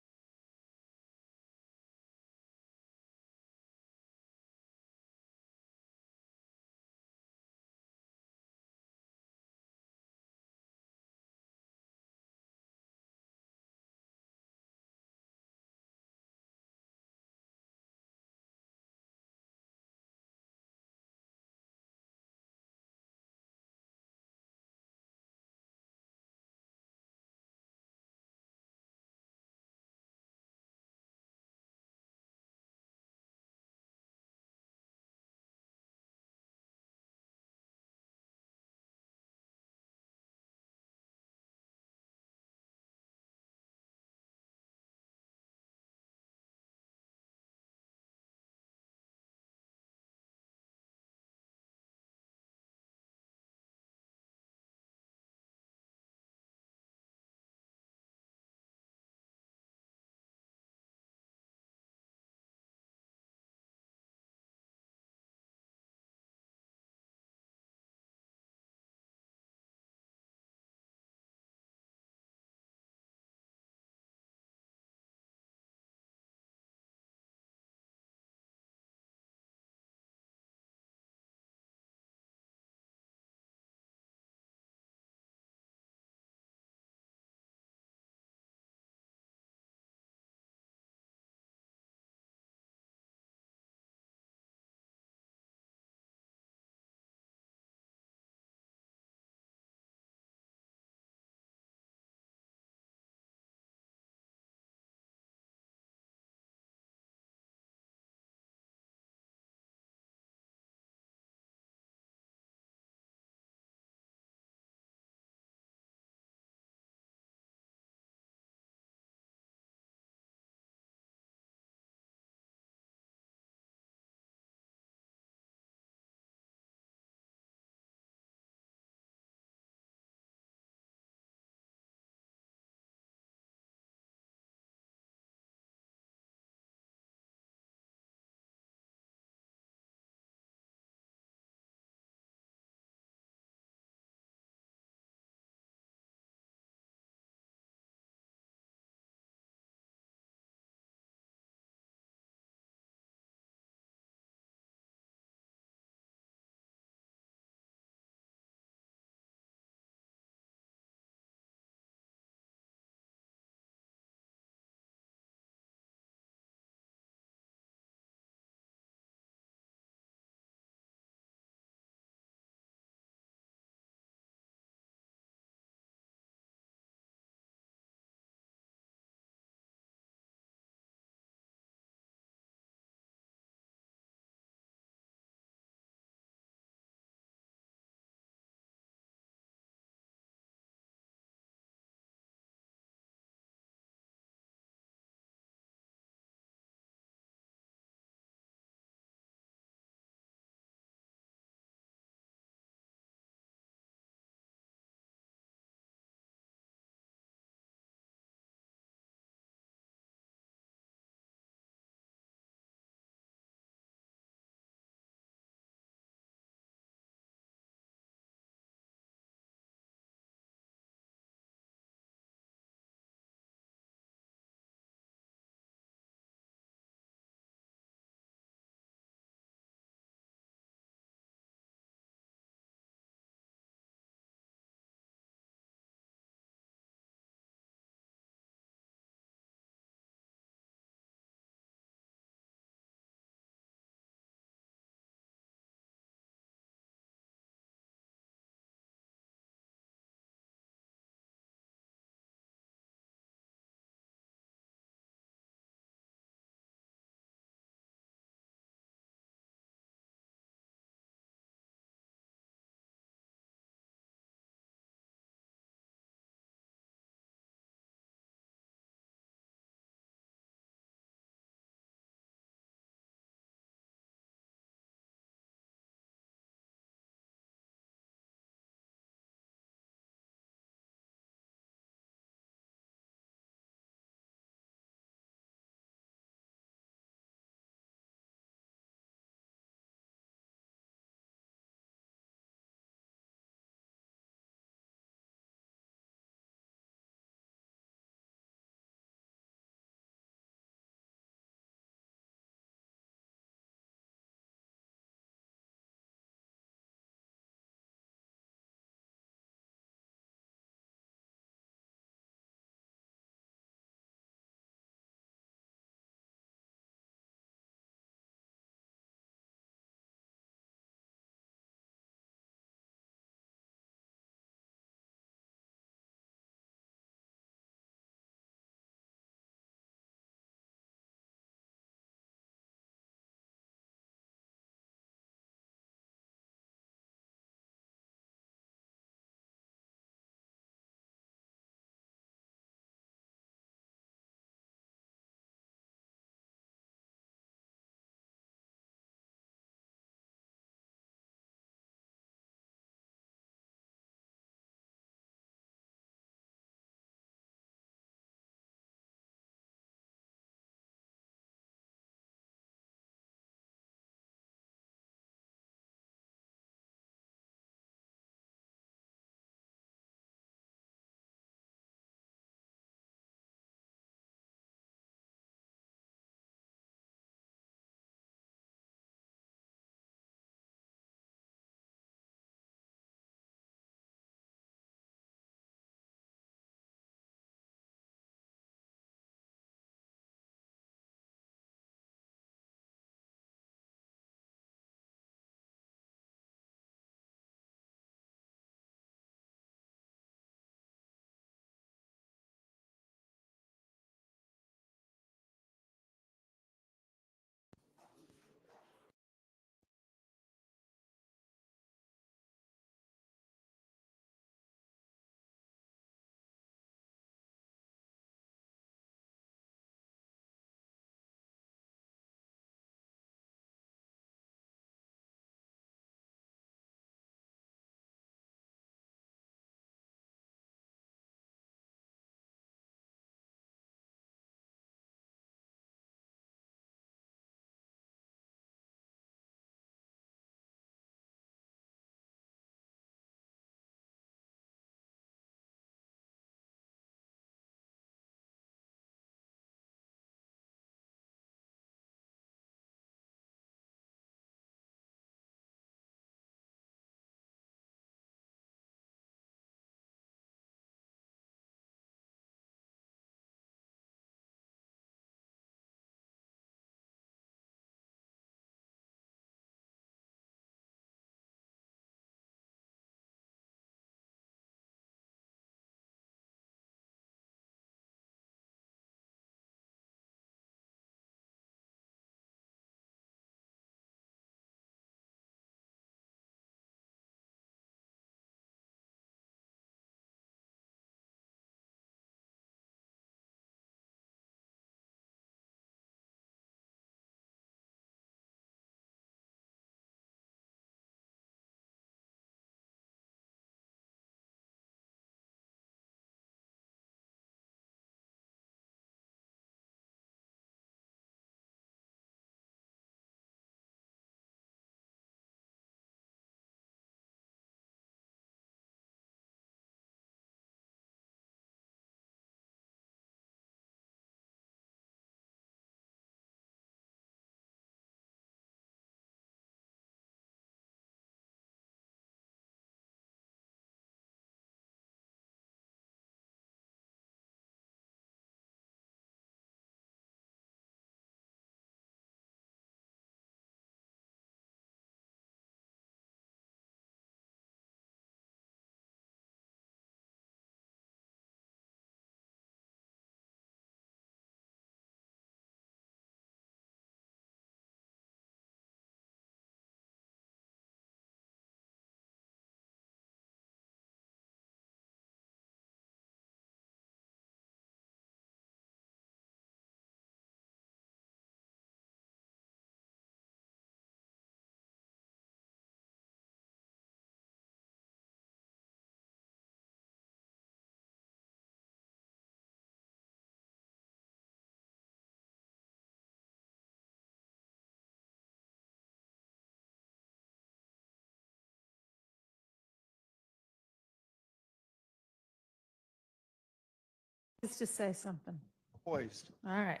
to say something. Poised. All right.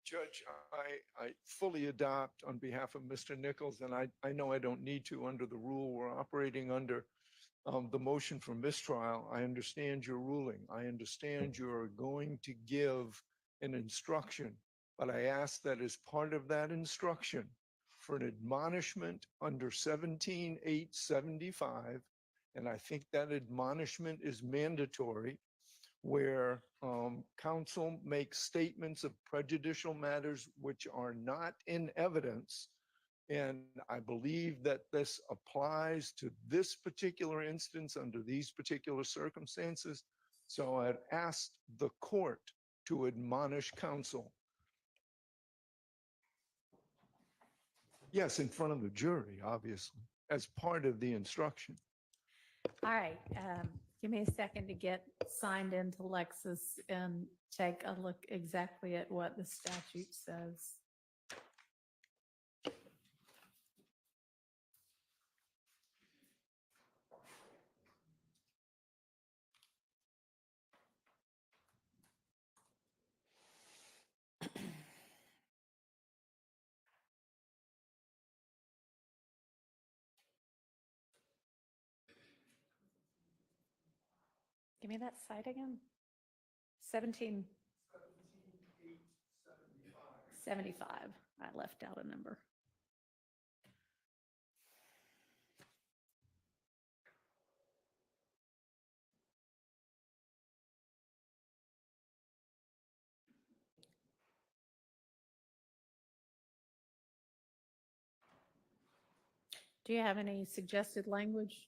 Judge, I fully adopt on behalf of Mr. Nichols, and I know I don't need to under the rule we're operating under, the motion for mistrial. I understand your ruling. I understand you're going to give an instruction, but I ask that as part of that instruction for an admonishment under 17-875, and I think that admonishment is mandatory, where counsel makes statements of prejudicial matters which are not in evidence. And I believe that this applies to this particular instance under these particular circumstances. So I'd asked the court to admonish counsel. Yes, in front of the jury, obviously, as part of the instruction. All right. Give me a second to get signed into Lexis and take a look exactly at what the statute says. Give me that site again. 1775. I left out a number. Do you have any suggested language?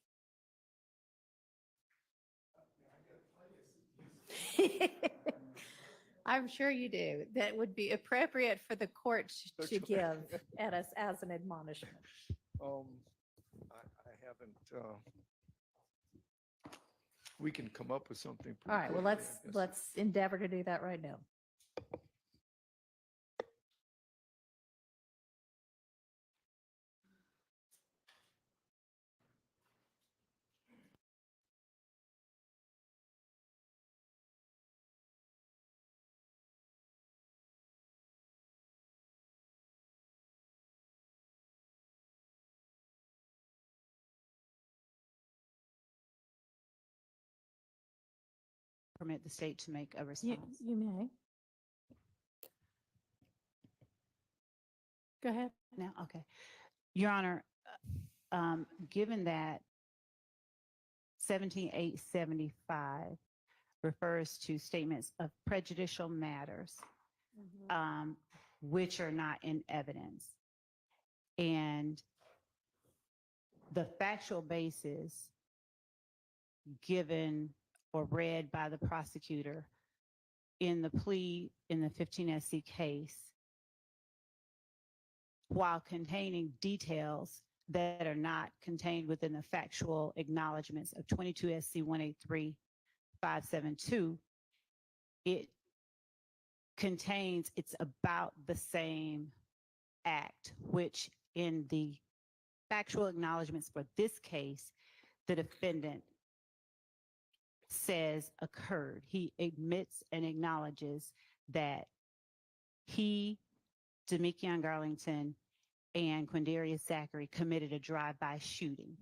I'm sure you do. That would be appropriate for the court to give at us as an admonishment. I haven't, we can come up with something. All right, well, pretty quickly, I guess. let's endeavor to do that right now. Permit the state to make a response. You may. Go ahead. Now, okay. Your Honor, given that 17-875 refers to statements of prejudicial matters, which are not in evidence, and the factual basis given or read by the prosecutor in the plea in the 15 SC case, while containing details that are not contained within the factual acknowledgments of 22 SC 183-572, it contains, it's about the same act, which in the factual acknowledgments for this case, the defendant says occurred. He admits and acknowledges that he, Demekion Garlington, and Quindarius Zachary committed a drive-by shooting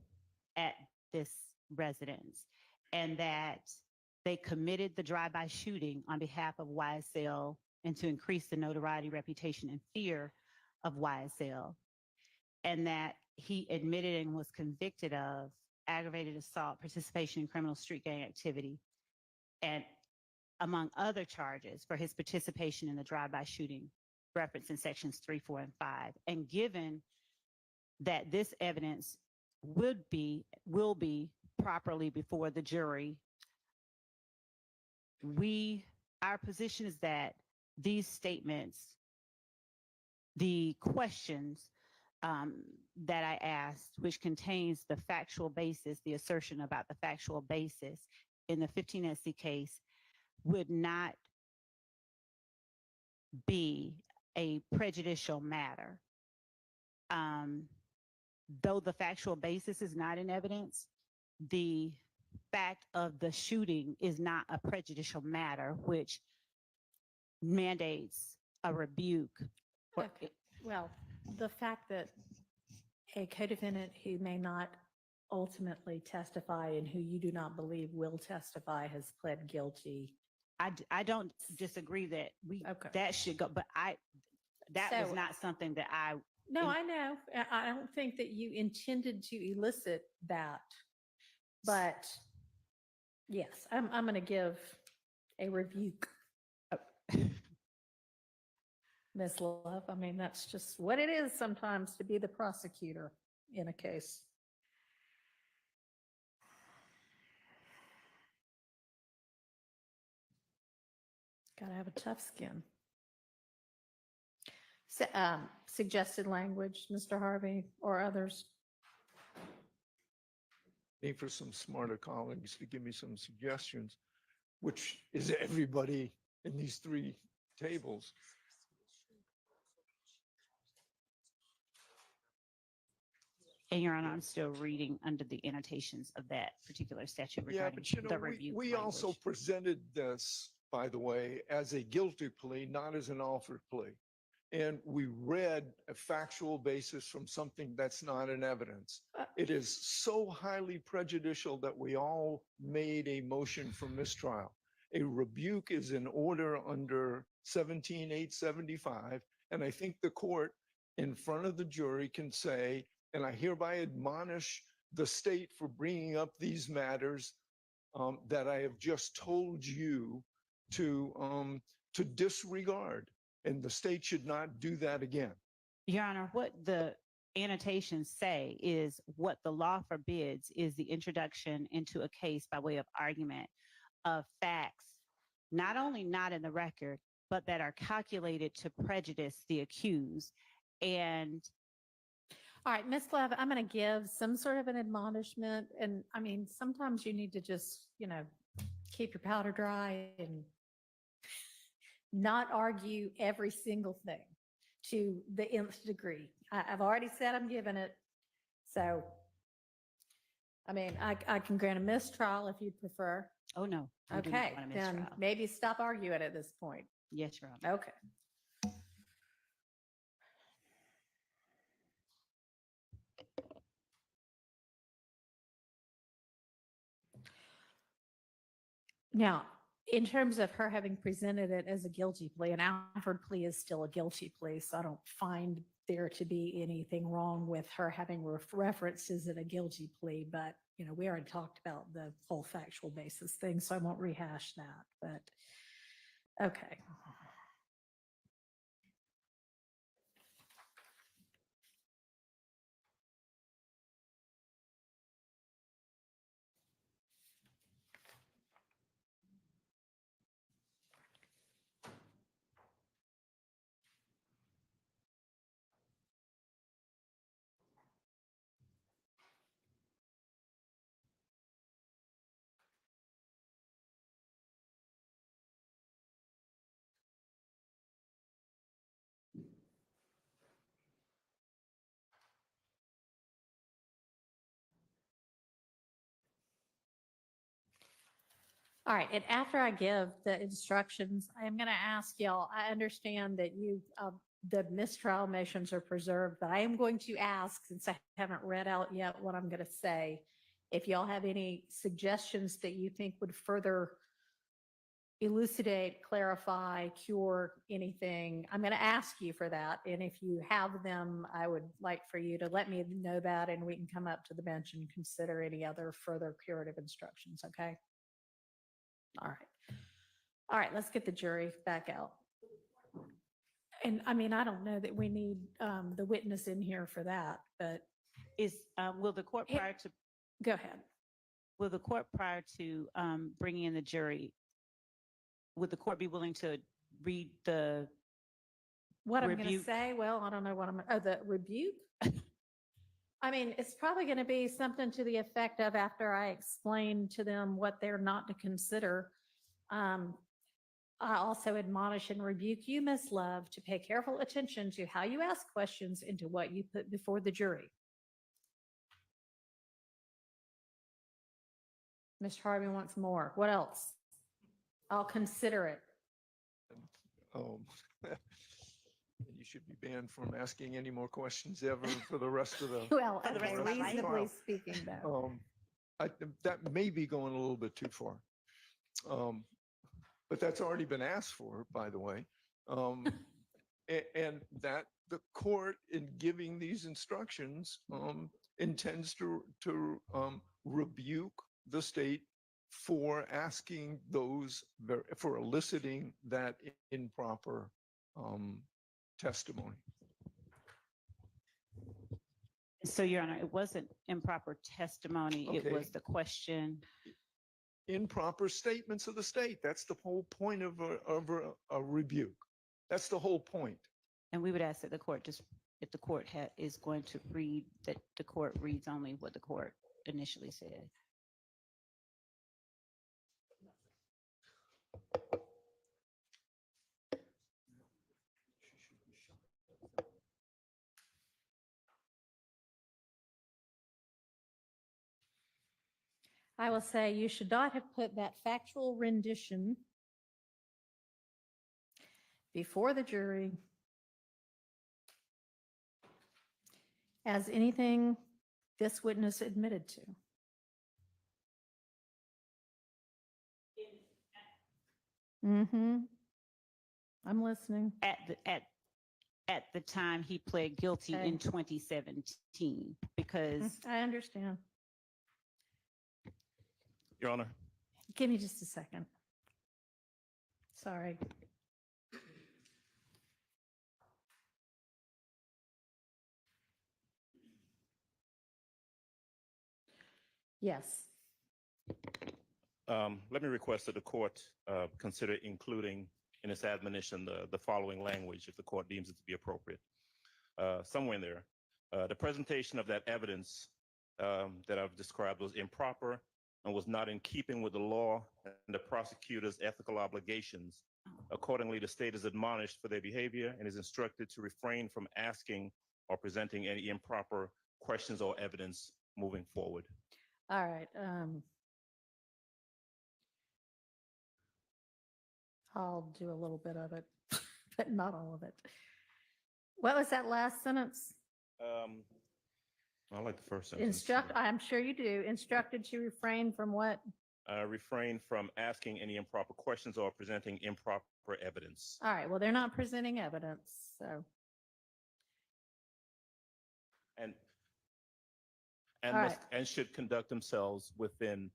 at this residence, and that they committed the drive-by shooting on behalf of YSL and to increase the notoriety, reputation, and fear of YSL, and that he admitted and was convicted of aggravated assault, participation in criminal street gang activity, and among other charges for his participation in the drive-by shooting referenced in sections 3, 4, and 5. And given that this evidence will be properly before the jury, our position is that these statements, the questions that I asked, which contains the factual basis, the assertion about the factual basis in the 15 SC case, would not be a prejudicial matter. Though the factual basis is not in evidence, the fact of the shooting is not a prejudicial matter, which mandates a rebuke. Okay. Well, the fact that a co-defendant who may not ultimately testify and who you do not believe will testify has pled guilty. I don't disagree that Okay. that should go, but that was So- not something that No, I know. I don't think that you intended to elicit that. But yes, I'm going to give a rebuke. Ms. Love, I mean, that's just what it is sometimes to be the prosecutor in a case. Got to have a tough skin. Suggested language, Mr. Harvey or others? Need for some smarter colleagues to give me some suggestions, which is everybody in these three tables. And Your Honor, I'm still reading under the annotations of that particular statute Yeah, regarding but you know, the rebuke we also language. presented this, by the way, as a guilty plea, not as an offered plea. And we read a factual basis from something that's not in evidence. It is so highly prejudicial that we all made a motion for mistrial. A rebuke is in order under 17875, and I think the court in front of the jury can say, and I hereby admonish the state for bringing up these matters that I have just told you to disregard, and the state should not do that again. Your Honor, what the annotations say is what the law forbids is the introduction into a case by way of argument of facts, not only not in the record, but that are calculated to prejudice the accused. And All right, Ms. Love, I'm going to give some sort of an admonishment. And I mean, sometimes you need to just, keep your powder dry and not argue every single thing to the nth degree. I've already said I'm giving it. So, I mean, I can grant a mistrial if you'd prefer. oh no, we do not Okay, want a then mistrial. maybe stop arguing at this point. Yes, Your Honor. Okay. Now, in terms of her having presented it as a guilty plea, an offered plea is still a guilty plea, so I don't find there to be anything wrong with her having references in a guilty plea, but, we already talked about the whole factual basis thing, so I won't rehash that, but, okay. All right, and after I give the instructions, I'm going to ask y'all, I understand that the mistrial motions are preserved, but I am going to ask, since I haven't read out yet what I'm going to say, if y'all have any suggestions that you think would further elucidate, clarify, cure anything, I'm going to ask you for that. And if you have them, I would like for you to let me know that, and we can come up to the bench and consider any other further curative instructions, okay? All right. All right, let's get the jury back out. And I mean, I don't know that we need the witness in here for that, but Will the court prior to go ahead. Will the court prior to bringing in the jury, would the court be willing to read the What I'm going to rebuke? say, well, I don't know what the rebuke? I mean, it's probably going to be something to the effect of, after I explain to them what they're not to consider, I also admonish and rebuke you, Ms. Love, to pay careful attention to how you ask questions and to what you put before the jury. Mr. Harvey wants more. What else? I'll consider it. Um, You should be banned from asking any more questions ever for the rest of the. Well, For the rest okay, of my life. reasonably speaking though. That may be going a little bit too far. But that's already been asked for, by the way. And that the court, in giving these instructions, intends to rebuke the state for asking those, for eliciting that improper testimony. So, Your Honor, it wasn't improper testimony. It Okay. was the question. Improper statements of the state. That's the whole point of a rebuke. That's the whole point. And we would ask that the court just, if the court is going to read, that the court reads only what the court initially said. I will say you should not have put that factual rendition before the jury as anything this witness admitted to. Mm-hmm. I'm listening. At the time he pled guilty Okay. in 2017, because I understand. Your Honor, Give me just a second. Sorry. Yes. let me request that the court consider including in its admonition the following language if the court deems it to be appropriate. Somewhere in there, the presentation of that evidence that I've described was improper and was not in keeping with the law and the prosecutor's ethical obligations. Accordingly, the state is admonished for their behavior and is instructed to refrain from asking or presenting any improper questions or evidence moving forward. All right. I'll do a little bit of it, but not all of it. What was that last sentence? I like the first sentence. I'm sure you do. Instructed to refrain from what? Refrain from asking any improper questions or presenting improper evidence. All right. Well, they're not presenting evidence, so. And All must, right. and should conduct themselves within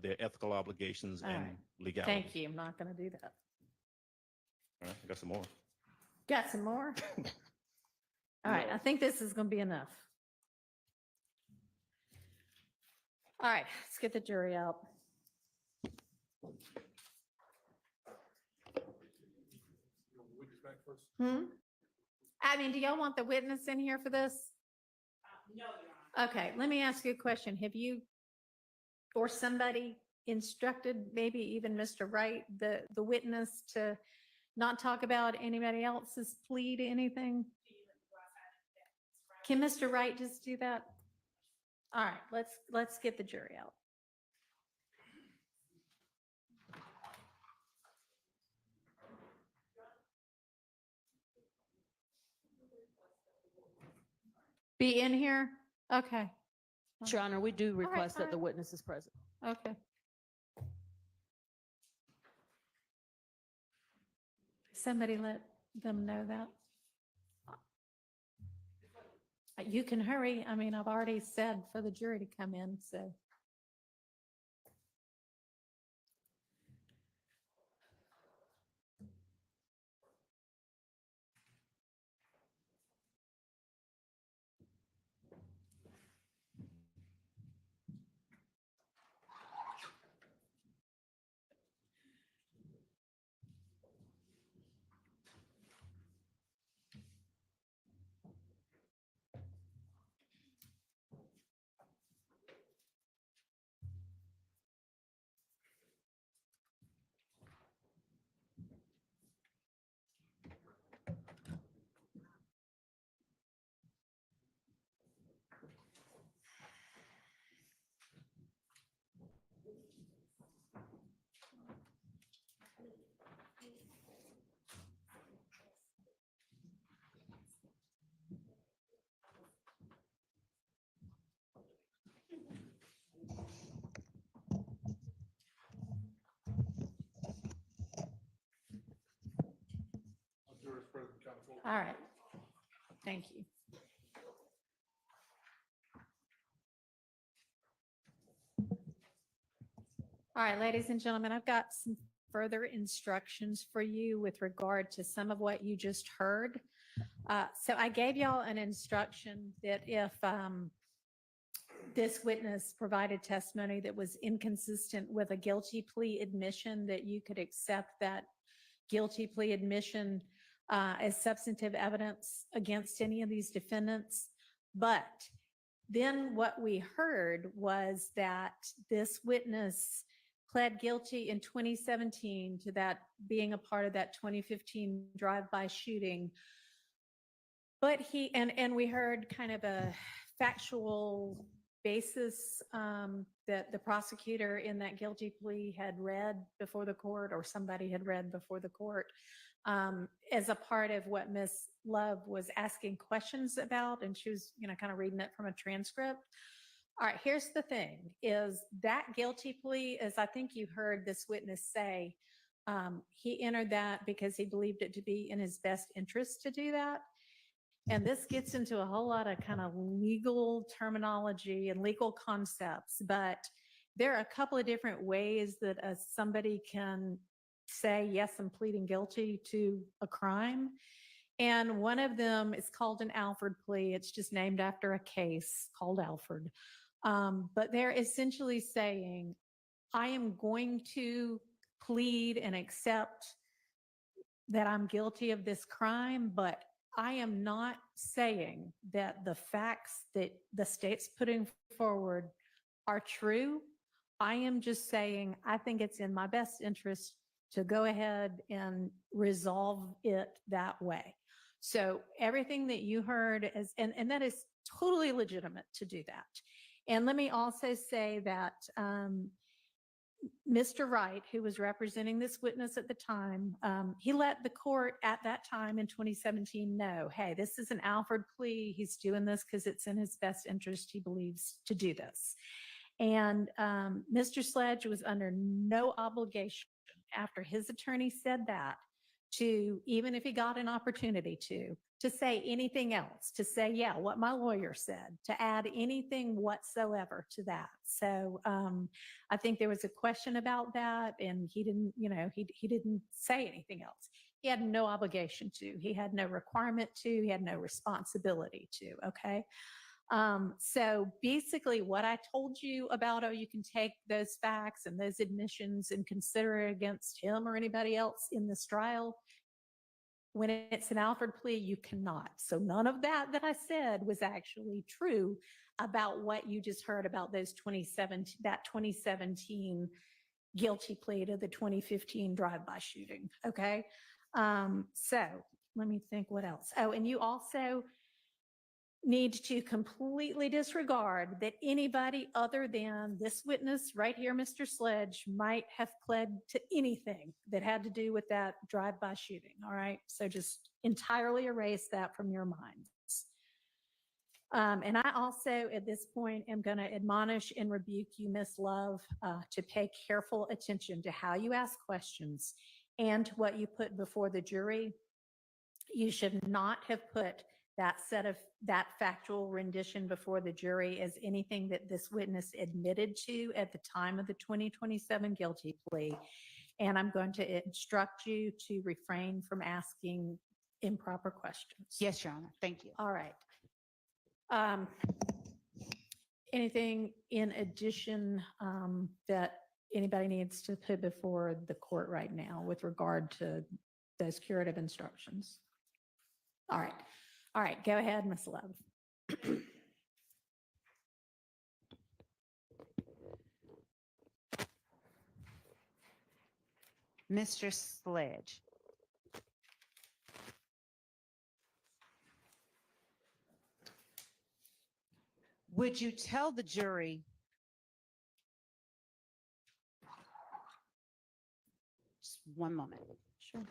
their ethical obligations All and right. legality. Thank you. I'm not going to do that. All right, I got some more. Got some more? All right. I think this is going to be enough. All right. Let's get the jury out. I mean, do y'all want the witness in here for this? No, Your Honor. Okay, let me ask you a question. Have you or somebody instructed, maybe even Mr. Wright, the witness to not talk about anybody else's plea to anything? Can Mr. Wright just do that? All right, let's get the jury out. Be in here? Okay, Your Honor, we do right, request all that the right. witness is present. okay. Somebody let them know that. You can hurry. I mean, I've already said for the jury to come in, so. All right. Thank you. All right, ladies and gentlemen, I've got some further instructions for you with regard to some of what you just heard. So I gave y'all an instruction that if this witness provided testimony that was inconsistent with a guilty plea admission, that you could accept that guilty plea admission as substantive evidence against any of these defendants. But then what we heard was that this witness pled guilty in 2017 to that being a part of that 2015 drive-by shooting. But and we heard kind of a factual basis that the prosecutor in that guilty plea had read before the court, or somebody had read before the court, as a part of what Ms. Love was asking questions about, and she was, kind of reading it from a transcript. All right, here's the thing, is that guilty plea, as I think you heard this witness say, he entered that because he believed it to be in his best interest to do that. And this gets into a whole lot of kind of legal terminology and legal concepts, but there are a couple of different ways that somebody can say, yes, I'm pleading guilty to a crime. And one of them is called an Alford plea. It's just named after a case called Alford. But they're essentially saying, I am going to plead and accept that I'm guilty of this crime, but I am not saying that the facts that the state's putting forward are true. I am just saying I think it's in my best interest to go ahead and resolve it that way. So everything that you heard is, and that is totally legitimate to do that. And let me also say that Mr. Wright, who was representing this witness at the time, he let the court at that time in 2017 know, hey, this is an Alford plea. He's doing this because it's in his best interest, he believes, to do this. And Mr. Sledge was under no obligation after his attorney said that to, even if he got an opportunity to say anything else, to say, yeah, what my lawyer said, to add anything whatsoever to that. So I think there was a question about that, and he didn't, he didn't say anything else. He had no obligation to, he had no requirement to, he had no responsibility to, okay? So basically what I told you about, oh, you can take those facts and those admissions and consider it against him or anybody else in this trial. When it's an Alford plea, you cannot. So none of that I said was actually true about what you just heard about those 2017 guilty plea to the 2015 drive-by shooting. Okay. So let me think what else. Oh, and you also need to completely disregard that anybody other than this witness right here, Mr. Sledge, might have pled to anything that had to do with that drive-by shooting. All right. So just entirely erase that from your minds. And I also, at this point, am going to admonish and rebuke you, Miss Love, to pay careful attention to how you ask questions and to what you put before the jury. You should not have put that factual rendition before the jury as anything that this witness admitted to at the time of the 2027 guilty plea. And I'm going to instruct you to refrain from asking improper questions. Yes, Your Honor. Thank you. All right. Anything in addition that anybody needs to put before the court right now with regard to those curative instructions? All right. All right. Go ahead, Ms. Love. Mr. Sledge. Would you tell the jury just one moment? Sure.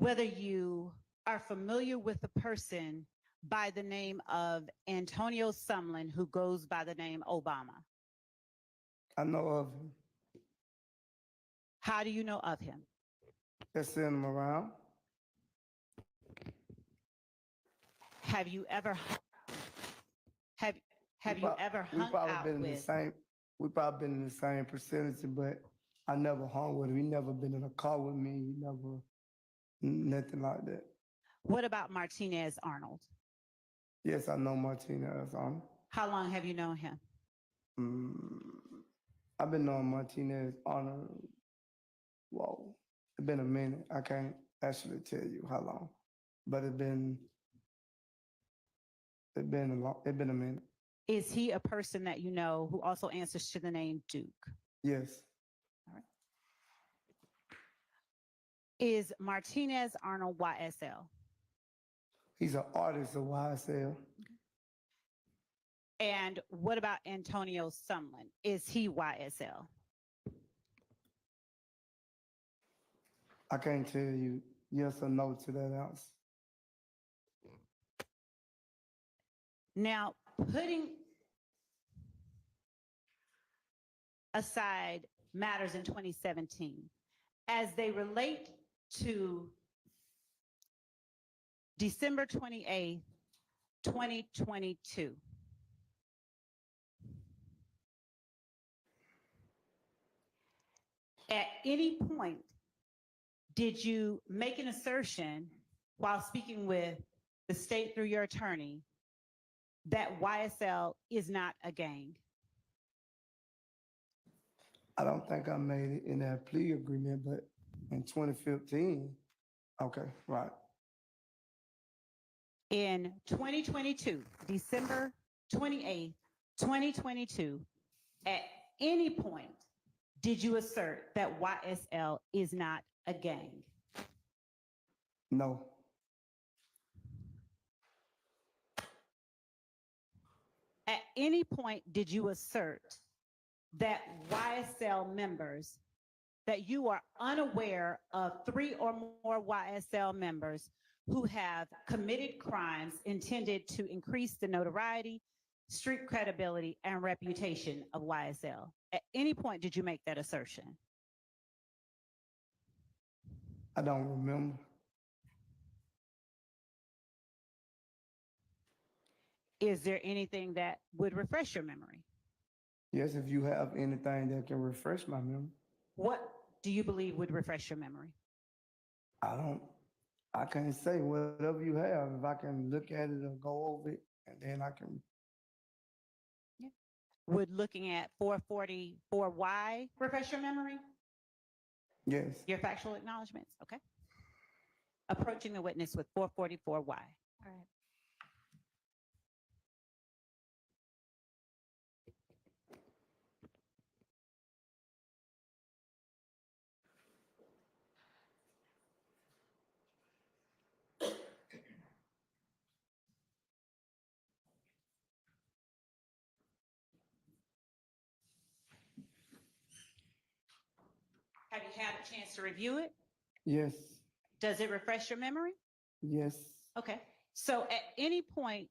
whether you are familiar with a person by the name of Antonio Sumlin, who goes by the name Obama. I know of him. How do you know of him? Just send him around. Have you ever have We you prob- ever we hung probably out been in the with? same. We probably been in the same vicinity, but I never hung with him. He never been in a car with me. He never nothing like that. What about Martinez Arnold? Yes, I know Martinez on. How long have you known him? I've been knowing Martinez on. Whoa, it's been a minute. I can't actually tell you how long, but it's been a minute. Is he a person that you know who also answers to the name Duke? Yes. Is Martinez Arnold YSL? He's an artist of YSL. And what about Antonio Sumlin? Is he YSL? I can't tell you yes or no to that answer. Now, putting aside matters in 2017, as they relate to December 28th, 2022, at any point, did you make an assertion while speaking with the state through your attorney that YSL is not a gang? I don't think I made it in that plea agreement, but in 2015, okay, right. In 2022, December 28th, 2022, at any point, did you assert that YSL is not a gang? No. At any point, did you assert that YSL members, that you are unaware of 3 or more YSL members who have committed crimes intended to increase the notoriety, street credibility, and reputation of YSL? At any point, did you make that assertion? I don't remember. Is there anything that would refresh your memory? Yes, if you have anything that can refresh my memory. What do you believe would refresh your memory? I can't say whatever you have. If I can look at it and go over it, and then I can. Would looking at 444Y refresh your memory? Yes. Your factual acknowledgments, okay. Approaching the witness with 444Y. All right. Have you had a chance to review it? Yes. Does it refresh your memory? Yes. Okay. So at any point,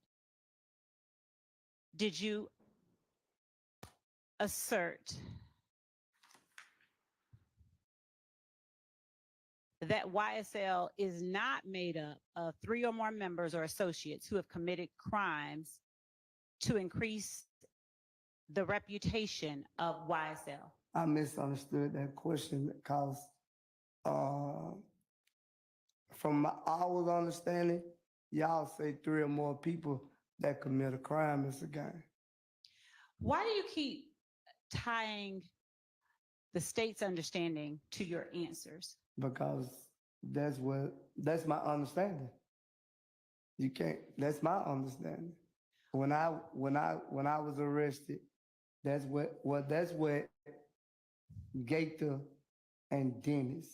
did you assert that YSL is not made up of 3 or more members or associates who have committed crimes to increase the reputation of YSL? I misunderstood that question because from our understanding, y'all say 3 or more people that commit a crime is a gang. Why do you keep tying the state's understanding to your answers? Because that's my understanding. You can't, that's my understanding. When I was arrested, that's what Gator and Dennis,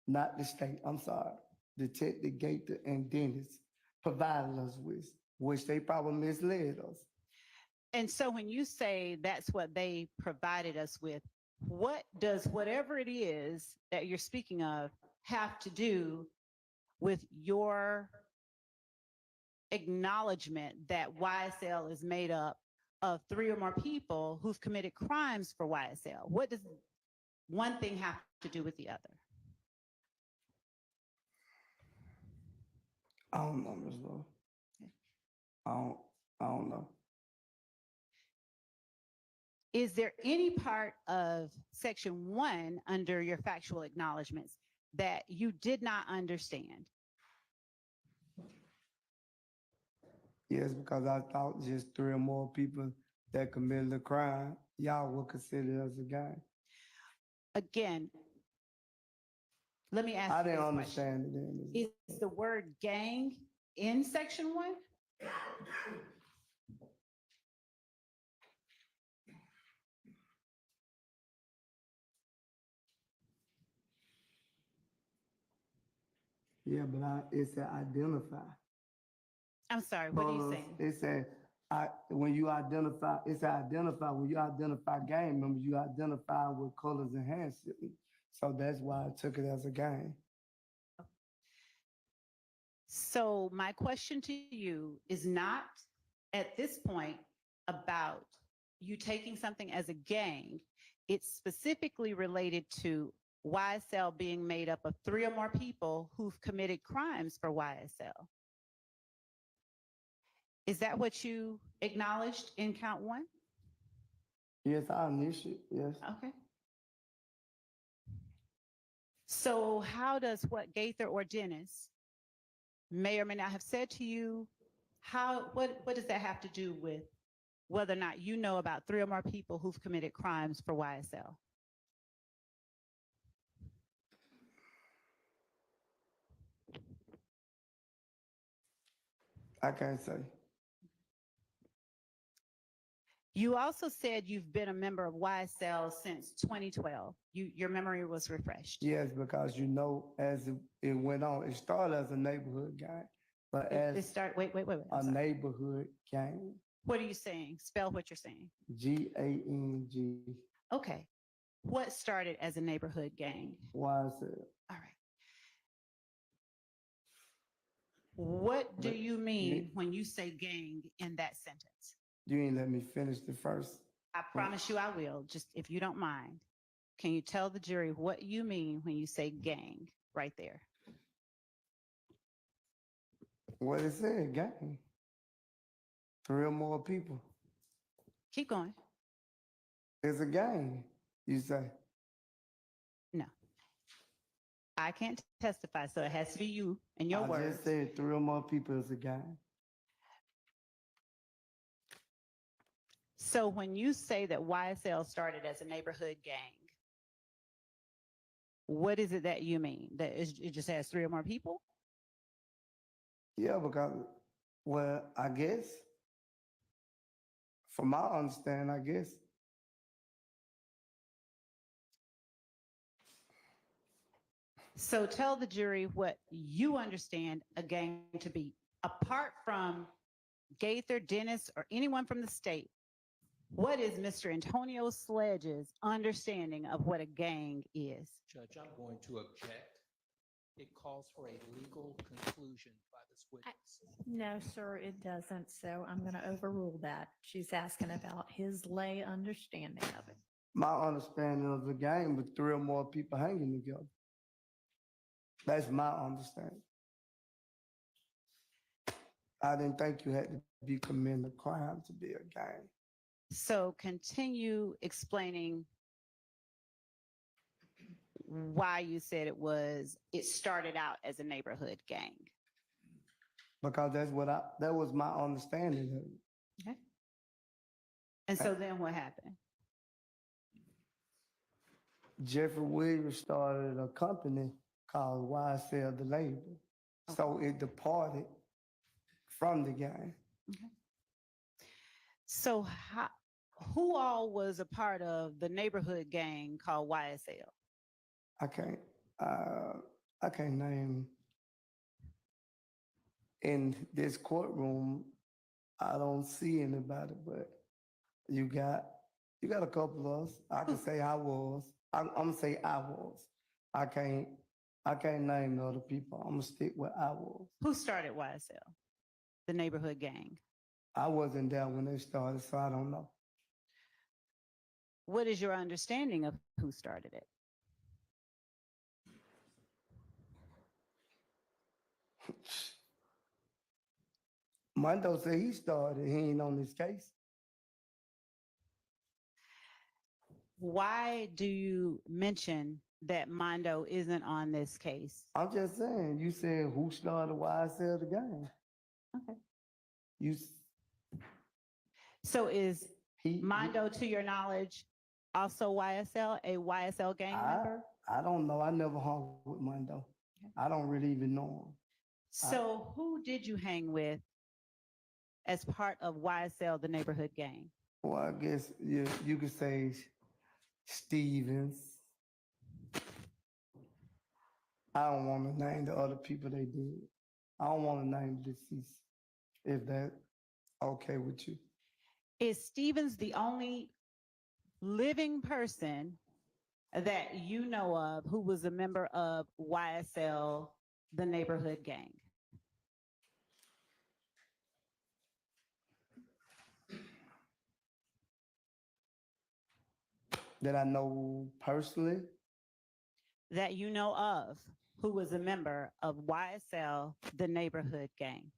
not the state, I'm sorry, Detective Gator and Dennis provided us with, which they probably misled us. And so when you say that's what they provided us with, what does whatever it is that you're speaking of have to do with your acknowledgement that YSL is made up of 3 or more people who've committed crimes for YSL? What does one thing have to do with the other? I don't know, Ms. Lord. I don't know. Is there any part of section 1 under your factual acknowledgments that you did not understand? Yes, because I thought just 3 or more people that committed a crime, y'all would consider it as a gang. Again, let me ask I you didn't this question. understand it then. Ms. Lord. Is the word gang in section 1? Yeah, but it said identify. I'm sorry, what are you Colors, saying? it said, when you identify, it's identify, when you identify gang members, you identify with colors and hand signals. So that's why I took it as a gang. So my question to you is not at this point about you taking something as a gang. It's specifically related to YSL being made up of 3 or more people who've committed crimes for YSL. Is that what you acknowledged in count 1? Yes, I initiate, yes. Okay. So how does what Gaither or Dennis may or may not have said to you, what does that have to do with whether or not you know about 3 or more people who've committed crimes for YSL? I can't say. You also said you've been a member of YSL since 2012. Your memory was refreshed. Yes, because as it went on, it started as a neighborhood gang, but It as started, wait. I'm a sorry. neighborhood gang, What are you saying? Spell what you're saying. GANG, Okay. What started as a neighborhood gang? YSL. All right. What do you mean when you say gang in that sentence? You ain't let me finish the first. I promise you I will, just if you don't mind. Can you tell the jury what you mean when you say gang right there? What it said, gang. 3 or more people. Keep going. It's a gang, you say. No. I can't testify, so it has to be you and your I words. just said 3 or more people is a gang. So when you say that YSL started as a neighborhood gang, what is it that you mean? That it just has 3 or more people? Yeah, because, well, I guess, from my understanding, I guess. So tell the jury what you understand a gang to be, apart from Gaither, Dennis, or anyone from the state. What is Mr. Antonio Sledge's understanding of what a gang is? Judge, I'm going to object. It calls for a legal conclusion by this witness. No, sir, it doesn't. So I'm going to overrule that. She's asking about his lay understanding of it. My understanding of the gang was 3 or more people hanging together. That's my understanding. I didn't think you had to be committing a crime to be a gang. So continue explaining why you said it started out as a neighborhood gang. Because that was my understanding of it. Okay. And so then what happened? Jeffrey Williams started a company called YSL the Label. So it departed from the gang. Okay. So who all was a part of the neighborhood gang called YSL? I can't name. In this courtroom, I don't see anybody, but you got a couple of us. I can say I was. I'm gonna say I was. I can't I can't name the other people. I'm gonna stick with I was. Who started YSL, the neighborhood gang? I wasn't there when they started, so I don't know. What is your understanding of who started it? Mondo said he started. He ain't on this case. Why do you mention that Mondo isn't on this case? I'm just saying. You said who started YSL the game? Okay. You. So is He. Mondo, to your knowledge, also YSL, a YSL gang member? I don't know. I never hung with Mondo. I don't really even know him. So who did you hang with as part of YSL, the neighborhood gang? Well, I guess you could say Stevens. I don't want to name the other people they did. I don't want to name the deceased, if that okay with you. Is Stevens the only living person that you know of who was a member of YSL, the neighborhood gang? That I know personally? That you know of who was a member of YSL, the neighborhood gang?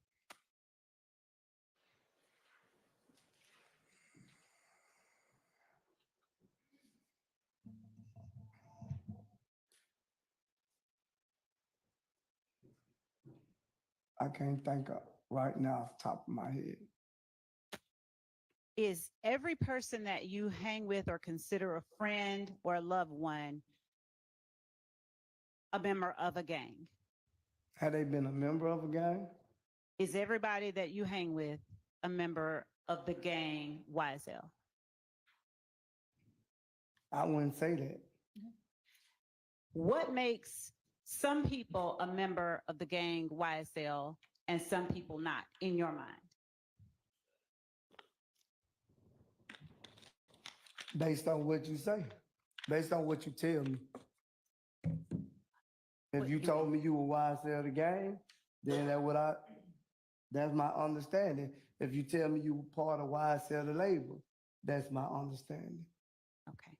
I can't think of right now off the top of my head. Is every person that you hang with or consider a friend or a loved one a member of a gang? Had they been a member of a gang? Is everybody that you hang with a member of the gang YSL? I wouldn't say that. What makes some people a member of the gang YSL and some people not, in your mind? Based on what you say, based on what you tell me. If you told me you were YSL the gang, then that's my understanding. If you tell me you were part of YSL the label, that's my understanding. Okay.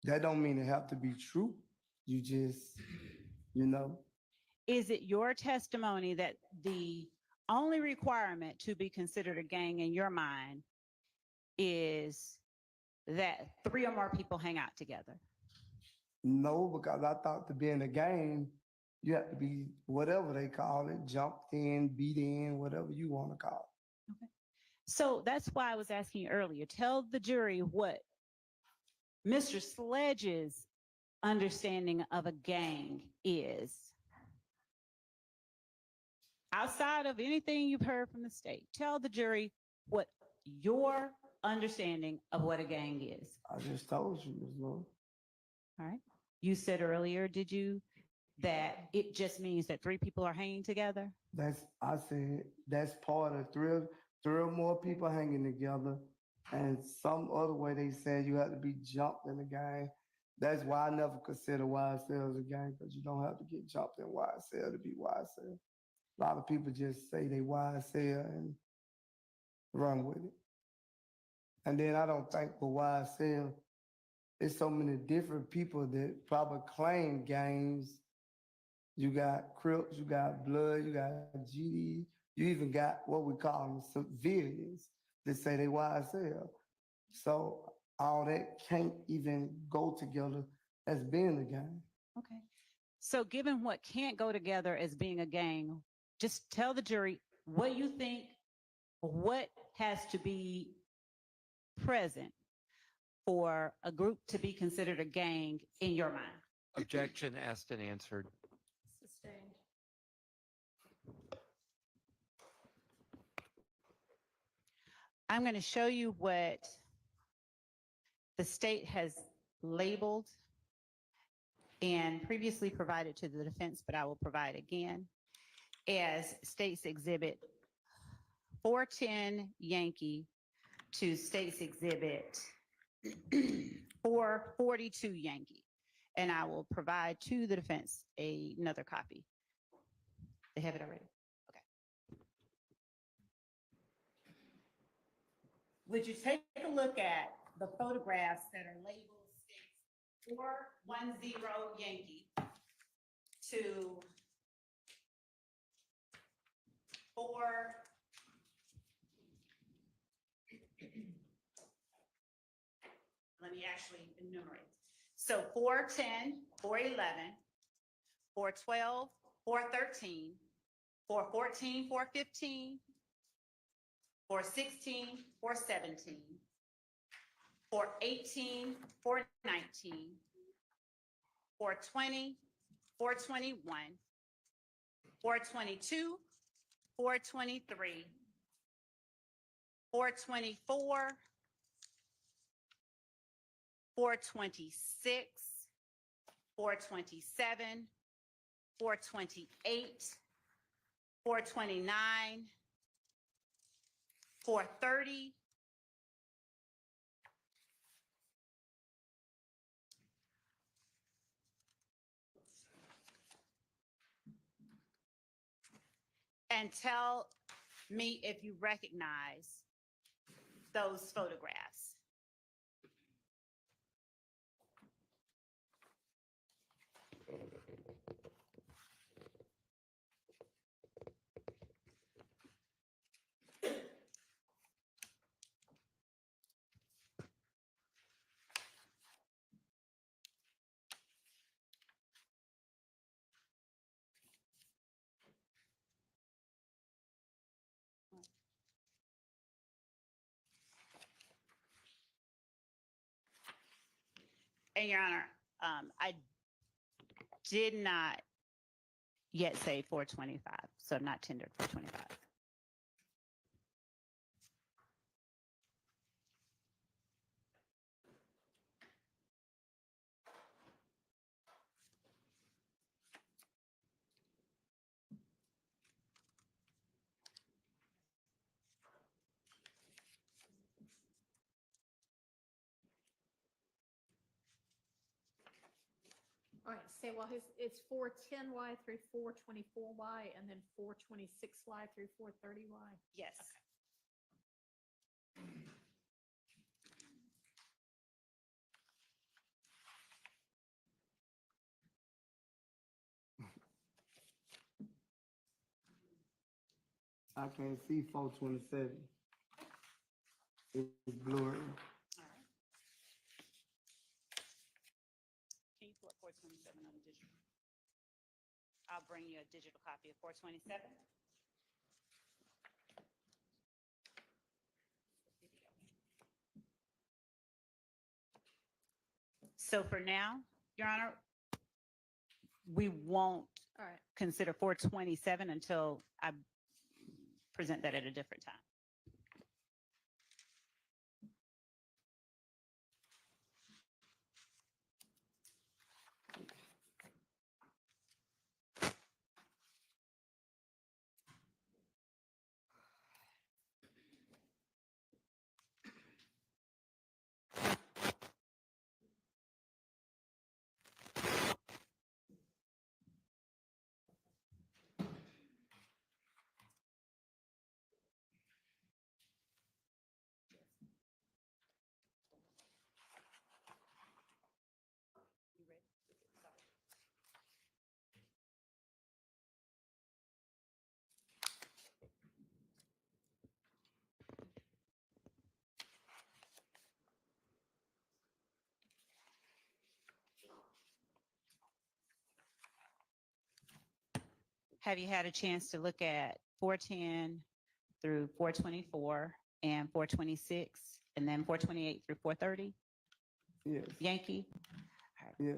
That don't mean it have to be true. You just, Is it your testimony that the only requirement to be considered a gang in your mind is that 3 or more people hang out together? No, because I thought to be in a gang, you have to be whatever they call it, jumped in, beat in, whatever you want to call it. Okay. So that's why I was asking you earlier. Tell the jury what Mr. Sledge's understanding of a gang is. Outside of anything you've heard from the state, tell the jury what your understanding of what a gang is. I just told you, Ms. Lord. All right. You said earlier, did you, that it just means that 3 people are hanging together? I said that's part of three or more people hanging together. And some other way they said you have to be jumped in the gang. That's why I never consider YSL as a gang, because you don't have to get jumped in YSL to be YSL. A lot of people just say they YSL and run with it. And then I don't think for YSL, there's so many different people that probably claim gangs. You got Crips, you got Blood, you got GD, you even got what we call them civilians that say they YSL. So all that can't even go together as being a gang. Okay. So given what can't go together as being a gang, just tell the jury what you think, what has to be present for a group to be considered a gang in your mind. Objection asked and answered. Sustained. I'm going to show you what the state has labeled and previously provided to the defense, but I will provide again as State's Exhibit 410 Yankee to State's Exhibit 442 Yankee. And I will provide to the defense another copy. They have it already? Okay. Would you take a look at the photographs that are labeled 410 Yankee to 4. Let me actually enumerate. So 410, 411, 412, 413, 414, 415, 416, 417, 418, 419, 420, 421, 422, 423, 424, 426, 427, 428, 429, 430, 430. And tell me if you recognize those photographs. And Your Honor, I did not yet say 425, so I'm not tendered 425. All right, say, well, it's 410Y through 424Y and then 426Y through 430Y. Yes. I can't see 427. It's blurry. Can you pull up 427 on the digital? I'll bring you a digital copy of 427. So for now, Your Honor, we won't All right. consider 427 until I present that at a different time. Have you had a chance to look at 410 through 424 and 426 and then 428 through 430? Yes. Yankee? Yes.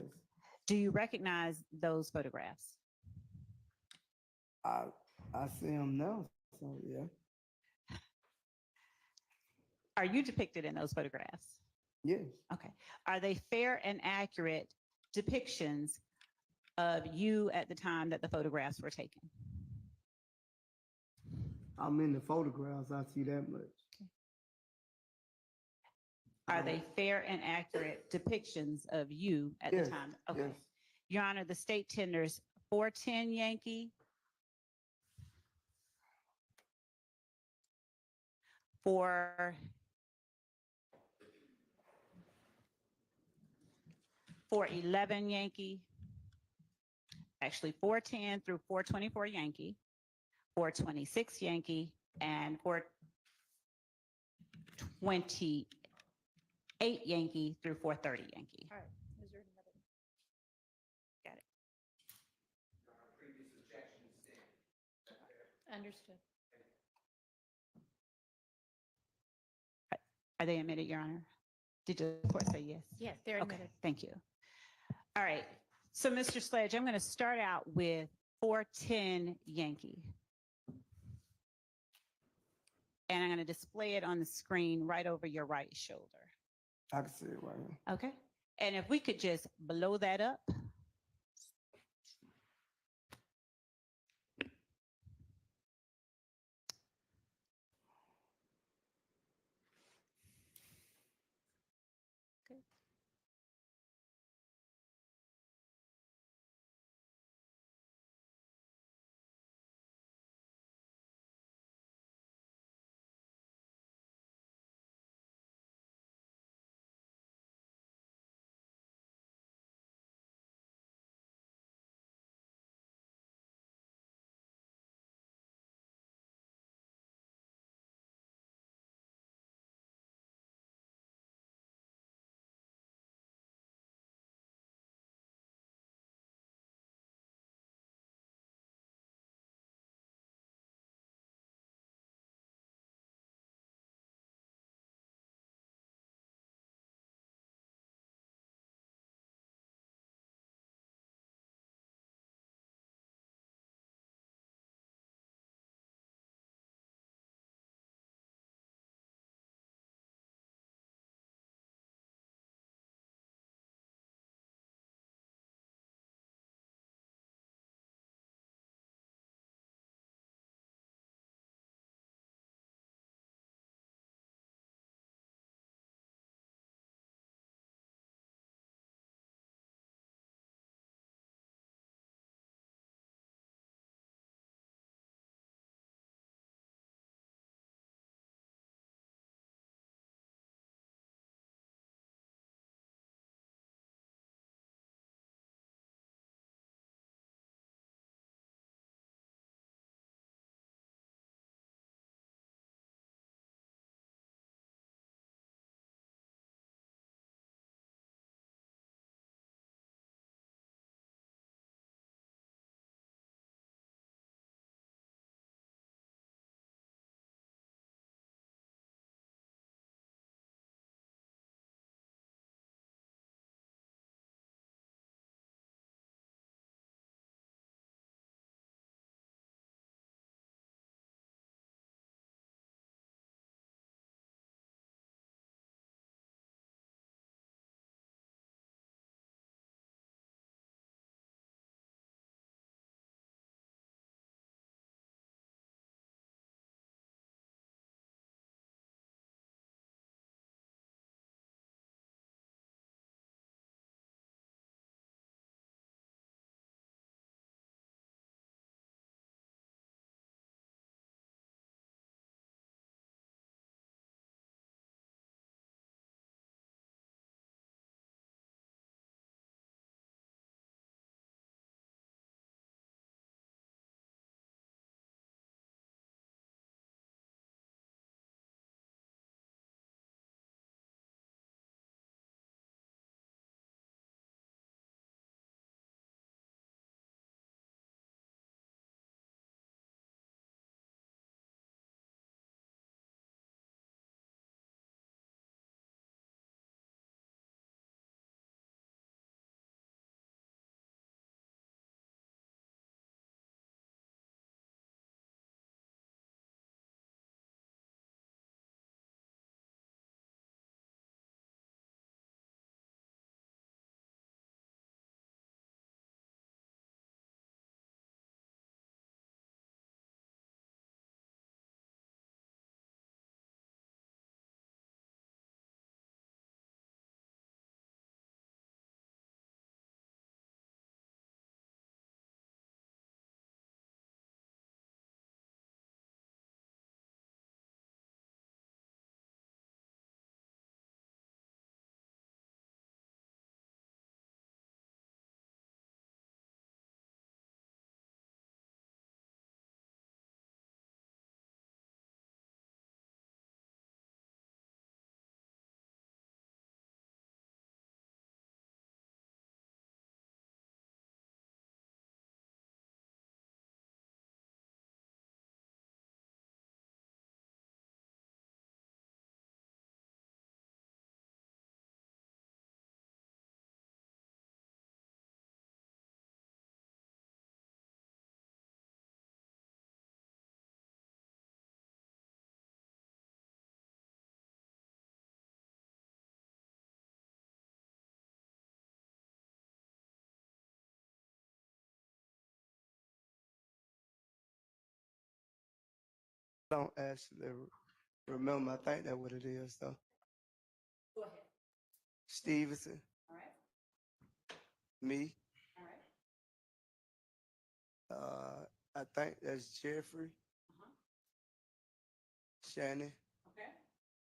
Do you recognize those photographs? I see them now, so yeah. Are you depicted in those photographs? Yes. Okay. Are they fair and accurate depictions of you at the time that the photographs were taken? I'm in the photographs, I see that much. Are they fair and accurate depictions of you at Yes, the time? Okay. yes. Your Honor, the state tenders 410 Yankee, for 411 Yankee, actually 410 through 424 Yankee, 426 Yankee, and 428 Yankee through 430 Yankee. All right. Is there another? Got it. Understood. Are they admitted, Your Honor? Did the court say yes? Yes, they're Okay, admitted. thank you. All right, so Mr. Sledge, I'm going to start out with 410 Yankee. And I'm going to display it on the screen right over your right shoulder. I can see it right here. Okay, and if we could just blow that up. don't actually remember. I think that's what it is, though. Go ahead. Stevenson, All right. me. All right. I think that's Jeffrey, Uh-huh. Shannon, Okay.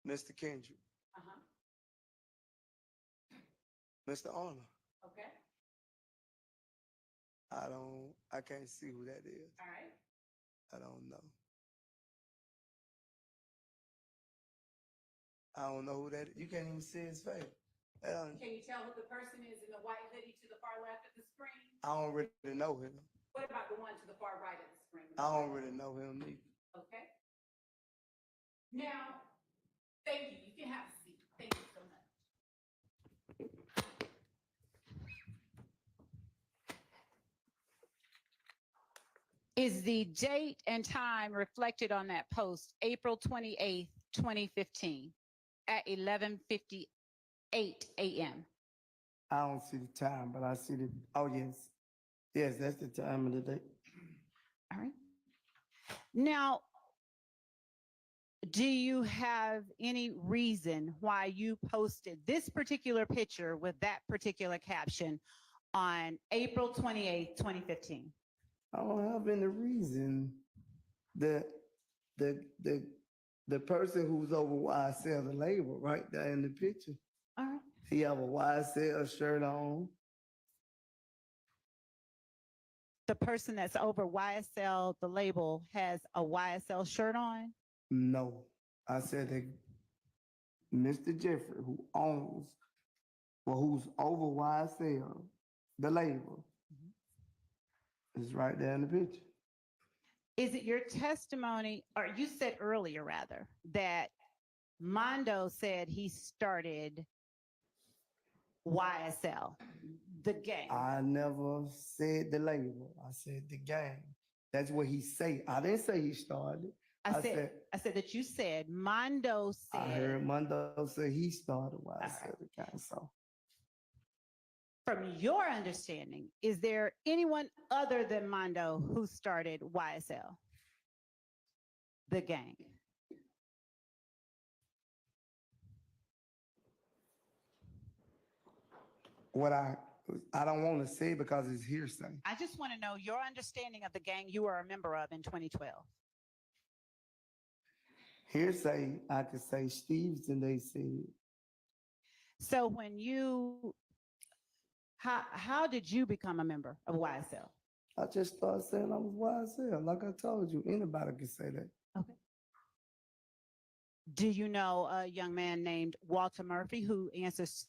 Mr. Kendrick, Uh-huh. Mr. Arnold. Okay. I can't see who that is. All right. I don't know. I don't know who that is. You can't even see his face. Can you tell who the person is in the white hoodie to the far left of the screen? I don't really know him. What about the one to the far right of the screen? I don't really know him either. Okay. Now, thank you. You can have a seat. Thank you so much. Is the date and time reflected on that post April 28th, 2015 at 11:58 a.m.? I don't see the time, but I see the, oh, yes. Yes, that's the time of the day. All right. Now, do you have any reason why you posted this particular picture with that particular caption on April 28th, 2015? I don't have any reason. The person who's over YSL, the label, right there in the picture, All right. he have a YSL shirt on. The person that's over YSL, the label, has a YSL shirt on? No, I said that Mr. Jeffrey, who owns, well, who's over YSL, the label, is right there in the picture. Is it your testimony, or you said earlier rather, that Mondo said he started YSL, the gang? I never said the label. I said the gang. That's what he said. I didn't say he started. I said that you said Mondo said. I heard Mondo say he started YSL, the gang. So From your understanding, is there anyone other than Mondo who started YSL, the gang? what I don't want to say because it's hearsay. I just want to know your understanding of the gang you were a member of in 2012. Hearsay, I could say Stevenson, they said. So when you, how did you become a member of YSL? I just started saying I was YSL. Like I told you, anybody can say that. Okay. Do you know a young man named Walter Murphy who answers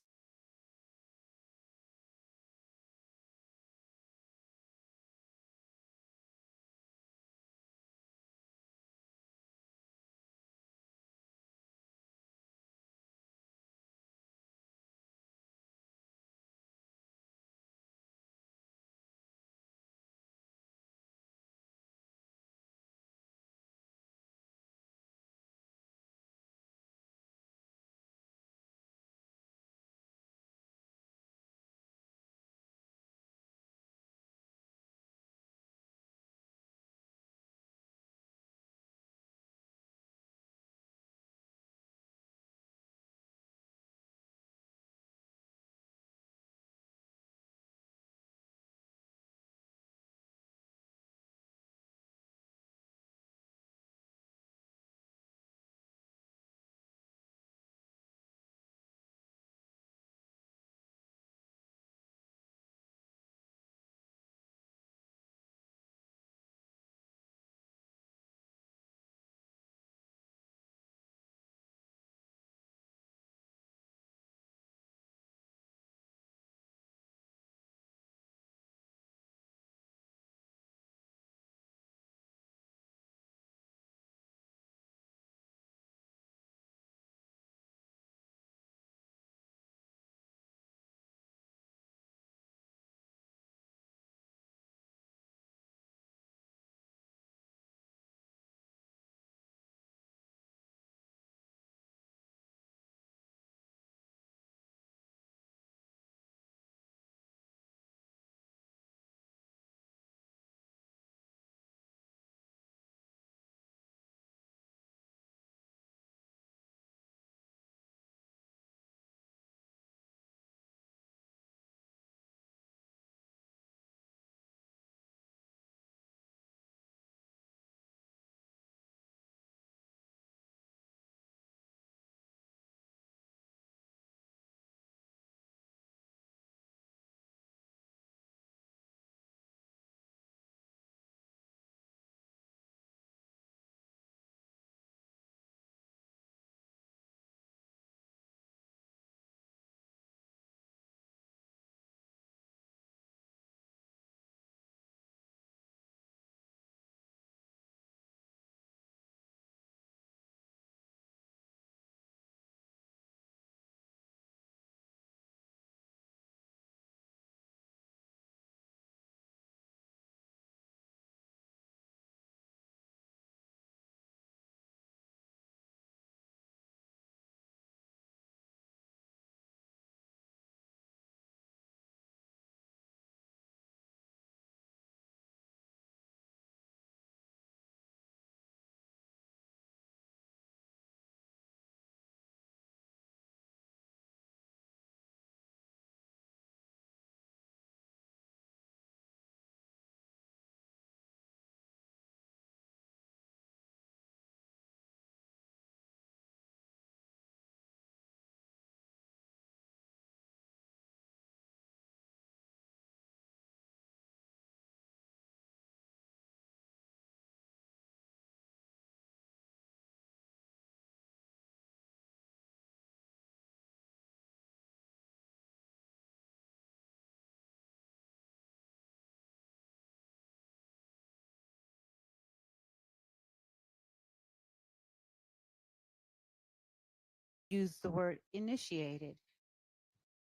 used the word initiated.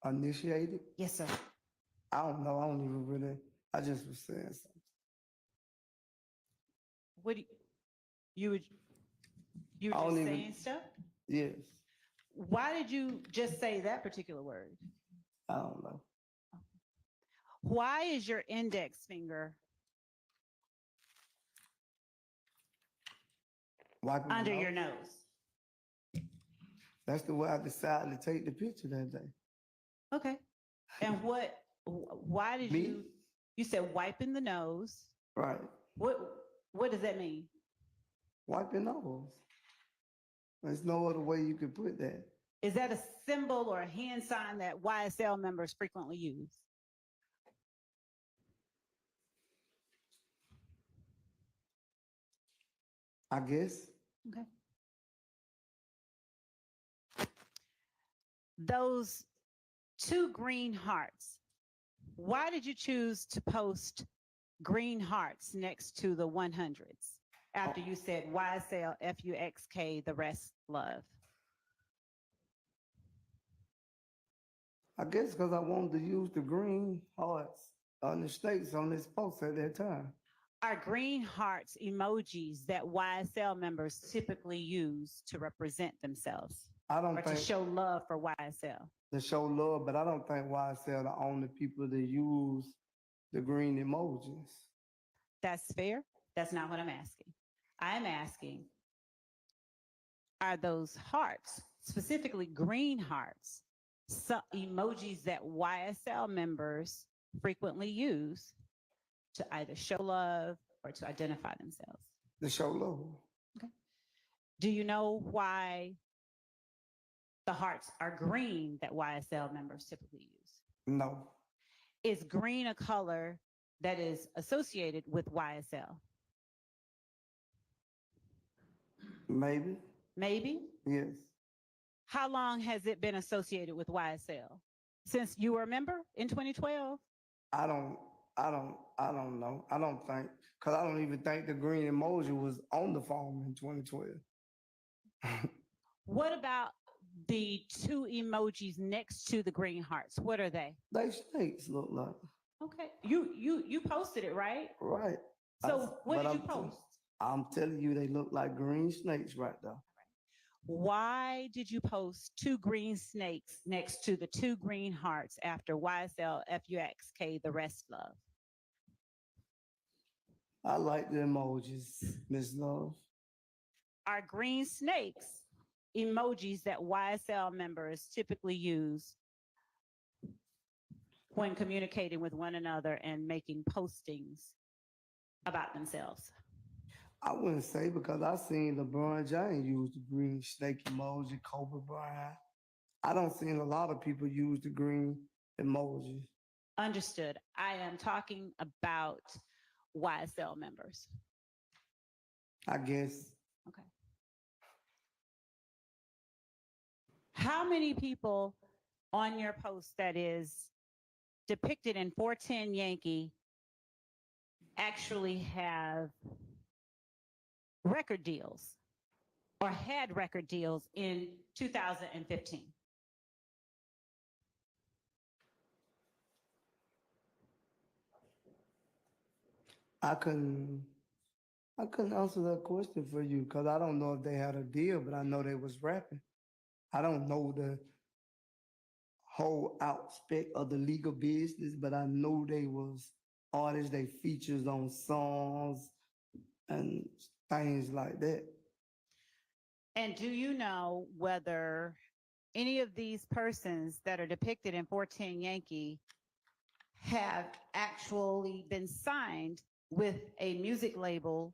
Initiated? Yes, sir. I don't know. I don't even really, I just was saying something. What do you would, you were I don't just even- saying stuff? Yes, Why did you just say that particular word? I don't know. Why is your index finger Wiping my under your nose? nose? That's the way I decided to take the picture that day. Okay. And why did Me? you said wiping the nose. Right. What does that mean? Wiping nose. There's no other way you could put that. Is that a symbol or a hand sign that YSL members frequently use? I guess. Okay. Those two green hearts, why did you choose to post green hearts next to the 100s after you said YSL, FUXK, the rest love? I guess because I wanted to use the green hearts on the snakes on this post at that time. Are green hearts emojis that YSL members typically use to represent themselves I don't or think to show love for YSL? to show love, but I don't think YSL the only people that use the green emojis. That's fair. That's not what I'm asking. I'm asking, are those hearts, specifically green hearts, emojis that YSL members frequently use to either show love or to identify themselves? To show love. Okay. Do you know why the hearts are green that YSL members typically use? No. Is green a color that is associated with YSL? Maybe. Maybe? Yes. How long has it been associated with YSL? Since you were a member in 2012? I don't know. I don't think, because I don't even think the green emoji was on the phone in 2012. What about the two emojis next to the green hearts? What are they? They snakes look like. Okay. You posted it, right? Right. So what But did you I'm post? I'm telling you, they look like green snakes right there. Why did you post two green snakes next to the two green hearts after YSL, FUXK, the rest love? I like the emojis, Miss Love. Are green snakes emojis that YSL members typically use when communicating with one another and making postings about themselves? I wouldn't say, because I seen LeBron James use the green snake emoji, Kobe Bryant. I don't seen a lot of people use the green emoji. Understood. I am talking about YSL members. I guess. Okay. How many people on your post that is depicted in 410 Yankee actually have record deals or had record deals in 2015? I couldn't answer that question for you, because I don't know if they had a deal, but I know they was rapping. I don't know the whole aspect of the legal business, but I know they was artists, they features on songs and things like that. And do you know whether any of these persons that are depicted in 410 Yankee have actually been signed with a music label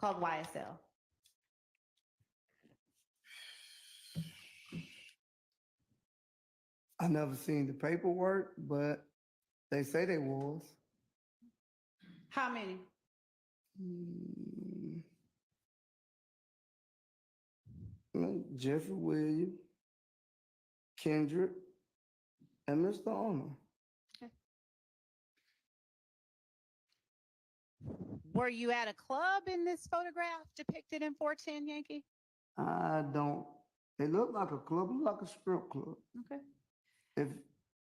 called YSL? I never seen the paperwork, but they say they was. How many? Jeffrey Williams, Kendrick, and Mr. Honor. Were you at a club in this photograph depicted in 410 Yankee? I don't It looked like a club, looked like a strip club. Okay.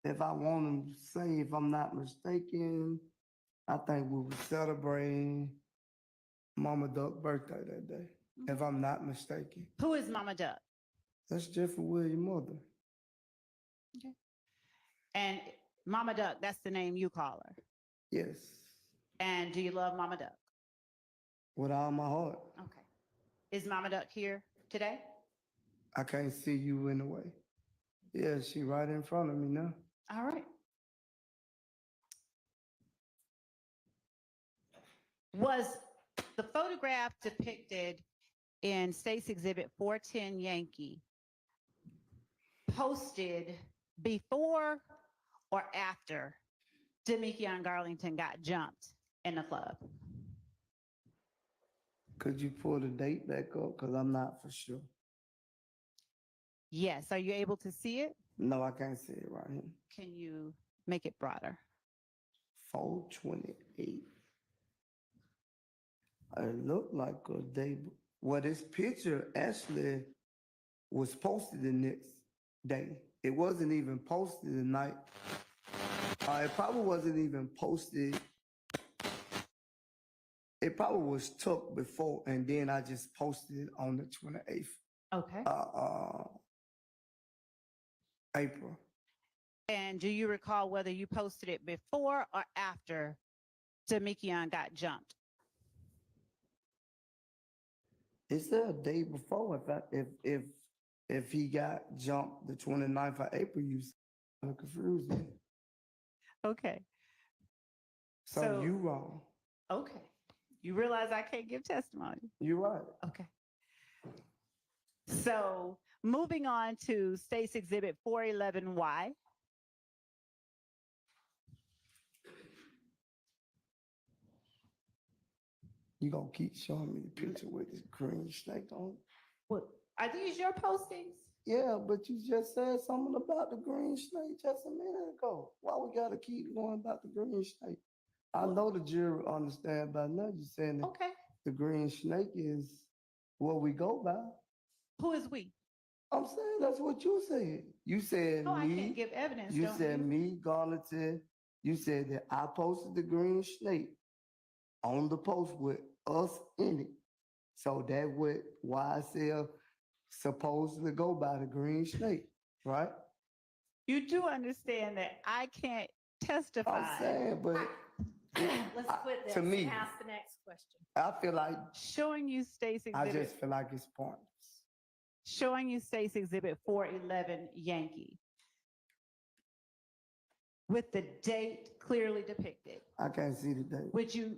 If I want to say, if I'm not mistaken, I think we were celebrating Mama Duck's birthday that day, if I'm not mistaken. Who is Mama Duck? That's Jeffrey Williams' mother. Okay. And Mama Duck, that's the name you call her. Yes, And do you love Mama Duck? with all my heart. Okay. Is Mama Duck here today? I can't see you in the way. Yeah, she right in front of me now. All right. Was the photograph depicted in State's Exhibit 410 Yankee posted before or after Demekion Garlington got jumped in the club? Could you pull the date back up? Because I'm not for sure. Yes. Are you able to see it? No, I can't see it right here. Can you make it broader? 428. It looked like a day. Well, this picture actually was posted the next day. It wasn't even posted the night. It probably wasn't even posted. It probably was took before, and then I just posted it on the 28th. Okay. April. And do you recall whether you posted it before or after Demekion got jumped? Is there a day before? If he got jumped the 29th of April, you confused me. Okay. So you wrong. Okay. You realize I can't give testimony. You're right. Okay. So moving on to State's Exhibit 411Y. You gonna keep showing me the picture with this green snake on it? What? Are these your postings? Yeah, but you just said something about the green snake just a minute ago. Why we gotta keep going about the green snake? I know the jury understand by now. You're saying that Okay. the green snake is what we go by. Who is we? I'm saying that's what you said. You said Oh, I me. can't give evidence. You don't said you? me, Garlington. You said that I posted the green snake on the post with us in it. So that what YSL supposedly go by the green snake, right? You do understand that I can't testify. I'm saying, but Let's quit this to me, and ask the next question. I feel like Showing you State's I Exhibit. just feel like it's pointless. Showing you State's Exhibit 411 Yankee with the date clearly depicted. I can't see the date. Would you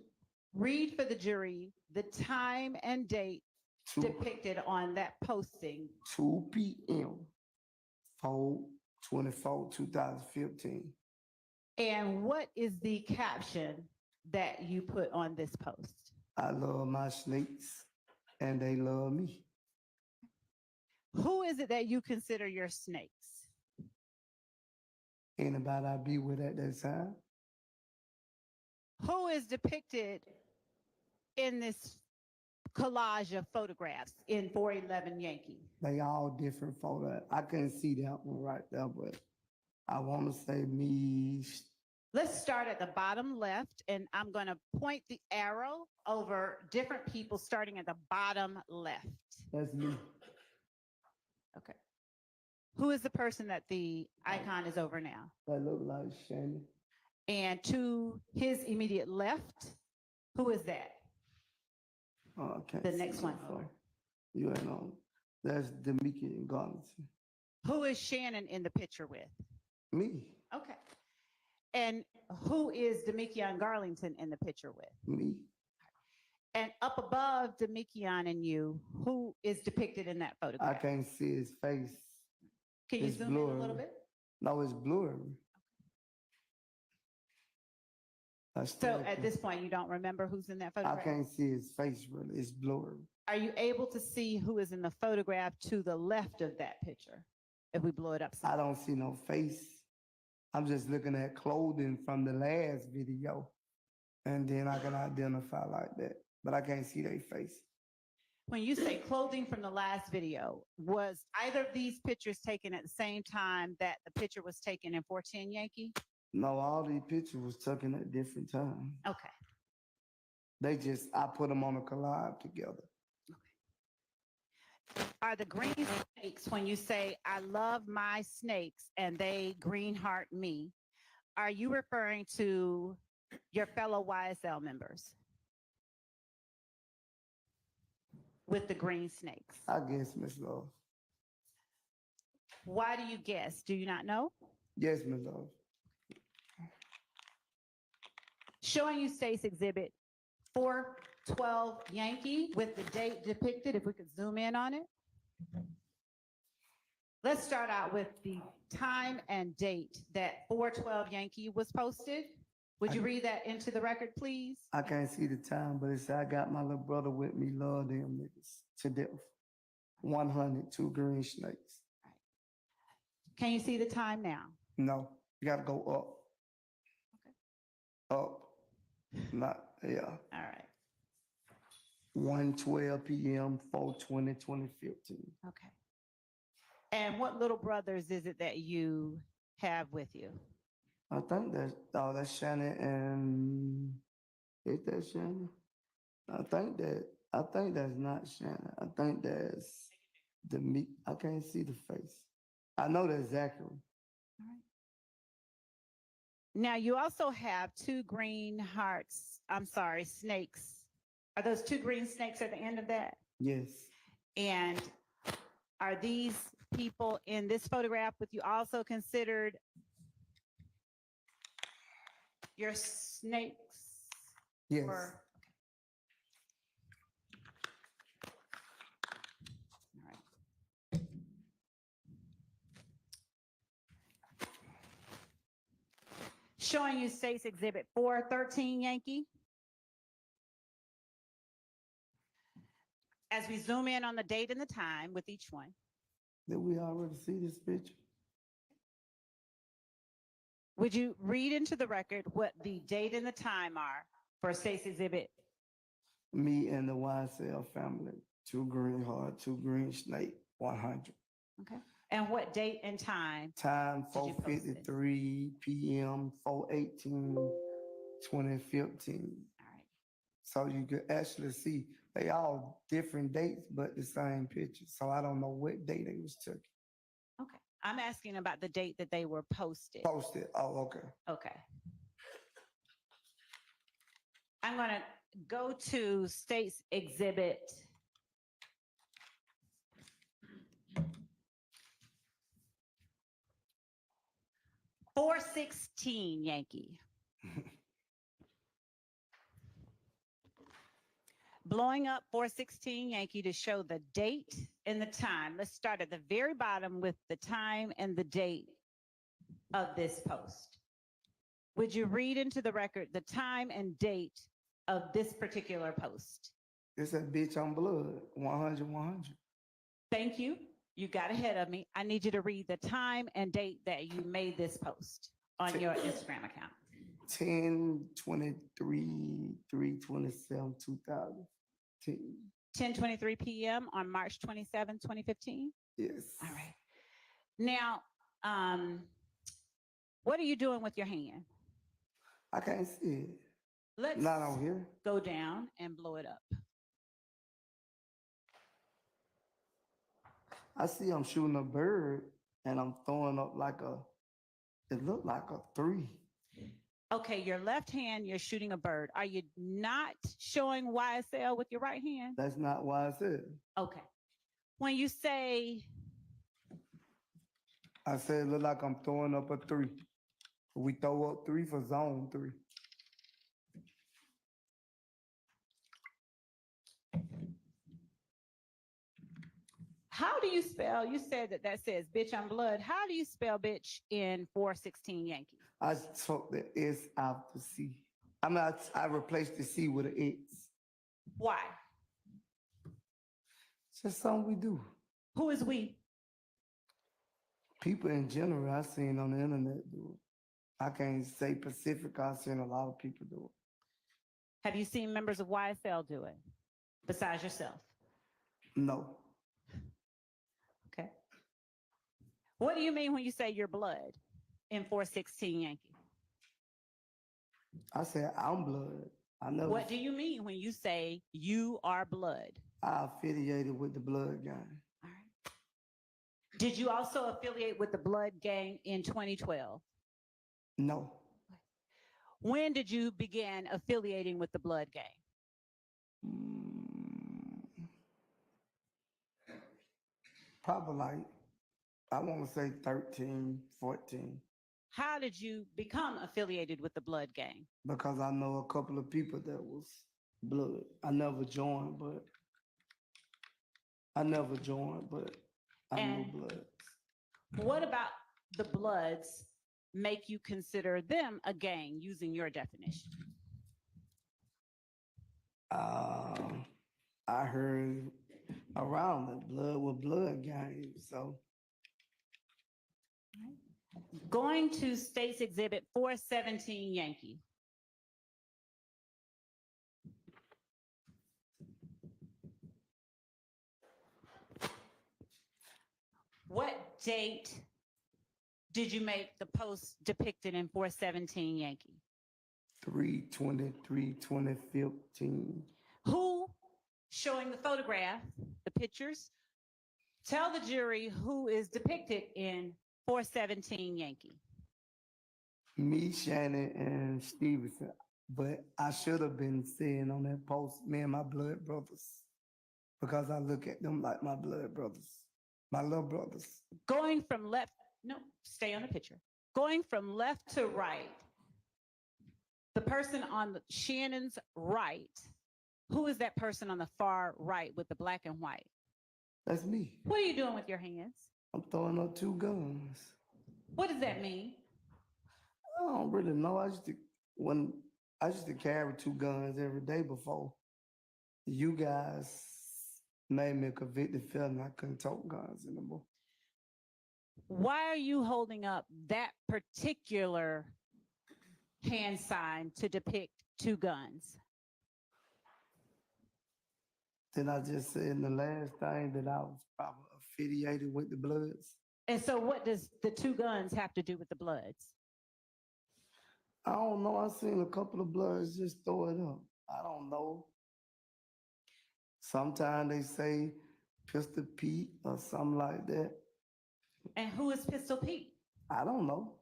read for the jury the time and date depicted on that posting? 2 p.m. 4/24/2015. And what is the caption that you put on this post? I love my snakes and they love me. Who is it that you consider your snakes? Anybody I be with at that time. Who is depicted in this collage of photographs in 411 Yankee? They all different photos. I couldn't see that one right there, but I want to say me. Let's start at the bottom left, and I'm going to point the arrow over different people starting at the bottom left. That's me. Okay. Who is the person that the icon is over now? That look like Shannon. And to his immediate left, who is that? Oh, I can't The see next that one. photo. You ain't on. That's Demekion Garlington. Who is Shannon in the picture with? Me. Okay. And who is Demekion Garlington in the picture with? Me. And up above Demekion and you, who is depicted in that I photograph? can't see his face. Can you It's zoom in a little blurry. bit? No, it's blurry. So at this point, you don't remember who's in that I photograph? can't see his face really. It's blurry. Are you able to see who is in the photograph to the left of that picture? If we blow it up some. I don't see no face. I'm just looking at clothing from the last video. And then I can identify like that. But I can't see their face. When you say clothing from the last video, was either of these pictures taken at the same time that the picture was taken in 410 Yankee? No, all these pictures was taken at different times. Okay. I put them on a collage together. Are the green snakes, when you say, I love my snakes and they green heart me, are you referring to your fellow YSL members with the green snakes? I guess, Miss Love. Why do you guess? Do you not know? Yes, Miss Love. Showing you State's Exhibit 412 Yankee with the date depicted, if we could zoom in on it. Let's start out with the time and date that 412 Yankee was posted. Would you read that into the record, please? I can't see the time, but it said I got my little brother with me. Love them niggas to death. 100, 2 green snakes. Can you see the time now? No, you gotta go up. Up. Not, yeah. All right. 1:12 p.m., 4/20/2015. Okay. And what little brothers is it that you have with you? I think that's Shannon and is that Shannon? I think that's not Shannon. I think that's I can't see the face. I know that's Zachary. All right. Now you also have 2 green hearts. I'm sorry, snakes. Are those 2 green snakes at the end of that? Yes. And are these people in this photograph with you also considered your snakes? Yes. Or- All right. Showing you State's Exhibit 413 Yankee. As we zoom in on the date and the time with each one. Did we already see this picture? Would you read into the record what the date and the time are for State's Exhibit? Me and the YSL family. 2 green heart, 2 green snake, 100. Okay. And what date and time? Time Did you post it? 4:53 p.m., 4/18/2015. All right. So you could actually see they all different dates, but the same picture. So I don't know what date they was taken. Okay. I'm asking about the date that they were posted. Posted. Oh, okay. Okay. I'm going to go to State's Exhibit 416 Yankee. Blowing up 416 Yankee to show the date and the time. Let's start at the very bottom with the time and the date of this post. Would you read into the record the time and date of this particular post? It's a bitch on blood, 100, 100. Thank you. You got ahead of me. I need you to read the time and date that you made this post on your Instagram account. 10/23/3/27/2010. 10:23 p.m. on March 27, 2015? Yes. All right. Now, what are you doing with your hand? I can't see it. Let's Not on here. go down and blow it up. I see I'm shooting a bird and I'm throwing up it looked like a 3. Okay, your left hand, you're shooting a bird. Are you not showing YSL with your right hand? That's not why I said. Okay. When you say, I said it look like I'm throwing up a 3. We throw up 3 for zone 3. how do you spell, you said that says bitch on blood. How do you spell bitch in 416 Yankee? I took the S out the C. I replaced the C with an X. Why? It's just something we do. Who is we? People in general, I've seen on the internet do it. I can't say Pacific, I've seen a lot of people do it. Have you seen members of YSL do it besides yourself? No. Okay. What do you mean when you say your blood in 416 Yankee? I said I'm blood. I never. What do you mean when you say you are blood? I affiliated with the blood gang. All right. Did you also affiliate with the blood gang in 2012? No. When did you begin affiliating with the blood gang? Probably like, I want to say 13, 14. How did you become affiliated with the blood gang? Because I know a couple of people that was blood. I never joined, but I know blood. What about the Bloods make you consider them a gang using your definition? I heard around the blood with blood gang. So Going to State's Exhibit 417 Yankee. What date did you make the post depicted in 417 Yankee? 3/23/2015. Who, showing the photograph, the pictures, tell the jury who is depicted in 417 Yankee. Me, Shannon, and Stevenson. But I should have been saying on that post, me and my blood brothers, because I look at them like my blood brothers, my little brothers. Going from left, no, stay on the picture. Going from left to right, the person on Shannon's right, who is that person on the far right with the black and white? That's me. What are you doing with your hands? I'm throwing up 2 guns. What does that mean? I don't really know. I used to carry 2 guns every day before you guys made me a convicted felon. I couldn't tote guns anymore. Why are you holding up that particular hand sign to depict 2 guns? Then I just said in the last thing that I was probably affiliated with the Bloods. And so what does the 2 guns have to do with the Bloods? I don't know. I seen a couple of Bloods just throw it up. I don't know. Sometimes they say Pistol Pete or something like that. And who is Pistol Pete? I don't know.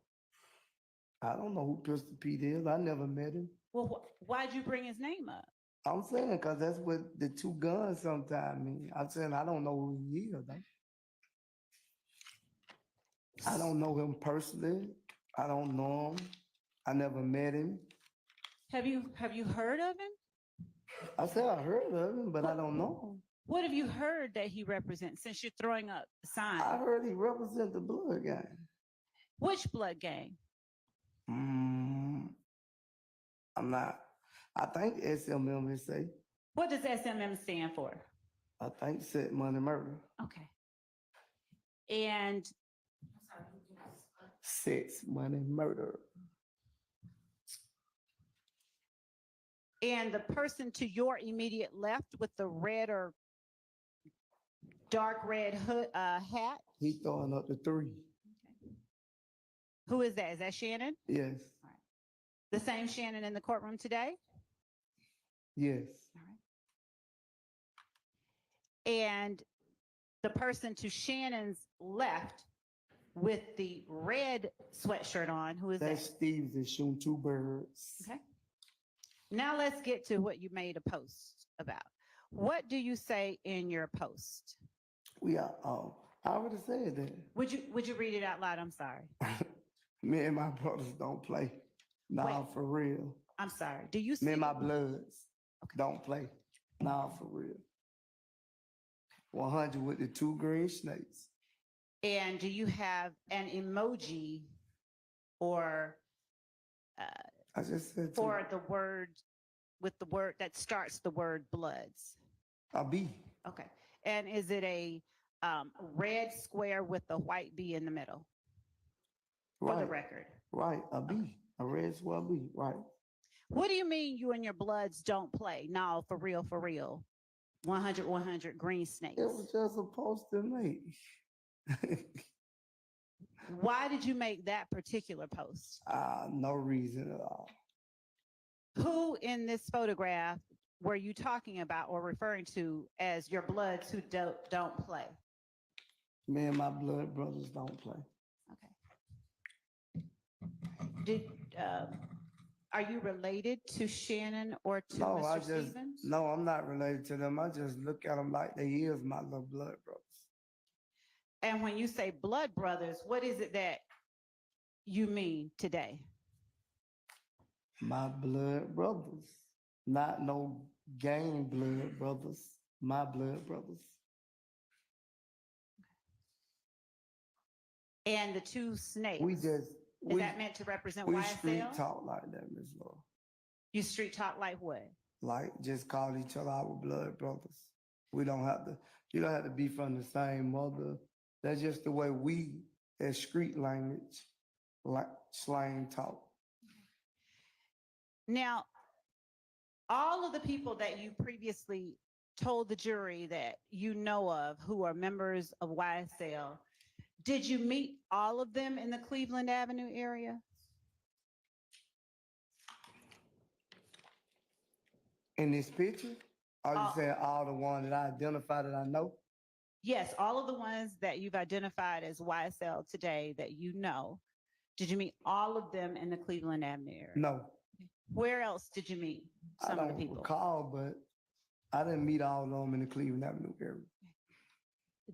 I don't know who Pistol Pete is. I never met him. Well, why'd you bring his name up? I'm saying because that's what the 2 guns sometimes mean. I'm saying I don't know who he is, though. I don't know him personally. I don't know him. I never met him. Have you heard of him? I said I heard of him, but I don't know him. What have you heard that he represents since you're throwing up the sign? I heard he represents the blood gang. Which blood gang? I'm not. I think SMMSA. What does SMM stand for? I think Set Money Murder. Okay. And Sex, money, murder. And the person to your immediate left with the red or dark red hood, hat? He throwing up the 3. Okay. Who is that? Is that Shannon? Yes. All right. The same Shannon in the courtroom today? Yes. All right. And the person to Shannon's left with the red sweatshirt on, who is that? That's Steve's that shooting 2 birds. Okay. Now let's get to what you made a post about. What do you say in your post? I already said that. Would you read it out loud? I'm sorry. Me and my brothers don't play. Nah, Wait. for real. I'm sorry. Do you Me and see- my bloods don't play. Nah, for real. 100 with the 2 green snakes. And do you have an emoji or I just said for the word with the word that starts the word bloods? A B. Okay. And is it a red square with a white B in the middle? For the record. Right, a B. A red square B, right. What do you mean you and your bloods don't play? No, for real, for real. 100 green snakes. It was just supposed to make. Why did you make that particular post? No reason at all. Who in this photograph were you talking about or referring to as your bloods who don't play? Me and my blood brothers don't play. Okay. Are you related to Shannon or to No, Mr. I just, Stevens? no, I'm not related to them. I just look at them like they is my little blood brothers. And when you say blood brothers, what is it that you mean today? My blood brothers, not no gang blood brothers, my blood brothers. And the two snakes, We just, is that meant to represent we street YSL? talk like that, Ms. Law. You street talk like what? Like just call each other our blood brothers. We don't have to, you don't have to be from the same mother. That's just the way we, as street language, like slang talk. Now, all of the people that you previously told the jury that you know of who are members of YSL, did you meet all of them in the Cleveland Avenue area? In this picture, are you Uh, saying all the ones that I identified that I know? Yes, all of the ones that you've identified as YSL today that you know. Did you meet all of them in the Cleveland Avenue area? No, Where else did you meet I some of the don't people? recall, but I didn't meet all of them in the Cleveland Avenue area.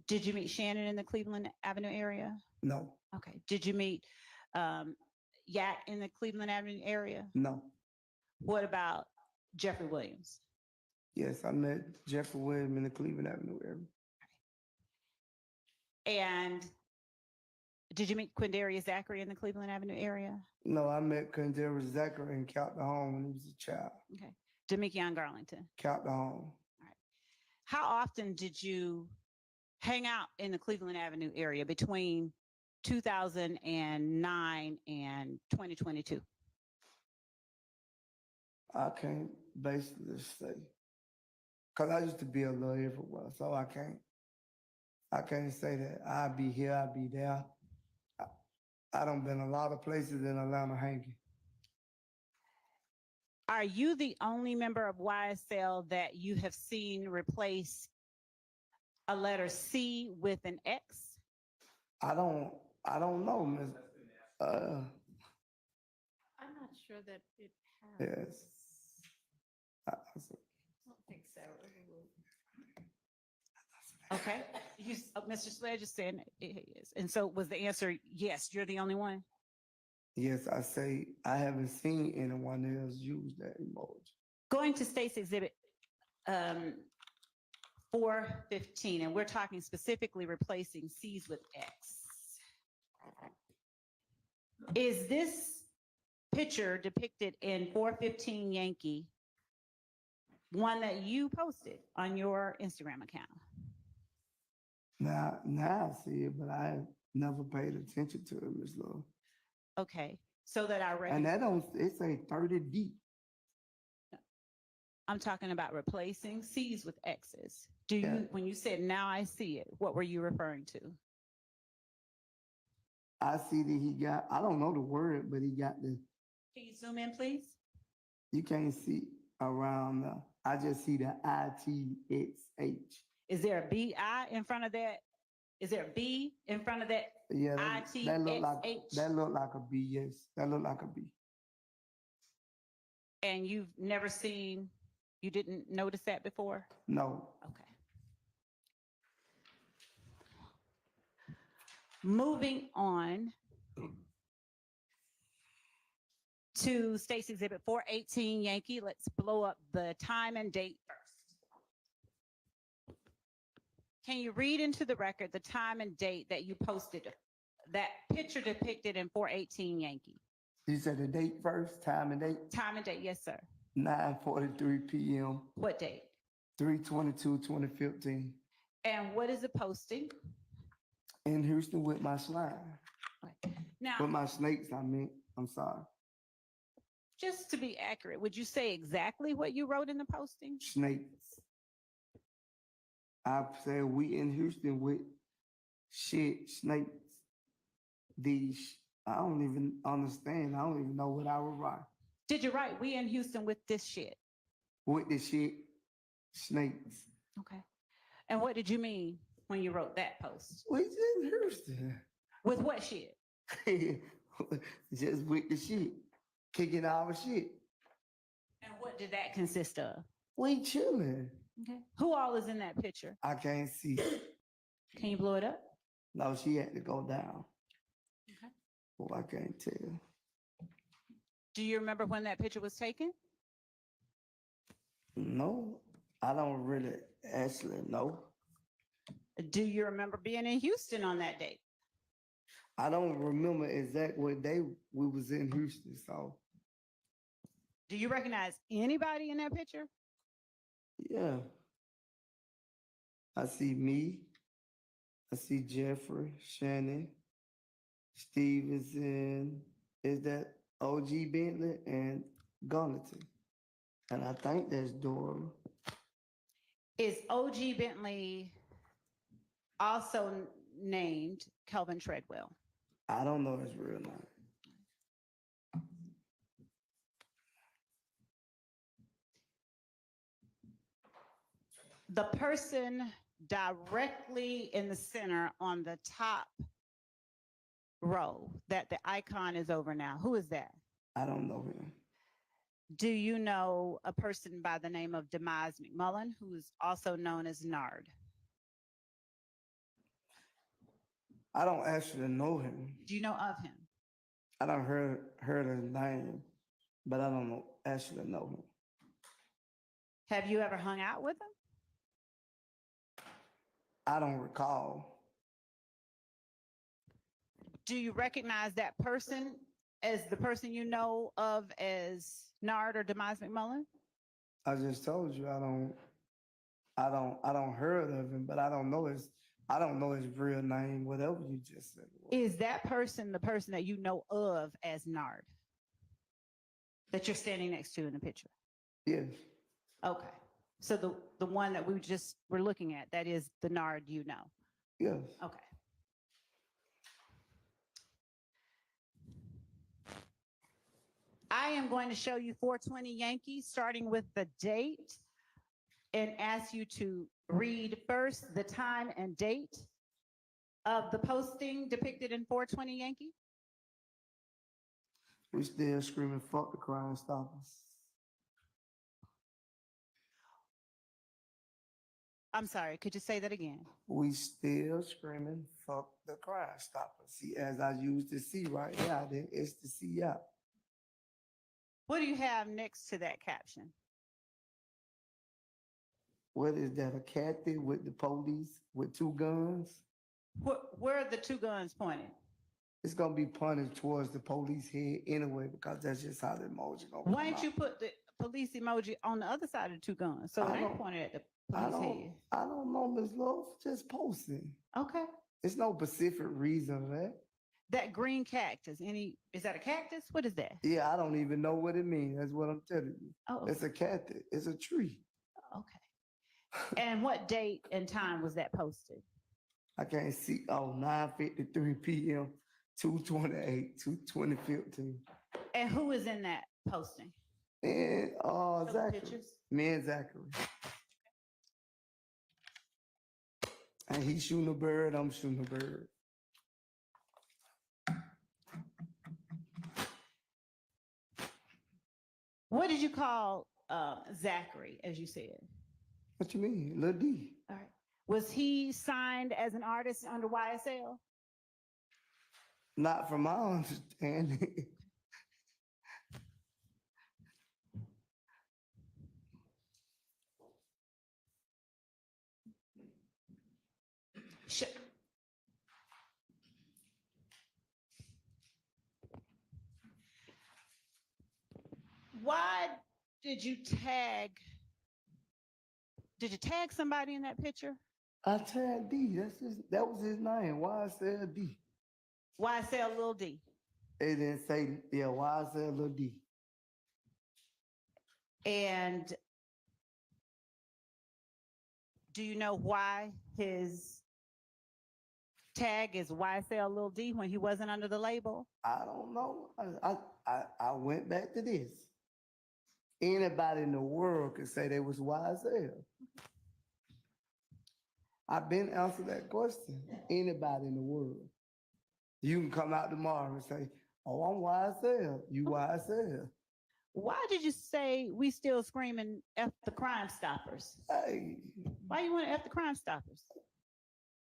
Did you meet Shannon in the Cleveland Avenue area? No, Okay. Did you meet Yak in the Cleveland Avenue area? no. What about Jeffrey Williams? Yes, I met Jeffrey Williams in the Cleveland Avenue area. And did you meet Quindarius Zachary in the Cleveland Avenue area? No, I met Condera Zachary in Captain Home when he was a child. Okay. Demekion Garlington. Captain Home. How often did you hang out in the Cleveland Avenue area between 2009 and 2022? I can't basically say. Cause I used to be a little everywhere, so I can't say that I'll be here, I'll be there. I done been a lot of places in Atlanta hanging. Are you the only member of YSL that you have seen replace a letter C with an X? I don't know, Miss. I'm not sure that it has. Yes. I don't think so. Okay. Mr. Sledge is saying it is. And so was the answer, yes, you're the only one? Yes, I say I haven't seen anyone else use that emoji. Going to State's Exhibit 415, and we're talking specifically replacing C's with X. Is this picture depicted in 415 Yankee one that you posted on your Instagram account? Now I see it, but I never paid attention to it, Miss Love. Okay, so that I And recognize. that don't, it say 30 deep. I'm talking about replacing C's with X's. Do you, Yeah. when you said now I see it, what were you referring to? I see that he got, I don't know the word, but he got the, Can you zoom in, please? you can't see around, I just see the ITXH. Is there a BI in front of that? Is there a B in front of that? Yeah, that look like, ITXH? that look like a B, yes, that look like a B. And you've never seen, you didn't notice that before? No, Okay. Moving on to State's Exhibit 418 Yankee. Let's blow up the time and date first. Can you read into the record the time and date that you posted, that picture depicted in 418 Yankee? you said the date first, time and date, Time and date, yes, sir. 9:43 p.m., What date? 3/22/2015, And what is the posting? in Houston with my slime, with Now, my snakes, I meant, I'm sorry, just to be accurate, would you say exactly what you wrote in the posting? snakes. I said we in Houston with shit, snakes. These, I don't even understand. I don't even know what I would write. Did you write, we in Houston with this shit? With the shit, snakes. Okay. And what did you mean when you wrote that post? We in Houston. With what shit? Just with the shit. Kicking our shit. And what did that consist of? We chilling. Okay. Who all is in that picture? I can't see. Can you blow it up? No, she had to go down. Okay. Oh, I can't tell. Do you remember when that picture was taken? No, I don't really actually know. Do you remember being in Houston on that date? I don't remember exactly what day we was in Houston, so. Do you recognize anybody in that picture? Yeah. I see me. I see Jeffrey, Shannon, Stevenson. Is that OG Bentley and Gunnington? And I think that's Dora. Is OG Bentley also named Kelvin Treadwell? I don't know his real name. The person directly in the center on the top row that the icon is over now, who is that? I don't know him. Do you know a person by the name of Demise McMullen, who is also known as Nard? I don't actually know him. Do you know of him? I don't heard his name, but I don't actually know him. Have you ever hung out with him? I don't recall. Do you recognize that person as the person you know of as Nard or Demise McMullen? I just told you I don't heard of him, but I don't know his real name, whatever you just said. Is that person the person that you know of as Nard? That you're standing next to in the picture? Yes. Okay. So the one that we just were looking at, that is the Nard you know? Yes. Okay. I am going to show you 420 Yankee, starting with the date, and ask you to read first the time and date of the posting depicted in 420 Yankee. We still screaming, fuck the Crime Stoppers. I'm sorry, could you say that again? We still screaming, fuck the Crime Stoppers. See, as I use the C right now, then it's the C out. What do you have next to that caption? What is that, a Kathy with the police with two guns? Where are the two guns pointed? It's gonna be pointed towards the police head anyway, because that's just how the emoji gonna Why come didn't you out. put the police emoji on the other side of the two guns? So it ain't pointed at the police head. I don't know, Ms. Love, just posting. Okay. It's no specific reason for that. That green cactus, is that a cactus? What is that? Yeah, I don't even know what it means. That's what I'm telling you. Oh, It's a cactus. It's a tree. Okay. And what date and time was that posted? I can't see. Oh, 9:53 p.m., 2/28, 2/2015. And who is in that posting? And Zachary. Pictures? Me and Zachary. And he's shooting a bird, I'm shooting a bird. What did you call Zachary, as you said? What you mean? Lil D. All right. Was he signed as an artist under YSL? Not from my understanding. Why did you tag somebody in that picture? I tagged D. That was his name. YSL D. YSL Lil D. It didn't say, yeah, YSL Lil D. And Do you know why his tag is YSL Lil D when he wasn't under the label? I don't know. I went back to this. Anybody in the world could say they was YSL. I've been answered that question. Anybody in the world. You can come out tomorrow and say, oh, I'm YSL. You YSL. Why did you say we still screaming F the Crime Stoppers? Hey, Why you want to F the Crime Stoppers?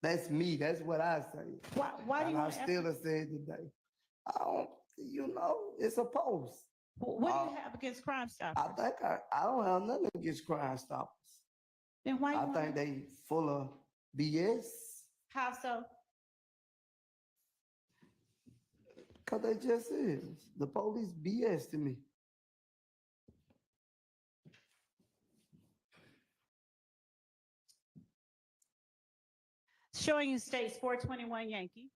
that's me. That's what I say. Why do And you I want to F still have said today. I don't, it's a post. What do you have against Crime Stoppers? I think I don't have nothing against Crime Stoppers. Then why you I wanna- think they full of BS. How so? Cause they just is. The police BS to me. Showing you states 421 Yankee.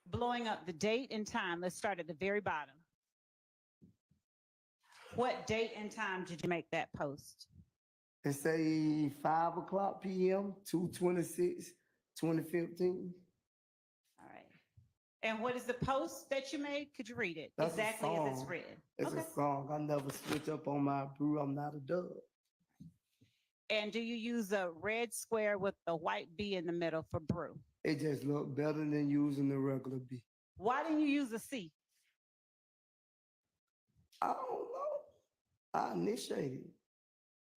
Blowing up the date and time. Let's start at the very bottom. What date and time did you make that post? It say 5 o'clock PM, 2/26, 2015. All right. And what is the post that you made? Could you read it That's a exactly as it's song. written? It's Okay. a song. I never switch up on my brew. I'm not a dub. And do you use a red square with the white B in the middle for brew? It just look better than using the regular B. Why didn't you use a C? I don't know. I initiated.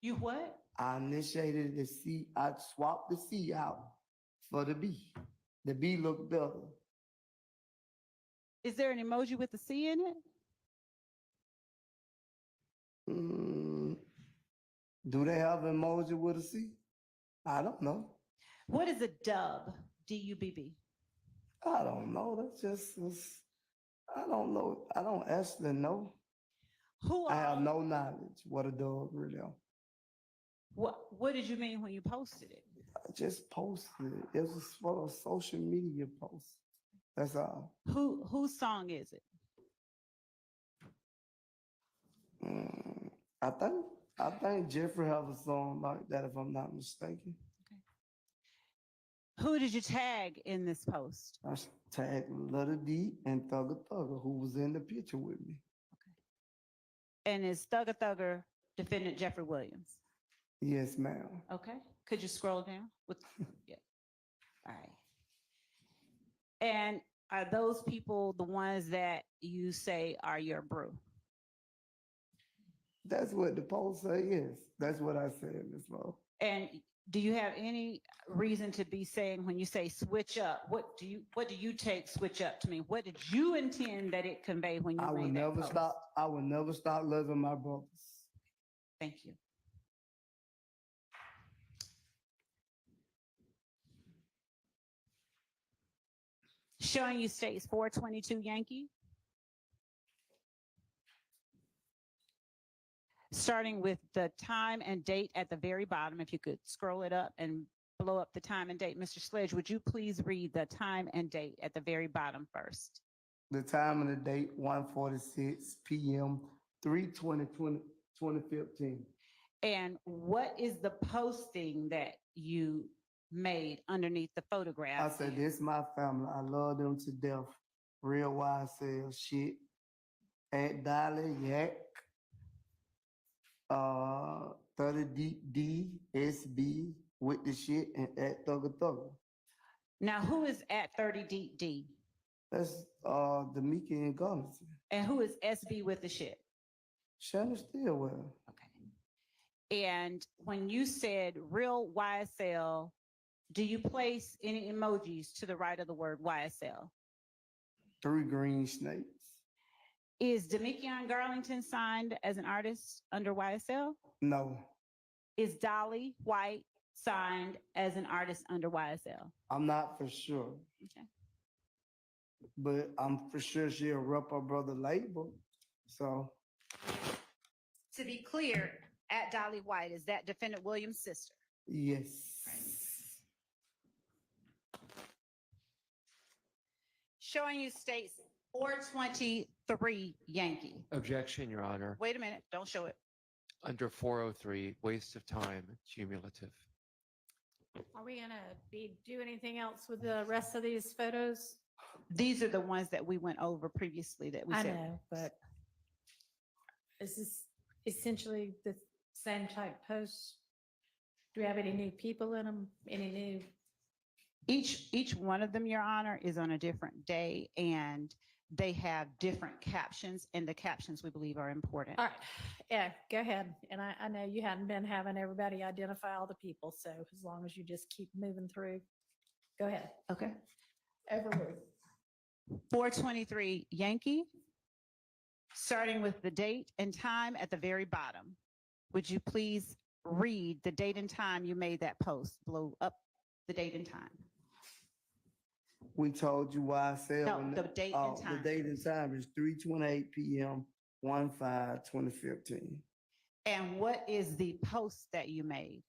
You what? I initiated the C. I swapped the C out for the B. The B looked better. Is there an emoji with a C in it? Do they have an emoji with a C? I don't know. What is a dub? D-U-B-B. I don't know. That's just, I don't know. I don't actually know. I have no knowledge what a dog really is. What did you mean when you posted it? I just posted it. It was for a social media post. That's all. Whose song is it? I think Jeffrey have a song like that, if I'm not mistaken. Who did you tag in this post? I tagged Little D and Thugger Thugger, who was in the picture with me. And is Thugger Thugger defendant Jeffrey Williams? Yes, ma'am. Okay. Could you scroll down? Yeah. All right. And are those people the ones that you say are your brew? That's what the post say, yes. That's what I said, Ms. Lowe. And do you have any reason to be saying when you say switch up, what do you take switch up to mean? What did you intend that it convey when you made that post? I will never stop loving my brothers. Thank you. Showing you states 422 Yankee. Starting with the time and date at the very bottom, if you could scroll it up and blow up the time and date. Mr. Sledge, would you please read the time and date at the very bottom first? The time and the date, 1:46 PM, 3/20/2015. And what is the posting that you made underneath the photograph? I said, this is my family. I love them to death. Real YSL shit. At Dolly Yak. 30 DSB with the shit and at Thugger Thugger. Now, who is at 30 D? That's Demika and Garnison. And who is SB with the shit? Shannon Stillwell. And when you said real YSL, do you place any emojis to the right of the word YSL? 3 green snakes. Is Demikion Garlington signed as an artist under YSL? No, Is Dolly White signed as an artist under YSL? I'm not for sure. Okay. But I'm for sure she'll rep her brother label. So To be clear, at Dolly White, is that defendant Williams' sister? yes. Showing you states 423 Yankee. Objection, Your Honor. Wait a minute, don't show it. Under 403, waste of time, cumulative. Are we gonna do anything else with the rest of these photos? These are the ones that we went over previously that we I said. know, but is this essentially the same type posts? Do we have any new people in them? Any new? Each one of them, Your Honor, is on a different day and they have different captions, and the captions we believe are important. All right, yeah, go ahead. And I know you hadn't been having everybody identify all the people, so as long as you just keep moving through, go ahead. Okay. Overruled. 423 Yankee, starting with the date and time at the very bottom. Would you please read the date and time you made that post? Blow up the date and time. We told you why I said. No, when the date and The time. date and time is 3:28 PM, 1/5/2015. And what is the post that you made?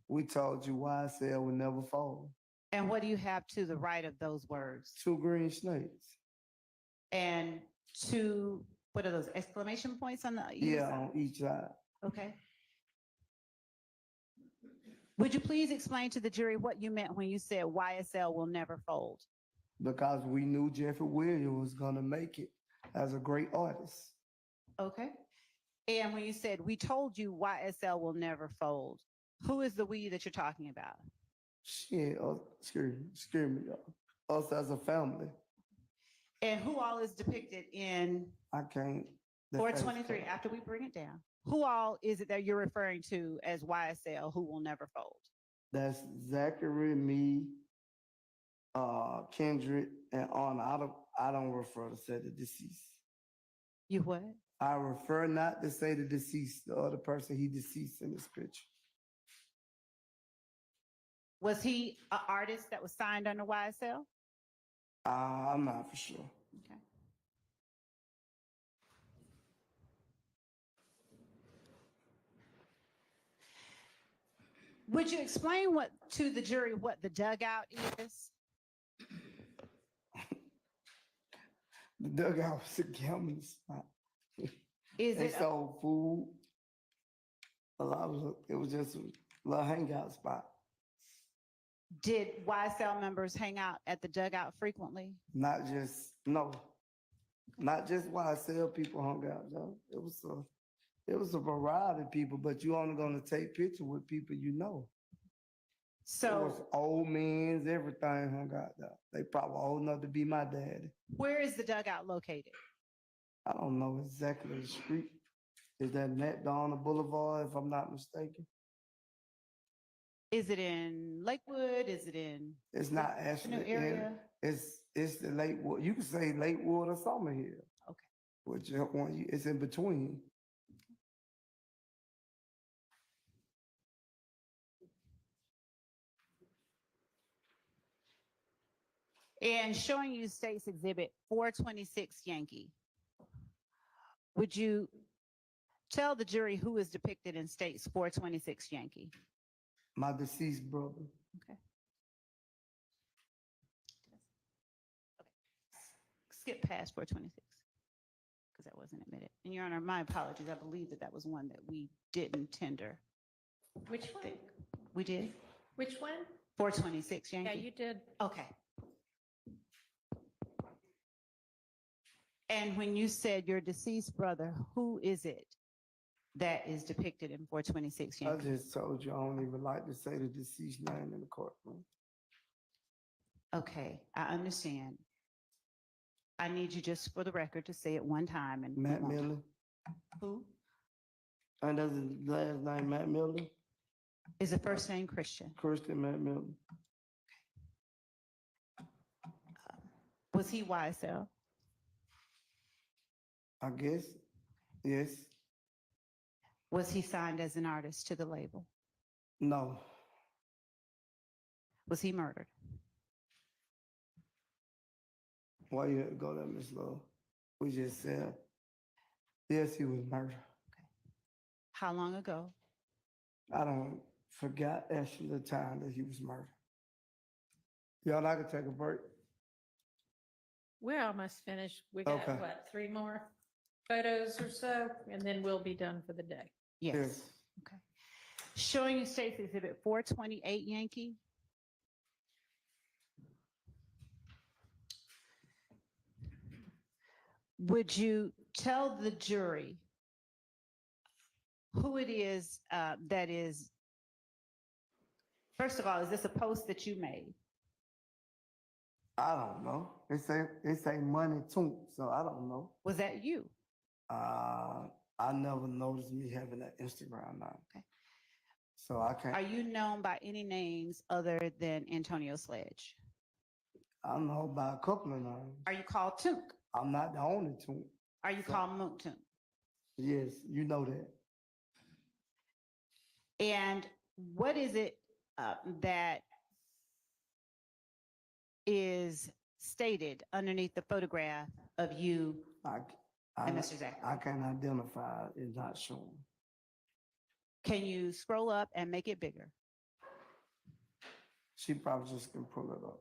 We told you why I said will never fall. And what do you have to the right of those words? 2 green snakes. And two, what are those exclamation points on the? either Yeah, side? on each side. Okay. Would you please explain to the jury what you meant when you said YSL will never fold? Because we knew Jeffrey Williams was gonna make it as a great artist. Okay. And when you said, we told you YSL will never fold, who is the we that you're talking about? Shit, scare me, y'all. Us as a family. And who all is depicted in I can't. the 423, face after we bring it down? Who all is it that you're referring to as YSL who will never fold? That's Zachary, me, Kendrick, and on. I don't refer to say the deceased. You what? I refer not to say the deceased, the other person he deceased in this picture. Was he an artist that was signed under YSL? I'm not for sure. Okay. Would you explain to the jury what the dugout is? The dugout was a gambling spot. Is They it? sold food. It was just a little hangout spot. Did YSL members hang out at the dugout frequently? Not just YSL people hung out, though. It was a variety of people, but you only gonna take pictures with people you know. It was So old men, everything hung out there. They probably old enough to be my daddy. where is the dugout located? I don't know exactly the street. Is that McDonald Boulevard, if I'm not mistaken? Is it in Lakewood? Is it in It's not the actually new area? It's the Lakewood. You can say Lakewood or Summerhill. Okay. Which one? It's in between. And showing you State's Exhibit 426 Yankee. Would you tell the jury who is depicted in State's 426 Yankee? My deceased brother. Okay. Skip past 426 because that wasn't admitted. And Your Honor, my apologies. I believe that was one that we didn't tender. Which one? We did? Which one? 426 Yankee? Yeah, you did. Okay. And when you said your deceased brother, who is it that is depicted in 426 I Yankee? just told you I don't even like to say the deceased name in the courtroom. Okay, I understand. I need you just for the record to say it one time and. Matt move on. Miller. Who? And that's his last name, Matt Miller. Is the first name Christian? Christian Matt Miller. Was he YSL? I guess. Yes. Was he signed as an artist to the label? No. Was he murdered? Why you had to go there, Miss Lowe? We just said, yes, he was murdered. How long ago? I don't forgot actually the time that he was murdered. Y'all, I could take a break. We're almost finished. We got, Okay. what, 3 more photos or so, and then we'll be done for the day. Yes. Okay. Showing you State's Exhibit 428 Yankee. Would you tell the jury who it is that is, first of all, is this a post that you made? I don't know. They say money too, so I don't know. Was that you? I never noticed me having an Instagram now. Okay. So I can't. Are you known by any names other than Antonio Sledge? I know by a couple of names. Are you called Took? I'm not the only two. Are you called Mook Took? Yes, you know that. And what is it that is stated underneath the photograph of you and Mr. Zachary? I can't identify. It's not shown. Can you scroll up and make it bigger? She probably just can pull it up.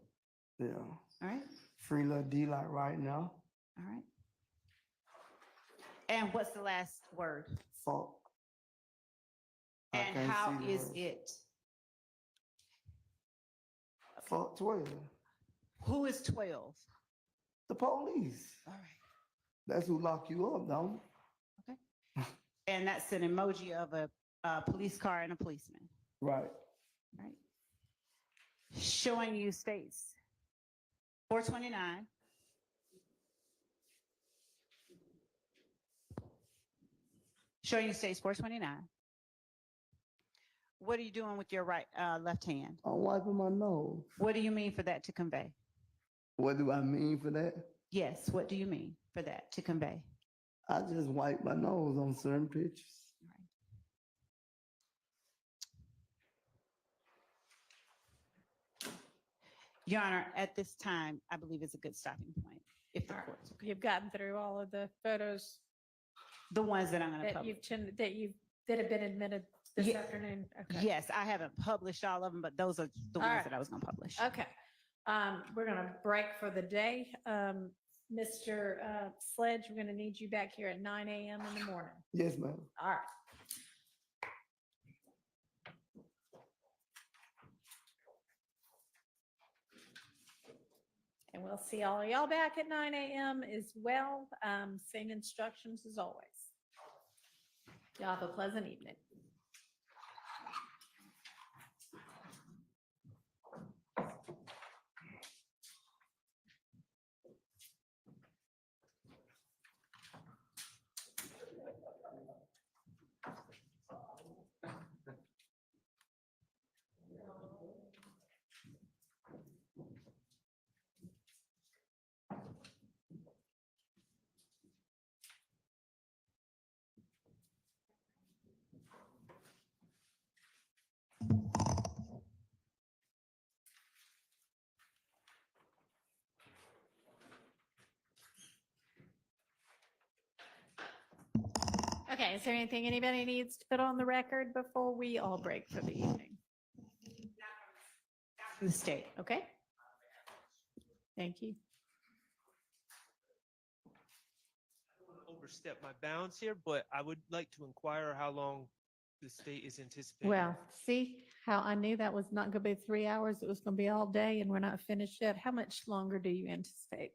Yeah. All right. Free little D like right now. All right. And what's the last word? Fuck. I And can't how see the is words. it? Fuck 12. Who is 12? The police. All right. That's who lock you up, don't Okay. And that's an emoji of a police car and a policeman. Right. Right. Showing you States 429. Showing you States 429. What are you doing with your left hand? I'm wiping my nose. What do you mean for that to convey? What do I mean for that? Yes, what do you mean for that to convey? I just wipe my nose on certain pictures. Your Honor, at this time, I believe is a good stopping point. If the All right. court's okay. You've gotten through all of the photos The ones that I'm going to that publish. that have been admitted this Yeah. afternoon. Okay. Yes, I haven't published all of them, but those are the All ones right. that I was going to publish. Okay. We're going to break for the day. Mr. Sledge, we're going to need you back here at 9 a.m. in the morning. Yes, ma'am. All right. And we'll see all of y'all back at 9 a.m. as well. Same instructions as always. Y'all have a pleasant evening. Okay, is there anything anybody needs to put on the record before we all break for the evening? The state. Okay. Thank you. Overstep my bounds here, but I would like to inquire how long the state is anticipating. Well, see how I knew that was not going to be 3 hours. It was going to be all day and we're not finished yet. How much longer do you anticipate?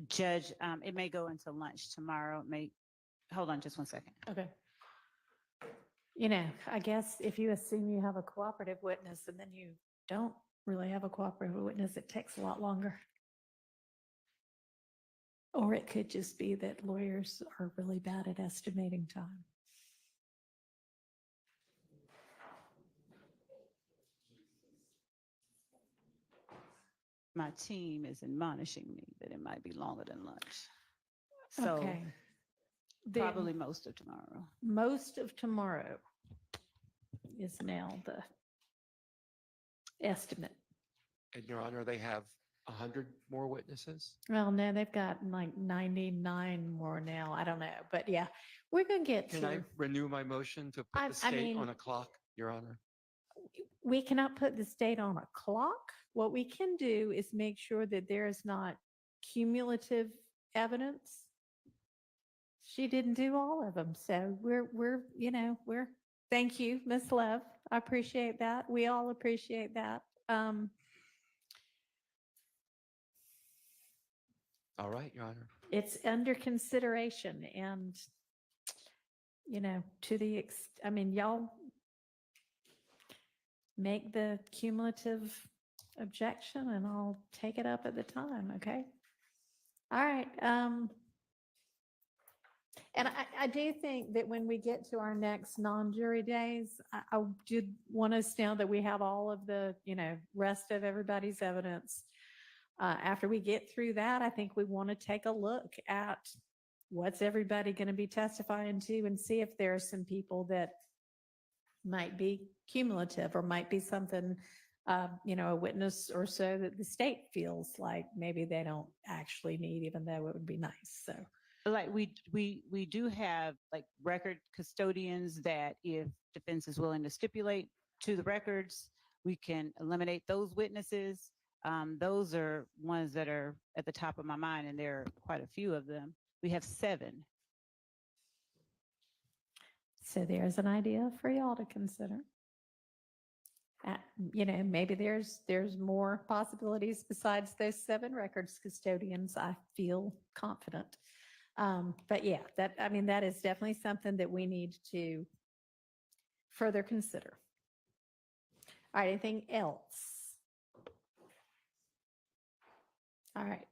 Judge, it may go into lunch tomorrow. It may, hold on just one second. Okay. You know, I guess if you assume you have a cooperative witness and then you don't really have a cooperative witness, it takes a lot longer. Or it could just be that lawyers are really bad at estimating time. My team is admonishing me that it might be longer than lunch. So Okay. Then probably most of tomorrow. most of tomorrow is now the estimate. And Your Honor, they have 100 more witnesses? Well, no, they've got like 99 more now. I don't know, but yeah, we're going to get Can I to, renew my motion to put I the state mean- on a clock, Your Honor? we cannot put this date on a clock. What we can do is make sure that there is not cumulative evidence. She didn't do all of them. So thank you, Ms. Lev. I appreciate that. We all appreciate that. All right, Your Honor. It's under consideration and, y'all make the cumulative objection and I'll take it up at the time, okay? All right. And I do think that when we get to our next non-jury days, I do want us, now that we have all of the, rest of everybody's evidence, after we get through that, I think we want to take a look at what's everybody going to be testifying to and see if there are some people that might be cumulative or might be something, a witness or so that the state feels like maybe they don't actually need, even though it would be nice. So. Like we do have like record custodians that if defense is willing to stipulate to the records, we can eliminate those witnesses. Those are ones that are at the top of my mind, and there are quite a few of them. We have 7. So there's an idea for y'all to consider. Maybe there's more possibilities besides those 7 records custodians. I feel confident. But yeah, that is definitely something that we need to further consider. All right, anything else? All right.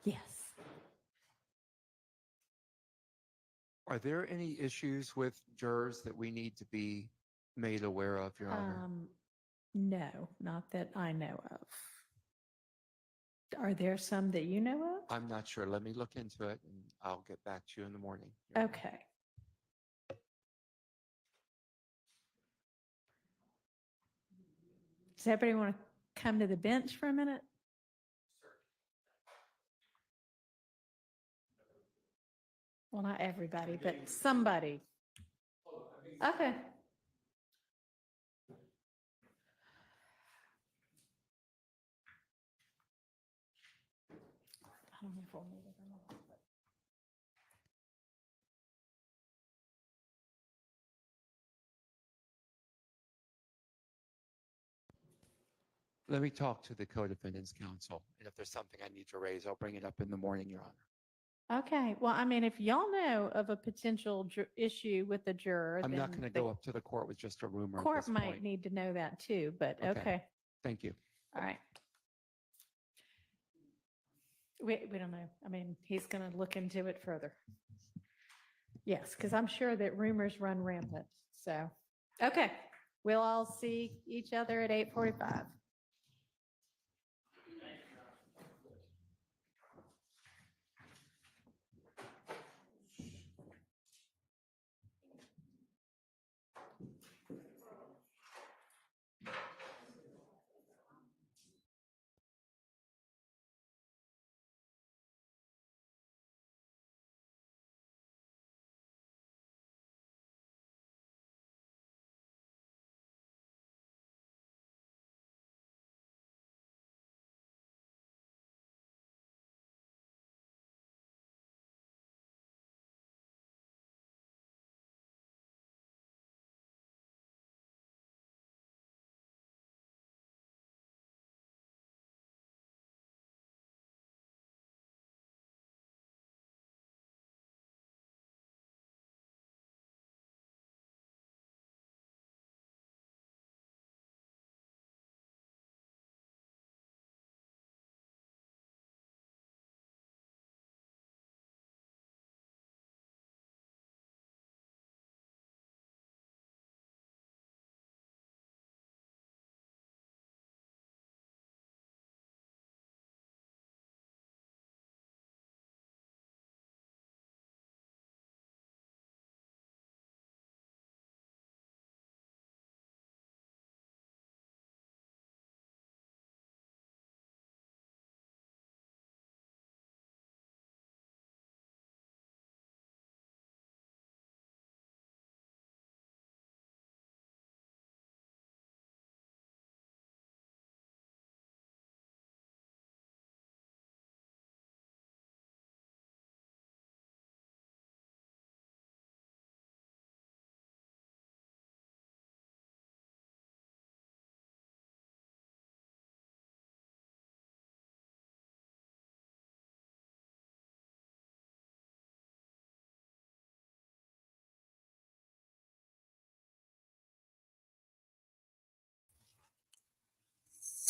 Yes. Are there any issues with jurors that we need to be made aware of, Your Honor? No, not that I know of. Are there some that you know of? I'm not sure. Let me look into it and I'll get back to you in the morning. Your Honor. Okay. Does everybody want to come to the bench for a minute? Well, not everybody, but somebody. Okay. I don't know if we'll need it or not. Let me talk to the co-defendants counsel. And if there's something I need to raise, I'll bring it up in the morning, Your Honor. Okay. Well, if y'all know of a potential issue with the juror, I'm then not going to the go up to the court with just a rumor at court this might point. need to know that too, but Okay. okay. Thank you. All right. We don't know. He's going to look into it further. Yes, because I'm sure that rumors run rampant. So, okay. We'll all see each other at 8:45.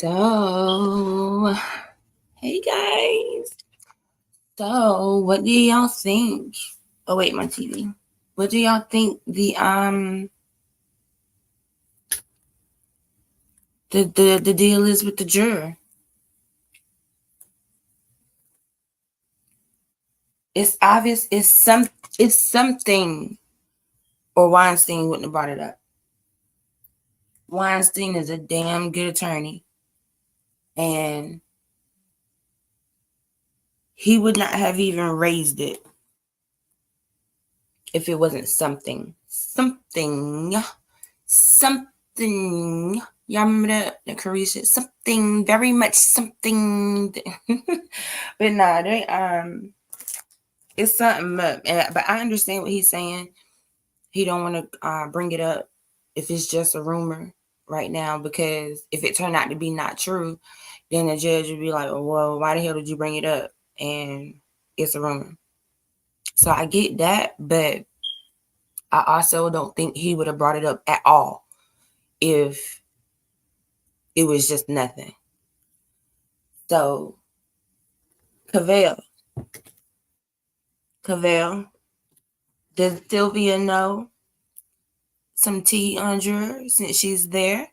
So, hey guys. So, what do y'all think? Oh wait, my TV. What do y'all think the deal is with the juror? It's obvious. It's something. Or Weinstein wouldn't have brought it up. Weinstein is a damn good attorney, and he would not have even raised it if it wasn't something. Y'all remember that Carisha? Something, very much something. But nah, it's something. But I understand what he's saying. He don't want to bring it up if it's just a rumor right now, because if it turned out to be not true, then the judge would be like, oh, well, why the hell did you bring it up? And it's a rumor. So I get that, but I also don't think he would have brought it up at all if it was just nothing. So, Cavell, does Sylvia know some tea on juror since she's there?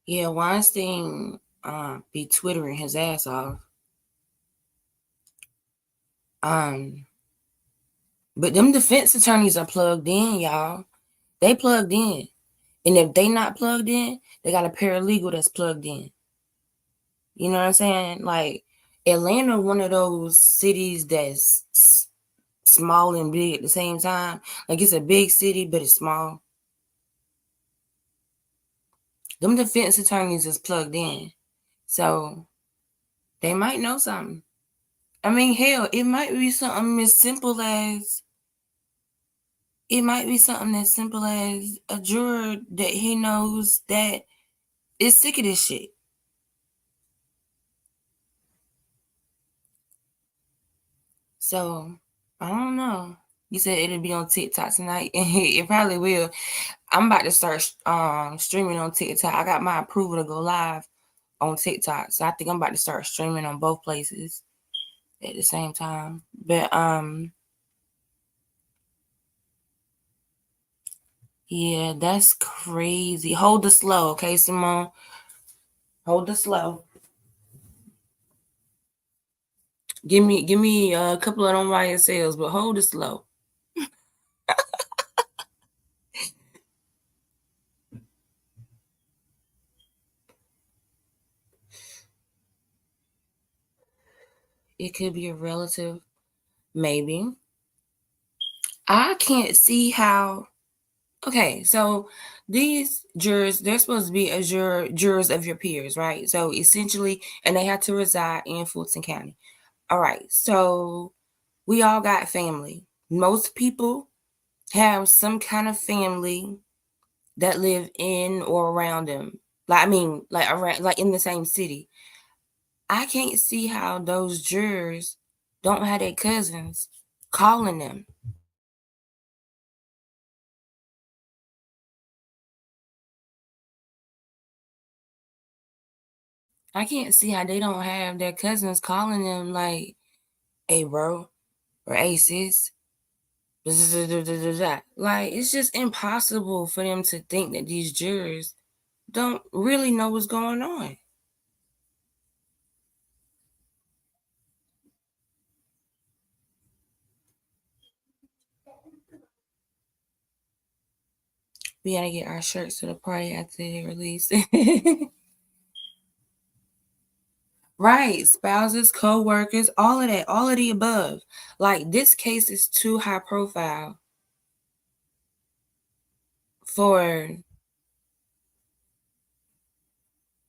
Yeah, Weinstein be twittering his ass off. But them defense attorneys are plugged in, y'all. They plugged in. And if they not plugged in, they got a paralegal that's plugged in. You know what I'm saying? Like, Atlanta, one of those cities that's small and big at the same time. Like, it's a big city, but it's small. Them defense attorneys is plugged in. So they might know something. I mean, hell, it might be something as simple as a juror that he knows that is sick of this shit. So I don't know. You said it'll be on TikTok tonight. It probably will. I'm about to start streaming on TikTok. I got my approval to go live on TikTok. So I think I'm about to start streaming on both places at the same time. But yeah, that's crazy. Hold the slow, okay, Simone? Hold the slow. Give me a couple of them YSLs, but hold it slow. It could be a relative, maybe. I can't see how. Okay, so these jurors, they're supposed to be jurors of your peers, right? So essentially, and they have to reside in Fulton County. All right, so we all got family. Most people have some kind of family that live in or around them. Like around, like in the same city. I can't see how those jurors don't have their cousins calling them. I can't see how they don't have their cousins calling them like, hey, bro, or hey, sis. Like, it's just impossible for them to think that these jurors don't really know what's going on. We gotta get our shirts to the party after they release. Right, spouses, co-workers, all of that, all of the above. Like, this case is too high profile for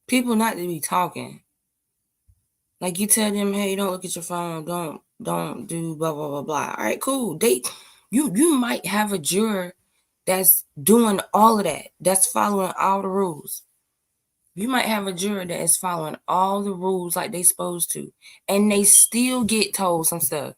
people not to be talking. Like, you tell them, hey, don't look at your phone, don't do blah blah blah blah. All right, cool. You might have a juror that's doing all of that, that's following all the rules. You might have a juror that is following all the rules like they supposed to, and they still get told some stuff.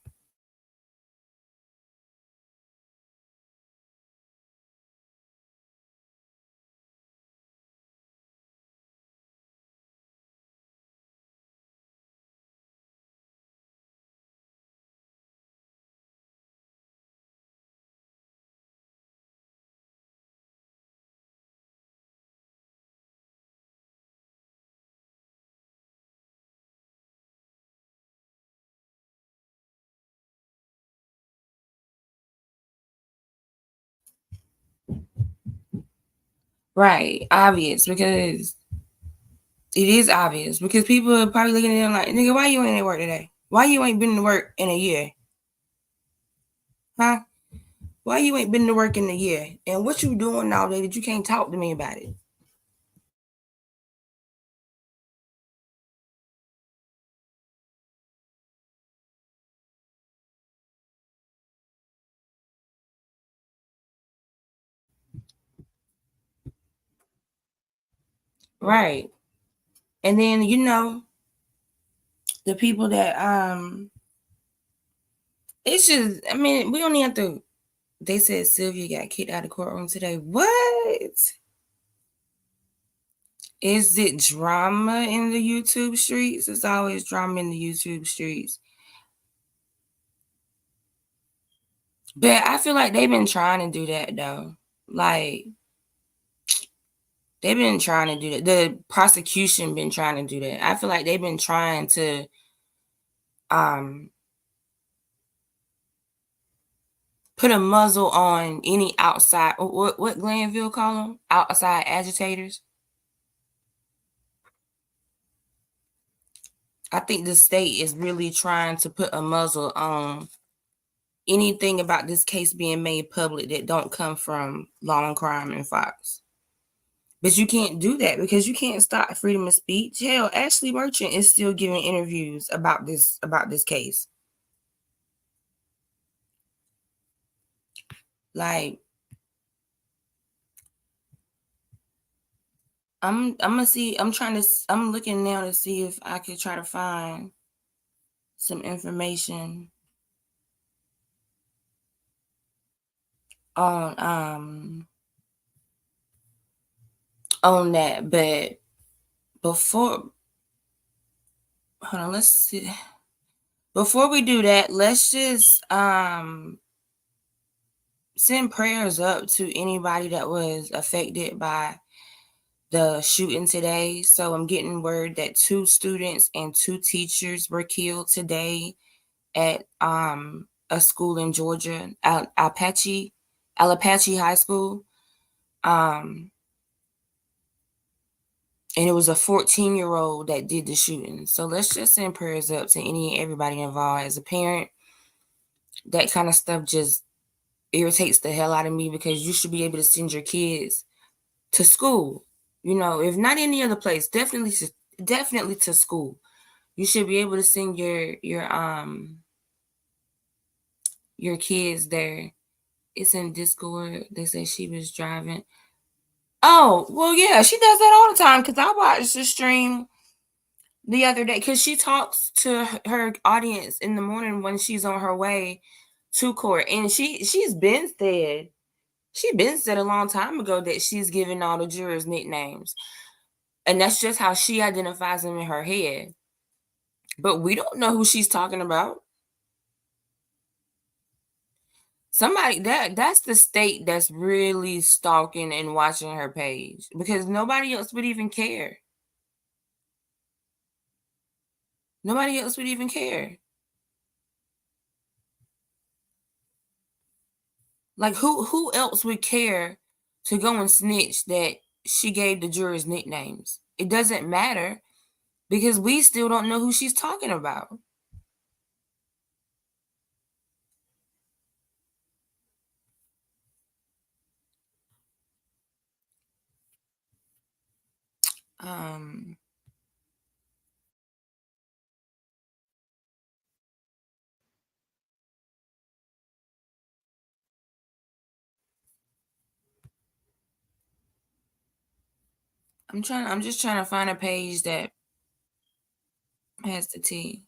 Right, obvious, because it is obvious, because people are probably looking at them like, nigga, why you ain't at work today? Why you ain't been to work in a year? Huh? Why you ain't been to work in a year? And what you doing all day that you can't talk to me about it? Right. And then, the people that it's just, I mean, we don't even have to. They said Sylvia got kicked out of the courtroom today. What? Is it drama in the YouTube streets? It's always drama in the YouTube streets. But I feel like they've been trying to do that though. Like, they've been trying to do that. The prosecution been trying to do that. I feel like they've been trying to put a muzzle on any outside, what Glanville call them? Outside agitators. I think the state is really trying to put a muzzle on anything about this case being made public that don't come from Law and Crime and Fox. But you can't do that because you can't stop freedom of speech. Hell, Ashley Merchant is still giving interviews about this case. Like, I'm looking now to see if I could try to find some information on that. But before, hold on, let's see. Before we do that, let's just send prayers up to anybody that was affected by the shooting today. So I'm getting word that 2 students and 2 teachers were killed today at a school in Georgia, Alapache High School. And it was a 14-year-old that did the shooting. So let's just send prayers up to any and everybody involved. As a parent, that kind of stuff just irritates the hell out of me, because you should be able to send your kids to school. If not any other place, definitely to school. You should be able to send your kids there. It's in Discord. They say she was driving. Oh, well, yeah, she does that all the time, because I watched the stream the other day, because she talks to her audience in the morning when she's on her way to court. And she's been said a long time ago that she's giving all the jurors nicknames. And that's just how she identifies them in her head. But we don't know who she's talking about. Somebody that's the state that's really stalking and watching her page, because nobody else would even care. Nobody else would even care. Like, who else would care to go and snitch that she gave the jurors nicknames? It doesn't matter, because we still don't know who she's talking about. I'm just trying to find a page that has the T.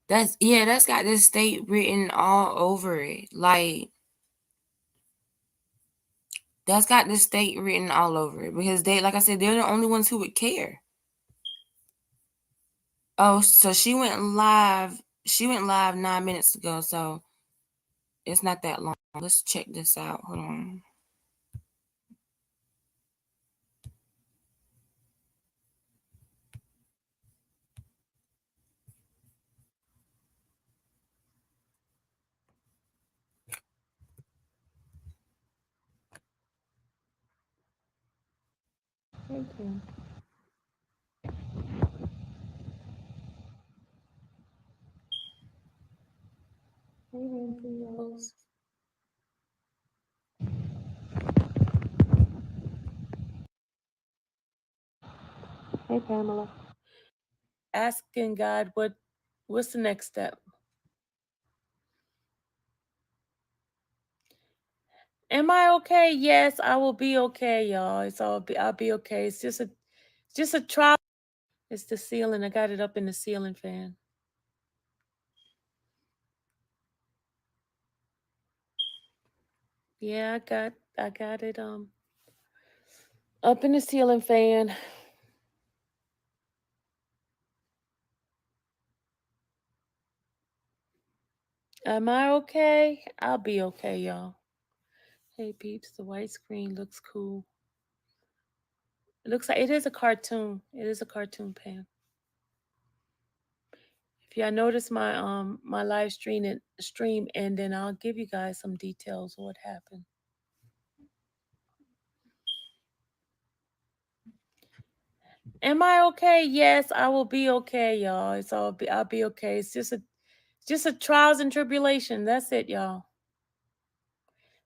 That's got the state written all over it. Like, that's got the state written all over it because they, like I said, they're the only ones who would care. Oh, so she went live. She went live 9 minutes ago, so it's not that long. Let's check this out. Hold on. Okay. Hey, Ramsey Rose. Hey, Pamela. Asking God, what's the next step? Am I okay? Yes, I will be okay, y'all. I'll be okay. It's just a trial. It's the ceiling. I got it up in the ceiling fan. Yeah, I got it up in the ceiling fan. Am I okay? I'll be okay, y'all. Hey peeps, the white screen looks cool. It looks like it is a cartoon. It is a cartoon, Pam. If y'all notice my live stream and then I'll give you guys some details of what happened. Am I okay? Yes, I will be okay, y'all. I'll be okay. It's just a trials and tribulation. That's it, y'all.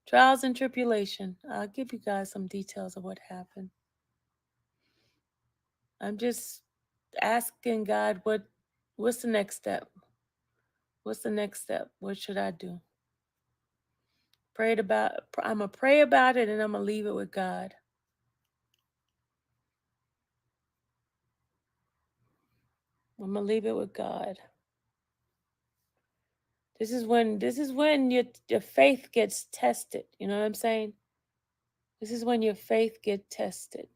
Trials and tribulation. I'll give you guys some details of what happened. I'm just asking God what's the next step? What's the next step? What should I do? I'm gonna pray about it and I'm gonna leave it with God. I'm gonna leave it with God. This is when your faith gets tested. You know what I'm saying? This is when your faith gets tested.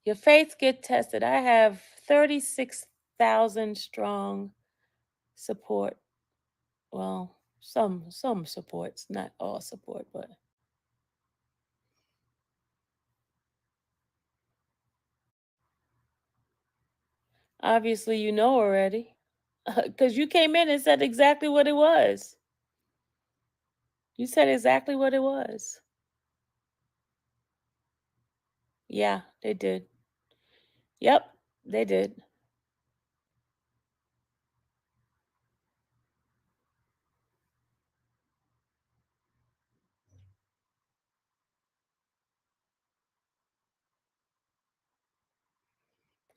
Your faith get tested. I have 36,000 strong support. Well, some supports, not all support, but obviously you know already. Because you came in and said exactly what it was. You said exactly what it was. Yeah, they did. Yep, they did.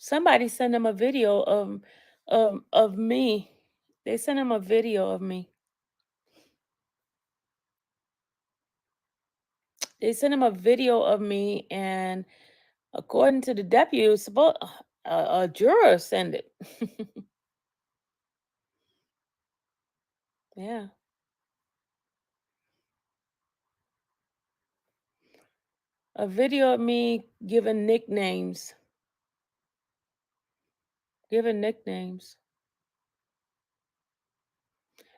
Somebody sent them a video of me. They sent him a video of me. They sent him a video of me, and according to the deputy, it was supposed a juror sent it. Yeah, a video of me giving nicknames. Giving nicknames.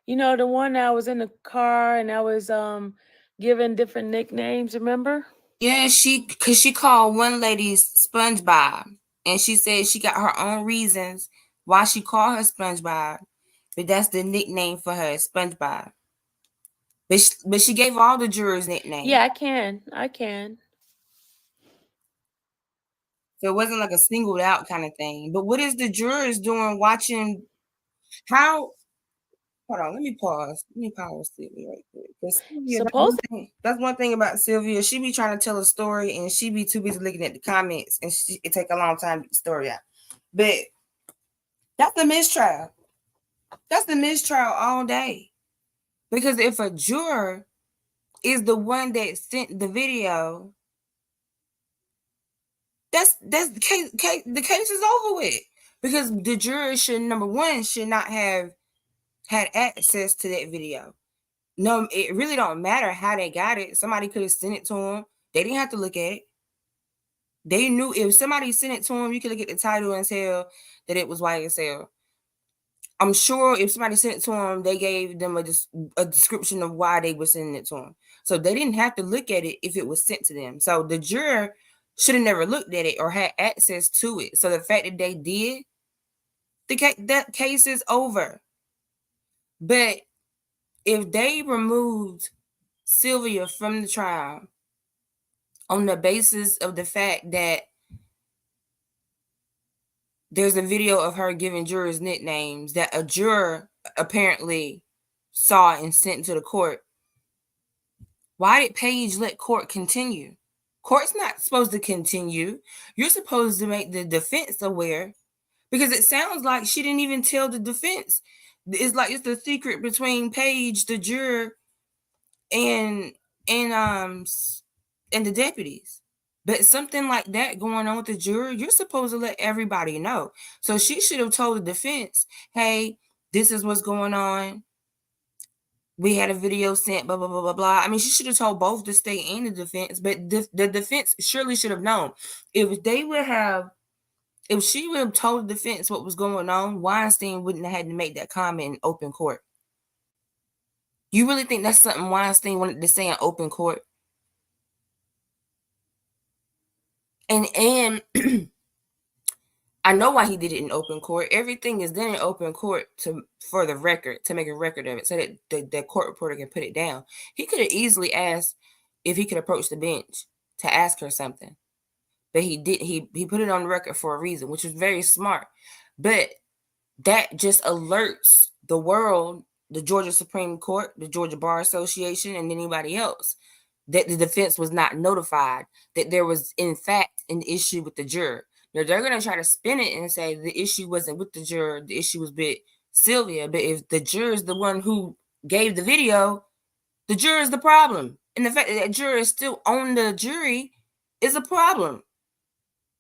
You know, the one I was in the car and I was giving different nicknames, remember? Yeah, cause she called one lady SpongeBob, and she said she got her own reasons why she called her SpongeBob, but that's the nickname for her, SpongeBob. But she gave all the jurors nicknames. Yeah, I can. So it wasn't like a singled out kind of thing. But what is the jurors doing watching? How? Hold on, let me pause. Sylvia right quick. 'Cause Sylvia, that's one thing about Sylvia. She be trying to tell a story and she be too busy looking at the comments, and it take a long time to get the story out. But that's the mistrial. That's the mistrial all day. Because if a juror is the one that sent the video, that's the case. The case is over with. Because the juror should, number one, should not have had access to that video. No, it really don't matter how they got it. Somebody could have sent it to them. They didn't have to look at it. They knew if somebody sent it to them, you could look at the title and tell that it was YSL. I'm sure if somebody sent it to them, they gave them a description of why they were sending it to them. So they didn't have to look at it if it was sent to them. So the juror should have never looked at it or had access to it. So the fact that they did, that case is over. But if they removed Sylvia from the trial on the basis of the fact that there's a video of her giving jurors nicknames that a juror apparently saw and sent to the court, why did Paige let court continue? Court's not supposed to continue. You're supposed to make the defense aware, because it sounds like she didn't even tell the defense. It's like it's the secret between Paige, the juror, and the deputies. But something like that going on with the juror, you're supposed to let everybody know. So she should have told the defense, hey, this is what's going on. We had a video sent, blah, blah, blah, blah, blah. I mean, she should have told both the state and the defense, but the defense surely should have known. If she would have told the defense what was going on, Weinstein wouldn't have had to make that comment in open court. You really think that's something Weinstein wanted to say in open court? And I know why he did it in open court. Everything is done in open court for the record, to make a record of it, so that the court reporter can put it down. He could have easily asked if he could approach the bench to ask her something, but he did. He put it on the record for a reason, which was very smart. But that just alerts the world, the Georgia Supreme Court, the Georgia Bar Association, and anybody else that the defense was not notified that there was, in fact, an issue with the juror. Now, they're going to try to spin it and say the issue wasn't with the juror, the issue was with Sylvia. But if the juror is the one who gave the video, the juror is the problem. And the fact that that juror is still on the jury is a problem.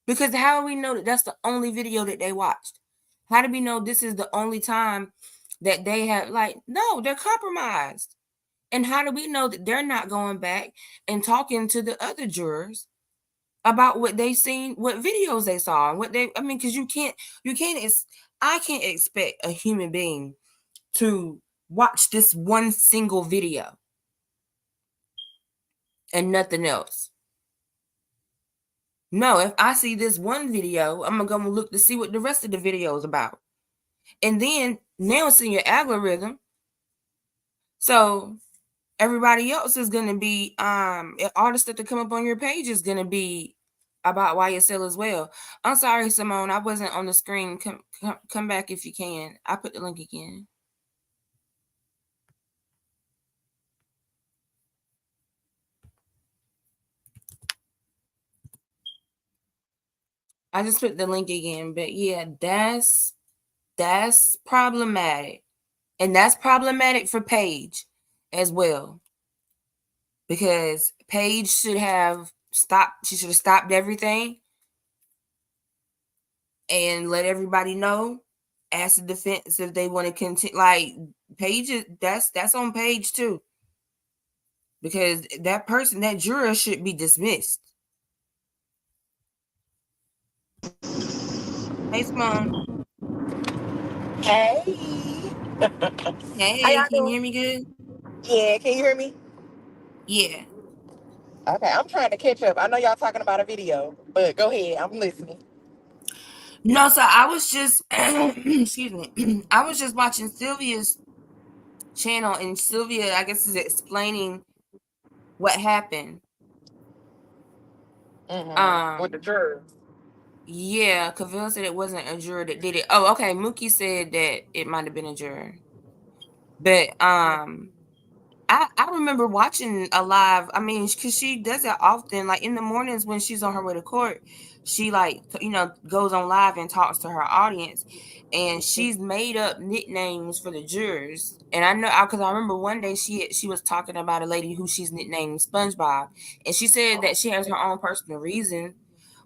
Because how do we know that that's the only video that they watched? How do we know this is the only time that they have, no, they're compromised. And how do we know that they're not going back and talking to the other jurors about what they seen, what videos they saw, and because I can't expect a human being to watch this one single video and nothing else. No, if I see this one video, I'm gonna go look to see what the rest of the video is about. And then now it's in your algorithm. So everybody else is going to be all the stuff that come up on your page is going to be about YSL as well. I'm sorry, Simone, I wasn't on the screen. Come back if you can. I put the link again. I just put the link again, but yeah, that's problematic. And that's problematic for Paige as well. Because Paige should have stopped, she should have stopped everything and let everybody know. Ask the defense if they want to continue. Like, Paige, that's on Paige too. Because that person, that juror should be dismissed. Hey, Simone. Hey. Hey, How y'all can you doing? hear me good? Yeah, can you hear me? Yeah. Okay, I'm trying to catch up. I know y'all talking about a video, but go ahead. I'm listening. No, so I was just excuse me. I was just watching Sylvia's channel, and Sylvia, I guess, is explaining what happened. With the jurors. Yeah, Cavell said it wasn't a juror that did it. Oh, okay. Mookie said that it might have been a juror. But I remember watching a live. I mean, because she does it often, like in the mornings when she's on her way to court, she like goes on live and talks to her audience, and she's made up nicknames for the jurors. And I know because I remember one day she was talking about a lady who she's nicknamed SpongeBob, and she said that she has her own personal reason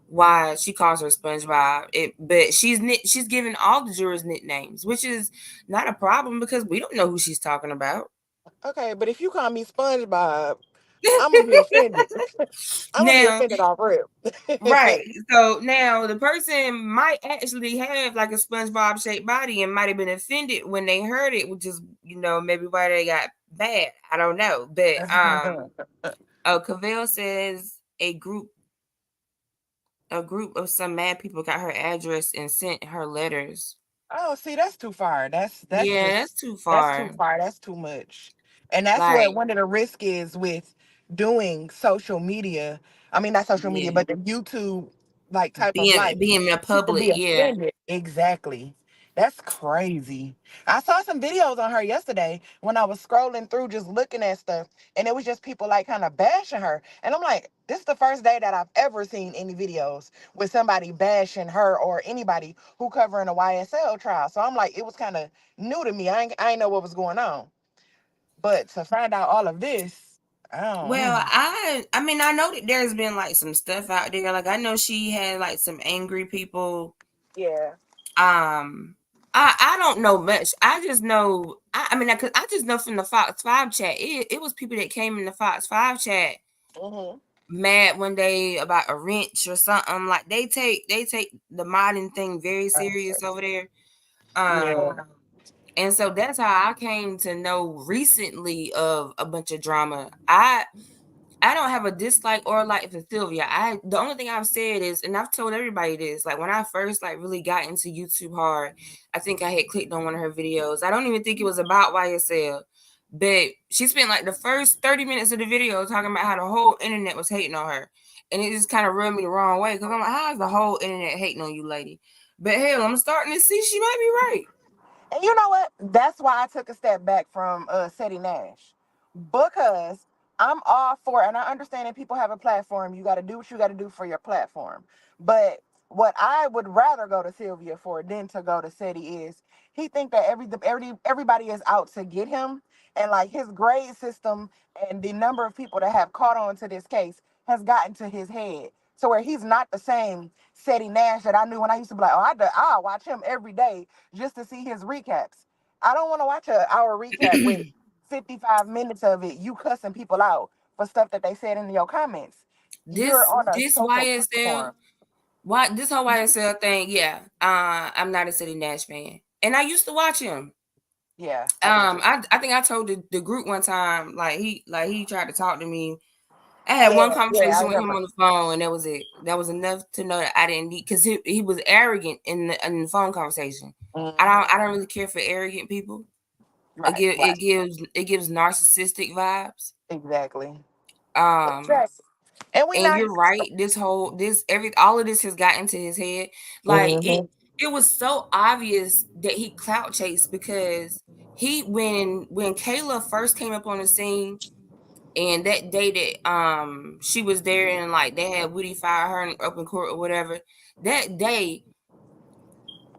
why she calls her SpongeBob. But she's giving all the jurors nicknames, which is not a problem because we don't know who she's talking about. Okay, but if you call me SpongeBob, I'm gonna be offended. I'm gonna be Now, offended off rip. right. So now the person might actually have like a SpongeBob shaped body and might have been offended when they heard it, which is, maybe why they got bad. I don't know. But Cavell says a group of some mad people got her address and sent her letters. Oh, see, that's too far. That's Yeah, just that's too that's too far. far. That's too much. And that's what Like, one of the risk is with doing social media. I mean, not social media, yeah, but the YouTube like type of being life. being in the People public, be yeah. offended. Exactly. That's crazy. I saw some videos on her yesterday when I was scrolling through just looking at stuff, and it was just people like kind of bashing her. And I'm like, this is the first day that I've ever seen any videos with somebody bashing her or anybody who covering a YSL trial. So I'm like, it was kind of new to me. I ain't know what was going on. But to find out all of this, I Well, don't. I mean, I know that there's been like some stuff out there. Like, I know she had like some angry people. Yeah. I don't know much. I just know. I mean, I just know from the Fox 5 chat. It was people that came in the Fox 5 chat Mm-hmm. mad one day about a wrench or something. Like, they take the modding thing very serious over there. Yeah. And so that's how I came to know recently of a bunch of drama. I don't have a dislike or like for Sylvia. The only thing I've said is, and I've told everybody this, like when I first like really got into YouTube hard, I think I had clicked on one of her videos. I don't even think it was about YSL, but she spent like the first 30 minutes of the video talking about how the whole internet was hating on her. And it just kind of rubbed me the wrong way because I'm like, how is the whole internet hating on you, lady? But hell, I'm starting to see she might be right. And you know what? That's why I took a step back from Seti Nash. Because I'm all for, and I understand that people have a platform. You got to do what you got to do for your platform. But what I would rather go to Sylvia for than to go to Seti is he think that everybody is out to get him. And like his grade system and the number of people that have caught on to this case has gotten to his head. So where he's not the same Seti Nash that I knew when I used to be like, oh, I'll watch him every day just to see his recaps. I don't want to watch an hour recap with 55 minutes of it, you cussing people out for stuff that they said in your comments. You're This on a this social YSL platform. this whole YSL thing, yeah. I'm not a City Nash fan. And I used to watch him. Yeah, I did too. I think I told the group one time, like he tried to talk to me. I had one Yeah, I conversation with him remember. on the phone, and that was it. That was enough to know that I didn't need because he was arrogant in the phone conversation. I don't really care for arrogant people. Right, It gives narcissistic vibes. exactly. Um Exactly. And we and not. you're right. All of this has gotten to his head. Like Mhm. it was so obvious that he clout chased because when Kayla first came up on the scene and that day that she was there and like they had Woody fire her in open court or whatever, that day,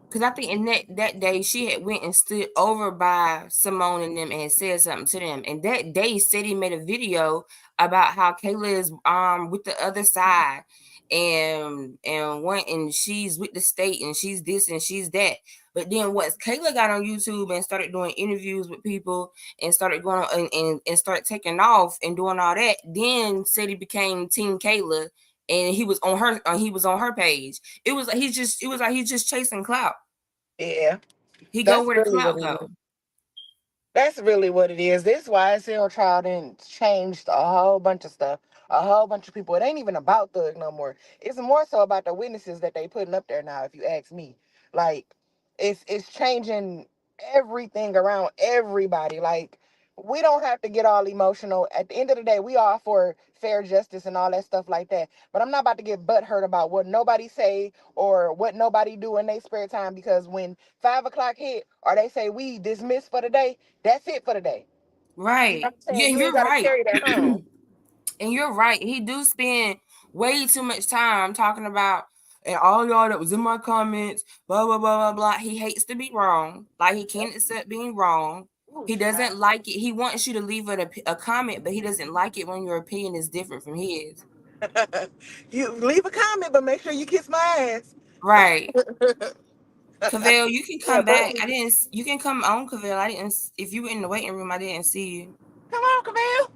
because I think in that day she had went and stood over by Simone and them and said something to them. And that day, Sadie made a video about how Kayla is with the other side and she's with the state and she's this and she's that. But then once Kayla got on YouTube and started doing interviews with people and started going on and started taking off and doing all that, then Sadie became Team Kayla and he was on her page. It was like he's just chasing clout. Yeah, He go that's where the really what clout it is. go. That's really what it is. This YSL trial didn't changed a whole bunch of stuff. a whole bunch of people. It ain't even about Thug no more. It's more so about the witnesses that they putting up there now, if you ask me. Like, it's changing everything around everybody. Like, we don't have to get all emotional. At the end of the day, we all for fair justice and all that stuff like that. But I'm not about to get butthurt about what nobody say or what nobody do in their spare time, because when 5 o'clock hit or they say we dismissed for the day, that's it for the day. You know what Right. I'm saying? Yeah, You ain't you're gotta right. carry that home. And you're right. He do spend way too much time talking about and all y'all that was in my comments, blah blah blah blah blah. He hates to be wrong. Like he can't accept being wrong. He doesn't like it. He wants you to leave a comment, but he doesn't like it when your opinion is different from his. You leave a comment, but make sure you kiss my ass. Right. Cavell, you can Yeah, come but back. You can come on, Cavell. If you were in the waiting room, I didn't see you. come on, Cavell.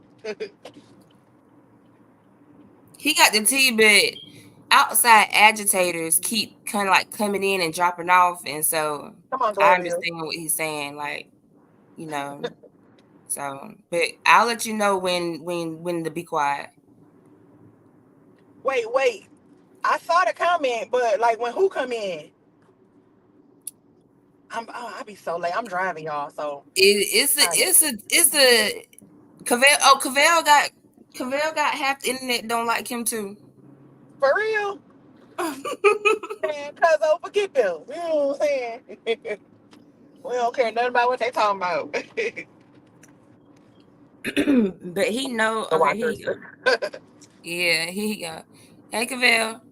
He got the tea, but outside agitators keep kind of like coming in and dropping off. And so Come on, I Glenville. understand what he's saying. Like, you know, so, but I'll let you know when to be quiet. Wait. I saw the comment, but like when who come in? I be so late. I'm driving y'all, so It's a Cavell. Oh, Cavell got half the internet don't like him too. for real. Man, cuz forget them. You know what I'm saying? We don't care nothing about what they talking about. But he know. The Okay, here watchers. you go. Yeah, here you go. Hey, Cavell.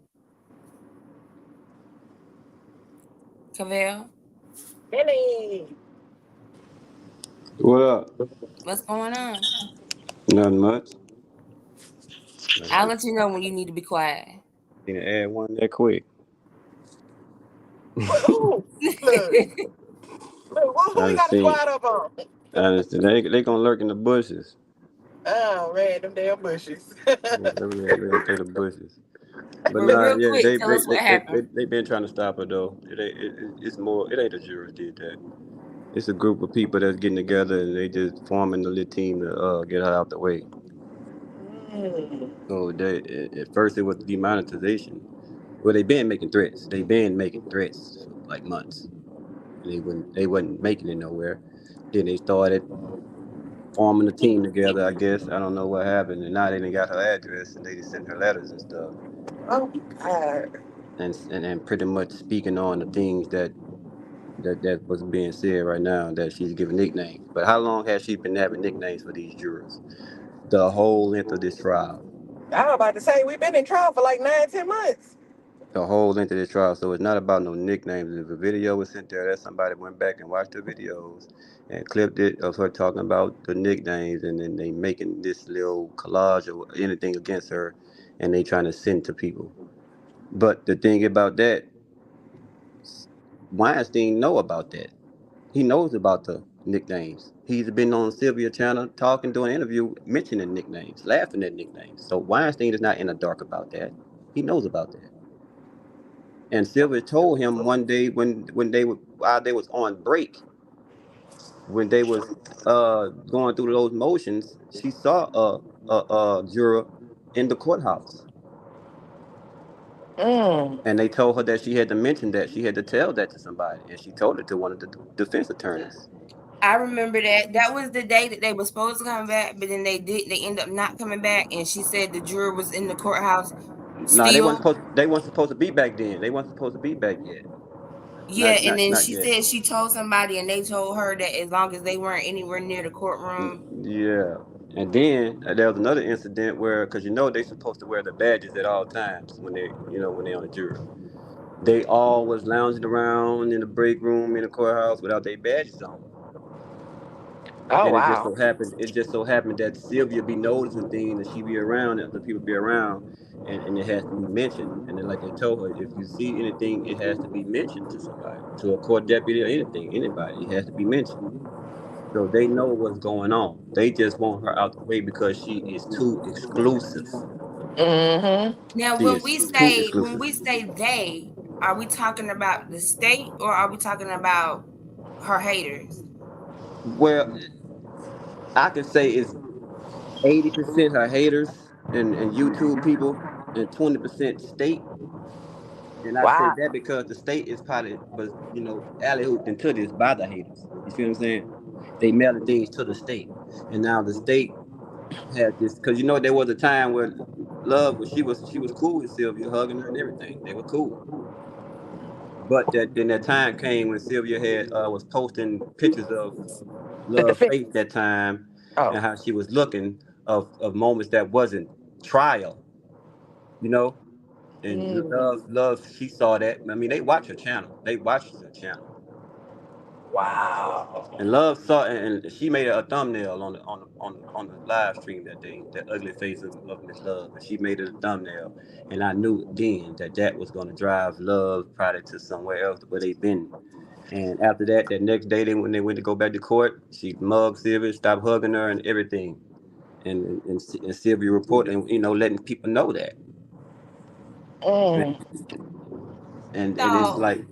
Cavell, Billy. What up? what's going on? Nothing much. I'll let you know when you need to be quiet. Need to add one that quick. Who? Look, who I we just got to seen. squad up on? I understand. They gonna lurk in the bushes. Oh man, them damn bushes. Yeah, they gonna through the bushes. But But nah, real yeah, quick, tell us what happened. they been trying to stop her though. It's more. It ain't the jurors did that. It's a group of people that's getting together and they just forming a little team to get her out the way. Mm. So at first it was demonetization. Well, they been making threats. They been making threats for like months. They wasn't making it nowhere. Then they started forming a team together, I guess. I don't know what happened. And now they done got her address and they just send her letters and stuff. Oh God. And pretty much speaking on the things that was being said right now, that she's giving nicknames. But how long has she been having nicknames for these jurors? The whole length of this trial. I was about to say we've been in trial for like 9-10 months. The whole length of this trial. So it's not about no nicknames. If a video was sent there, that somebody went back and watched the videos and clipped it of her talking about the nicknames, and then they making this little collage or anything against her, and they trying to send to people. But the thing about that, Weinstein know about that. He knows about the nicknames. He's been on Sylvia channel talking, doing an interview, mentioning nicknames, laughing at nicknames. So Weinstein is not in the dark about that. He knows about that. And Sylvia told him one day when they were while they was on break, when they was going through those motions, she saw a juror in the courthouse. Mm. And they told her that she had to mention that. She had to tell that to somebody. And she told it to one of the defense attorneys. I remember that. That was the day that they were supposed to come back, but then they end up not coming back. And she said the juror was in the courthouse No, still. they weren't supposed to be back then. They weren't supposed to be back yet. Yeah, and then Not she yet. said she told somebody, and they told her that as long as they weren't anywhere near the courtroom. Yeah. And then there was another incident where, because they supposed to wear the badges at all times when when they on the jury. They all was lounging around in the break room in the courthouse without their badges on. Oh And wow. it just so happened that Sylvia be noticing things and she be around, and other people be around, and it has to be mentioned. And then like they told her, if you see anything, it has to be mentioned to somebody, to a court deputy or anything, anybody. It has to be mentioned. So they know what's going on. They just want her out the way because she is too exclusive. Mm-hmm. Now, She is too when exclusive. we say they, are we talking about the state or are we talking about her haters? Well, I can say it's 80% her haters and YouTube people and 20% state. And I say Wow. that because the state is probably was, alley hooped into this by the haters. You see what I'm saying? They mailing things to the state. And now the state had this because there was a time where Love was she was cool with Sylvia, hugging her and everything. They were cool. But that time came when Sylvia had was posting pictures of The Love's defense. face that time Oh. and how she was looking of moments that wasn't trial, you know. And love, she saw that. I mean, they watch her channel. They watched her channel. Wow. And Love saw, and she made a thumbnail on the live stream that day. That ugly face of Miss Love, and she made it a thumbnail. And I knew then that was going to drive Love probably to somewhere else where they've been. And after that, that next day, when they went to go back to court, she mugged Sylvia, stopped hugging her, and everything. And Sylvia reported, and letting people know that. Mm. And it's So, like,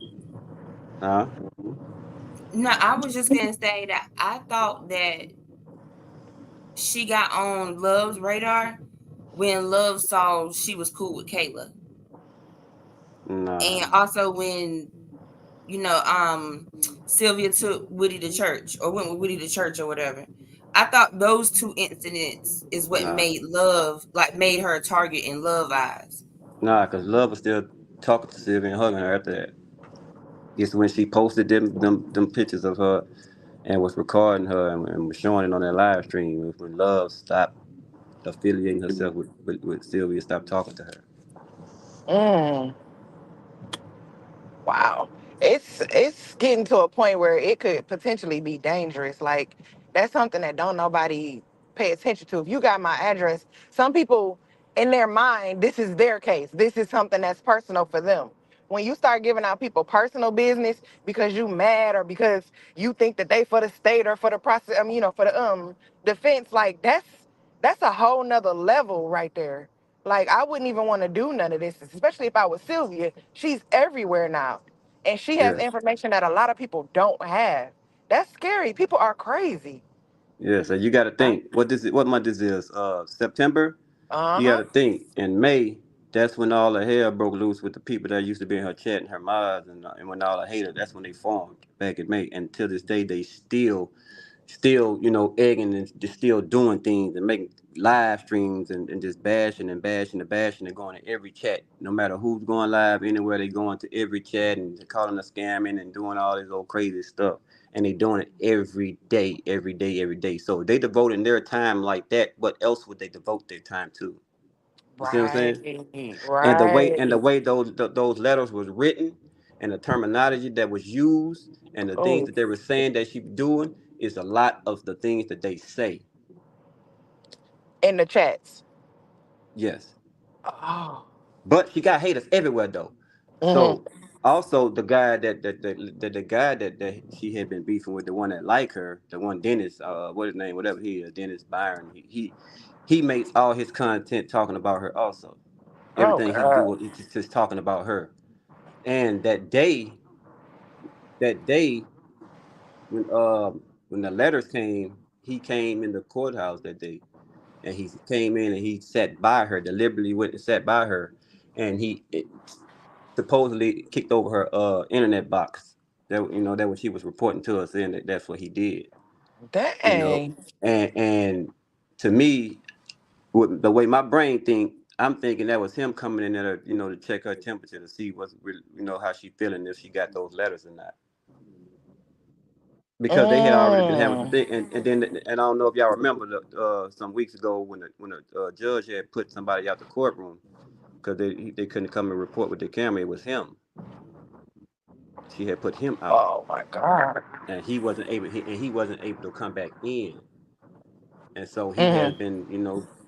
uh, no, I was just gonna say that I thought that she got on Love's radar when Love saw she was cool with Kayla. nah, And also when, Sylvia took Woody to church or went with Woody to church or whatever. I thought those two incidents is what nah, made her a target in Love eyes. nah, because Love was still talking to Sylvia and hugging her after that. It's when she posted them pictures of her and was recording her and was showing it on that live stream. It was when Love stopped affiliating herself with Sylvia, stopped talking to her. Mm. Wow. It's getting to a point where it could potentially be dangerous. Like that's something that don't nobody pay attention to. If you got my address, some people in their mind, this is their case. This is something that's personal for them. When you start giving out people personal business because you mad or because you think that they for the state or for the process, for the defense, like that's a whole nother level right there. Like I wouldn't even want to do none of this, especially if I was Sylvia. She's everywhere now. And she has Yes, information that a lot of people don't have. That's scary. People are crazy. yes. So you got to think what month this is? September. You got Uh-huh. to think in May. That's when all the hell broke loose with the people that used to be in her chat and her mods, and when all the haters. That's when they formed back in May. And to this day, they still, egging and just still doing things and making live streams and just bashing and bashing and bashing and going to every chat. No matter who's going live, anywhere they going to every chat and calling a scamming and doing all this old crazy stuff. And they doing it every day, every day, every day. So they devoting their time like that. What else would they devote their time to? You see what I'm saying? Right. And the way those letters was written and the terminology that was used and the things Oh, that they were saying that she was doing is a lot of the things that they say. in the chats. Yes. Oh. But she got haters everywhere though. Mm-hmm. So also the guy that she had been beefing with, the one that like her, the one Dennis, what his name, whatever he is, Dennis Byron, he makes all his content talking about her also. Oh Everything he do, God. he's just talking about her. And that day when the letters came, he came in the courthouse that day, and he came in and he sat by her, deliberately went and sat by her, and supposedly kicked over her internet box. That what she was reporting to us, saying that's what he did. You know, Dang. and to me, with the way my brain think, I'm thinking that was him coming in there, to check her temperature to see what's really, how she feeling, if she got those letters or not. Because they had already been having some Mm. thing, and I don't know if y'all remember some weeks ago when the judge had put somebody out the courtroom because they couldn't come and report with the camera. It was him. She had put him out, Oh my God. and he wasn't able to come back in, and so he has Mm-hmm. been,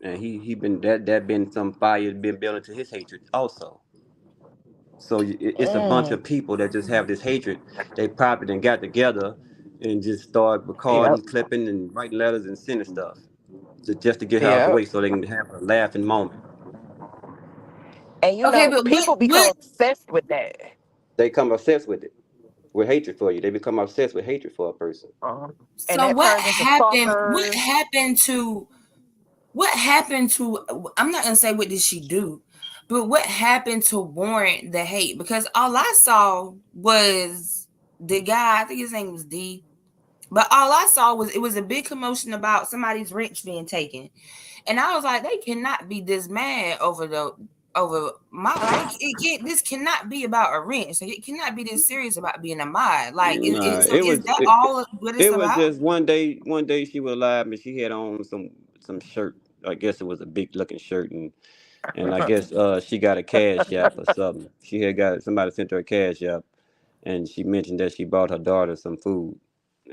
and he been that been some fire been building to his hatred also. So it's a bunch Mm. of people that just have this hatred. They probably then got together and just start Yep. recording, clipping, and writing letters and sending stuff just to get her out the Yep. way so they can have a laughing moment. And Okay, but people become obsessed with that. They come obsessed with it, with hatred for you. They become obsessed with hatred for a person. Uh-huh. And so that what turns into happened? What stalkers. happened to what happened to, I'm not gonna say what did she do, but what happened to warrant the hate? Because all I saw was the guy, I think his name was D, but all I saw was it was a big commotion about somebody's wrench being taken. And I was like, they cannot be this mad over my, like it can't, this cannot be about a wrench. Like, it cannot be this serious about being a mod. Like Nah, so is that all what it's it was about? just one day she was alive and she had on some shirt. I guess it was a big looking shirt, and I guess she got a cash app or something. She had got somebody sent her a cash app, and she mentioned that she bought her daughter some food,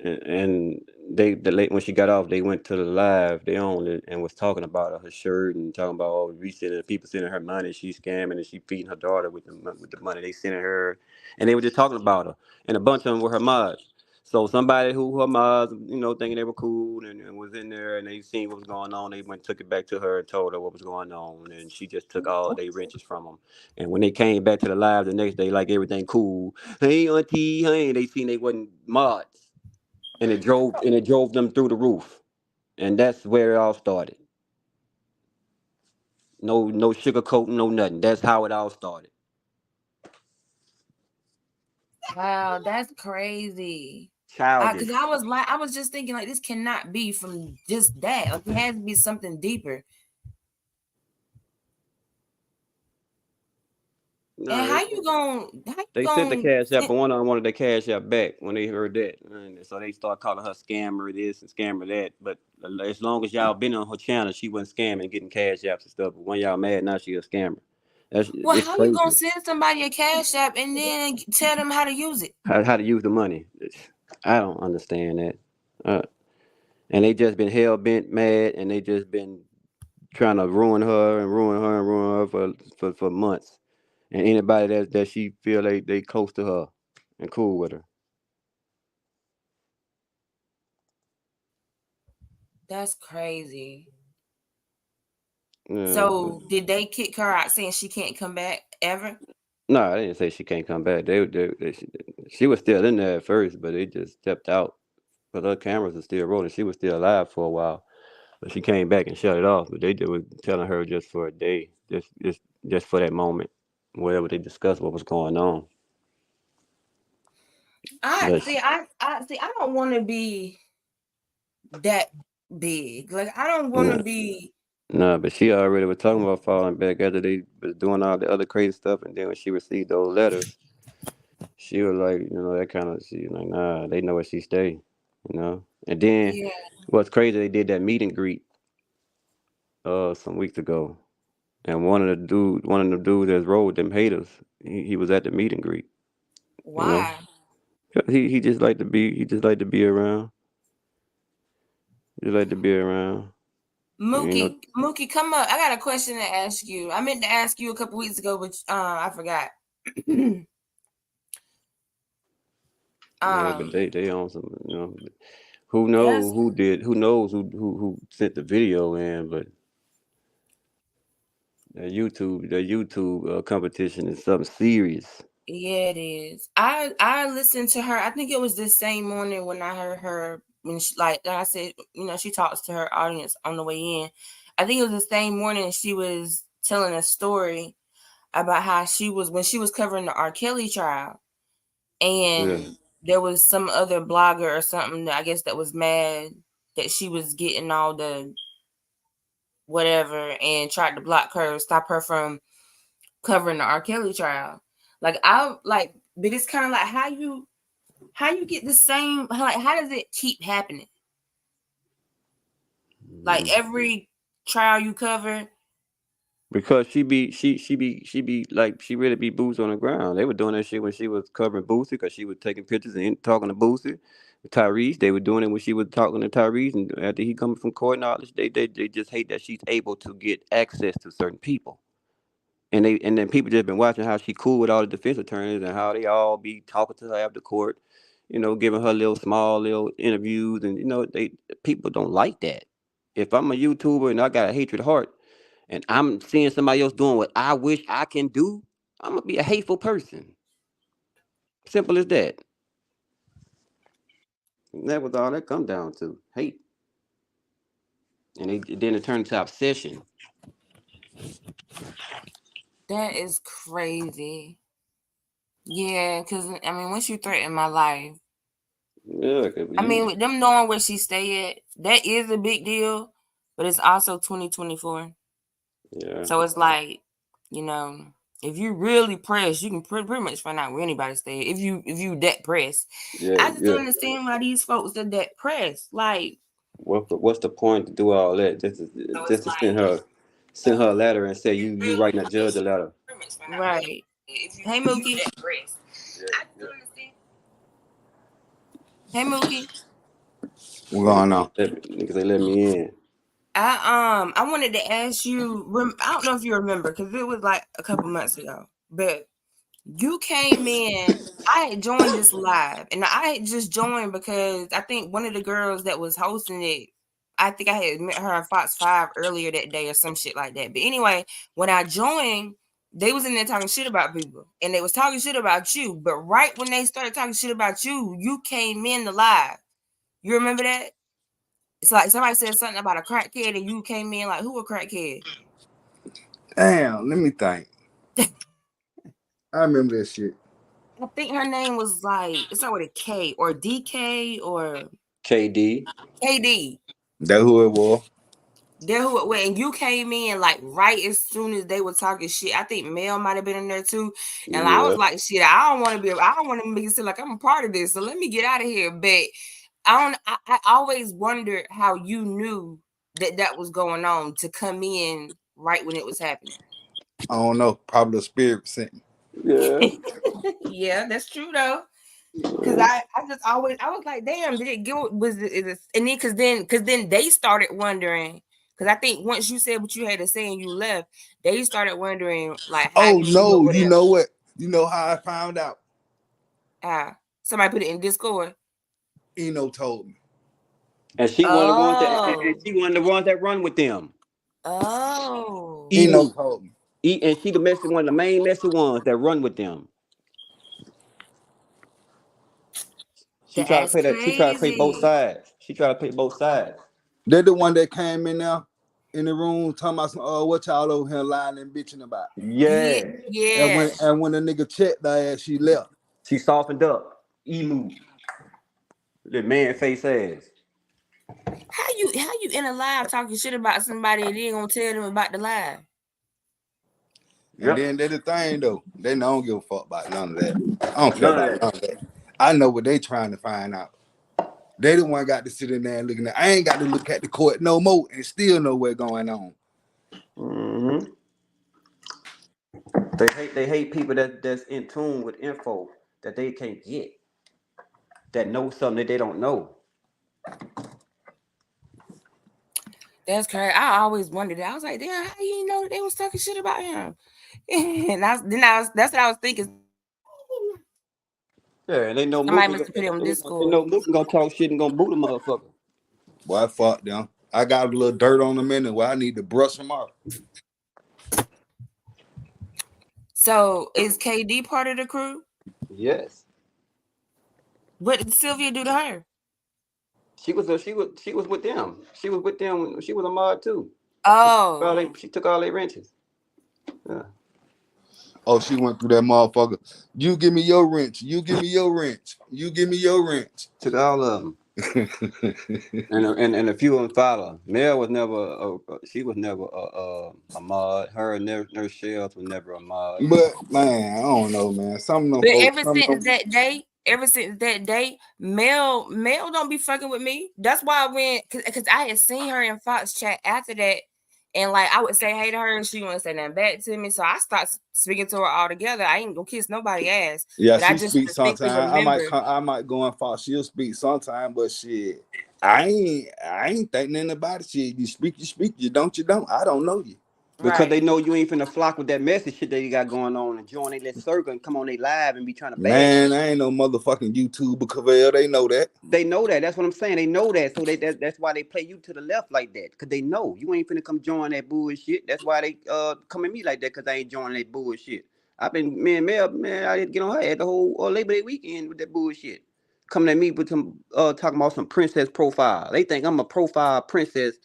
and the late when she got off, they went to the live they owned it and was talking about her shirt and talking about we sending people sending her money, she's scamming and she feeding her daughter with the money they sending her, and they were just talking about her, and a bunch of them were her mods. So somebody who her mods, thinking they were cool and was in there and they seen what was going on, they went took it back to her and told her what was going on, and she just took all their wrenches from them. And when they came back to the live the next day, like everything cool, hey auntie, hey, they seen they wasn't mods, and it drove them through the roof, and that's where it all started. No sugarcoating, no nothing. That's how it all started. Wow, that's crazy. Childish. Because I was just thinking like this cannot be from just that. Like, it has to be something deeper. No, And how you they sent the cash app, send, but one of them wanted the cash app back when they heard that, and so they start calling her scammer this and scammer that. But as long as y'all been on her channel, she wasn't scamming, getting cash apps and stuff. But when y'all mad now, she a scammer. well, It's how you gonna crazy send somebody a cash app and then tell them how to use it? how to use the money. I don't understand that. Uh, and they just been hell bent mad, and they just been trying to ruin her and ruin her and ruin her for months. And anybody that she feel they close to her and cool with her. That's crazy. Yeah, but So did they kick her out saying she can't come back ever? no, I didn't say she can't come back. She was still in there at first, but they just stepped out. But her cameras are still rolling. She was still alive for a while, but she came back and shut it off. But they just was telling her just for a day, just for that moment, whatever they discussed what was going on. But I see. I don't want to be that big. Like I don't want to no, be. no, but she already was talking about falling back after they was doing all the other crazy stuff, and then when she received those letters, she was like, that kind of, she like, nah, they know where she stay. And then Yeah. what's crazy, they did that meet and greet some weeks ago, and one of the dudes that rode them haters, he was at the meet and greet. You know, Why? he just like to be around. He just like to be around. You know, Mookie, come up. I got a question to ask you. I meant to ask you a couple weeks ago, but I forgot. yeah, but they on some, That's who knows who sent the video in, but that YouTube competition is something serious. yeah, it is. I listened to her. I think it was the same morning when I heard her when she, like I said, she talks to her audience on the way in. I think it was the same morning she was telling a story about how she was when she was covering the R. Kelly trial, Yeah. and there was some other blogger or something that I guess that was mad that she was getting all the whatever and tried to block her, stop her from covering the R. Kelly trial. Like but it's kind of like how you get the same, like how does it keep happening? Like every trial you cover. Because she be like she really be boots on the ground. They were doing that shit when she was covering Boosie because she was taking pictures and talking to Boosie, Tyrese. They were doing it when she was talking to Tyrese, and after he coming from court and all this, they just hate that she's able to get access to certain people. And then people just been watching how she cool with all the defense attorneys and how they all be talking to her after court, giving her little small little interviews, and they people don't like that. If I'm a YouTuber and I got a hatred heart, and I'm seeing somebody else doing what I wish I can do, I'm gonna be a hateful person. Simple as that. And that was all that come down to hate. and then it turned into obsession. That is crazy. Yeah, because I mean, once you threaten my life, Yeah, I mean, with them knowing where she stay at, that is a big deal. But it's also 2024, yeah, so it's like, you know, if you really press, you can pretty much find out where anybody stay. If you that pressed, yeah, I just yeah. don't understand why these folks are that pressed. Like, What's the point to do all that? Just to send her a letter and say you writing a judge a letter. right? Hey Mookie. Hey Mookie. What's going on? Niggas they let me in. I wanted to ask you. I don't know if you remember because it was like a couple months ago, but you came in. I had joined this live, and I had just joined because I think one of the girls that was hosting it, I think I had met her on Fox 5 earlier that day or some shit like that. But anyway, when I joined, they was in there talking shit about people, and they was talking shit about you. But right when they started talking shit about you, you came in the live. You remember that? It's like somebody said something about a crackhead, and you came in like, who a crackhead? Damn, let me think. I remember that shit. I think her name was like, it's not with a K or DK or KD. KD. That who it was. There who and you came in like right as soon as they were talking shit. I think Mel might have been in there too. And I was Yeah. like, shit, I don't want to make it seem like I'm a part of this. So let me get out of here. But I always wondered how you knew that was going on to come in right when it was happening. I don't know. Probably the spirit sent me. Yeah. Yeah, that's true though. Cause I was like, damn, did it go? Was it? And then because then they started wondering. Cause I think once you said what you had to say and you left, they started wondering like how Oh you knew no, over you there. know what? You know how I found out? Somebody put it in Discord. Eno told me. And she one of the ones Oh. she one of the ones that run with them. Oh. Eno told me. And she one of the main messy ones that run with them. She tried to That's play that. She tried to play both crazy. sides. She tried to play both sides. They're the one that came in there in the room talking about some, oh, what y'all over here lying and bitching about. Yeah. Yeah. Yeah. And when the nigga checked her ass, she left. She softened up. Emu. The man face ass. How you in a live talking shit about somebody and then gonna tell them about the live? And then they're the thing though. They don't give a fuck about none of that. I don't care None of about that. none of that. I know what they trying to find out. They the one got to sit in there and looking at. I ain't got to look at the court no more and still know what's going on. Mm-hmm. They hate people that's in tune with info that they can't get. That know something that they don't know. That's crazy. I always wondered that. I was like, damn, how you know that they was talking shit about him? And that's what I was thinking. Yeah, and they know Somebody Mookie. must have put it on They Discord. know Mookie gonna talk shit and gonna boot a motherfucker. Boy, fuck them. I got a little dirt on them anyway. I need to brush them off. So is KD part of the crew? Yes. What did Sylvia do to her? She was with them. She was with them. She was a mod too. Oh. She took all their wrenches. Yeah. Oh, she went through that motherfucker. You give me your wrench. You give me your wrench. You give me your wrench. Took all of them. and a few of them followed. Mel was never. She was never a mod. Her and Nurse Shells was never a mod. But man, I don't know, man. Some of them But folks. ever since that day, Mel don't be fucking with me. That's why I went because I had seen her in Fox chat after that, and like I would say hey to her, and she wouldn't say nothing back to me. So I started speaking to her altogether. I ain't gonna kiss nobody ass. Yeah, But I she just speaks distinctly sometime. remember. I might go and fall. She'll speak sometime, but shit, I ain't thinking nothing about it. Shit, you speak, you don't, you don't. I don't know you. Because they know you ain't finna flock with that message shit that you got going on and join their circle and come on they live and be trying to bash. Man, I ain't no motherfucking YouTuber, Cavell. They know that. They know that. That's what I'm saying. They know that. So that's why they play you to the left like that. Because they know you ain't finna come join that bullshit. That's why they come at me like that because I ain't joining that bullshit. I've been, Mel, I didn't get on her at the whole Labor Day weekend with that bullshit. Coming at me with some, talking about some princess profile. They think I'm a profile princess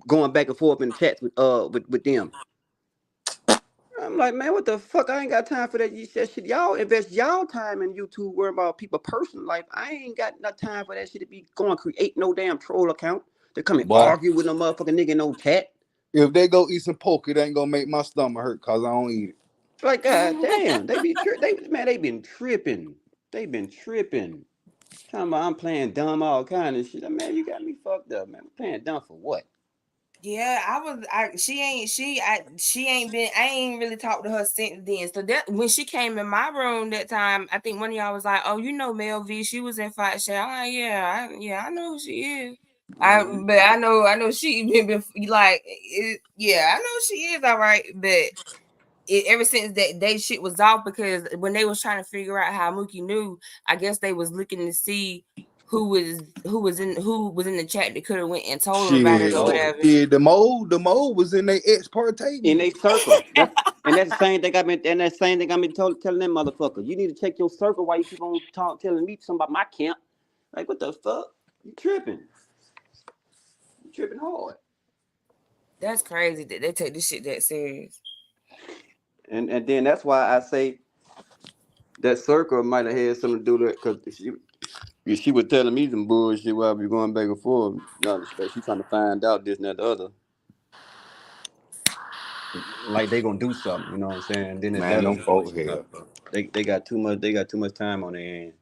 going back and forth in the chats with them. I'm like, man, what the fuck? I ain't got time for that. You said shit. Y'all invest y'all time in YouTube worrying about people personal life. I ain't got no time for that shit to be going create no damn troll account. They come and Boy, argue with no motherfucking nigga in no chat. if they go eat some pork, it ain't gonna make my stomach hurt because I don't eat it. Like, god damn, they been tripping. They been tripping. Talking about I'm playing dumb all kind of shit. Man, you got me fucked up, man. I'm playing dumb for what? Yeah, she ain't been, I ain't really talked to her since then. So that when she came in my room that time, I think one of y'all was like, "Oh, you know Mel V, she was in Fight Share." I'm like, yeah, I know who she is. But I know she been like, yeah, I know she is all right, but ever since that day shit was off, because when they was trying to figure out how Mookie knew, I guess they was looking to see who was in the chat that could have went and told them about it Shit, or whatever. yeah, the mole was in their ex parte In group. a circle. That's the same thing I've been telling them motherfuckers. You need to check your circle while you keep on telling me something about my camp. Like, what the fuck? You tripping. You tripping hard. That's crazy that they take this shit that serious. And then that's why I say that circle might have had something to do with it, because she was telling me some bullshit while we going back and forth. No respect. She trying to find out this and that the other. Like they gonna do something, you know what I'm saying? And then Man, that them ain't what folks she here. talking about. They got too much time on their hands.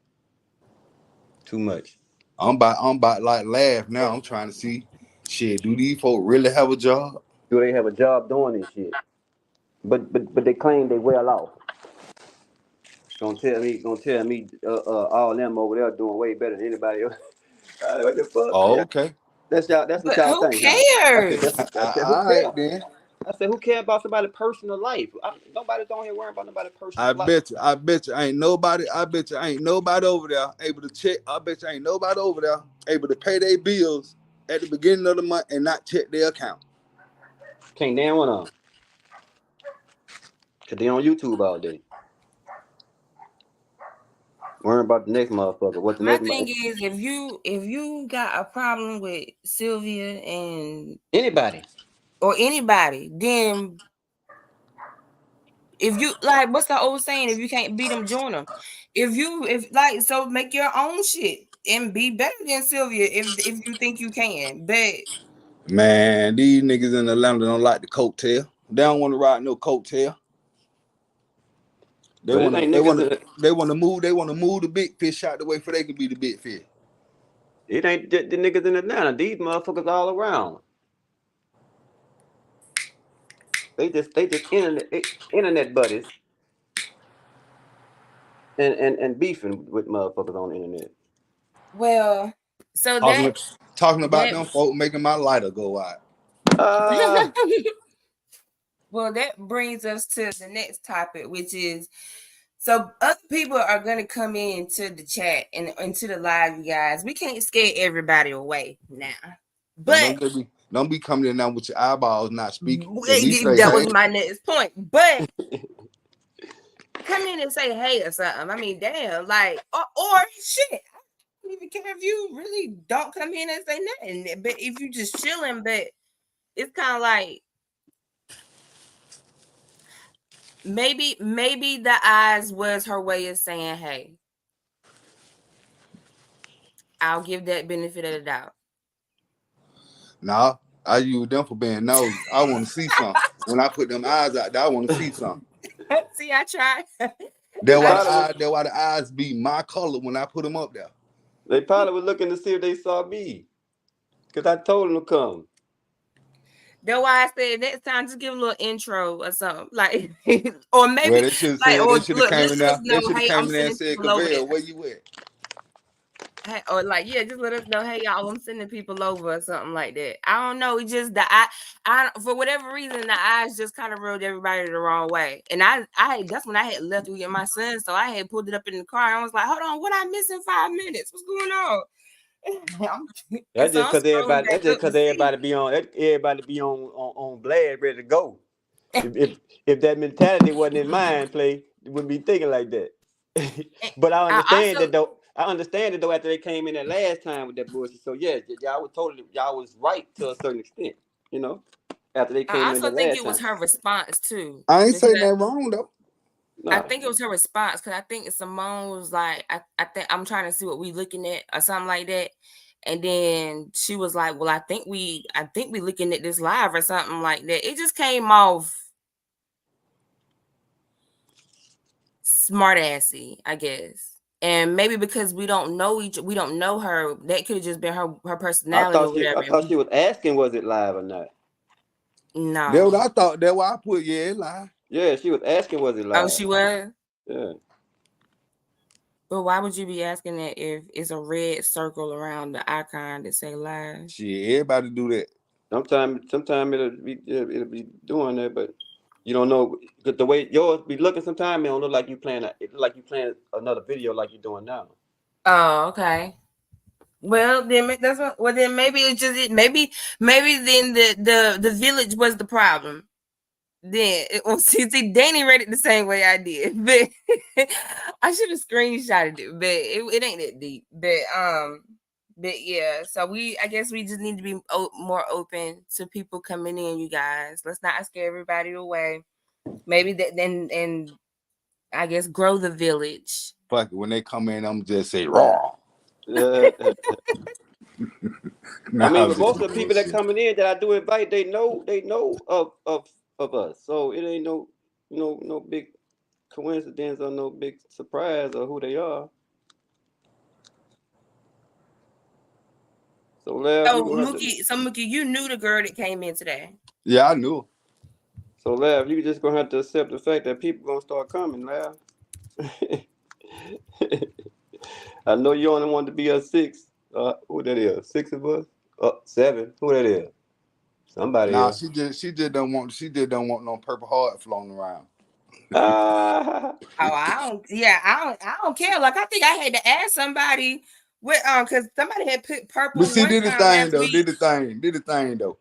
Too much. I'm about like laugh now. I'm trying to see, shit, do these folk really have a job? Do they have a job doing this shit? But they claim they well off. Gonna tell me all them over there doing way better than anybody else. What the fuck? Oh, Yeah. okay. That's what But y'all who think, huh? cares? I said who All cares? right then. I said who cares about somebody's personal life? Nobody's on here worrying about nobody's I personal life. bet you ain't nobody. I bet you ain't nobody over there able to check. I bet you ain't nobody over there able to pay their bills at the beginning of the month and not check their account. Can't damn one of them. Cause they on YouTube all day. Worrying about the next motherfucker. What the My next thing is, if you got a problem with Sylvia and anybody or anybody, then if you like, what's the old saying? If you can't beat them, join them. So make your own shit and be better than Sylvia if you think you can. But Man, these niggas in Atlanta don't like the coattail. They don't want to ride no coattail. They But it want ain't to. They want niggas. to. They want to move. They want to move the big fish out the way for they can be the big fish. It ain't the niggas in Atlanta. These motherfuckers all around. They just internet buddies and beefing with motherfuckers on the internet. well, so Talking about that them folk making my lighter go out. well, that brings us to the next topic, which is, so other people are gonna come into the chat and into the live, you guys. We can't scare everybody away now. But Don't be coming in now with your eyeballs not speaking. At least say, that hey. was my next point. But come in and say hey or something. I mean, damn, like, or shit. I don't even care if you really don't come in and say nothing. But if you just chilling, but it's kind of like maybe the eyes was her way of saying, hey, I'll give that benefit of the doubt. Nah, I use them for being nosy. I want to see something. When I put them eyes out there, I want to see something. See, I tried. That's why the eyes be my color when I put them up there. They probably was looking to see if they saw me. Because I told them to come. That's why I said next time just give a little intro or something. Like, or maybe Well, they should like, have or came look, in let's there. They know, should have hey, I'm came in there and sending said, people over there. Cavell, where you at? Hey, or like, yeah, just let us know, hey y'all, I'm sending people over or something like that. I don't know. It's just the I for whatever reason, the eyes just kind of rubbed everybody the wrong way. And I that's when I had left to get my son, so I had pulled it up in the car and I was like, hold on, what I missed in 5 minutes? What's going on? That's just because everybody. That's just because everybody be on blast, ready to go. If that mentality wasn't in mind play, it wouldn't be thinking like that. But I understand that though. I understand it though after they came in that last time with that bullshit. So yeah, y'all was right to a certain extent. you know, after they I came in the also think last it was time. her response too. I ain't saying Because that wrong though. I Nah, think it was her response because I think Simone was like, I think I'm trying to see what we looking at or something like that. And then she was like, well, I think we looking at this live or something like that. It just came off smart assy, I guess. And maybe because we don't know her, that could have just been her personality or whatever. I thought she was asking, was it live or not? That's what No. I thought. That's why I put yeah, lie. Yeah, she was asking, was it Oh, live? she was? Yeah. But why would you be asking that if it's a red circle around the icon that say live? Shit, everybody do that. Sometime it'll be doing that, but you don't know 'cause the way yours be looking. Sometimes it don't look like you playing. It look like you playing another video like you're doing now. Oh, okay. Well, then that's what. Well, then maybe it's just it. Maybe then the village was the problem. Then see, Danny read it the same way I did, but I should have screenshotted it. But it ain't that deep. But yeah. So I guess we just need to be more open to people coming in. You guys, let's not scare everybody away. Maybe that then and I guess grow the village. Fuck it. When they come in, I'm just say raw. I mean, I'm but just most of the people that bullshit. coming in that I do invite, they know of us. So it ain't no big coincidence or no big surprise or who they are. So Lav, you Oh, gonna have to. Mookie, you knew the girl that came in today. Yeah, I knew. So Lav, you just gonna have to accept the fact that people gonna start coming, Lav. I know you only want to be a 6. Who that is? 6 of us? 7. Who that is? Somebody Nah, else. she just don't want no purple heart floating around. Ah, Oh, I don't care. Like I think I had to ask somebody because somebody had put purple But see, one did the time thing last though. week. Did the thing though.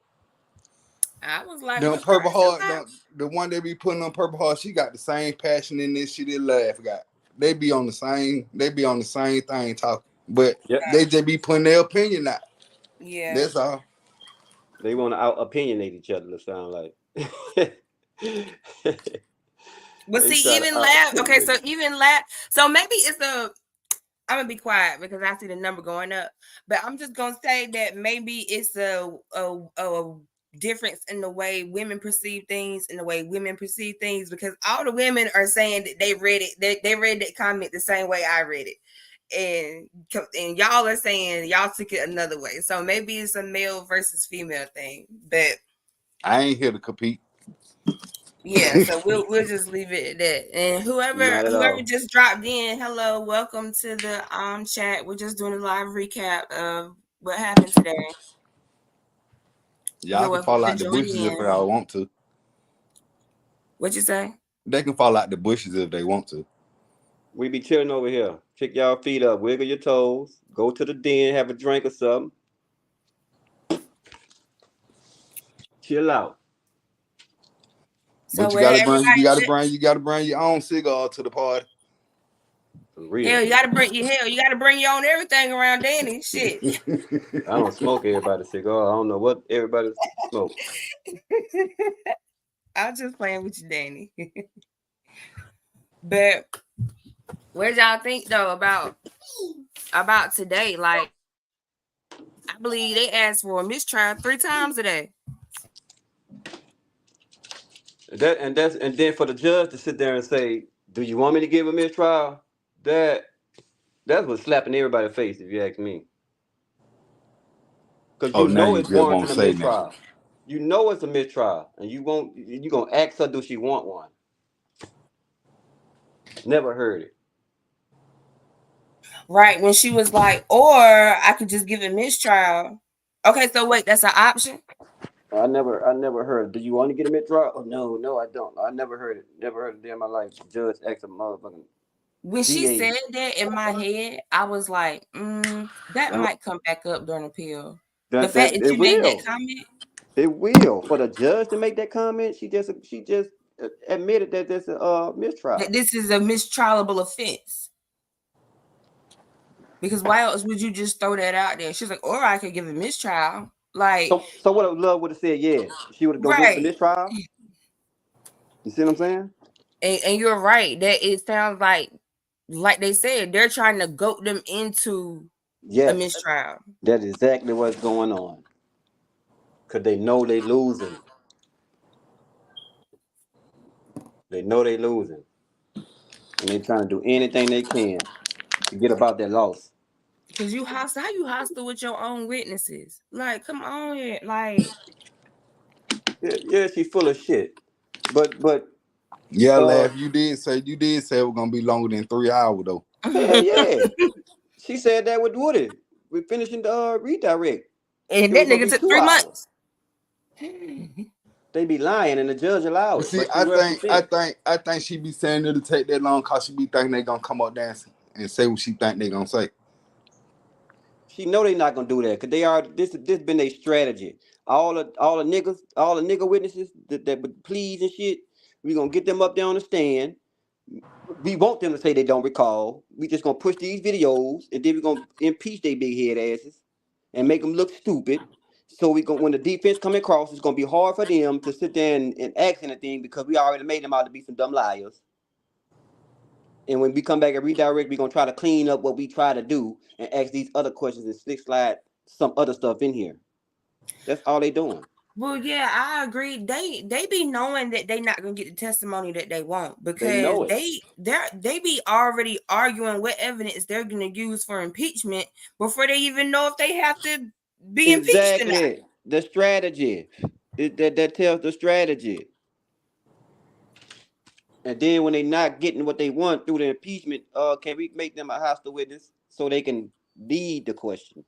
I was like, Them what girl? purple heart, the one they be putting on purple heart, she got the same passion in this shit that Laugh got. They be on the same thing talking. But yep. they just be putting their opinion out. Yeah. That's all. They want to out opinionate each other. It sound like. But They see, try to even out lab. Okay, opinionate. so even lab. So maybe I'm gonna be quiet because I see the number going up. But I'm just gonna say that maybe it's a difference in the way women perceive things and the way women perceive things because all the women are saying that they read it. They read that comment the same way I read it. And y'all are saying y'all took it another way. So maybe it's a male versus female thing. But I ain't here to compete. yeah, so we'll just leave it at that. And Not at whoever all. just dropped in, hello, welcome to the chat. We're just doing a live recap of what happened today. Y'all You're can welcome fall to out the join bushes if in. y'all want to. What you say? They can fall out the bushes if they want to. We be chilling over here. Kick y'all feet up, wiggle your toes, go to the den, have a drink or something. Chill out. So But you where gotta everybody bring your own cigar to the party. For real. hell, you gotta bring your own everything around Danny. Shit. I don't smoke everybody's cigar. I don't know what everybody smoke. I'm just playing with you, Danny. But what y'all think though about today? Like, I believe they asked for a mistrial 3 times today. And then for the judge to sit there and say, "Do you want me to give a mistrial?" That's what's slapping everybody's face, if you ask me. Because Oh, you now know you it's just won't warranting a say nothing. mistrial. You know it's a mistrial, and you gonna ask her, do she want one? Never heard it. Right, when she was like, or I could just give a mistrial. Okay, so wait, that's an option? I never heard. Do you want to get a mistrial? Oh no, I don't. I never heard it. Never heard it in my life. Judge asked a motherfucking When she DA. said that in my head, I was like, that Uh, might come back up during appeal. The that fact that it you made that will. comment, It will. For the judge to make that comment, she just admitted that there's a mistrial. that this is a mistrialable offense. Because why else would you just throw that out there? She's like, or I could give a mistrial. Like, So what if Love would have said yes? She would have gonna get for right. this trial? You see what I'm saying? And you're right. That it sounds like they said, they're trying to goat them into a Yes. mistrial. That's exactly what's going on. Cause they know they losing. They know they losing. And they trying to do anything they can to get about that loss. Because you hostile, how you hostile with your own witnesses? Like, come on here. Like, Yeah, she's full of shit. But Yeah, laugh. You did say it was gonna be longer than 3 hours though. hell yeah. She said that with Woody. We're finishing the redirect. and It that was gonna nigga be took 2 3 hours. months. They be lying and the judge allow But it. see, But she rushed the I think she be saying it'll take that long cause she be thinking they gonna come up dancing and say what she think they gonna say. She know they not gonna do that because they are this been their strategy. All the nigga witnesses that would please and shit. We gonna get them up there on the stand. We want them to say they don't recall. We just gonna push these videos and then we gonna impeach they big head asses and make them look stupid. So we gonna when the defense come across, it's gonna be hard for them to sit there and ask anything because we already made them out to be some dumb liars. And when we come back and redirect, we're gonna try to clean up what we try to do and ask these other questions and slick slide some other stuff in here. That's all they doing. Well, yeah, I agree. They be knowing that they not gonna get the testimony that they want They because know it. they be already arguing what evidence they're gonna use for impeachment before they even know if they have to be impeached or not. Exactly. The strategy. That tells the strategy. And then when they not getting what they want through the impeachment, can we make them a hostile witness so they can lead the questions?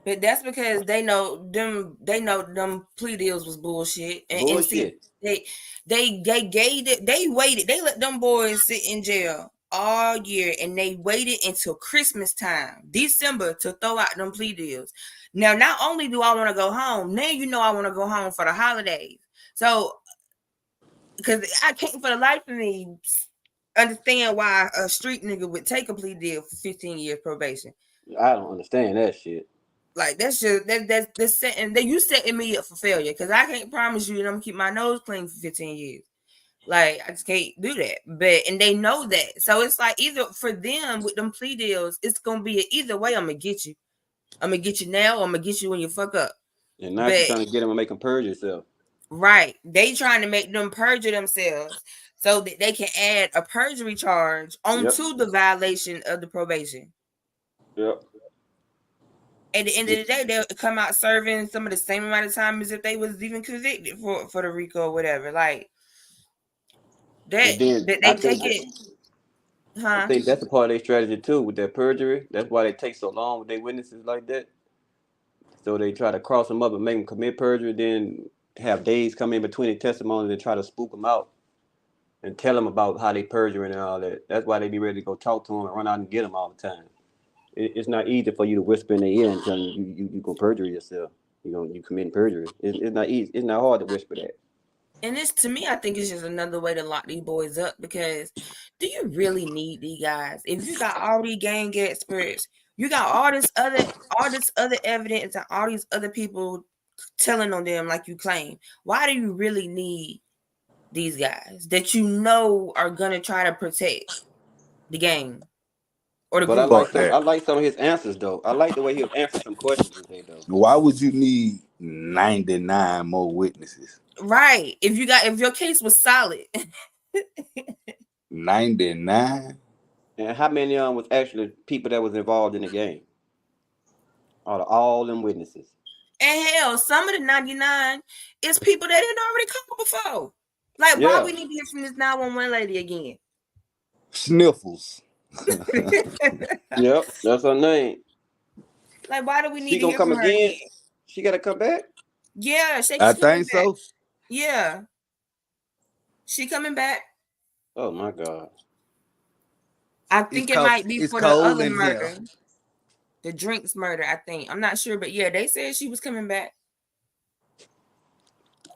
But that's because they know them plea deals was bullshit. And see, Bullshit. they gave it, they waited, they let them boys sit in jail all year and they waited until Christmas time, December, to throw out them plea deals. Now, not only do I want to go home, now you know I want to go home for the holidays. So, because I can't for the life of me understand why a street nigga would take a plea deal for 15 years probation. I don't understand that shit. Like that's just that's setting that you setting me up for failure because I can't promise you that I'm gonna keep my nose clean for 15 years. Like I just can't do that. But and they know that. So it's like either for them with them plea deals, it's gonna be either way, I'm gonna get you. I'm gonna get you now, or I'm gonna get you when you fuck up. And now But she's trying to get them to make them purge yourself. right, they trying to make them perjure themselves so that they can add a perjury charge onto the violation of the probation. Yep. At the end of the day, they'll come out serving some of the same amount of time as if they was even convicted for the RICO or whatever. Like that, And then that they take it, I huh? think that's a part of their strategy too with that perjury. That's why they take so long with their witnesses like that. So they try to cross them up and make them commit perjury, then have days come in between the testimonies and try to spook them out and tell them about how they perjuring and all that. That's why they be ready to go talk to them and run out and get them all the time. It's not easy for you to whisper in their ear and tell them you go perjure yourself. You committing perjury. It's not easy. It's not hard to whisper that. And this, to me, I think it's just another way to lock these boys up because do you really need these guys? If you got all these gang experts, you got all this other evidence and all these other people telling on them like you claim. Why do you really need these guys that you know are gonna try to protect the gang or the But I group? like some of his answers though. I like the way he was answering some questions today though. Why would you need 99 more witnesses? Right. If your case was solid. 99? And how many of them was actually people that was involved in the game? Out of all them witnesses. And hell, some of the 99 is people that didn't already come before. Like, Yeah. why we need to hear from this 911 lady again? Sniffles. Yep, that's her name. Like, why do we need She to gonna hear come from her again? again? She gotta come back? Yeah, she's I coming think back. so. Yeah. She coming back. Oh my God. I think it might be for the cold other in murder. here. The drinks murder, I think. I'm not sure, but yeah, they said she was coming back.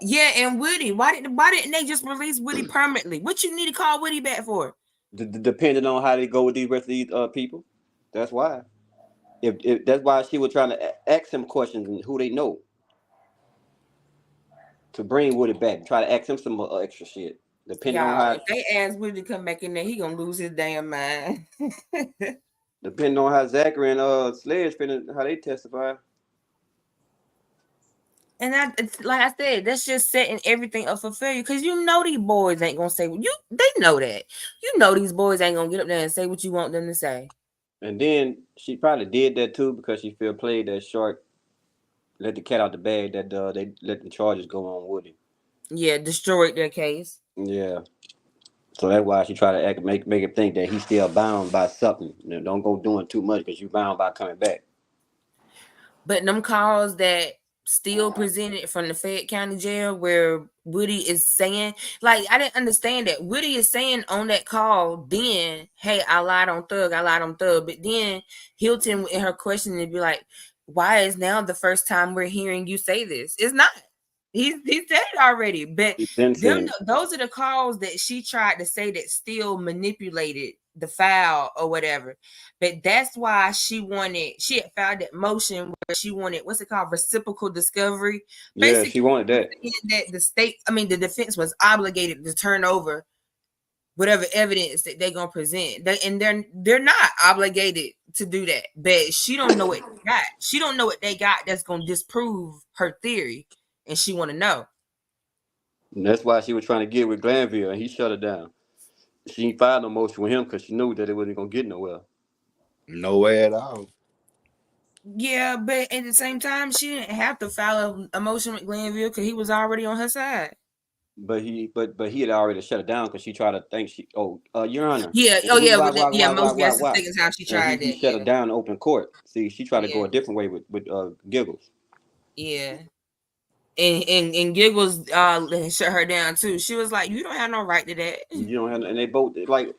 Yeah, and Woody. Why didn't they just release Woody permanently? What you need to call Woody back for? Depending on how they go with the rest of these people. That's why. If that's why she was trying to ask him questions and who they know to bring Woody back. Try to ask him some extra shit. Depending on Y'all, how if they ask Woody to come back in there, he gonna lose his damn mind. depending on how Zachary and Sledge finna how they testify. And it's like I said, that's just setting everything up for failure. Cause you know these boys ain't gonna say what you. They know that. You know these boys ain't gonna get up there and say what you want them to say. And then she probably did that too because she feel played that short, let the cat out the bag that they let the charges go on Woody. Yeah, destroyed their case. Yeah. So that's why she try to make him think that he's still bound by something. You know, don't go doing too much because you bound by coming back. But them calls that still presented from the Fayette County Jail where Woody is saying, like, I didn't understand that. Woody is saying on that call, then, hey, I lied on Thug. But then Hilton in her question would be like, why is now the first time we're hearing you say this? It's not. He said it already, but those are the calls that she tried to say that still manipulated the file or whatever. But that's why she had filed that motion where she wanted, what's it called, reciprocal discovery. Yeah, she wanted that. That the defense was obligated to turn over whatever evidence that they're gonna present. They're not obligated to do that, but she don't know what they got. She don't know what they got that's gonna disprove her theory, and she want to know. And that's why she was trying to get with Glanville, and he shut her down. She ain't filed no motion with him because she knew that it wasn't gonna get nowhere. No way at all. Yeah, but at the same time, she didn't have to file a motion with Glanville because he was already on her side. But he had already shut it down because she tried to think Your Honor. Yeah. Oh yeah. Most that's the second time she And tried he that. shut her down in open court. See, she tried to go a different way with Giggles. Yeah. And Giggles shut her down too. She was like, "You don't have no right to that." You don't have, and they both like.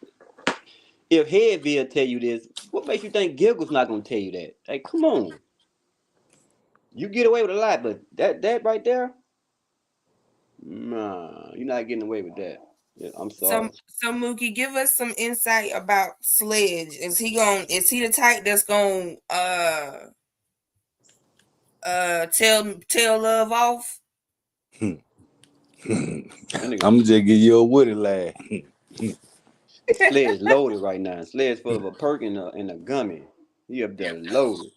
If Headville tell you this, what makes you think Giggles not gonna tell you that? Like, come on. You get away with a lot, but that right there, nah, you're not getting away with that. Yeah, I'm sorry. So Mookie, give us some insight about Sledge. Is he the type that's gonna tell love off? I'm just give you a Woody laugh. Sledge loaded right now. Sledge full of a perk and a gummy. He up there loaded.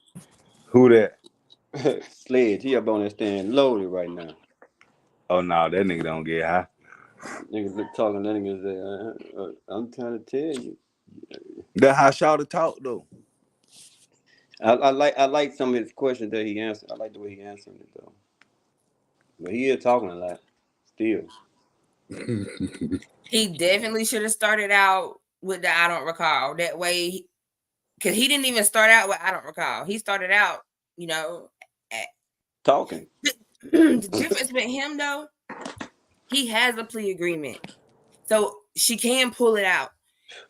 Who that? Sledge, he up on that stand loaded right now. Oh no, that nigga don't get high. Niggas look talking, that nigga say, I'm trying to tell you. That's how Shawty talk though. I like some of his questions that he answered. I like the way he answered it though. But he is talking a lot still. He definitely should have started out with the I don't recall. That way, because he didn't even start out with I don't recall. He started out, talking. The difference with him though, he has a plea agreement, so she can pull it out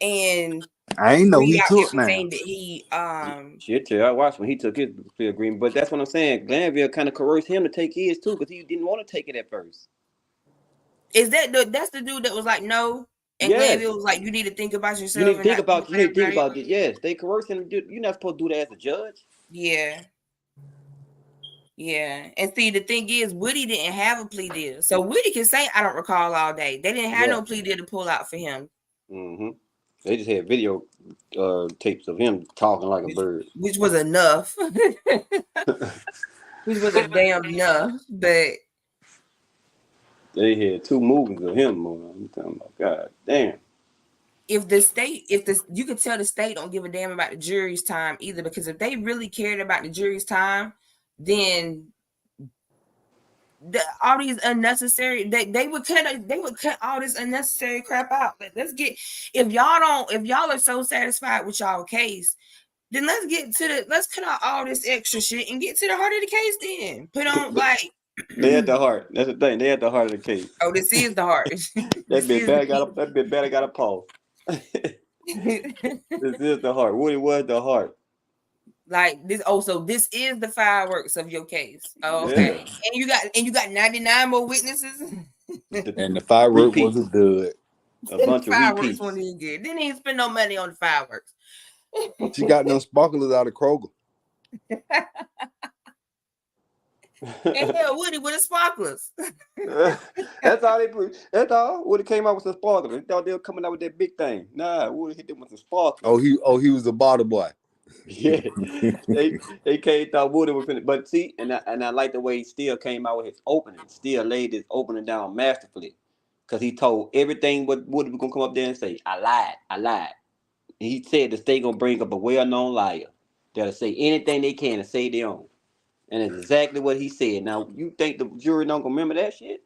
and I ain't know he took now. everything that he Shit, I watched when he took his plea agreement, but that's what I'm saying. Glanville kind of coerced him to take his too because he didn't want to take it at first. Is that's the dude that was like no, and Yes. Glanville was like you need to think about yourself. You need to think about it. Yes, they coerced him. You're not supposed to do that as a judge. Yeah. Yeah, and see, the thing is, Woody didn't have a plea deal, so Woody can say I don't recall all day. They didn't have no plea deal to pull out for him. Mm-hmm. They just had video tapes of him talking like a bird, which was enough. Which was a damn enough, but they had 2 movies of him. I'm talking about, God damn. You could tell the state don't give a damn about the jury's time either, because if they really cared about the jury's time, then all these unnecessary they would cut all this unnecessary crap out. But if y'all are so satisfied with y'all case, then let's cut out all this extra shit and get to the heart of the case. Then put on like they at the heart. That's the thing. They at the heart of the case. Oh, this is the heart. That bit better got a pause. This is the heart. Woody was the heart. Like this. Oh, so this is the fireworks of your case. Oh, okay. Yeah. And you got 99 more witnesses. And the firework was a dud. A bunch of fireworks wasn't even good. Didn't even spend no money on the fireworks. She got no sparklers out of Kroger. And hell, Woody with the sparklers. That's all they put. That's all. Would have came out with some sparklers. They thought they were coming out with that big thing. Nah, would have hit them with some sparklers. He was the bottle boy. Yeah, they came thought Woody was finna, but see, and I like the way he still came out with his opening, still laid his opening down masterfully, because he told everything what Woody was gonna come up there and say. I lied. And he said the state gonna bring up a well-known liar that'll say anything they can to say their own, and it's exactly what he said. Now you think the jury don't gonna remember that shit?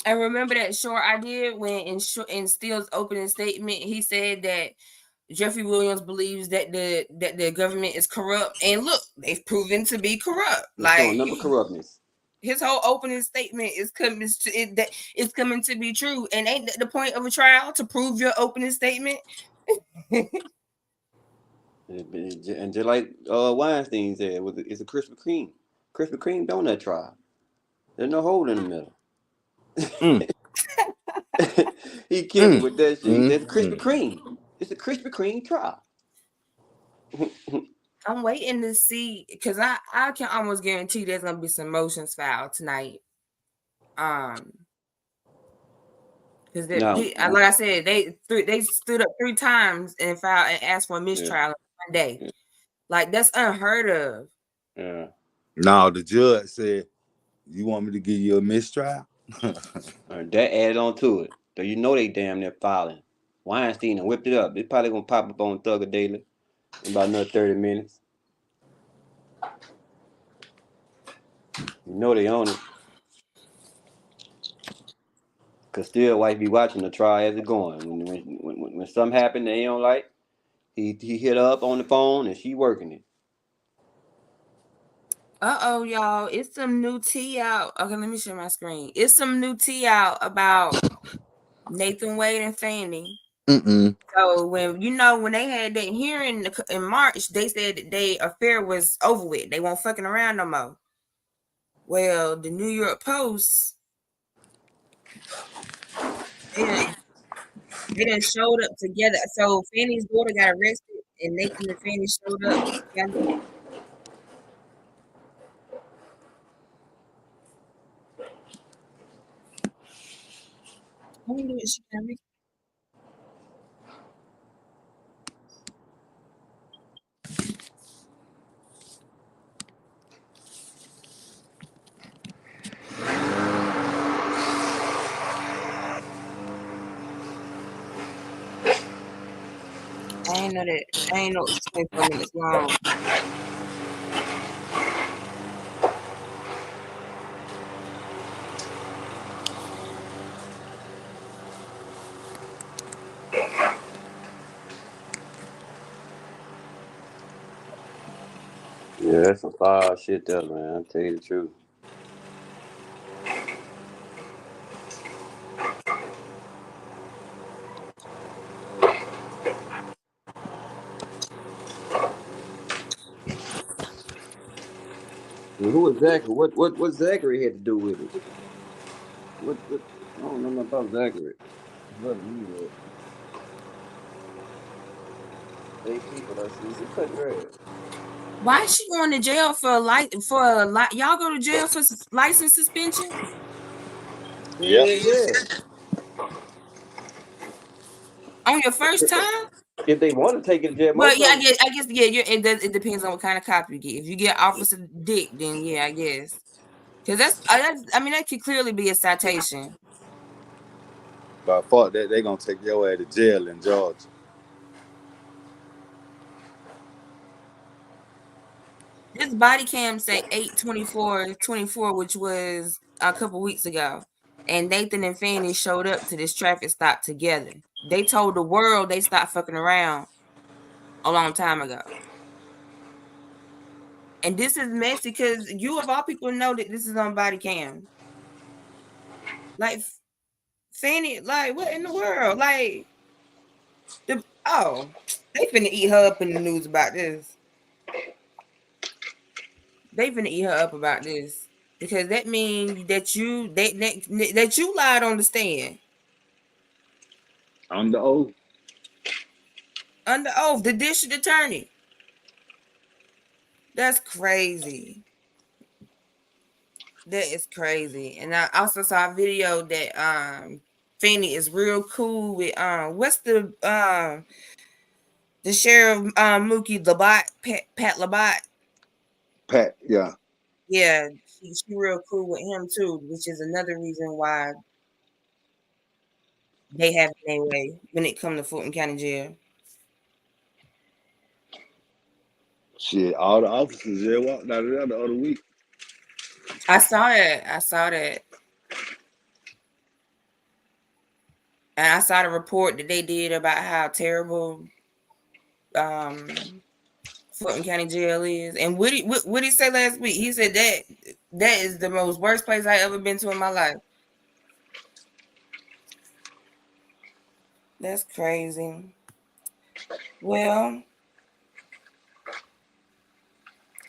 And remember that short I did when in Steele's opening statement, he said that Jeffrey Williams believes that the government is corrupt, and look, they've proven to be corrupt. They're showing Like number corruptness. his whole opening statement is coming to be true, and ain't that the point of a trial, to prove your opening statement? And just like Weinstein said, it's a Krispy Kreme donut trial. There's no hole in the middle. He killed me with that shit. He said Krispy Kreme. It's a Krispy Kreme trial. I'm waiting to see, because I can almost guarantee there's gonna be some motions filed tonight. Because like I said, they stood up 3 times and filed and asked for a mistrial in one day. Like, that's unheard of. Yeah. No, the judge said, "You want me to give you a mistrial?" That added on to it. So you know they damn near filing. Weinstein and whipped it up. They probably gonna pop up on Thugger Daily in about another 30 minutes. You know they own it. Cause still wife be watching the trial as it going. When something happen they don't like, he hit her up on the phone and she working it. Uh-oh, y'all. It's some new tea out. Okay, let me share my screen. It's some new tea out about Nathan Wade and Fannie. So when they had that hearing in March, they said that their affair was over with. They won't fucking around no more. Well, the New York Post, they done showed up together. So Fannie's daughter got arrested, and Nathan and Fannie showed up together. I wonder what she got arrested. I ain't know that. I ain't know it was 24 minutes long. Yeah, that's some fire shit there, man. I'll tell you the truth. Who exactly? What Zachary had to do with it? What I don't know nothing about Zachary. Brother, he was 8 people. I see. Who cut grass? Why is she going to jail for y'all go to jail for license suspension? Yeah. On your first time? If they want to take it to jail, Well, most yeah, of them. I guess, yeah. It depends on what kind of cop you get. If you get Officer Dick, then yeah, I guess. Because that could clearly be a citation. But fuck that, they gonna take your ass to jail in Georgia. This body cam say 8/24/24, which was a couple weeks ago. And Nathan and Fannie showed up to this traffic stop together. They told the world they stopped fucking around a long time ago. And this is messy because you of all people know that this is on body cam. Like, Fannie, like, what in the world? Like, they finna eat her up in the news about this. They finna eat her up about this because that means that you lied on the stand. Under oath. Under oath, the district attorney. That's crazy. That is crazy. And I also saw a video that Fanny is real cool with what's the sheriff Mookie Labat, Pat Labat. Pat, yeah. Yeah, she real cool with him too, which is another reason why they have it their way when it comes to Fulton County Jail. Shit, all the officers there walked out of there the other week. I saw that. I saw that. And I saw the report that they did about how terrible Fulton County Jail is. And what did he say last week? He said that is the most worst place I ever been to in my life. That's crazy. Well,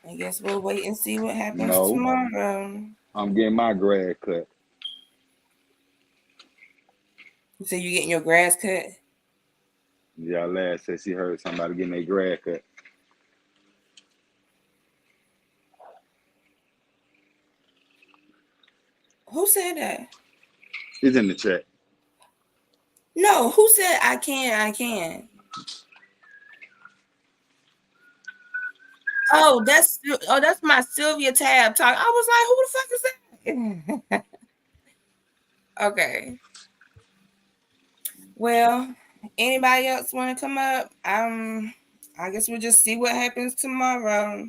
I guess we'll wait and see what happens No, tomorrow. I'm getting my grass cut. So you getting your grass cut? Yeah, last said she heard somebody getting their grass cut. Who said that? It's in the chat. No, who said I can? Oh, that's my Sylvia Tab talk. I was like, who the fuck is that? Okay. Well, anybody else want to come up? I guess we'll just see what happens tomorrow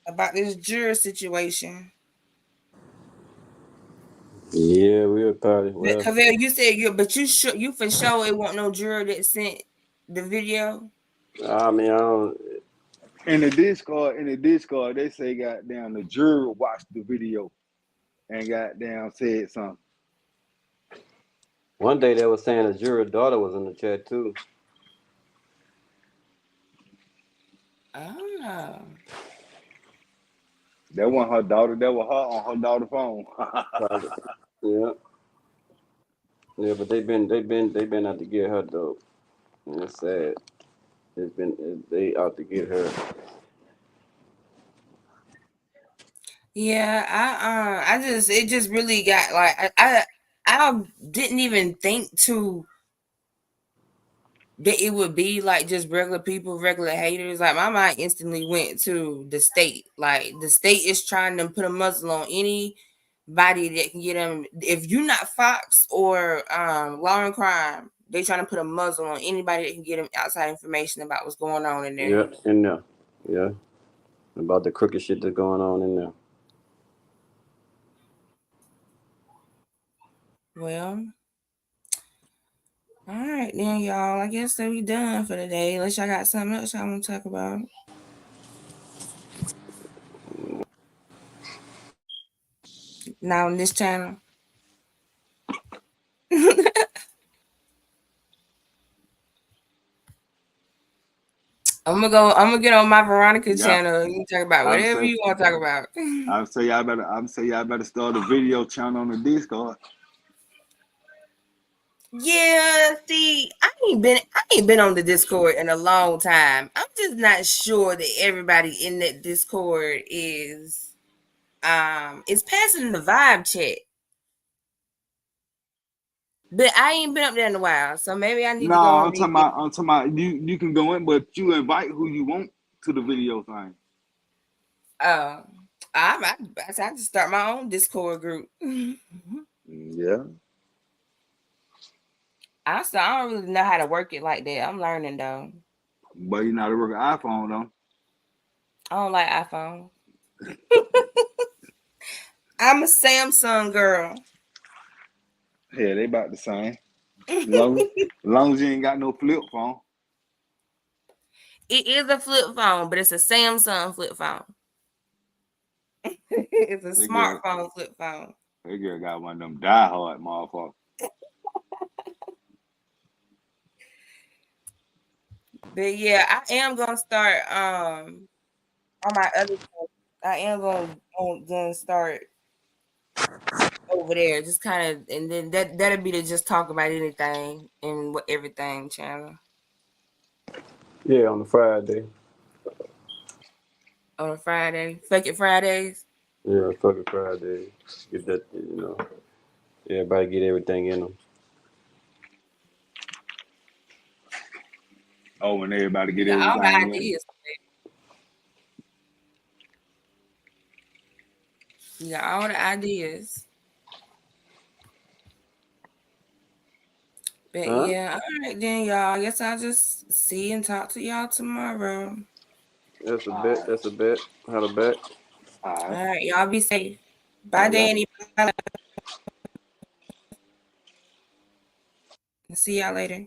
about this juror situation. Yeah, we'll probably. But Well, Cavell, you said you for sure it won't no juror that sent the video. I mean, I don't. In the Discord, they say goddamn the juror watched the video and goddamn said something. One day they were saying a juror daughter was in the chat too. Oh. That wasn't her daughter. That was her on her daughter's phone. Yeah. Yeah, but they've been out to get her though. And it's sad. They out to get her. Yeah, it just really got like I didn't even think that it would be like just regular people, regular haters. Like my mind instantly went to the state. Like the state is trying to put a muzzle on anybody that can get them. If you're not Fox or Law and Crime, they trying to put a muzzle on anybody that can get them outside information about what's going on in there. Yeah, in there. Yeah. About the crooked shit that's going on in there. Well, all right then, y'all. I guess that we done for the day. Unless y'all got something else y'all want to talk about. Now on this channel. I'm gonna get on my Veronica channel. You can talk about whatever you want to talk about. I'm say y'all better start a video channel on the Discord. Yeah, see, I ain't been on the Discord in a long time. I'm just not sure that everybody in that Discord is passing the vibe check. But I ain't been up there in a while, so maybe I need to go. I'm talking about you can go in, but you invite who you want to the video thing. I just start my own Discord group. Yeah. I don't really know how to work it like that. I'm learning though. But you know how to work an iPhone though. I don't like iPhone. I'm a Samsung girl. Yeah, they about the same. long as you ain't got no flip phone. It is a flip phone, but it's a Samsung flip phone. It's a smartphone flip phone. That girl got one of them diehard motherfuckers. But yeah, I am gonna start on my other phone. I am gonna start over there, just kind of, and then that'll be to just talk about anything and everything channel. Yeah, on the Friday. on a Friday. Fuck it Fridays. Yeah, fucking Friday. Get that, everybody get everything in them. Oh, and everybody You get got all the everything in. ideas. You got all the ideas. But Huh? yeah, all right then, y'all. I guess I'll just see and talk to y'all tomorrow. That's a bet. That's a bet. How to bet? All right, y'all be safe. All Bye, right, y'all. Danny. Bye. See y'all later.